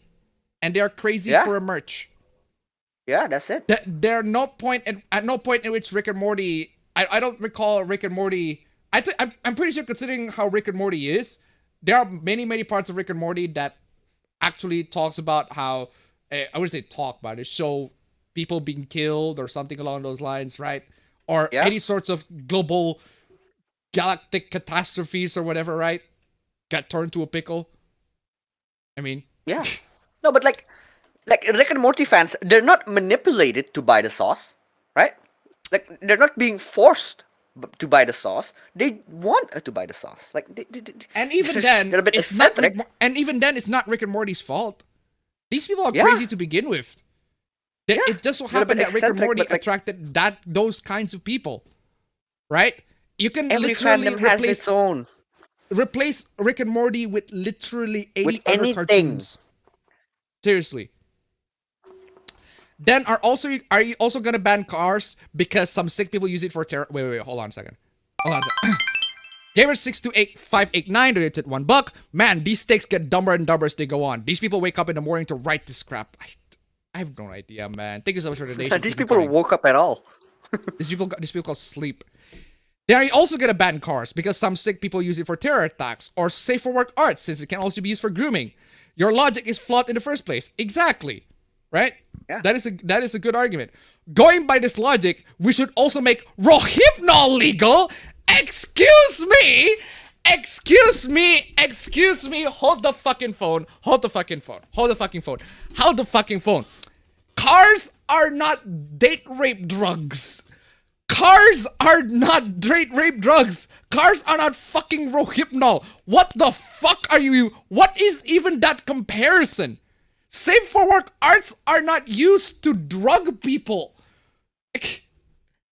And they are crazy for a merch. Yeah, that's it. There are no point in which Rick and Morty. I don't recall Rick and Morty. I'm pretty sure, considering how Rick and Morty is, there are many parts of Rick and Morty that actually talks about how I wouldn't say talk about it, show people being killed or something along those lines, right? Or any sorts of global galactic catastrophes or whatever, right? Got turned to a pickle. I mean, yeah. No, but like Rick and Morty fans, they're not manipulated to buy the sauce, right? Like they're not being forced to buy the sauce. They want to buy the sauce. Like and even then, it's not. And even then, it's not Rick and Morty's fault. These people are crazy to begin with. It just so happened that Rick and Morty attracted those kinds of people, right? You can literally replace Rick and Morty with literally any other cartoons. Seriously. Then are you also gonna ban cars because some sick people use it for terror? Wait, hold on a second. Gamer628589 donated $1. Man, these stakes get dumber and dumber as they go on. These people wake up in the morning to write this crap. I have no idea, man. Thank you so much for the donation. These people woke up at all. These people call sleep. They are also gonna ban cars because some sick people use it for terror attacks or safe for work arts, since it can also be used for grooming. Your logic is flawed in the first place. Exactly. Right? Yeah. That is a good argument. Going by this logic, we should also make Rohypnol legal. Excuse me. Hold the fucking phone. Hold the fucking phone. Cars are not date rape drugs. Cars are not date rape drugs. Cars are not fucking Rohypnol. What the fuck are you? What is even that comparison? Safe for work arts are not used to drug people.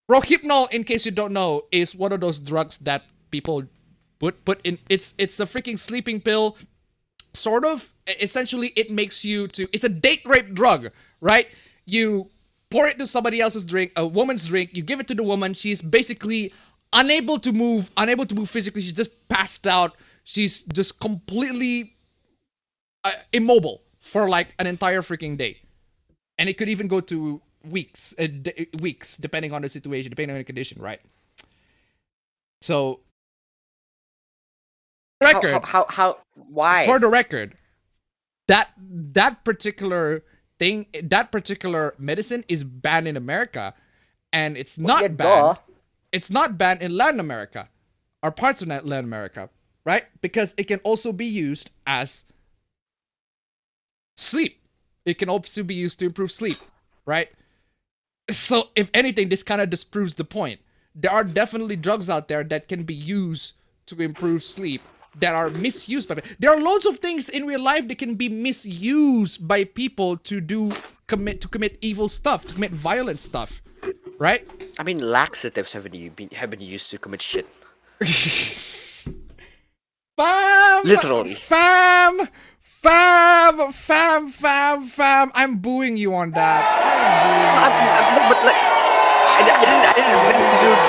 Rohypnol, in case you don't know, is one of those drugs that people put in. It's a freaking sleeping pill, sort of. Essentially, it makes you to. It's a date rape drug, right? You pour it to somebody else's drink, a woman's drink. You give it to the woman. She's basically unable to move physically. She's just passed out. She's just completely immobile for like an entire freaking day, and it could even go to weeks, depending on the situation, depending on the condition, right? So, why? For the record, that particular thing, that particular medicine is banned in America, and it's not yeah, banned. duh. It's not banned in Latin America, or parts of Latin America, right? Because it can also be used as sleep. It can also be used to improve sleep, right? So, if anything, this kind of disproves the point. There are definitely drugs out there that can be used to improve sleep that are misused by people. There are loads of things in real life that can be misused by people to commit evil stuff, to commit violent stuff, right? I mean, laxatives have been used to commit shit. Fam! Literally. Fam! I'm booing you on that. But like, I didn't mean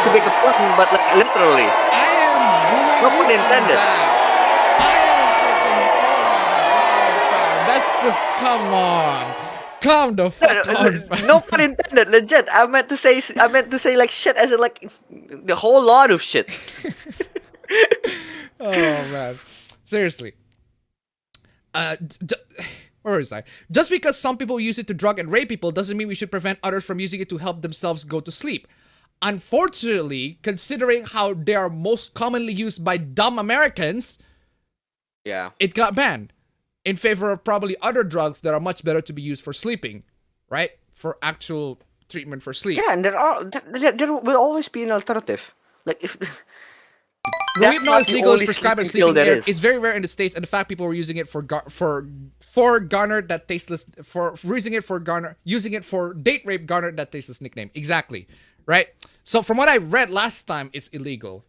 to make a pun, but like literally. I am booing No pun you intended. on that. That's just, come on. Calm the fuck down, fam. No pun intended, legit. I meant to say like shit as in like the whole lot of shit. Oh man. Seriously. Where is I? Just because some people use it to drug and rape people doesn't mean we should prevent others from using it to help themselves go to sleep. Unfortunately, considering how they are most commonly used by dumb Americans, Yeah. it got banned in favor of probably other drugs that are much better to be used for sleeping, right? For actual treatment for sleep. Yeah, and there will always be an alternative. Like if Rohypnol is legal, is prescribed as sleeping there air. is. It's very rare in the States, and the fact people were using it for garnered that tasteless, using it for date rape garnered that tasteless nickname. Exactly, right? So from what I read last time, it's illegal.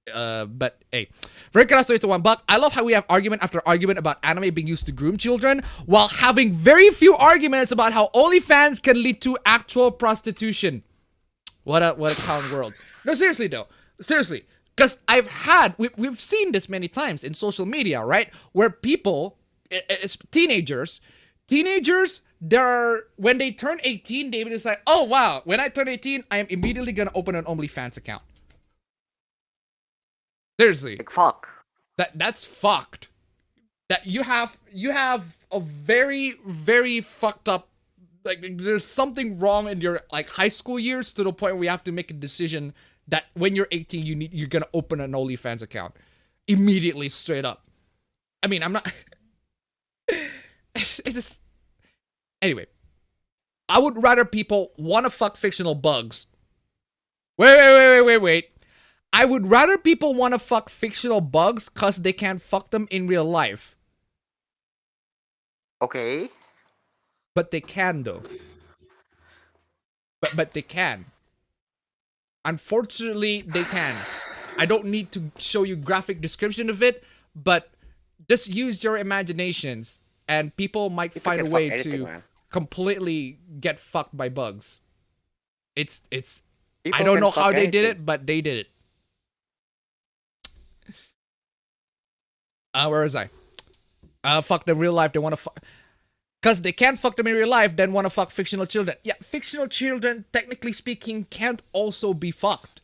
But hey, very curious to $1. I love how we have argument after argument about anime being used to groom children, while having very few arguments about how OnlyFans can lead to actual prostitution. What a clown world. No, seriously though, seriously. Because we've seen this many times in social media, right? Where people, it's teenagers, when they turn 18, they just like, oh wow, when I turn 18, I am immediately gonna open an OnlyFans account. Seriously. Like fuck. That's fucked. That you have a very, very fucked up, like there's something wrong in your like high school years to the point where you have to make a decision that when you're 18, you're gonna open an OnlyFans account immediately, straight up. I mean, I'm not. It's just. Anyway, I would rather people want to fuck fictional bugs. Wait. I would rather people want to fuck fictional bugs because they can't fuck them in real life. Okay. But they can though. But they can. Unfortunately, they can. I don't need to show you graphic description of it, but just use your imaginations and people might find a way to completely get fucked by bugs. It's I don't know how they did it, but they did it. Where was I? Fuck them real life, they want to fuck. Because they can't fuck them in real life, then want to fuck fictional children. Yeah, fictional children, technically speaking, can't also be fucked.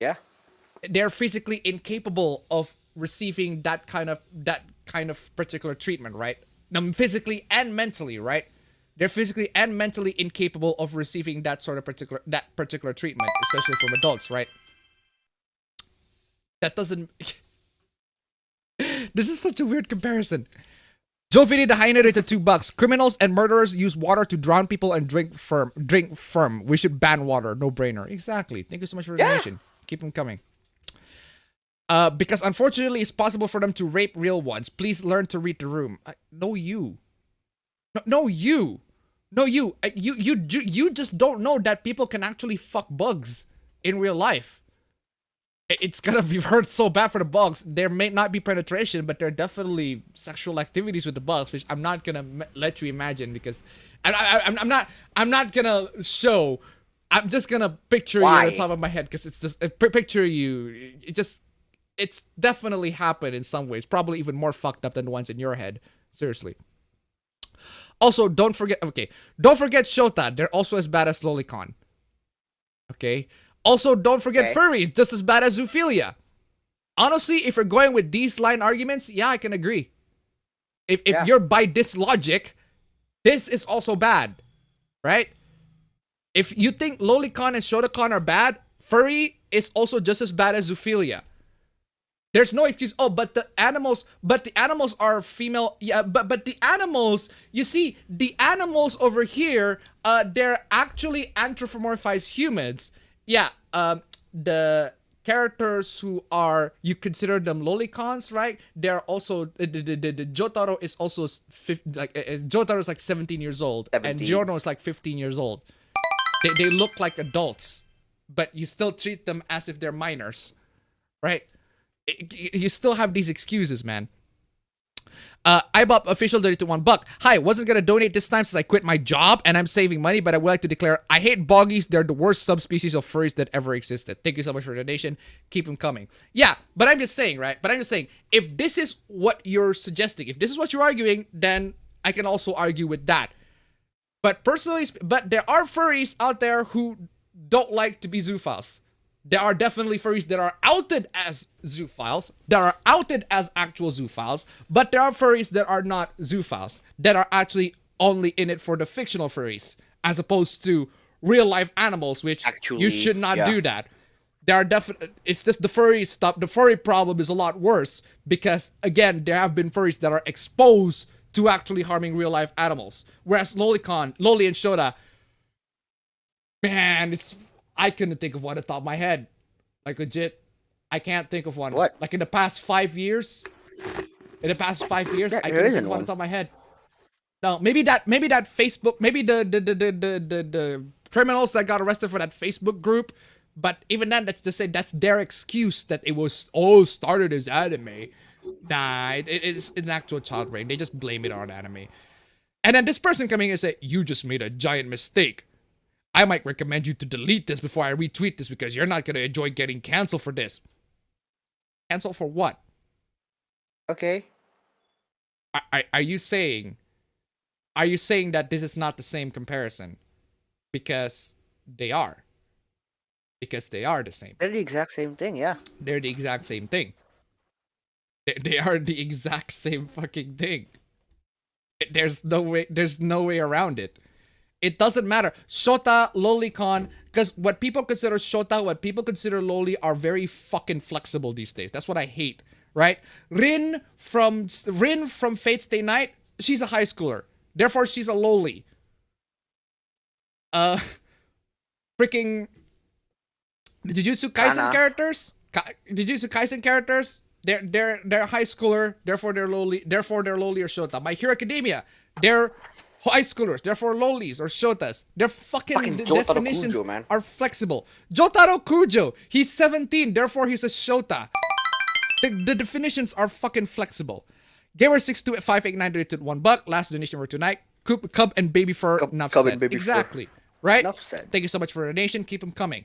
Yeah. They're physically incapable of receiving that kind of particular treatment, right? Now, physically and mentally, right? They're physically and mentally incapable of receiving that particular treatment, especially from adults, right? That doesn't. This is such a weird comparison. Joe Vinny the Hyena rated $2. Criminals and murderers use water to drown people and drink firm. We should ban water. No brainer. Exactly. Thank you so much for the donation. Keep them coming. Because unfortunately, it's possible for them to rape real ones. Please learn to read the room. No, you. No, you. No, you. You just don't know that people can actually fuck bugs in real life. It's gonna be hurt so bad for the bugs. There may not be penetration, but there are definitely sexual activities with the bugs, which I'm not gonna let you imagine because I'm not gonna show. I'm just gonna picture you on the top of my head because it's just picture you. It's definitely happened in some ways. Probably even more fucked up than the ones in your head. Seriously. Also, don't forget Shota. They're also as bad as Lolicon. Okay. Also, don't forget furries, just as bad as zoophilia. Honestly, if you're going with these line arguments, yeah, I can agree. If you're by this logic, This is also bad, right? If you think lolicon and shotacon are bad, furry is also just as bad as zoophilia. There's no excuse. Oh, but the animals are female. Yeah, but the animals, you see, the animals over here, they're actually anthropomorphized humans. Yeah, the characters who are, you consider them lolicons, right? They're also the Jotaro is also Jotaro is like 17 years old, 17. and Giorno is like 15 years old. They look like adults, but you still treat them as if they're minors, right? You still have these excuses, man. iBop official donated to $1. Hi, wasn't gonna donate this time since I quit my job and I'm saving money, but I would like to declare I hate boggies. They're the worst subspecies of furries that ever existed. Thank you so much for the donation. Keep them coming. Yeah, but I'm just saying, right? But I'm just saying, if this is what you're suggesting, if this is what you're arguing, then I can also argue with that. But personally, but there are furries out there who don't like to be zoophiles. There are definitely furries that are outed as zoophiles, that are outed as actual zoophiles, but there are furries that are not zoophiles, that are actually only in it for the fictional furries, as opposed to real life animals, which Actually, you should not do that. There are definitely, it's just the furry stuff. The furry problem is a lot worse because, again, there have been furries that are exposed to actually harming real life animals. Whereas Loli and Shota, man, I couldn't think of one at the top of my head. Like, legit, I can't think of one. What? Like, in the past 5 years, I couldn't think of one at the top of my head. No, maybe that Facebook, maybe the criminals that got arrested for that Facebook group. But even then, that's to say that's their excuse that it was started as anime. Nah, it's an actual child brain. They just blame it on anime. And then this person coming in and say, you just made a giant mistake. I might recommend you to delete this before I retweet this because you're not going to enjoy getting canceled for this. Cancel for what? Okay. Are you saying that this is not the same comparison? Because they are. Because they are the same. They're the exact same thing, yeah. They're the exact same thing. They are the exact same fucking thing. There's no way around it. It doesn't matter. Shota, Lolicon, because what people consider Shota, what people consider Loli are very fucking flexible these days. That's what I hate, right? Rin from Fate Stay Night, she's a high schooler. Therefore, she's a Loli. Freaking Jujutsu Kaisen characters, they're high schooler, therefore they're Loli or Shota. My Hero Academia, they're high schoolers, therefore Lolis or Shotas. Their fucking definitions Kujo, man. are flexible. Jotaro Kujo, he's 17, therefore he's a Shota. The definitions are fucking flexible. Gamer62589 donated $1. Last donation for tonight. Cub and Baby Fur. Enough Cub said. and Baby Fur. Exactly. Right? Enough said. Thank you so much for the donation. Keep them coming.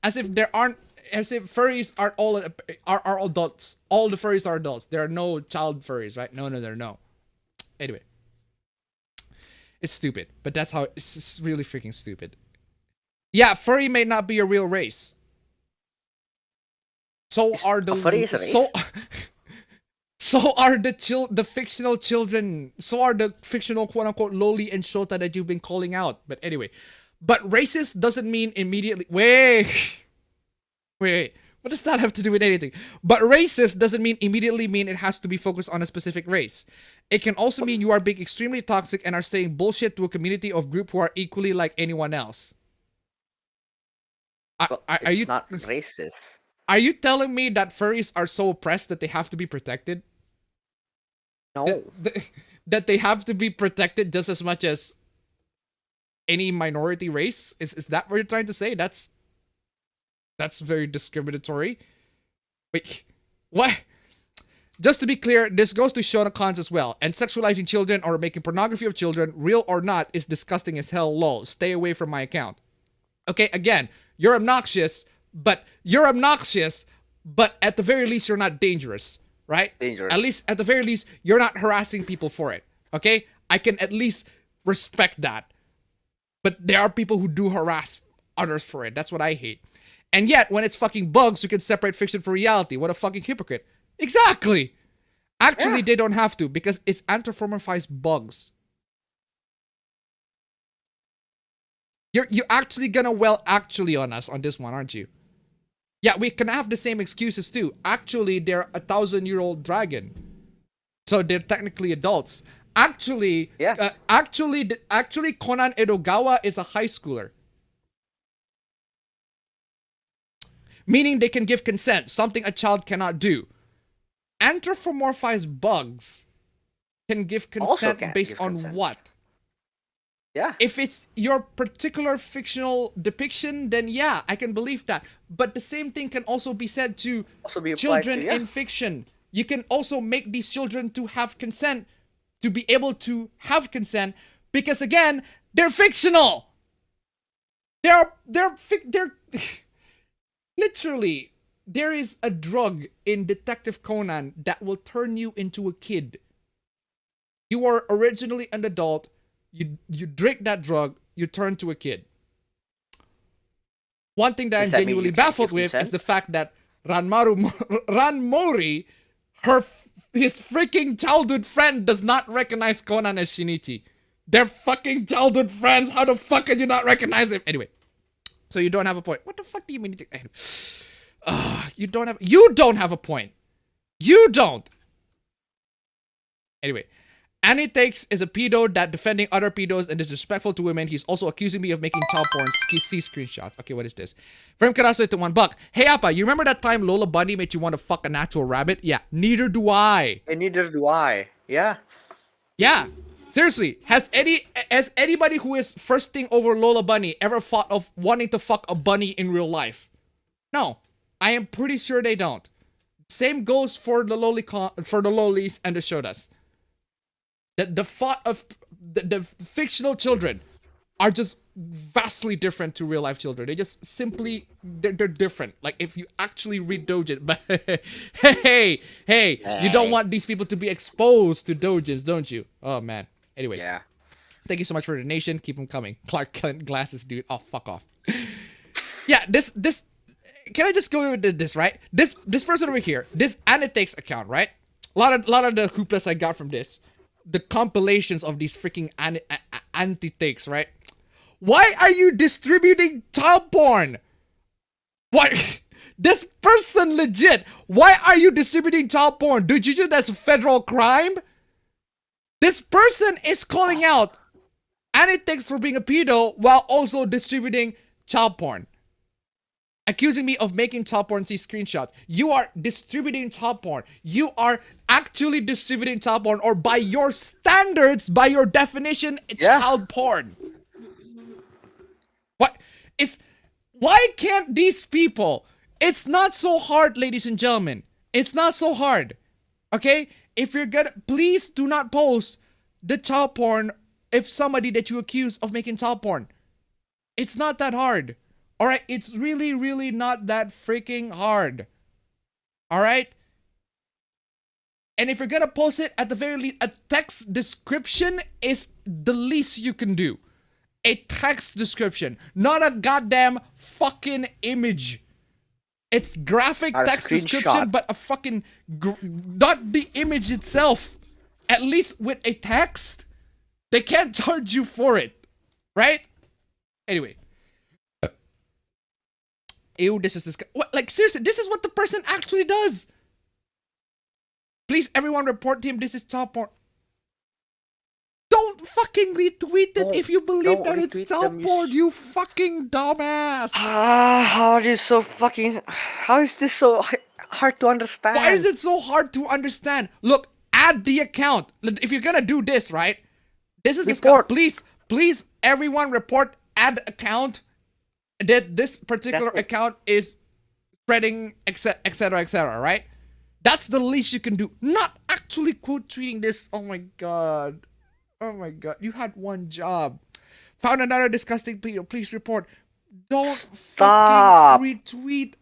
As if furries are all adults. All the furries are adults. There are no child furries, right? No, there are no. Anyway. It's stupid, but that's how it's really freaking stupid. Yeah, furry may not be a real race. So are the furry is a race? so are the fictional children. So are the fictional quote unquote Loli and Shota that you've been calling out. But anyway, but racist doesn't mean immediately. Wait. What does that have to do with anything? But racist doesn't immediately mean it has to be focused on a specific race. It can also mean you are being extremely toxic and are saying bullshit to a community of group who are equally like anyone else. Are you not racist? Are you telling me that furries are so oppressed that they have to be protected? No. That they have to be protected just as much as any minority race? Is that what you're trying to say? That's very discriminatory. Wait, what? Just to be clear, this goes to shonacons as well. And sexualizing children or making pornography of children, real or not, is disgusting as hell. Lol. Stay away from my account. Okay, again, you're obnoxious, but at the very least, you're not dangerous, right? Dangerous. At the very least, you're not harassing people for it. Okay? I can at least respect that. But there are people who do harass others for it. That's what I hate. And yet, when it's fucking bugs, you can separate fiction from reality. What a fucking hypocrite. Exactly. Actually, they don't have to because it's anthropomorphized bugs. You're actually gonna actually on us on this one, aren't you? Yeah, we can have the same excuses too. Actually, they're 1,000-year-old dragon, so they're technically adults. Actually, actually, Conan Edogawa is a high schooler, meaning they can give consent, something a child cannot do. Anthropomorphized bugs can give consent based on consent. What? Yeah. If it's your particular fictional depiction, then yeah, I can believe that. But the same thing can also be said to children in fiction. You can also make these children to have consent, to be able to have consent, because again, they're fictional. They're literally, there is a drug in Detective Conan that will turn you into a kid. You are originally an adult. You drink that drug, you turn to a kid. One thing that I'm genuinely baffled with is the fact that Ranmori, his freaking childhood friend, does not recognize Conan as Shinichi. They're fucking childhood friends. How the fuck can you not recognize him? Anyway, so you don't have a point. What the fuck do you mean? You don't have a point. You don't. Anyway. Anitex is a pedo that defending other pedos and disrespectful to women. He's also accusing me of making child porn. See screenshots. Okay, what is this? From Karaso to $1. Hey Appa, you remember that time Lola Bunny made you want to fuck an actual rabbit? Yeah, neither do I. And neither do I. Yeah. Yeah. Seriously, has anybody who is firsting over Lola Bunny ever thought of wanting to fuck a bunny in real life? No. I am pretty sure they don't. Same goes for the lolis and the shodas. The thought of the fictional children are just vastly different to real life children. They just simply, they're different. Like if you actually read doujin, but hey, you don't want these people to be exposed to doujins, don't you? Oh man. Anyway. Yeah. Thank you so much for the donation. Keep them coming. Clark Kent glasses, dude. Oh, fuck off. Yeah, this, can I just go with this, right? This person over here, this Anitex account, right? A lot of the hooplas I got from this. The compilations of these freaking anti-takes, right? Why are you distributing child porn? What? This person legit. Why are you distributing child porn? Dude, you think that's a federal crime? This person is calling out anti-takes for being a pedo while also distributing child porn. Accusing me of making child porn. See screenshot. You are distributing child porn. You are actually distributing child porn, or by your standards, by your definition, child porn. Why can't these people? It's not so hard, ladies and gentlemen. It's not so hard. Okay? If you're gonna, please do not post the child porn if somebody that you accuse of making child porn. It's not that hard. Alright, it's really, really not that freaking hard. Alright? And if you're gonna post it, at the very least, a text description is the least you can do. A text description, not a goddamn fucking image. It's graphic text description, but a fucking, not the image itself. At least with a text, they can't charge you for it. Right? Anyway. Ew, this is what, like seriously, this is what the person actually does. Please, everyone report him. This is child porn. Don't fucking retweet it if you believe that it's child porn, you fucking dumbass. How is this so hard to understand? Why is it so hard to understand? Look, add the account. If you're gonna do this, right? This is the please, everyone report, add account. That this particular account is spreading, etc., right? That's the least you can do. Not actually quote tweeting this. Oh my god. Oh my god. You had one job. Found another disgusting video. Please report. Don't fucking retweet.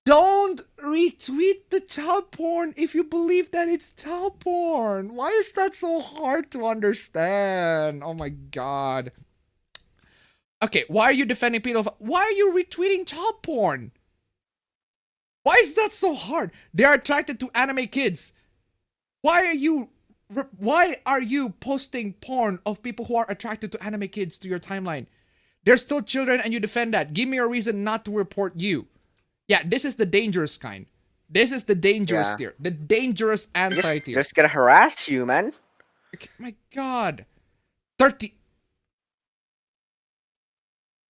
Don't retweet the child porn if you believe that it's child porn. Why is that so hard to understand? Oh my god. Okay, why are you defending pedophiles? Why are you retweeting child porn? Why is that so hard? They are attracted to anime kids. Why are you posting porn of people who are attracted to anime kids to your timeline? They're still children and you defend that. Give me a reason not to report you. Yeah, this is the dangerous kind. This is the dangerous tier. The dangerous anti-tier. Just gonna harass you, man. My God. 30.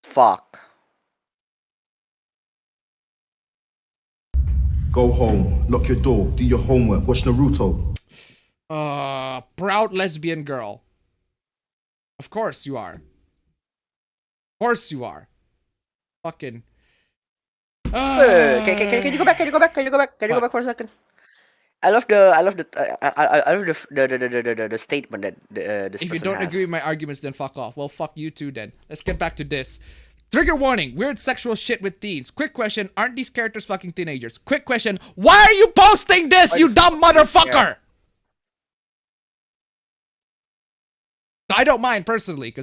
Fuck. Go home, lock your door, do your homework, watch Naruto. Proud lesbian girl. Of course you are. Of course you are. Fucking. Can you go back? Can you go back? Can you go back? Can you go back for a second? I love the statement that this. If you don't agree with my arguments, then fuck off. Well, fuck you too then. Let's get back to this. Trigger warning, weird sexual shit with teens. Quick question, aren't these characters fucking teenagers? Quick question, why are you posting this, you dumb motherfucker? I don't mind personally,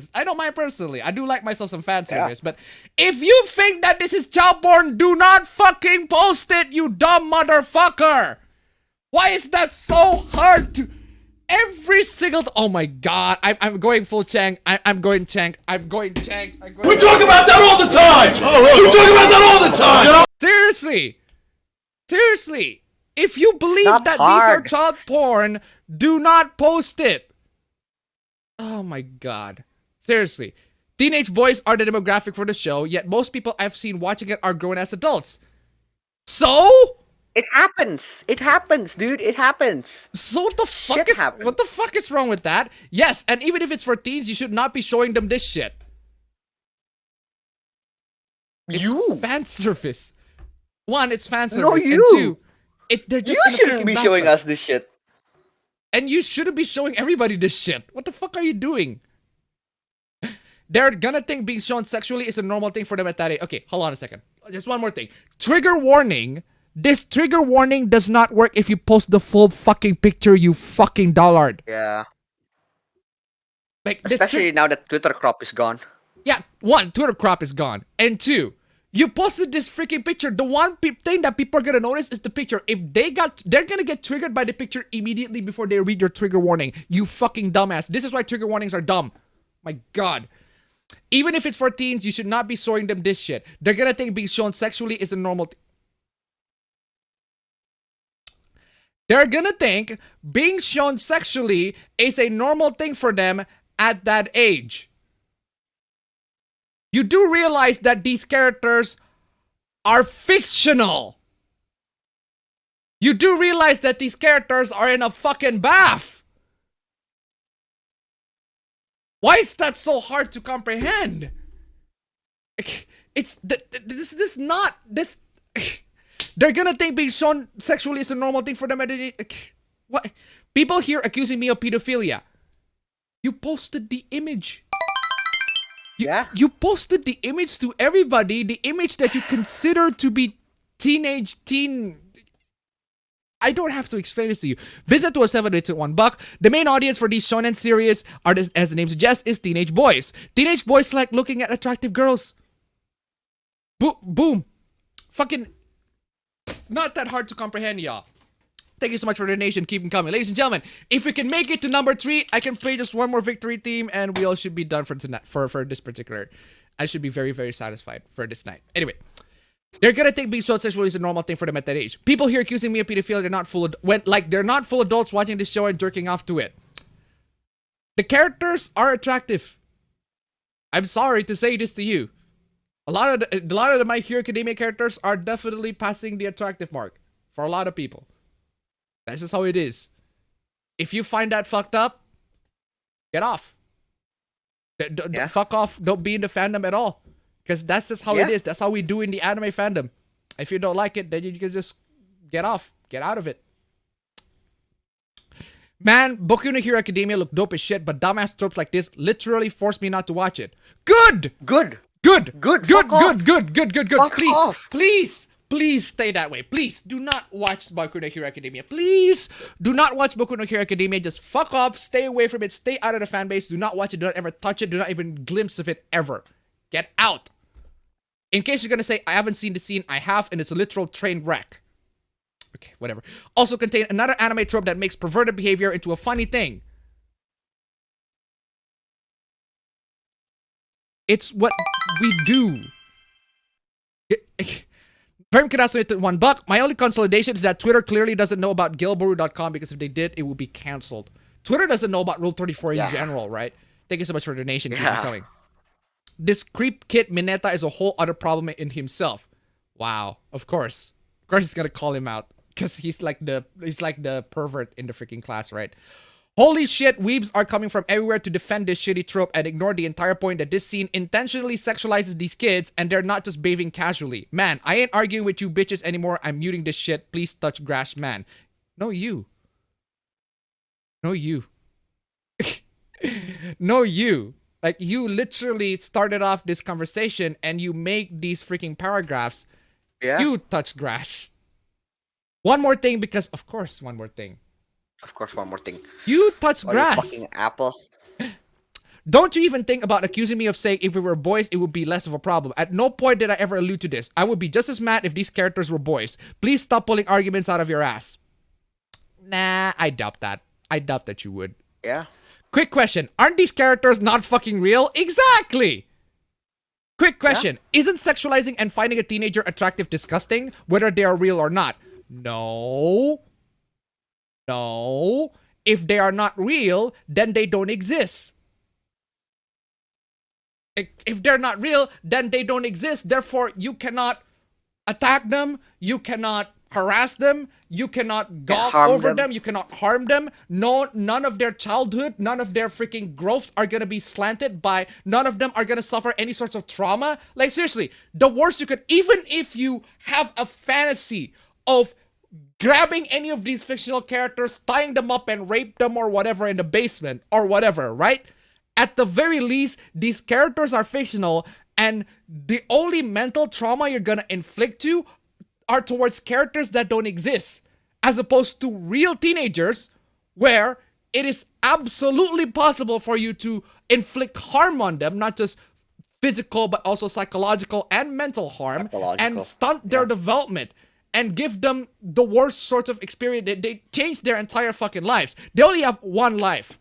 I do like myself some fan service, but if you think that this is child porn, do not fucking post it, you dumb motherfucker! Why is that so hard to... Every single... Oh my God, I'm going full Chang. I'm going Chang. We talk about that all the time! We talk about that all the time! Seriously. If you believe that these are child porn, do not post it. Oh my God. Seriously. Teenage boys are the demographic for the show, yet most people I've seen watching it are grown as adults. So... It happens. It happens, dude. It happens. So what the fuck is wrong with that? Yes, and even if it's for teens, you should not be showing them this shit. It's fan service. One, it's fan service. No, you. And two, they're just you shouldn't be showing us this shit. And you shouldn't be showing everybody this shit. What the fuck are you doing? They're gonna think being shown sexually is a normal thing for them at that age. Okay, hold on a second. Just one more thing. Trigger warning. This trigger warning does not work if you post the full fucking picture, you fucking dullard. Yeah. Like, especially now that Twitter crop is gone. Yeah, one, Twitter crop is gone. And two, you posted this freaking picture. The one thing that people are gonna notice is the picture. If they're gonna get triggered by the picture immediately before they read your trigger warning. You fucking dumbass. This is why trigger warnings are dumb. My God. Even if it's for teens, you should not be showing them this shit. They're gonna think being shown sexually is a normal thing. They're gonna think being shown sexually is a normal thing for them at that age. You do realize that these characters are fictional. You do realize that these characters are in a fucking bath. Why is that so hard to comprehend? It's this not this. They're gonna think being shown sexually is a normal thing for them. What? People here accusing me of pedophilia. You posted the image. You posted the image to everybody. The image that you consider to be teen. I don't have to explain this to you. Visit to a $7.81. The main audience for these shonen series are, as the name suggests, is teenage boys. Teenage boys like looking at attractive girls. Boom. Fucking... Not that hard to comprehend, y'all. Thank you so much for the donation. Keep them coming. Ladies and gentlemen, if we can make it to number 3, I can play just one more victory theme and we all should be done for tonight, for this particular. I should be very, very satisfied for this night. Anyway, they're gonna think being so sexual is a normal thing for them at that age. People here accusing me of pedophilia, they're not full they're not full adults watching this show and jerking off to it. The characters are attractive. I'm sorry to say this to you. A lot of the My Hero Academia characters are definitely passing the attractive mark for a lot of people. That's just how it is. If you find that fucked up, get off. Fuck off. Don't be in the fandom at all. Because that's just how it is. That's how we do in the anime fandom. If you don't like it, then you can just get off. Get out of it. Man, Boku no Hero Academia look dope as shit, but dumbass tropes like this literally forced me not to watch it. Good! Please stay that way. Please do not watch Boku no Hero Academia. Please do not watch Boku no Hero Academia. Just fuck off. Stay away from it. Stay out of the fan base. Do not watch it. Do not ever touch it. Do not even glimpse of it ever. Get out. In case you're gonna say, I haven't seen the scene, I have, and it's a literal train wreck. Okay, whatever. Also contain another anime trope that makes perverted behavior into a funny thing. It's what we do. Prem Karaso hit $1. My only consolidation is that Twitter clearly doesn't know about Gilbaru.com because if they did, it would be canceled. Twitter doesn't know about Rule 34 in general, right? Thank you so much for the donation. Keep it coming. This creep kid Mineta is a whole other problem in himself. Wow, of course. Of course he's gonna call him out. Because he's like the pervert in the freaking class, right? Holy shit, weebs are coming from everywhere to defend this shitty trope and ignore the entire point that this scene intentionally sexualizes these kids and they're not just bathing casually. Man, I ain't arguing with you bitches anymore. I'm muting this shit. Please touch grass, man. No, you. No, you. No, you. Like, you literally started off this conversation and you make these freaking paragraphs. Yeah. You touch grass. One more thing, because, of course, one more thing. Of course, one more thing. You touch grass. Fucking apple. Don't you even think about accusing me of saying if we were boys, it would be less of a problem. At no point did I ever allude to this. I would be just as mad if these characters were boys. Please stop pulling arguments out of your ass. Nah, I doubt that. I doubt that you would. Yeah. Quick question. Aren't these characters not fucking real? Exactly! Quick question. Yeah. Isn't sexualizing and finding a teenager attractive disgusting, whether they are real or not? No. No. If they are not real, then they don't exist. If they're not real, then they don't exist. Therefore, you cannot attack them. You cannot harass them. You cannot gawk over them. You cannot harm them. No, none of their childhood, none of their freaking growth are going to be slanted by, none of them are going to suffer any sorts of trauma. Like, seriously, the worst you could, even if you have a fantasy of grabbing any of these fictional characters, tying them up and rape them or whatever in the basement or whatever, right? At the very least, these characters are fictional and the only mental trauma you're gonna inflict to are towards characters that don't exist, as opposed to real teenagers where it is absolutely possible for you to inflict harm on them, not just physical but also psychological and mental harm, and stunt their development and give them the worst sort of experience. They change their entire fucking lives. They only have one life.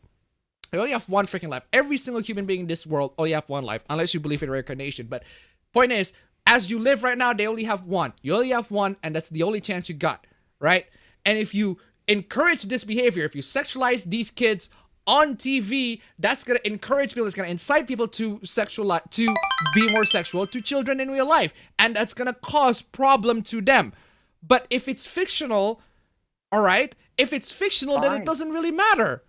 They only have one freaking life. Every single human being in this world only have one life, unless you believe in reincarnation. But point is, as you live right now, they only have one. You only have one, and that's the only chance you got, right? And if you encourage this behavior, if you sexualize these kids on TV, that's gonna encourage people, it's gonna incite people to be more sexual to children in real life, and that's gonna cause problem to them. But if it's fictional, all right, if it's fictional, then it doesn't really matter.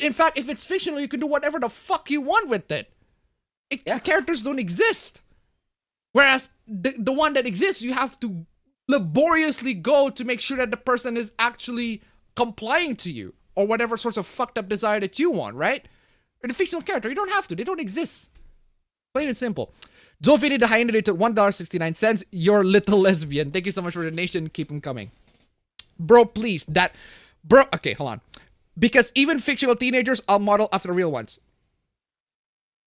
In fact, if it's fictional, you can do whatever the fuck you want with it. The characters don't exist. Whereas the one that exists, you have to laboriously go to make sure that the person is actually complying to you or whatever sorts of fucked up desire that you want, right? In a fictional character, you don't have to. They don't exist. Plain and simple. Joe Vinny, the high donated $1.69. You're little lesbian. Thank you so much for the donation. Keep them coming. Bro, please. Bro, okay, hold on. Because even fictional teenagers are modeled after real ones.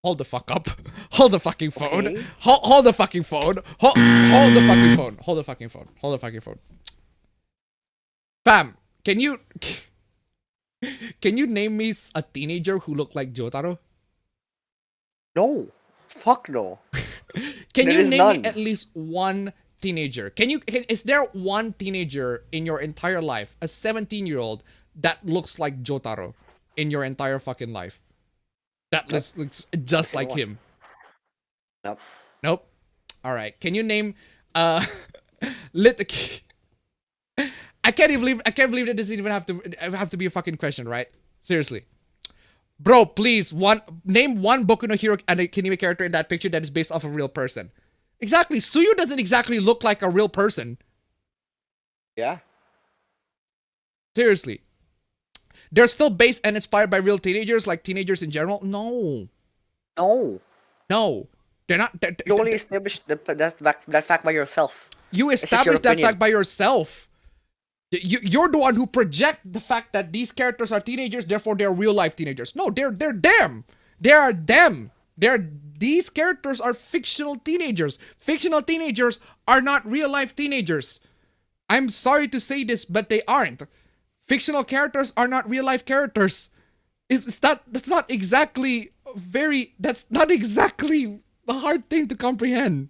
Hold the fuck up. Hold the fucking phone. Okay. Hold the fucking phone. Hold the fucking phone. Hold the fucking phone. Hold the fucking phone. Fam, can you name me a teenager who looked like Jotaro? No. Fuck no. Can you name me at least one teenager? Is there one teenager in your entire life, a 17-year-old, that looks like Jotaro in your entire fucking life? That looks just like him. Nope. Nope. All right. Can you name I can't believe that this doesn't even have to be a fucking question, right? Seriously. Bro, please, name one Boku no Hero and anime character in that picture that is based off a real person. Exactly. Suyu doesn't exactly look like a real person. Yeah. Seriously. They're still based and inspired by real teenagers, like teenagers in general? No. No. No. They're not. You only established that fact by yourself. You established that fact by yourself. You're the one who project the fact that these characters are teenagers, therefore they're real life teenagers. No, they're them. They are them. These characters are fictional teenagers. Fictional teenagers are not real life teenagers. I'm sorry to say this, but they aren't. Fictional characters are not real life characters. That's not exactly the hard thing to comprehend.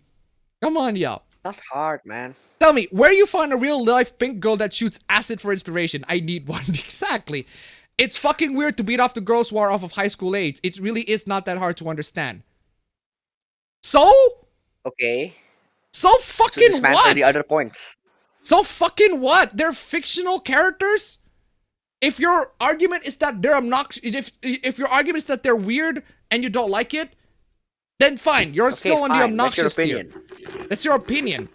Come on, y'all. Not hard, man. Tell me, where you find a real life pink girl that shoots acid for inspiration? I need one. Exactly. It's fucking weird to beat off the girls who are off of high school age. It really is not that hard to understand. So? Okay. So fucking dismantle what? the other points. So fucking what? They're fictional characters? If your argument is that they're obnoxious, if your argument is that they're weird and you don't like it, then fine. You're still on the obnoxious tier. That's your opinion.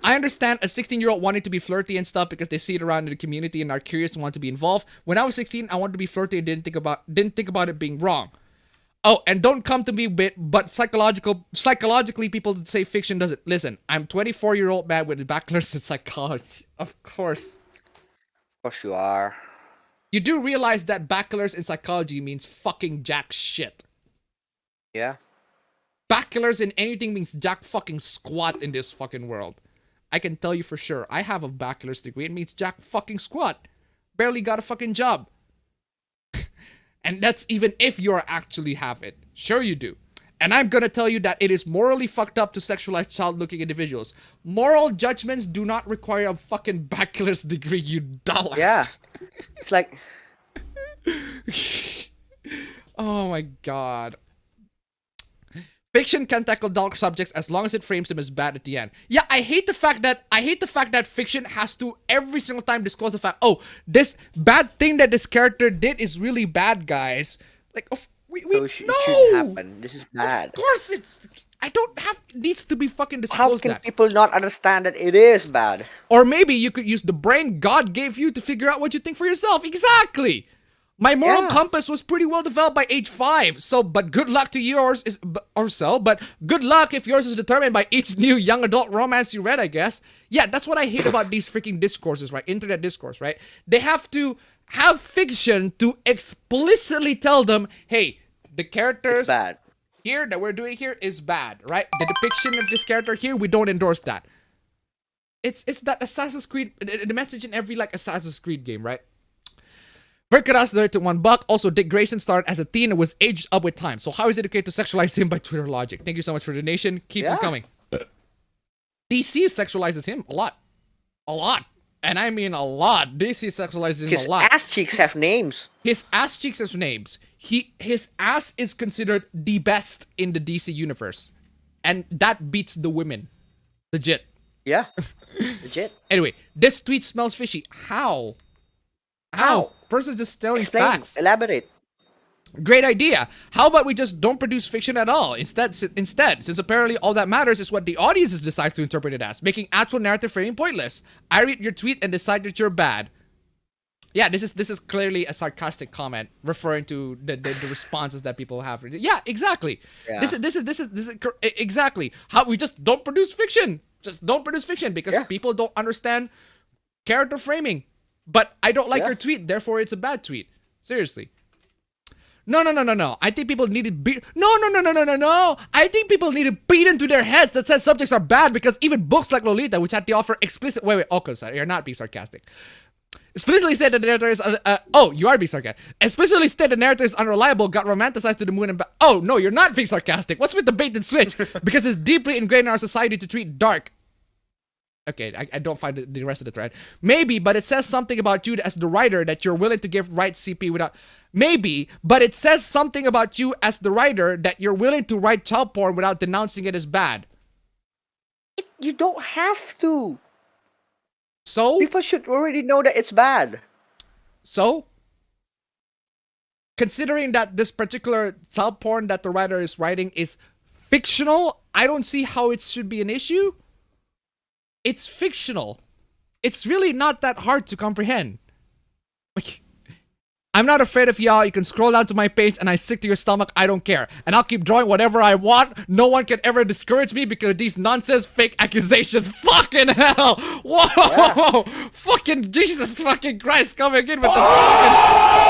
I understand a 16-year-old wanting to be flirty and stuff because they see it around in the community and are curious and want to be involved. When I was 16, I wanted to be flirty and didn't think about it being wrong. Oh, and don't come to me with, but psychologically people say fiction doesn't. Listen, I'm 24-year-old man with a bachelor's in psychology. Of course. Of course you are. You do realize that bachelor's in psychology means fucking jack shit. Yeah. Bachelor's in anything means jack fucking squat in this fucking world. I can tell you for sure. I have a bachelor's degree. It means jack fucking squat. Barely got a fucking job. And that's even if you actually have it. Sure you do. And I'm gonna tell you that it is morally fucked up to sexualize child-looking individuals. Moral judgments do not require a fucking bachelor's degree, you dollar. Yeah. It's like... Oh my god. Fiction can tackle dark subjects as long as it frames them as bad at the end. Yeah, I hate the fact that fiction has to every single time disclose the fact, oh, this bad thing that this character did is really bad, guys. Like, it shouldn't happen. This is bad. Of course needs to be fucking disclosed. How can people not understand that it is bad? Or maybe you could use the brain God gave you to figure out what you think for yourself. Exactly. My moral compass was pretty well developed by age 5. So, but good luck to yours but good luck if yours is determined by each new young adult romance you read, I guess. Yeah, that's what I hate about these freaking discourses, right? Internet discourse, right? They have to have fiction to explicitly tell them, hey, the characters here that we're doing here is bad, right? The depiction of this character here, we don't endorse that. It's that Assassin's Creed, the message in every like Assassin's Creed game, right? Verkaras donated to $1. Also, Dick Grayson started as a teen and was aged up with time. So how is it okay to sexualize him by Twitter logic? Thank you so much for the donation. Keep them coming. DC sexualizes him a lot. A lot. And I mean a lot. DC sexualizes him a lot. His ass cheeks have names. His ass cheeks have names. His ass is considered the best in the DC universe. And that beats the women. Legit. Yeah. Legit. Anyway, this tweet smells fishy. How? Person's just telling facts. Elaborate. Great idea. How about we just don't produce fiction at all? Instead, since apparently all that matters is what the audience decides to interpret it as, making actual narrative framing pointless. I read your tweet and decide that you're bad. Yeah, this is clearly a sarcastic comment referring to the responses that people have. Yeah, exactly. Yeah. This is exactly how we just don't produce fiction. Just don't produce fiction because people don't understand character framing. But I don't like your tweet, therefore it's a bad tweet. Seriously. No. I think people need to beat. No. I think people need to beat into their heads that says subjects are bad because even books like Lolita, which had to offer explicit. Wait. Okay, sorry, you're not being sarcastic. Explicitly said that the narrator is. You are being sarcastic. Explicitly said the narrator is unreliable, got romanticized to the moon and back. Oh no, you're not being sarcastic. What's with the bait and switch? Because it's deeply ingrained in our society to treat dark. Okay, I don't find the rest of the thread. Maybe, but it says something about you as the writer that you're willing to give right CP without... Maybe, but it says something about you as the writer that you're willing to write child porn without denouncing it as bad. You don't have to. So? People should already know that it's bad. So? Considering that this particular child porn that the writer is writing is fictional, I don't see how it should be an issue. It's fictional. It's really not that hard to comprehend. Like, I'm not afraid of y'all. You can scroll down to my page and I stick to your stomach. I don't care. And I'll keep drawing whatever I want. No one can ever discourage me because of these nonsense fake accusations. Fucking hell. Whoa. Yeah. Fucking Jesus fucking Christ coming in with the fucking...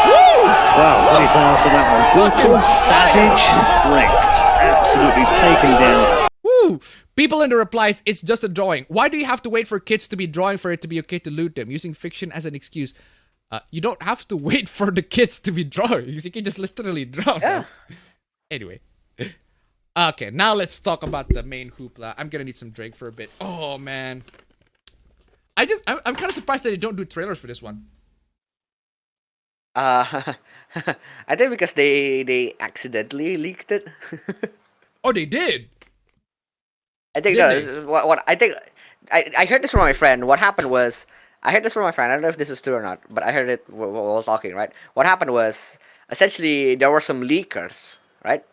Woo! Wow, what is after that one? Brutal, savage, wrecked. Absolutely taken down. Woo! People in the replies, it's just a drawing. Why do you have to wait for kids to be drawing for it to be okay to loot them? Using fiction as an excuse. You don't have to wait for the kids to be drawings. You can just literally draw. Yeah. Anyway. Okay, now let's talk about the main hoopla. I'm gonna need some drink for a bit. Oh man. I'm kind of surprised that they don't do trailers for this one. I think because they accidentally leaked it. Oh, they did. I think Did no. What I think I heard this from my friend. What happened was I heard this from my friend. I don't know if this is true or not, but I heard it while talking. Right. What happened was essentially there were some leakers. Right.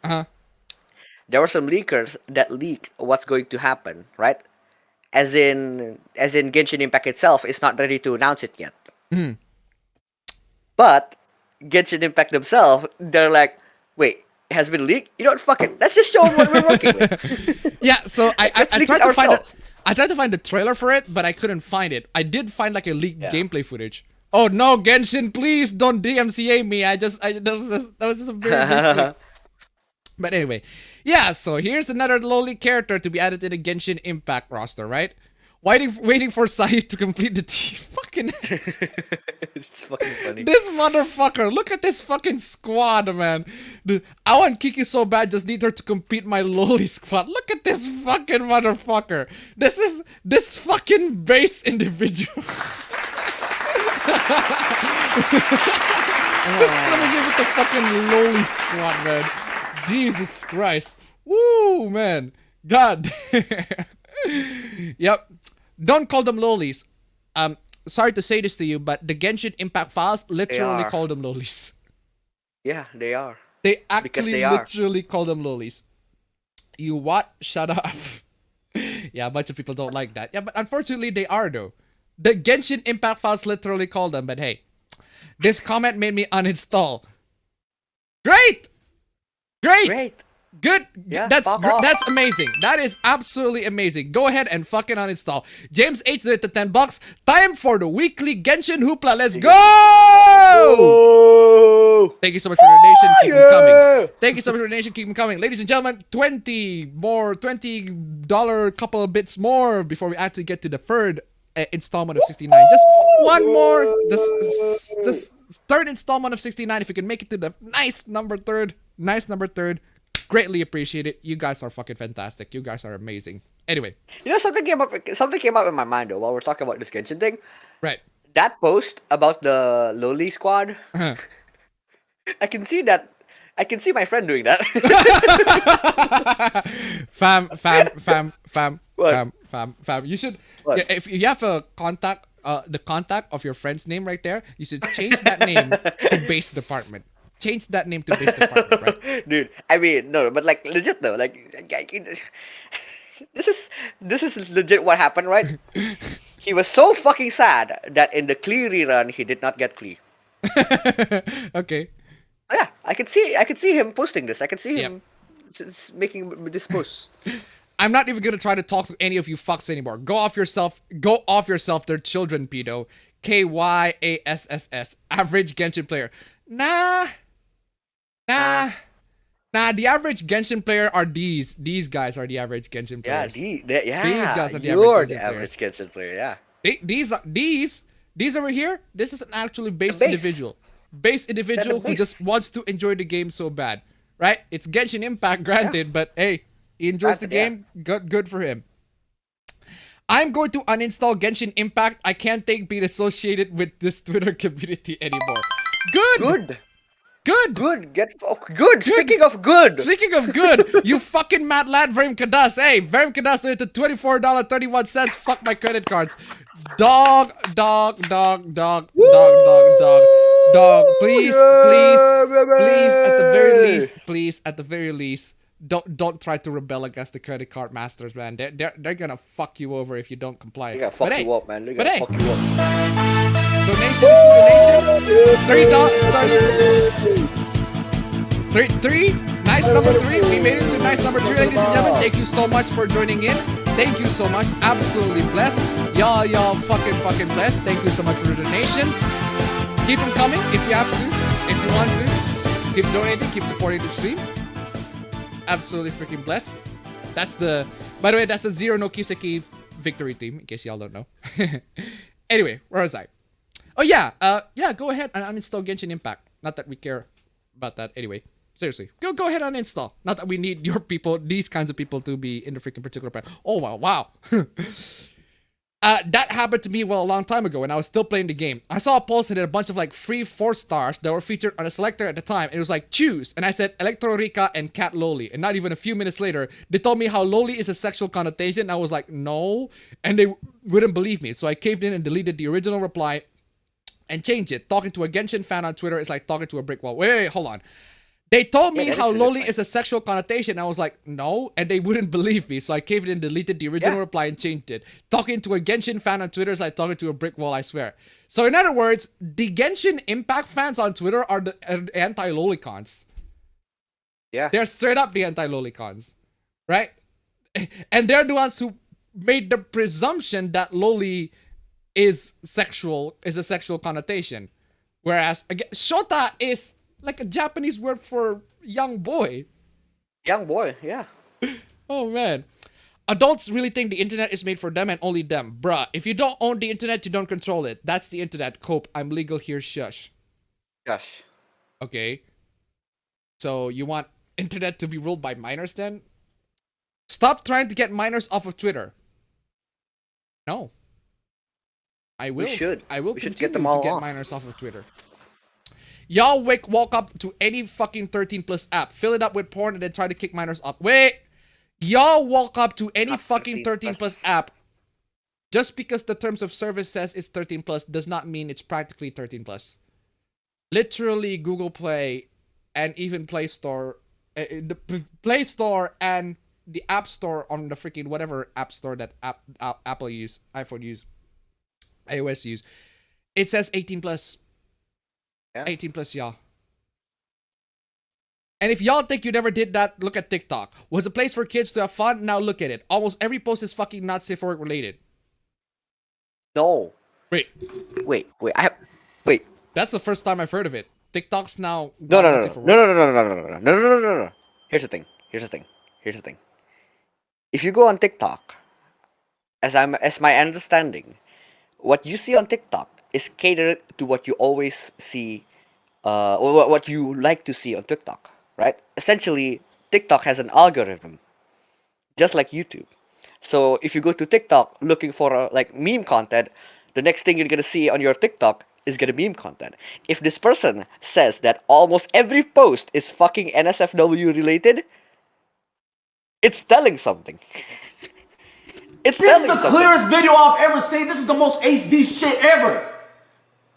There were some leakers that leaked what's going to happen. Right. As in Genshin Impact itself is not ready to announce it yet. But Genshin Impact themselves, they're like, wait, it has been leaked? You know what? Fuck it. Let's just show them what we're working with. Yeah, so I leak tried it to find ourselves. I tried to find the trailer for it, but I couldn't find it. I did find like a leaked gameplay footage. Oh no, Genshin, please don't DMCA me. That was just a very big thing. But anyway, yeah, so here's another Loli character to be added to the Genshin Impact roster, right? Waiting for Sai to complete the team. Fucking It's fucking funny. this motherfucker. Look at this fucking squad, man. I want Kiki so bad, just need her to complete my Loli squad. Look at this fucking motherfucker. This fucking base individual. Just coming in with the fucking Loli squad, man. Jesus Christ. Woo, man. God. Yep. Don't call them lolis. Sorry to say this to you, but the Genshin Impact files literally call them lolis. Yeah, they are. They actually they are. literally call them lolis. You what? Shut up. Yeah, a bunch of people don't like that. Yeah, but unfortunately they are though. The Genshin Impact files literally call them, but hey. This comment made me uninstall. Great! Great! Good. Yeah, that's fuck off. that's amazing. That is absolutely amazing. Go ahead and fucking uninstall. James H did it to $10. Time for the weekly Genshin hoopla. Let's go! Thank you so much for the donation. Keep them coming. Thank you so much for the donation. Keep them coming. Ladies and gentlemen, $20 couple of bits more before we actually get to the third installment of 69. Just one more. This third installment of 69. If you can make it to the nice number third. Greatly appreciate it. You guys are fucking fantastic. You guys are amazing. Anyway. You know, something came up in my mind though while we're talking about this Genshin thing. Right. That post about the Loli squad. I can see my friend doing that. fam. You should, What? if you have a contact, the contact of your friend's name right there, you should change that name to base department. Change that name to base department, right? Dude, I mean, no, but like legit though, like this is legit what happened, right? He was so fucking sad that in the Klee rerun he did not get Klee. Okay. Yeah, I could see him posting this. I could see him making this post. I'm not even gonna try to talk to any of you fucks anymore. Go off yourself. They're children, pedo. KYASSS. Average Genshin player. Nah. The average Genshin player are these. These guys are the average Genshin players. These guys are the average Genshin player. Yeah. These over here. This is an actually base individual. Base individual who just wants to enjoy the game so bad, right? It's Genshin Impact, granted, but hey, he enjoys the game. Good for him. I'm going to uninstall Genshin Impact. I can't take being associated with this Twitter community anymore. Good. Speaking of good. You fucking mad lad, Verim Kadas. Hey, Verim Kadas did it to $24.31. Fuck my credit cards. Dog. Please, at the very least, don't try to rebel against the credit card masters, man. They're gonna fuck you over if you don't comply. They're gonna fuck you up, man. Donation. Three. Nice number 3. We made it to nice number 3, ladies and gentlemen. Thank you so much for joining in. Thank you so much. Absolutely blessed. Y'all fucking blessed. Thank you so much for the donations. Keep them coming if you have to. If you want to. Keep donating. Keep supporting the stream. Absolutely freaking blessed. By the way, that's the Zero no Kiseki victory team, in case y'all don't know. Anyway, where was I? Oh yeah, yeah. Go ahead and uninstall Genshin Impact. Not that we care about that anyway. Seriously, go ahead and uninstall. Not that we need your people, these kinds of people, to be in the freaking particular plan. Oh wow. That happened to me a long time ago when I was still playing the game. I saw a post that had a bunch of like free 4 stars that were featured on a selector at the time. It was like, choose. And I said Electro Rika and Cat Loli. And not even a few minutes later, they told me how Loli is a sexual connotation. I was like, no. And they wouldn't believe me. So I caved in and deleted the original reply and changed it. Talking to a Genshin fan on Twitter is like talking to a brick wall. Wait, hold on. They told me how Loli is a sexual connotation. I was like, no, and they wouldn't believe me. So I caved in and deleted the original reply and changed it. Talking to a Genshin fan on Twitter is like talking to a brick wall, I swear. So in other words, the Genshin Impact fans on Twitter are the anti-Lolicons. Yeah. They're straight up the anti-Lolicons, right? And they're the ones who made the presumption that Loli is a sexual connotation. Whereas, again, Shota is like a Japanese word for young boy. Young boy, yeah. Oh man. Adults really think the internet is made for them and only them. Bruh, if you don't own the internet, you don't control it. That's the internet. Cope. I'm legal here. Shush. Gosh. Okay. So you want internet to be ruled by minors then? Stop trying to get minors off of Twitter. No. I will. I will continue get them all to get off. minors off of Twitter. Y'all walk up to any fucking 13 plus app, fill it up with porn, and then try to kick minors up. Wait, y'all walk up to any fucking 13 plus app, just because the terms of service says it's 13 plus does not mean it's practically 13 plus. Literally, Google Play and even Play Store, the Play Store and the App Store on the freaking whatever app store that Apple use, iPhone use, iOS use, it says 18 plus. 18 plus, y'all. And if y'all think you never did that, look at TikTok. Was a place for kids to have fun? Now look at it. Almost every post is fucking not safe for work related. No. Wait. Wait. That's the first time I've heard of it. TikTok's now. No. Here's the thing. If you go on TikTok, as my understanding, what you see on TikTok is catered to what you always see, or what you like to see on TikTok, right? Essentially, TikTok has an algorithm, just like YouTube. So if you go to TikTok looking for like meme content, the next thing you're gonna see on your TikTok is gonna be meme content. If this person says that almost every post is fucking NSFW related, it's telling something. This is the clearest video I've ever seen. This is the most HD shit ever.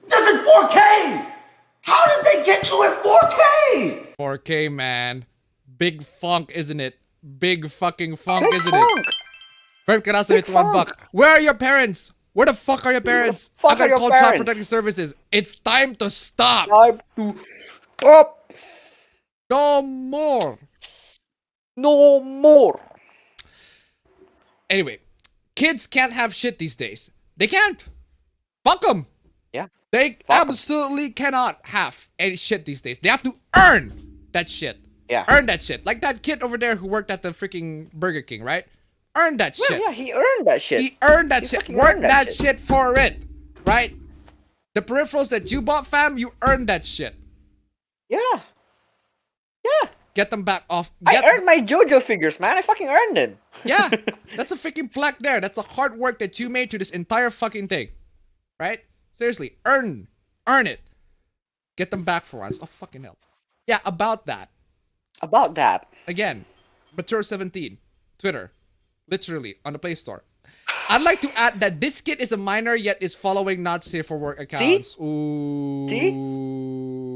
This is 4K! How did they get you in 4K? 4K, man. Big funk, isn't it? Big fucking funk, isn't it? Perp Karaso with $1. Where are your parents? Where the fuck are your parents? I gotta call Child Protective Services. It's time to stop. Time to stop. No more. No more. Anyway, kids can't have shit these days. They can't. Fuck them. Yeah. They absolutely cannot have any shit these days. They have to earn that shit. Yeah. Earn that shit. Like that kid over there who worked at the freaking Burger King, right? Earn that shit. Yeah, he earned that shit. He earned that shit. Work that shit for it. Right? The peripherals that you bought, fam, you earned that shit. Yeah. Yeah. Get them back off. I earned my JoJo figures, man. I fucking earned it. Yeah. That's a freaking plaque there. That's the hard work that you made to this entire fucking thing. Right? Seriously. Earn it. Get them back for once. Oh, fucking hell. Yeah, about that. About that. Again, Mature17. Twitter. Literally, on the Play Store. I'd like to add that this kid is a minor yet is following not safe for work accounts. See? Ooh.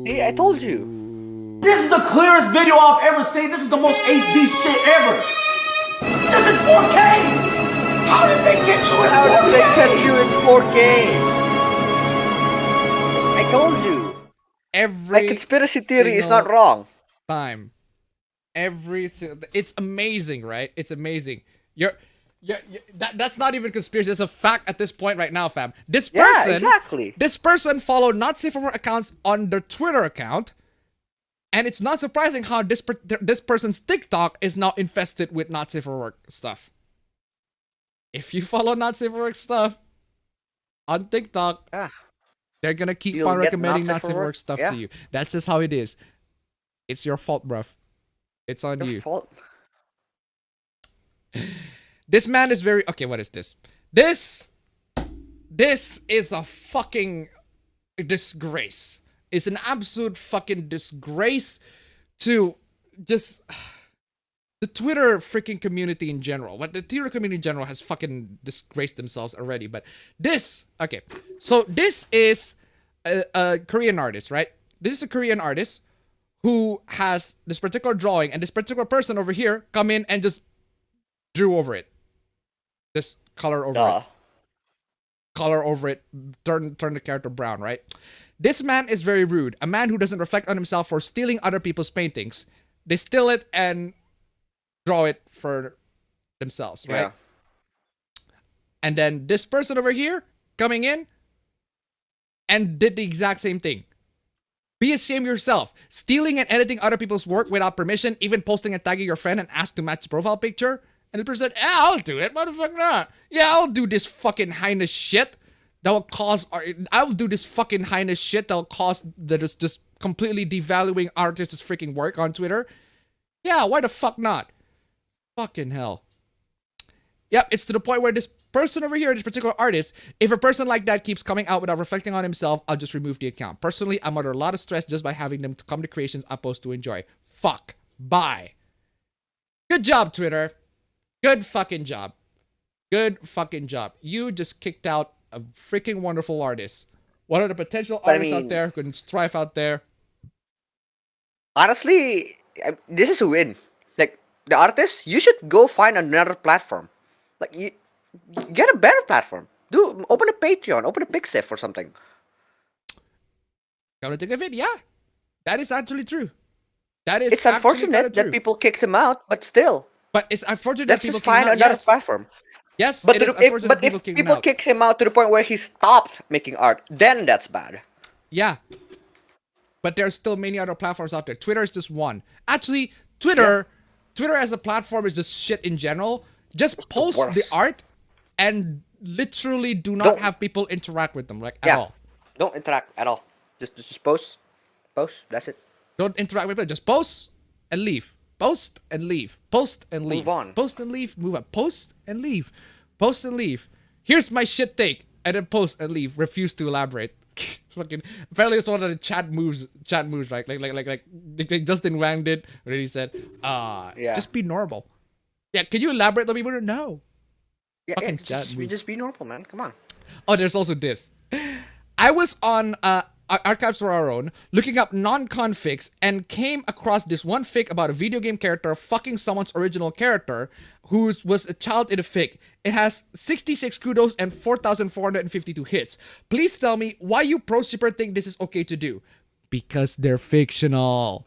See, I told you. This is the clearest video I've ever seen. This is the most HD shit ever. This is 4K. How did they get you in 4K? How did they get you in 4K? I told you. My conspiracy theory is not wrong. Time. It's amazing, right? It's amazing. That's not even conspiracy. It's a fact at this point right now, fam. This person followed not safe for work accounts on their Twitter account, and it's not surprising how this person's TikTok is now infested with not safe for work stuff. If you follow not safe for work stuff on TikTok, They're gonna keep You'll on get recommending not not safe safe for for work. work stuff Yeah. to you. That's just how it is. It's your fault, bruv. It's on Your you. fault. This man is very okay. What is this? This is a fucking disgrace. It's an absolute fucking disgrace to just the Twitter freaking community in general. But the Twitter community in general has fucking disgraced themselves already. But this, okay. So this is a Korean artist, right? This is a Korean artist who has this particular drawing, and this particular person over here come in and just drew over it. This color over it. Color over it. Turn the character brown, right? This man is very rude. A man who doesn't reflect on himself for stealing other people's paintings. They steal it and draw it for themselves, right? Yeah. And then this person over here coming in and did the exact same thing. Be ashamed of yourself. Stealing and editing other people's work without permission, even posting and tagging your friend and ask to match profile picture. And the person said, yeah, I'll do it. Motherfucker not. Yeah, I'll do this fucking heinous shit that will cause... I'll do this fucking heinous shit that will cause... That is just completely devaluing artists' freaking work on Twitter. Yeah, why the fuck not? Fucking hell. Yep, it's to the point where this person over here, this particular artist, if a person like that keeps coming out without reflecting on himself, I'll just remove the account. Personally, I'm under a lot of stress just by having them to come to creations I'm supposed to enjoy. Fuck. Bye. Good job, Twitter. Good fucking job. Good fucking job. You just kicked out a freaking wonderful artist. What are the potential artists out there who can strive out there? Honestly, this is a win. Like, the artist, you should go find another platform. Like, you get a better platform. Open a Patreon, open a Pixif or something. Come to think of it, yeah. That is actually true. That is It's unfortunate that people kicked him out, but still. But it's unfortunate Let's that people just find another platform. Yes, but it is unfortunate that if people kick him out to the point where he stopped making art, then that's bad. Yeah. But there's still many other platforms out there. Twitter is just one. Actually, Twitter as a platform is just shit in general. Just post the art and literally do not have people interact with them, like, at all. Don't interact at all. Just post. Post. That's it. Don't interact with people. Just post and leave. Post and leave. Post and leave. Move on. Post and leave. Move on. Post and leave. Post and leave. Here's my shit take. And then post and leave. Refuse to elaborate. Fucking. Apparently it's one of the chat moves. Right? Like Justin Wang did, where he said, just be normal. Yeah. Can you elaborate? Let people know. Yeah, fucking chat move. Just be normal, man. Come on. Oh, there's also this. I was on Archives for Our Own looking up non-confics and came across this one fic about a video game character fucking someone's original character who was a child in a fic. It has 66 kudos and 4,452 hits. Please tell me why you pro super think this is okay to do. Because they're fictional.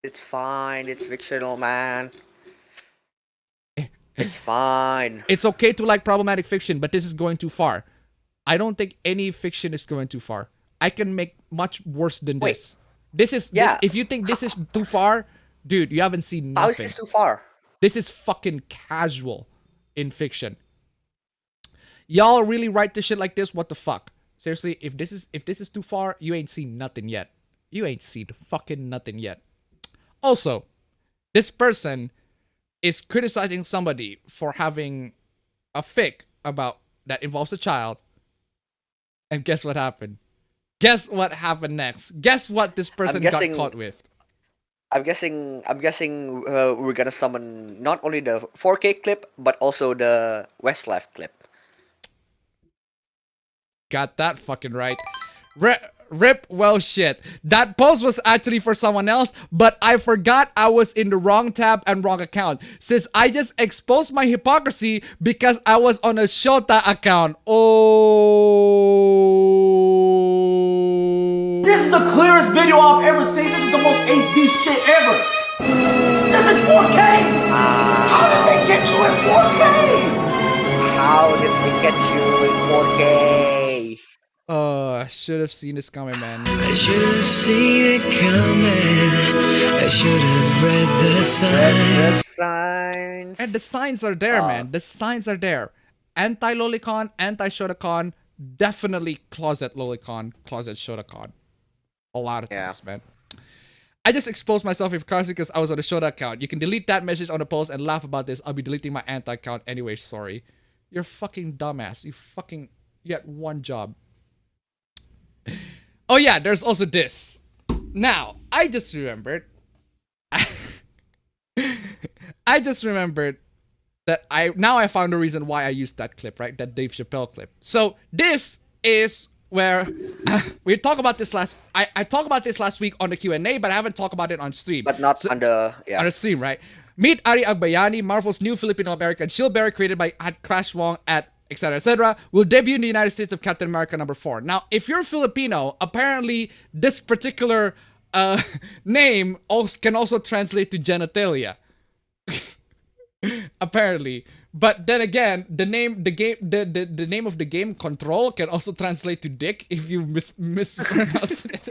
It's fine. It's fictional, man. It's fine. It's okay to like problematic fiction, but this is going too far. I don't think any fiction is going too far. I can make much worse than this. This is if you think this is too far, dude, you haven't seen nothing. How is this too far? This is fucking casual in fiction. Y'all really write this shit like this? What the fuck? Seriously, if this is too far, you ain't seen nothing yet. You ain't seen fucking nothing yet. Also, this person is criticizing somebody for having a fic about that involves a child. And guess what happened? Guess what happened next? Guess what this person got caught with? I'm guessing we're gonna summon not only the 4K clip, but also the Westlife clip. Got that fucking right. Rip, well shit. That post was actually for someone else, but I forgot I was in the wrong tab and wrong account. Since I just exposed my hypocrisy because I was on a Shota account. Oh. This is the clearest video I've ever seen. This is the most HD shit ever. This is 4K. How did they get you in 4K? How did they get you in 4K? I should have seen this coming, man. I should have seen it coming. I should have read the signs. And the signs are there, man. The signs are there. Anti-Lolicon, anti-Shotacon. definitely closet lolicon, closet shotacon. A lot of times, man. I just exposed myself with Carson because I was on the Shota account. You can delete that message on the post and laugh about this. I'll be deleting my anti-account anyway, sorry. You're fucking dumbass. You had one job. Oh yeah, there's also this. Now, I just remembered that I found the reason why I used that clip, right? That Dave Chappelle clip. So this is where we talked about this I talked about this last week on the Q&A, but I haven't talked about it on stream. But not on the on the stream, right? Meet Ari Agbayani, Marvel's new Filipino-American shield-bearer created by Crash Wong at etc., will debut in the United States of Captain America #4. Now, if you're Filipino, apparently this particular name can also translate to genitalia. Apparently. But then again, the name of the game Control can also translate to dick if you mispronounce it.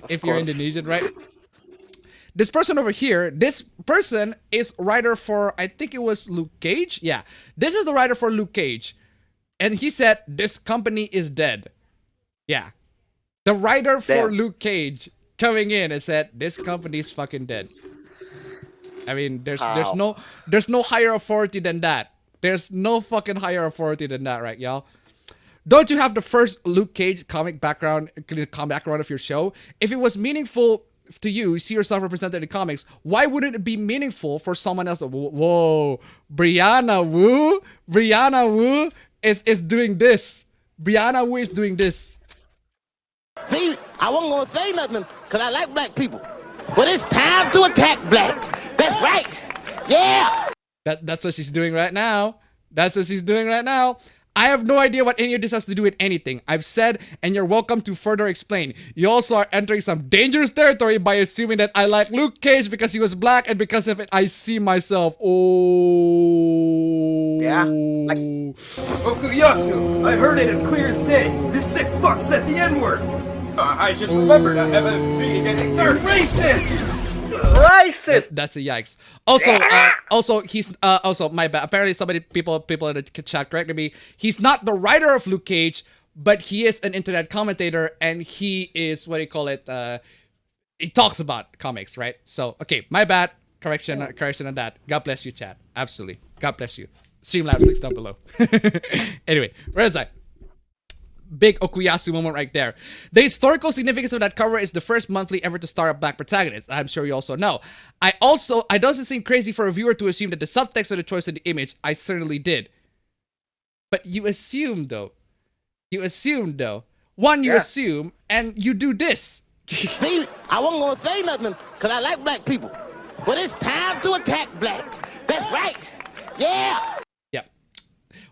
If you're Indonesian, right? This person over here, this person is writer for, I think it was Luke Cage. Yeah, this is the writer for Luke Cage. And he said, this company is dead. Yeah. The writer for Luke Cage coming in and said, this company is fucking dead. I mean, there's no higher authority than that. There's no fucking higher authority than that, right, y'all? Don't you have the first Luke Cage comic background of your show? If it was meaningful to you, see yourself represented in comics, why wouldn't it be meaningful for someone else? Whoa, Brianna Wu is doing this. Brianna Wu is doing this. See, I wasn't gonna say nothing because I like black people. But it's time to attack black. That's right. Yeah. That's what she's doing right now. That's what she's doing right now. I have no idea what any of this has to do with anything I've said, and you're welcome to further explain. You also are entering some dangerous territory by assuming that I like Luke Cage because he was black, and because of it, I see myself. Oh. Yeah. Okuyasu, I heard it as clear as day. This sick fuck said the N-word. I just remembered I haven't been getting third racist. That's a yikes. Also, he's also my bad. Apparently, people in the chat corrected me. He's not the writer of Luke Cage, but he is an internet commentator, and he is what do you call it? He talks about comics, right? So, okay, my bad. Correction on that. God bless you, chat. Absolutely. God bless you. Streamlabs links down below. Anyway, where is I? Big Okuyasu moment right there. The historical significance of that cover is the first monthly ever to star a black protagonist. I'm sure you also know. I doesn't seem crazy for a viewer to assume that the subtext of the choice of the image. I certainly did. But you assume though. One, you assume, and you do this. See, I wasn't gonna say nothing because I like black people. But it's time to attack black. That's right. Yeah.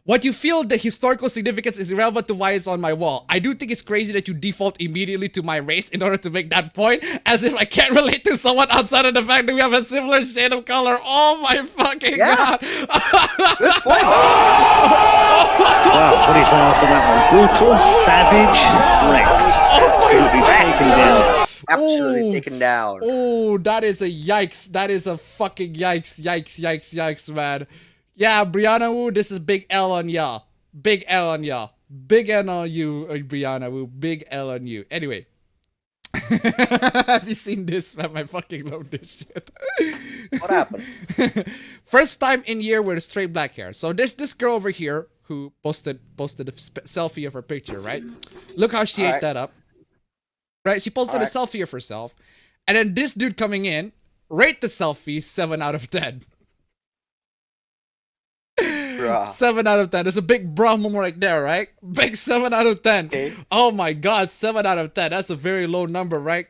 What you feel the historical significance is irrelevant to why it's on my wall. I do think it's crazy that you default immediately to my race in order to make that point, as if I can't relate to someone outside of the fact that we have a similar shade of color. Oh my fucking god! Good point. Wow, what do you say after that one? Brutal, savage, wrecked. Absolutely taken down. Absolutely taken down. Oh, that is a yikes. That is a fucking yikes, man. Yeah, Brianna Wu, this is big L on y'all. Big L on y'all. Big L on you, Brianna Wu. Big L on you. Anyway. Have you seen this, man? I fucking love this shit. What happened? First time in year with straight black hair. So there's this girl over here who posted a selfie of her picture, right? Look how she ate that up. Right? She posted a selfie of herself. And then this dude coming in, rate the selfie 7 out of 10. 7 out of 10. There's a big bra moment right there, right? Big 7 out of 10. Okay. Oh my god, 7 out of 10. That's a very low number, right?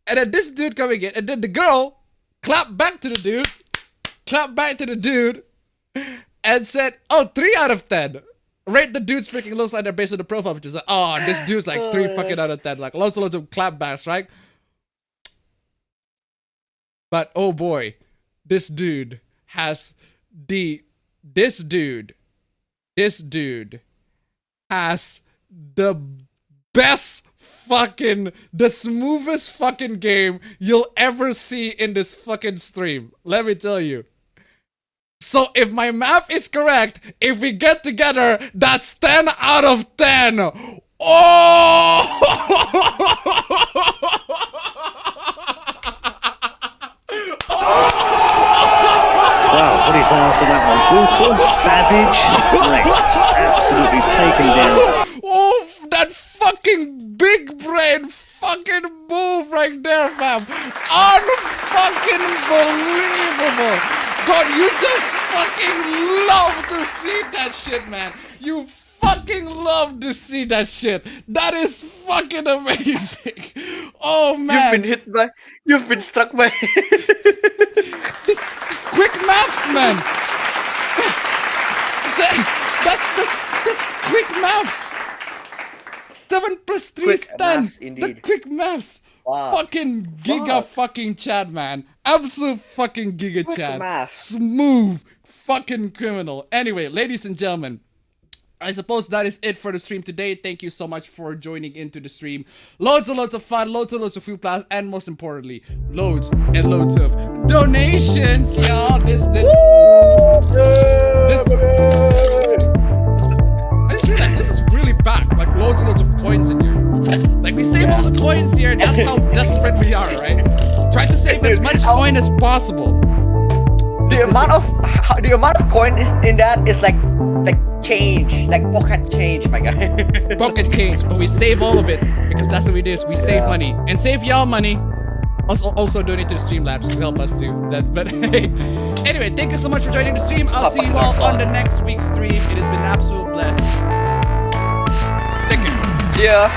And then this dude coming in, and then the girl clapped back to the dude, and said, oh, 3 out of 10. Rate the dude's freaking looks like they're based on the profile pictures. Like, oh, this dude's like 3 fucking out of 10. Like loads of clapbacks, right? But oh boy, this dude has this dude has the best fucking, the smoothest fucking game you'll ever see in this fucking stream. Let me tell you. So if my math is correct, if we get together, that's 10 out of 10. Oh! Wow, what is after that one? Brutal, savage, great. Absolutely taken down. Oh, that fucking big brain fucking move right there, fam. Unfucking believable. God, you just fucking love to see that shit, man. You fucking love to see that shit. That is fucking amazing. Oh, man. You've been struck by. This quick maps, man. That's quick maps. 7 plus 3 is 10. The quick maps. Wow. Fucking giga fucking Chad, man. Absolute fucking giga Quick Chad. maths. Smooth fucking criminal. Anyway, ladies and gentlemen, I suppose that is it for the stream today. Thank you so much for joining into the stream. Loads and loads of fun, loads and loads of food plus, and most importantly, loads and loads of donations, y'all. This I just feel like this is really packed. Like loads and loads of coins in here. Like we save all the coins here. That's how desperate we are, right? Try to save as much coin as possible. The amount of coin is in that is like change, like pocket change, my guy. Pocket change, but we save all of it because that's what we do. Is we save money and save y'all money. Also donate to the Streamlabs to help us too. But hey, anyway, thank you so much for joining the stream. I'll see you all on the next week's stream. It has been an absolute bless. Thank you. Yeah.